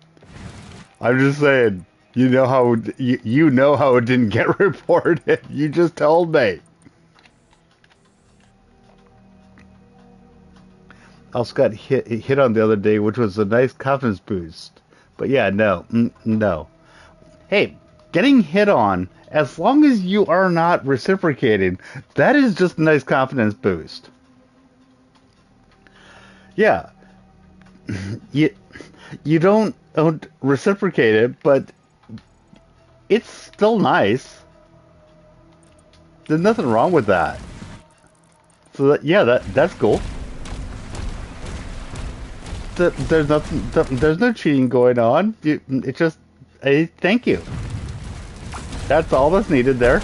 I'm just saying, you know how you know how it didn't get reported. You just told me. I also got hit on the other day, which was a nice confidence boost. But yeah, no. Hey, getting hit on, as long as you are not reciprocating, that is just a nice confidence boost. Yeah. You don't reciprocate it, but it's still nice. There's nothing wrong with that. So that's cool. There's nothing. There's no cheating going on. It's just a thank you. That's all that's needed there.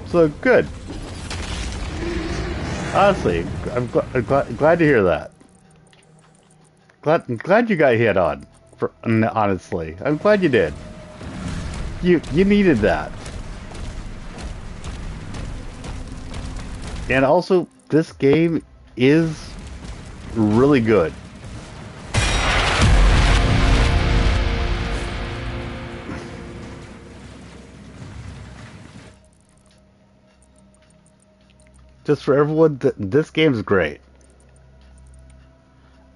So good. Honestly, I'm glad to hear that. Glad you got hit on. Honestly, I'm glad you did. You needed that. And also, this game is really good. Just for everyone, this game's great.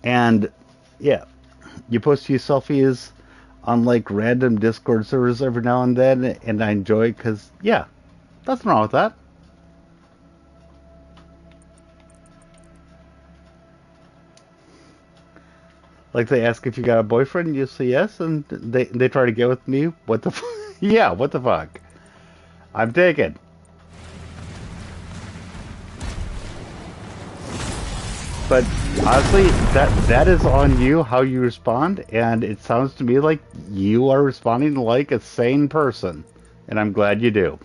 And yeah, you post your selfies on like random Discord servers every now and then, and I enjoy it because yeah, nothing wrong with that. Like they ask if you got a boyfriend, you say yes, and they try to get with me. What the yeah, what the fuck? I'm taken. But honestly, that is on you how you respond, and it sounds to me like you are responding like a sane person, and I'm glad you do.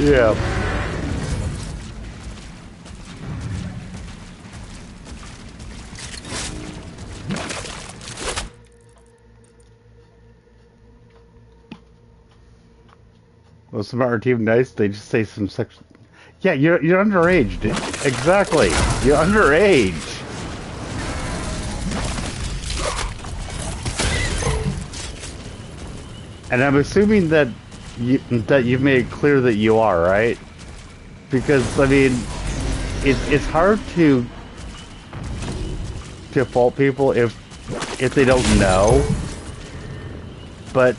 Yeah. Well, some of our team nice. They just say some sex. Yeah, you're underage. Exactly. You're underage. And I'm assuming that you've made it clear that you are, right? Because I mean, it's hard to fault people if they don't know. But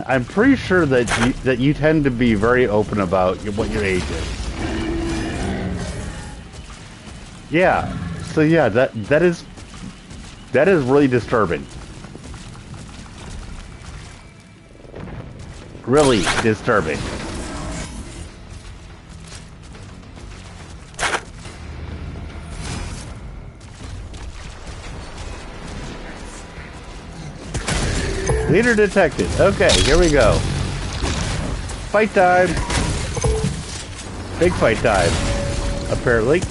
I'm pretty sure that you tend to be very open about what your age is. Yeah. So yeah, that is really disturbing. Really disturbing. Leader detected. Okay, here we go. Fight time. Big fight time. Apparently.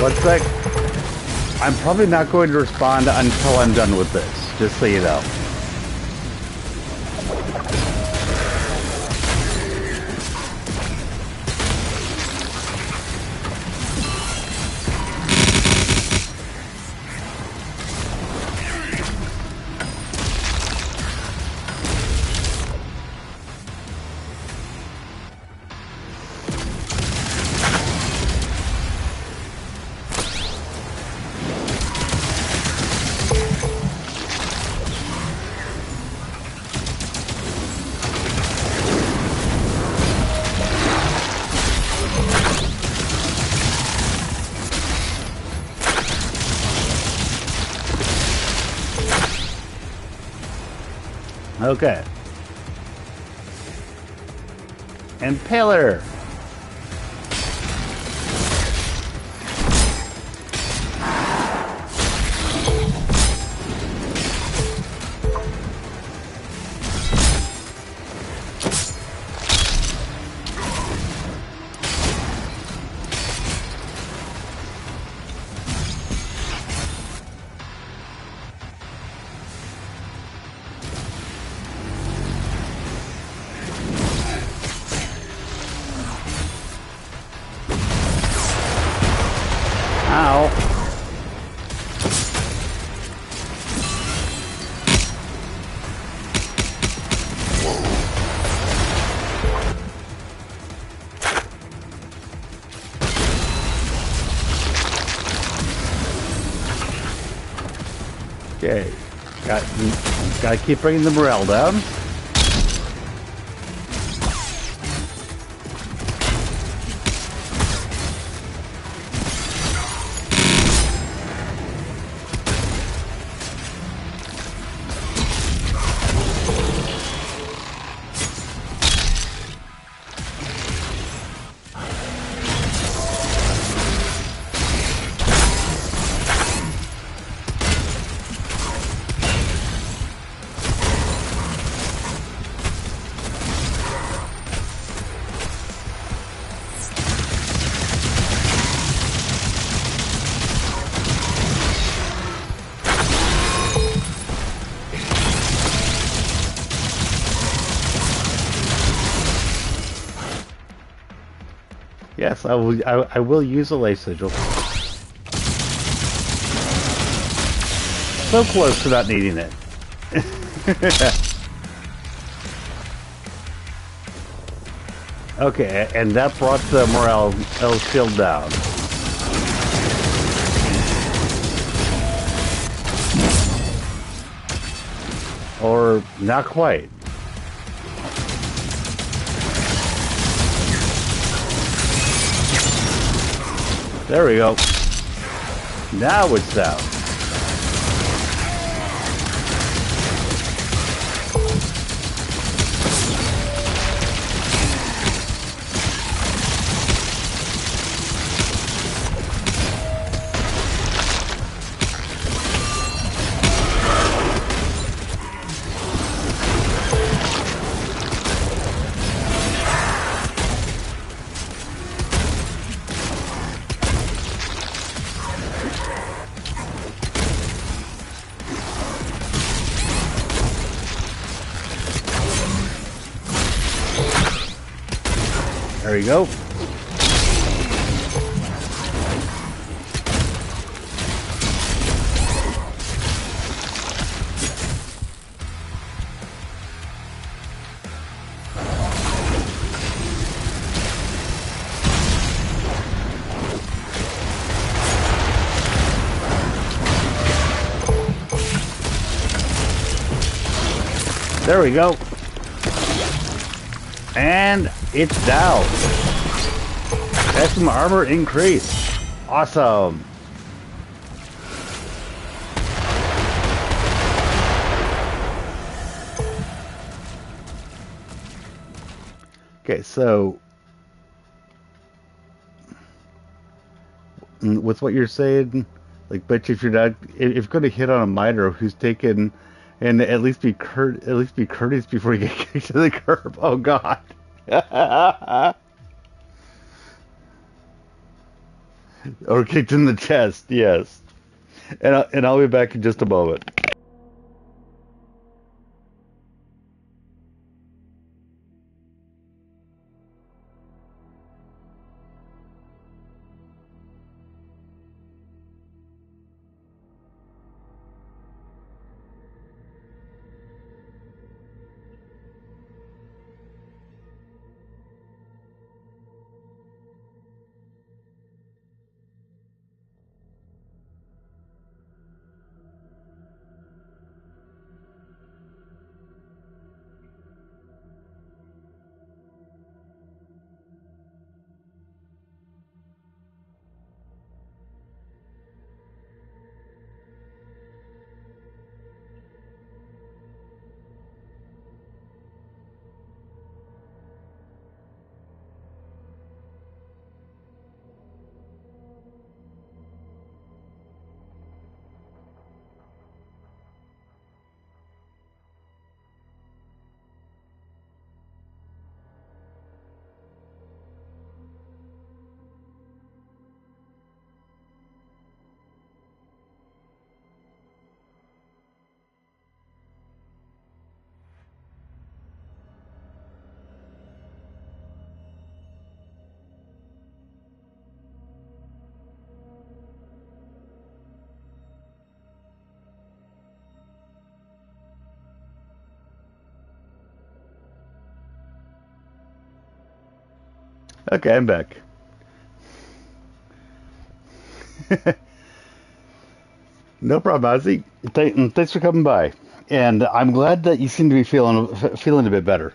One sec. I'm probably not going to respond until I'm done with this, just so you know. Okay. Impaler. Ow. Okay. Gotta keep bringing the morale down. Yes, I will use a lay sigil. So close to not needing it. Okay, and that brought the morale shield down. or not quite. There we go. Now it's down. There you go. There we go. And it's down. Maximum armor increase. Awesome. Okay, so with what you're saying, like, but if you're going to hit on a miner who's taken, and at least be courteous before you get kicked to the curb. Oh God. Or kicked in the chest, yes. And I'll be back in just a moment. Okay, I'm back. No problem, Ozzy. Thanks for coming by. And I'm glad that you seem to be feeling a bit better.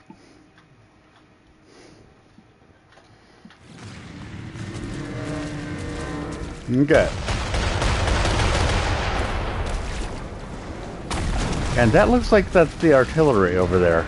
Okay. And that looks like that's the artillery over there.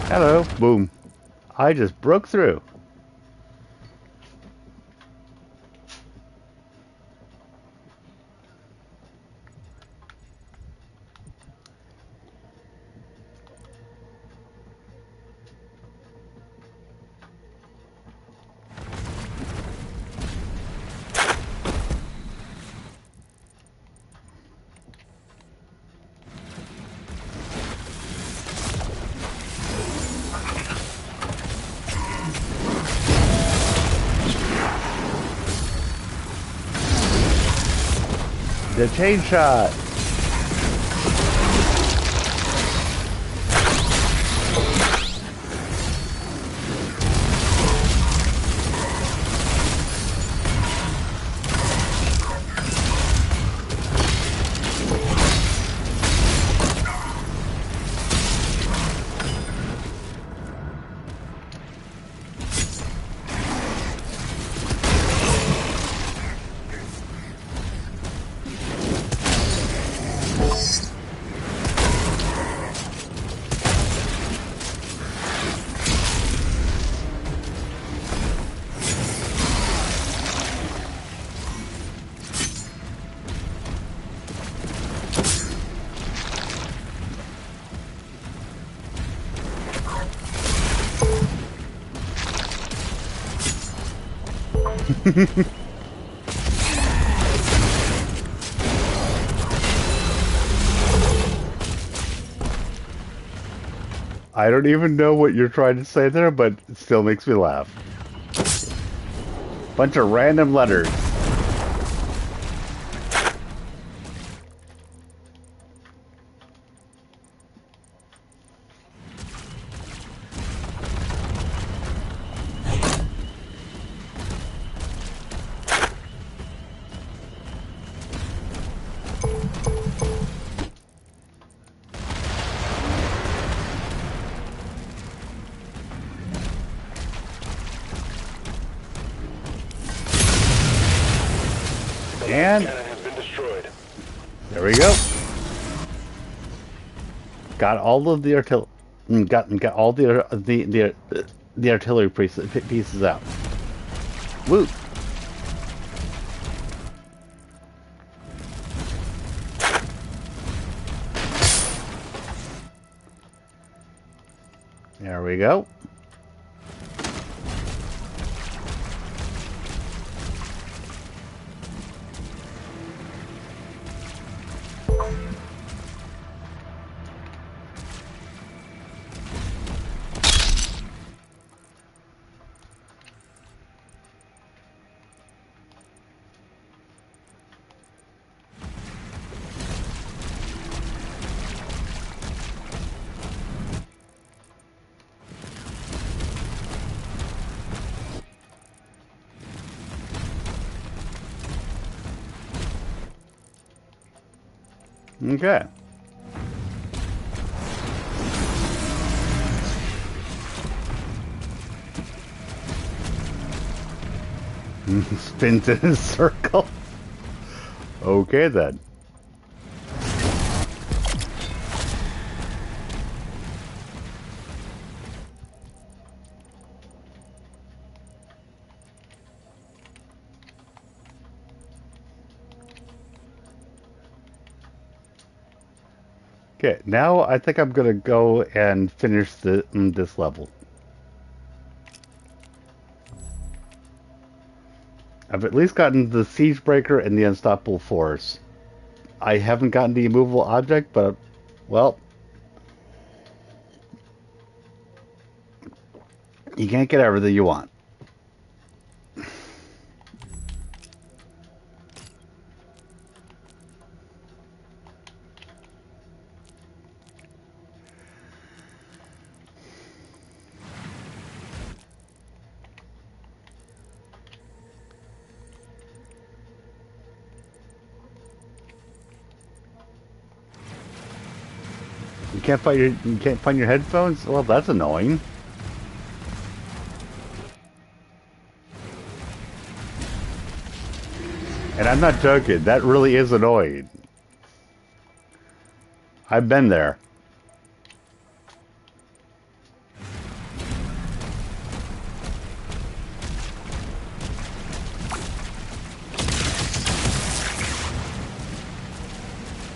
Hello. Boom. I just broke through. The chain shot. I don't even know what you're trying to say there, but it still makes me laugh. Bunch of random letters. And there we go. Got all of the artillery. Got all the artillery pieces out. Woo! There we go. Okay. Spins in a circle. Okay then. Okay, now I think I'm gonna go and finish this level. I've at least gotten the Siege Breaker and the Unstoppable Force. I haven't gotten the immovable object, but, well, you can't get everything you want. You can't find your headphones? Well, that's annoying. And I'm not joking, that really is annoying. I've been there.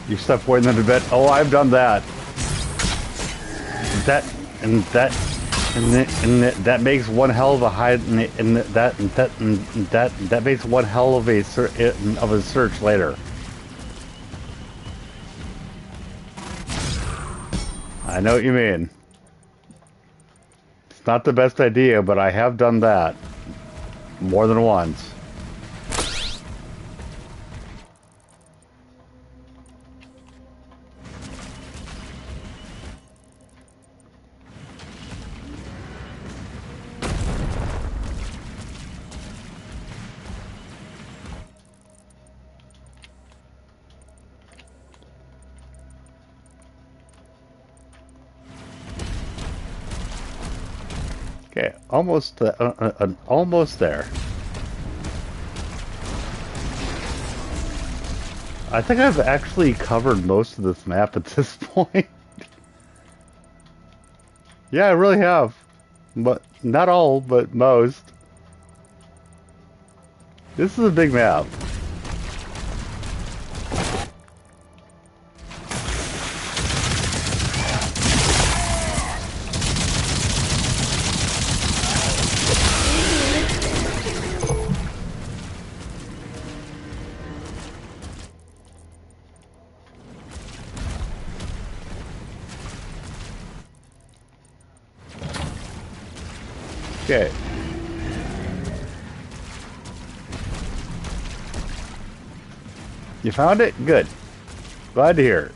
You stop wearing them to bed. Oh, I've done that. That makes one hell of a that makes one hell of a search later. I know what you mean. It's not the best idea, but I have done that more than once. Okay, almost almost there. I think I've actually covered most of this map at this point. Yeah, I really have. But not all, but most. This is a big map. Okay. You found it? Good. Glad to hear it.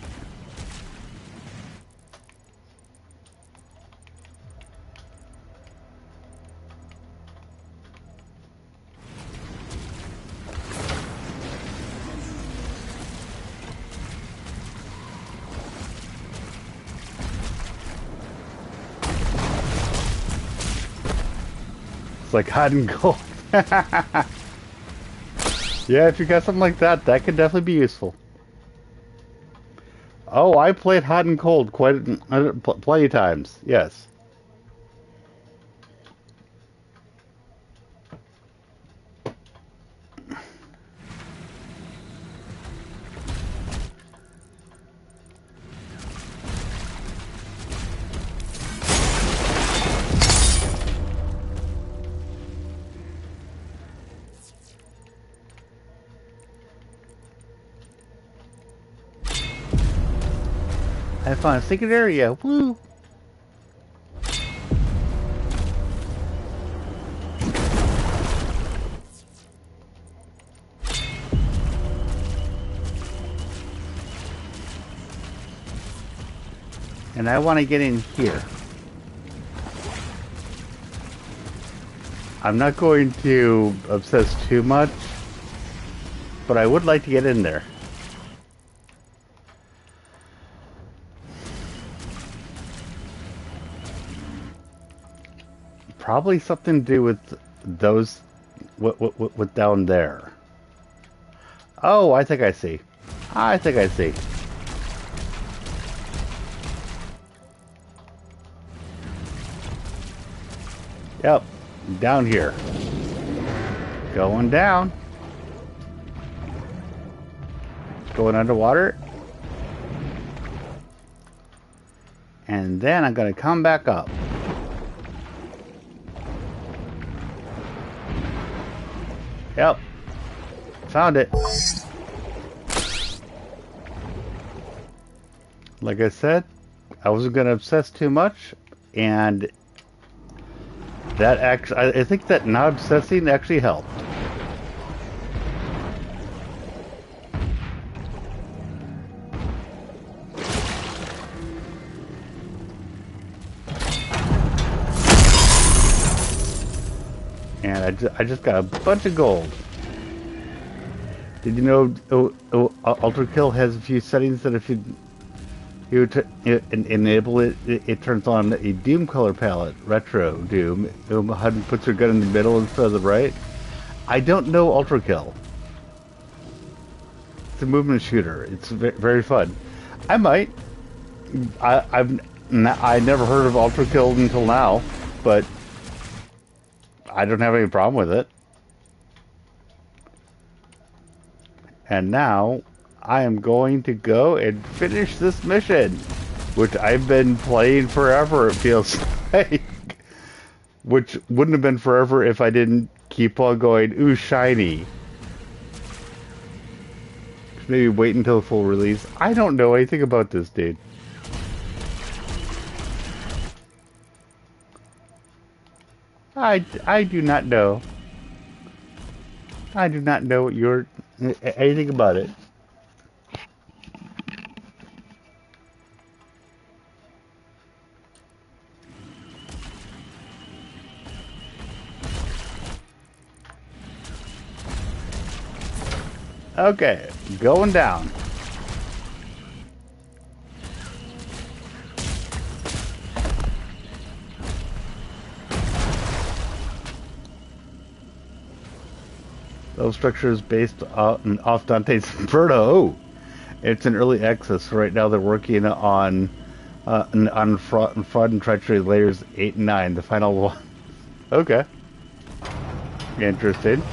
It's like hot and cold. Yeah, if you got something like that, that could definitely be useful. Oh, I played hot and cold plenty of times. Yes. I found a secret area. Woo! And I want to get in here. I'm not going to obsess too much, but I would like to get in there. Probably something to do with those, with down there. Oh, I think I see. I think I see. Yep, down here. Going down. Going underwater. And then I'm going to come back up. Yep. Found it. Like I said, I wasn't going to obsess too much, and that actually, I think that not obsessing actually helped. And I just got a bunch of gold. Did you know Ultra Kill has a few settings that if you enable it, it turns on a Doom color palette, Retro Doom. HUD puts her gun in the middle instead of the right. I don't know Ultra Kill. It's a movement shooter. It's very fun. I might. I never heard of Ultra Kill until now, but I don't have any problem with it. And now I am going to go and finish this mission, which I've been playing forever, it feels like. Which wouldn't have been forever if I didn't keep on going, ooh, shiny. Maybe wait until full release. I don't know anything about this, dude. I do not know. I do not know anything about it. Okay, going down. Those structures based off Dante's Inferno. Oh, it's in early access right now. They're working on fraud and treachery layers 8 and 9. The final one. Okay, interesting.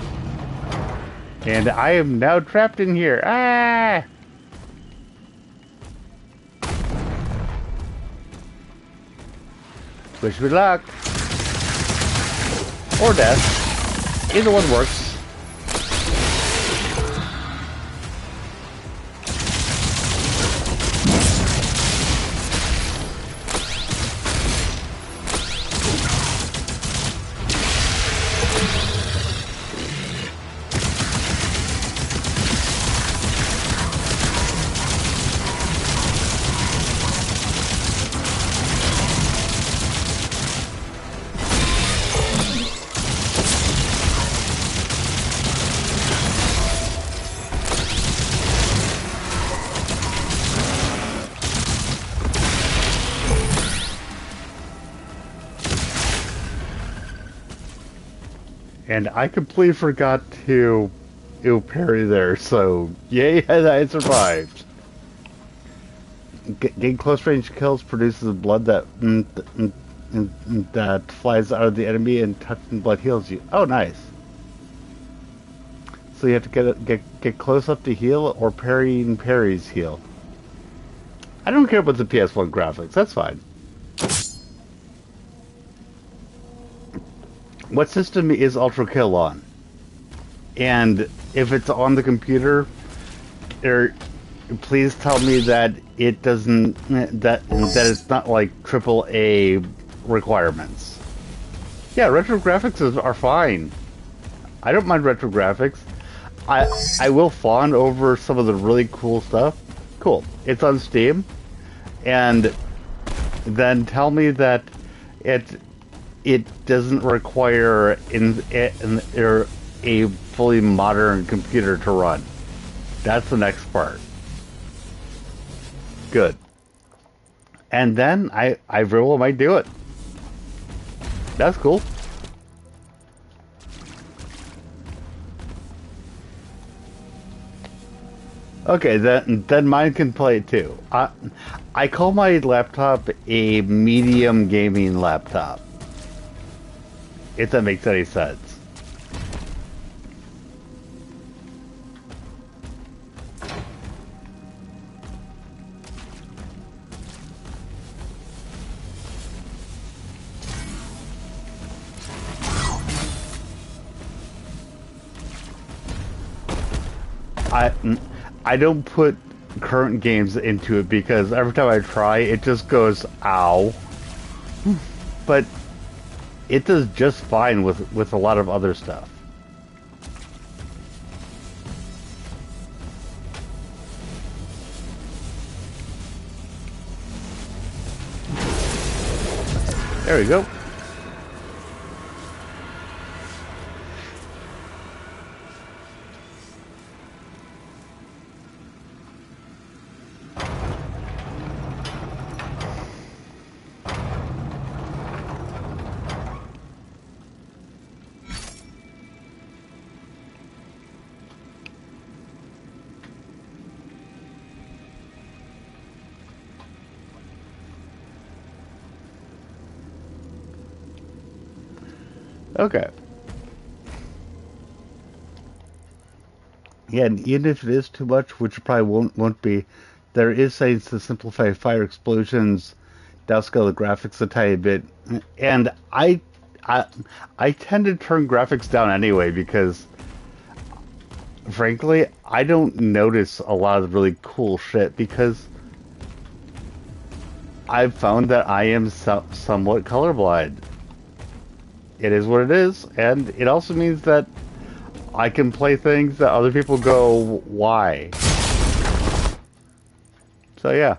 And I am now trapped in here. Ah! Wish me luck. Or death. Either one works. And I completely forgot to parry there, so yay, I survived. Getting close range kills produces blood that that flies out of the enemy, and touching blood heals you. Oh, nice. So you have to get close up to heal, or parrying parries heal. I don't care about the PS1 graphics. That's fine. What system is Ultra Kill on? And if it's on the computer, please tell me that it doesn't, that it's not like AAA requirements. Yeah, retro graphics are fine. I don't mind retro graphics. I will fawn over some of the really cool stuff. Cool. It's on Steam. And then tell me that it doesn't require a fully modern computer to run. That's the next part. Good. And then I very well might do it. That's cool. Okay, then mine can play it too. I call my laptop a medium gaming laptop. If that makes any sense. I don't put current games into it because every time I try, it just goes, ow. But it does just fine with a lot of other stuff. There we go. Okay. Yeah, and even if it is too much, which it probably won't be, there is settings to simplify fire explosions, downscale the graphics a tiny bit, and I tend to turn graphics down anyway because, frankly, I don't notice a lot of really cool shit because I've found that I am somewhat colorblind. It is what it is, and it also means that I can play things that other people go, why? So yeah.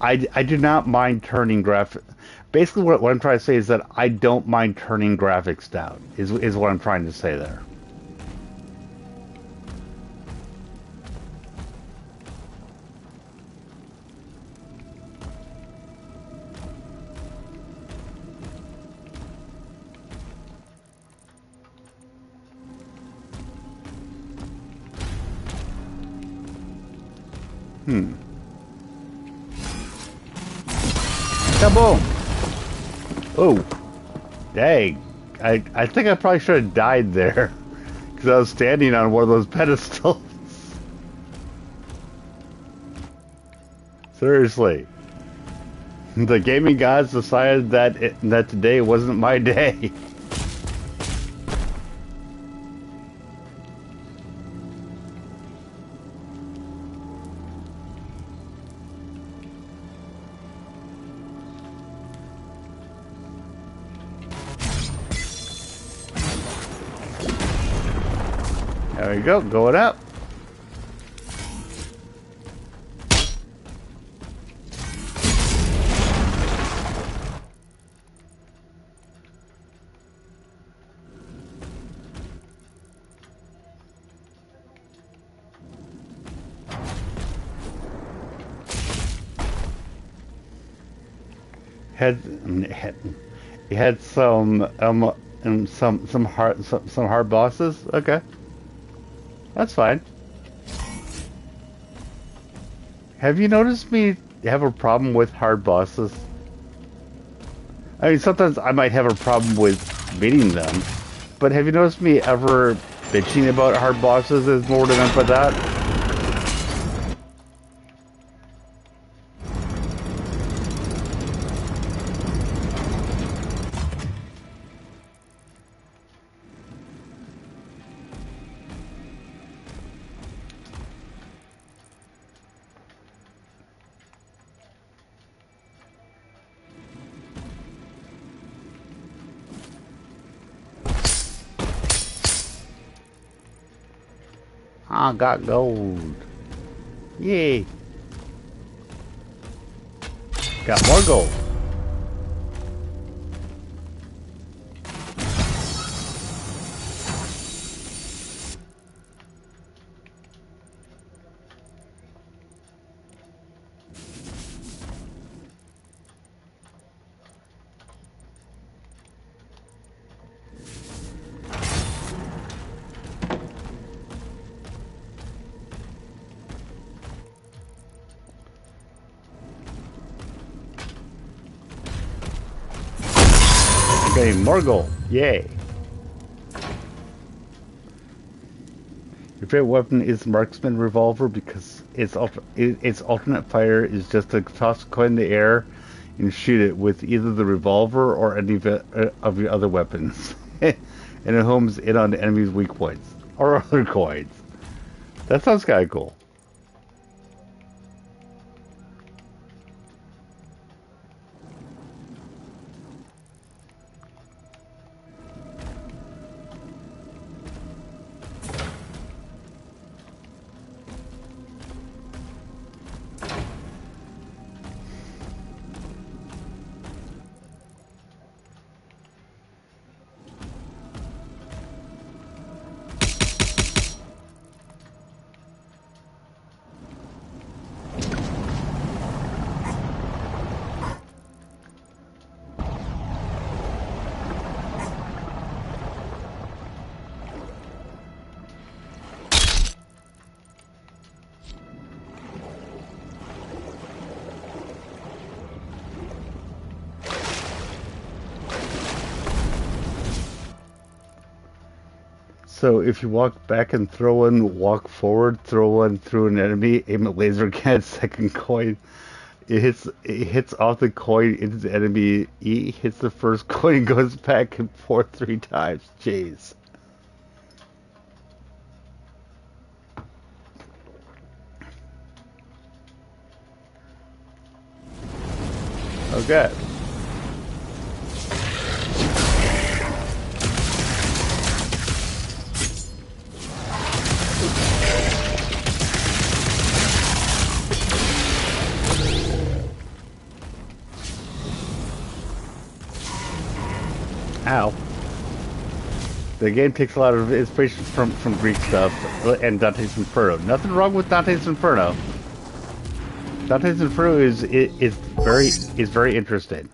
I do not mind turning basically what I'm trying to say is that I don't mind turning graphics down, is what I'm trying to say there. Kaboom! Oh, dang. I think I probably should have died there. Because I was standing on one of those pedestals. Seriously. The gaming gods decided that today wasn't my day. There we go, going up. He had some hard bosses. Okay, that's fine. Have you noticed me have a problem with hard bosses? I mean, sometimes I might have a problem with beating them, but have you noticed me ever bitching about hard bosses is more than meant by that? I got gold. Yay. Got more gold. Getting more gold. Yay. Your favorite weapon is Marksman Revolver because its alternate fire is just to toss a coin in the air and shoot it with either the revolver or any of your other weapons. And it homes in on the enemy's weak points. Or other coins. That sounds kind of cool. So if you walk back and throw one, walk forward, throw one through an enemy, aim a laser gun, second coin, it hits off the coin into the enemy, E hits the first coin, goes back and forth 3 times. Jeez. Okay. Ow. The game takes a lot of inspiration from Greek stuff and Dante's Inferno. Nothing wrong with Dante's Inferno. Dante's Inferno is very interesting.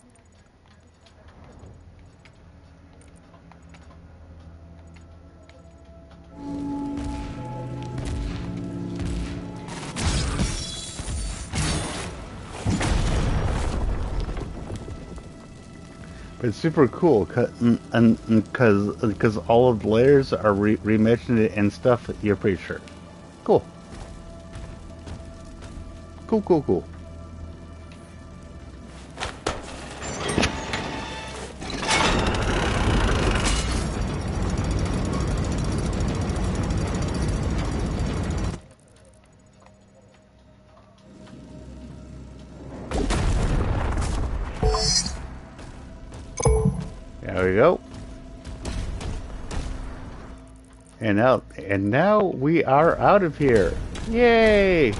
It's super cool, because all of the layers are reimagined and stuff. You're pretty sure. Cool. Cool, cool, cool. There we go. And now we are out of here. Yay!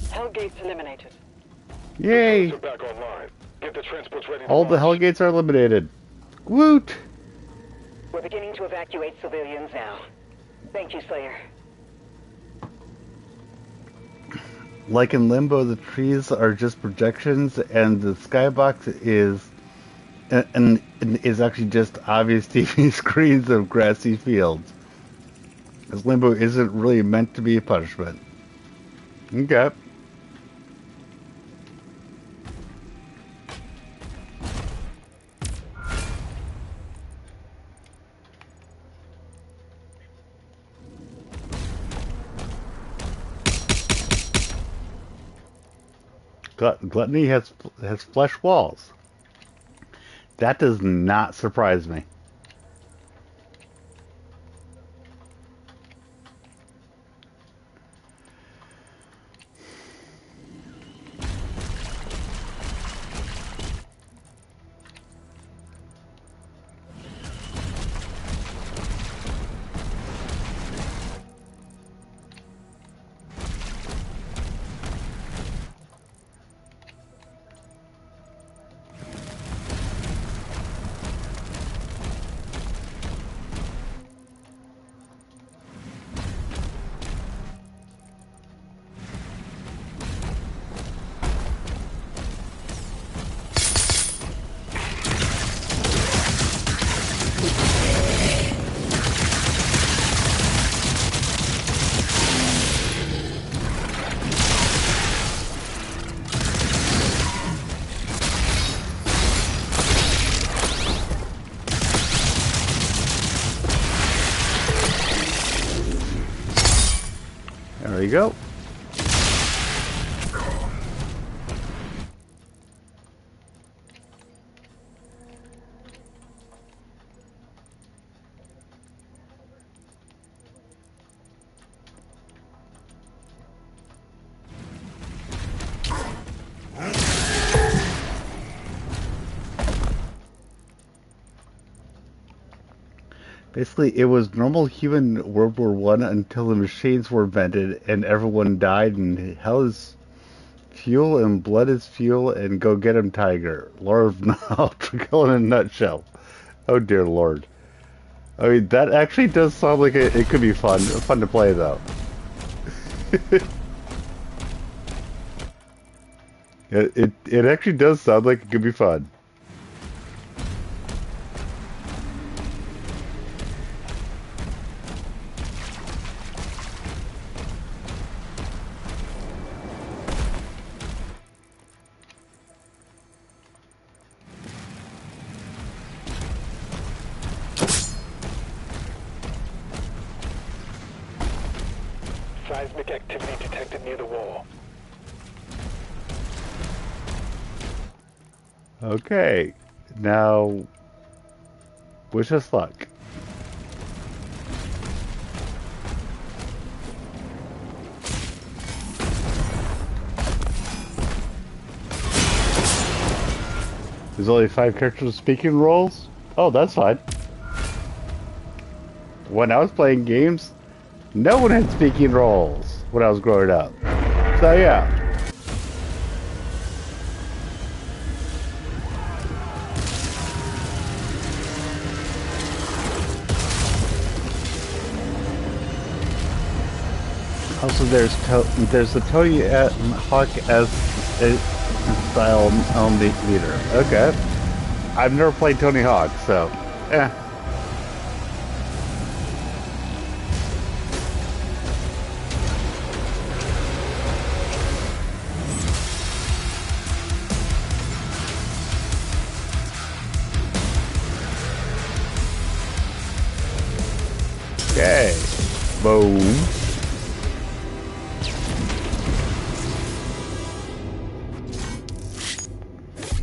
Hellgates eliminated. Yay! The back online. Get the transports ready. All the Hellgates are eliminated. Woot! We're beginning to evacuate civilians now. Thank you, Slayer. Like in Limbo, the trees are just projections, and the skybox is actually just obvious TV screens of grassy fields. Because Limbo isn't really meant to be a punishment. Okay. Gluttony has flesh walls. That does not surprise me. There you go. Basically, it was normal human World War One until the machines were invented and everyone died, and hell is fuel and blood is fuel, and go get him, Tiger. Lord of Naltrigal in a nutshell. Oh dear Lord. I mean, that actually does sound like it could be fun to play though. It actually does sound like it could be fun. Seismic activity detected near the wall. Okay, now wish us luck. There's only 5 characters speaking roles? Oh, that's fine. When I was playing games, no one had speaking roles when I was growing up. So yeah. Also, there's the Tony Hawk as a style leader. Okay. I've never played Tony Hawk, so eh. Okay. Boom.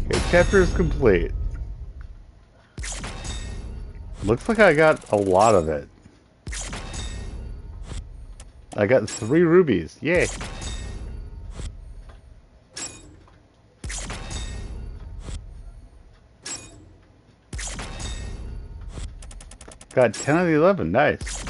Okay, chapter is complete. Looks like I got a lot of it. I got 3 rubies. Yay. Got 10 of the 11. Nice.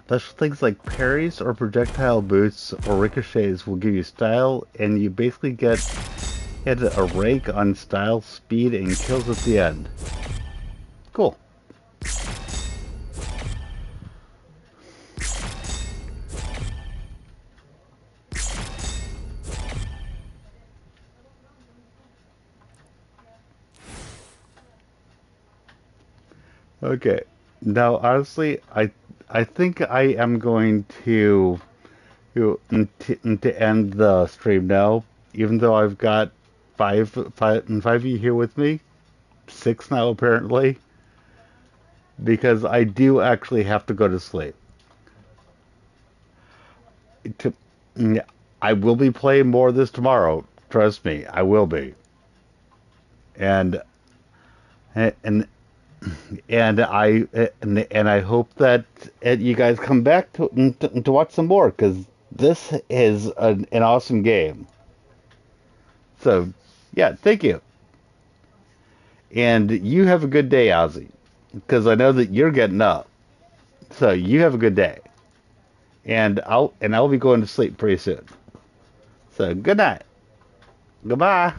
Special things like parries or projectile boosts or ricochets will give you style, and you basically get a rake on style, speed, and kills at the end. Cool. Okay. Now, honestly, I think I am going to end the stream now, even though I've got five of you here with me, 6 now apparently, because I do actually have to go to sleep. I will be playing more of this tomorrow. Trust me, I will be. And and I hope that you guys come back to watch some more, because this is an awesome game. So, yeah, thank you. And you have a good day, Ozzy, because I know that you're getting up. So you have a good day. And I'll be going to sleep pretty soon. So good night. Goodbye.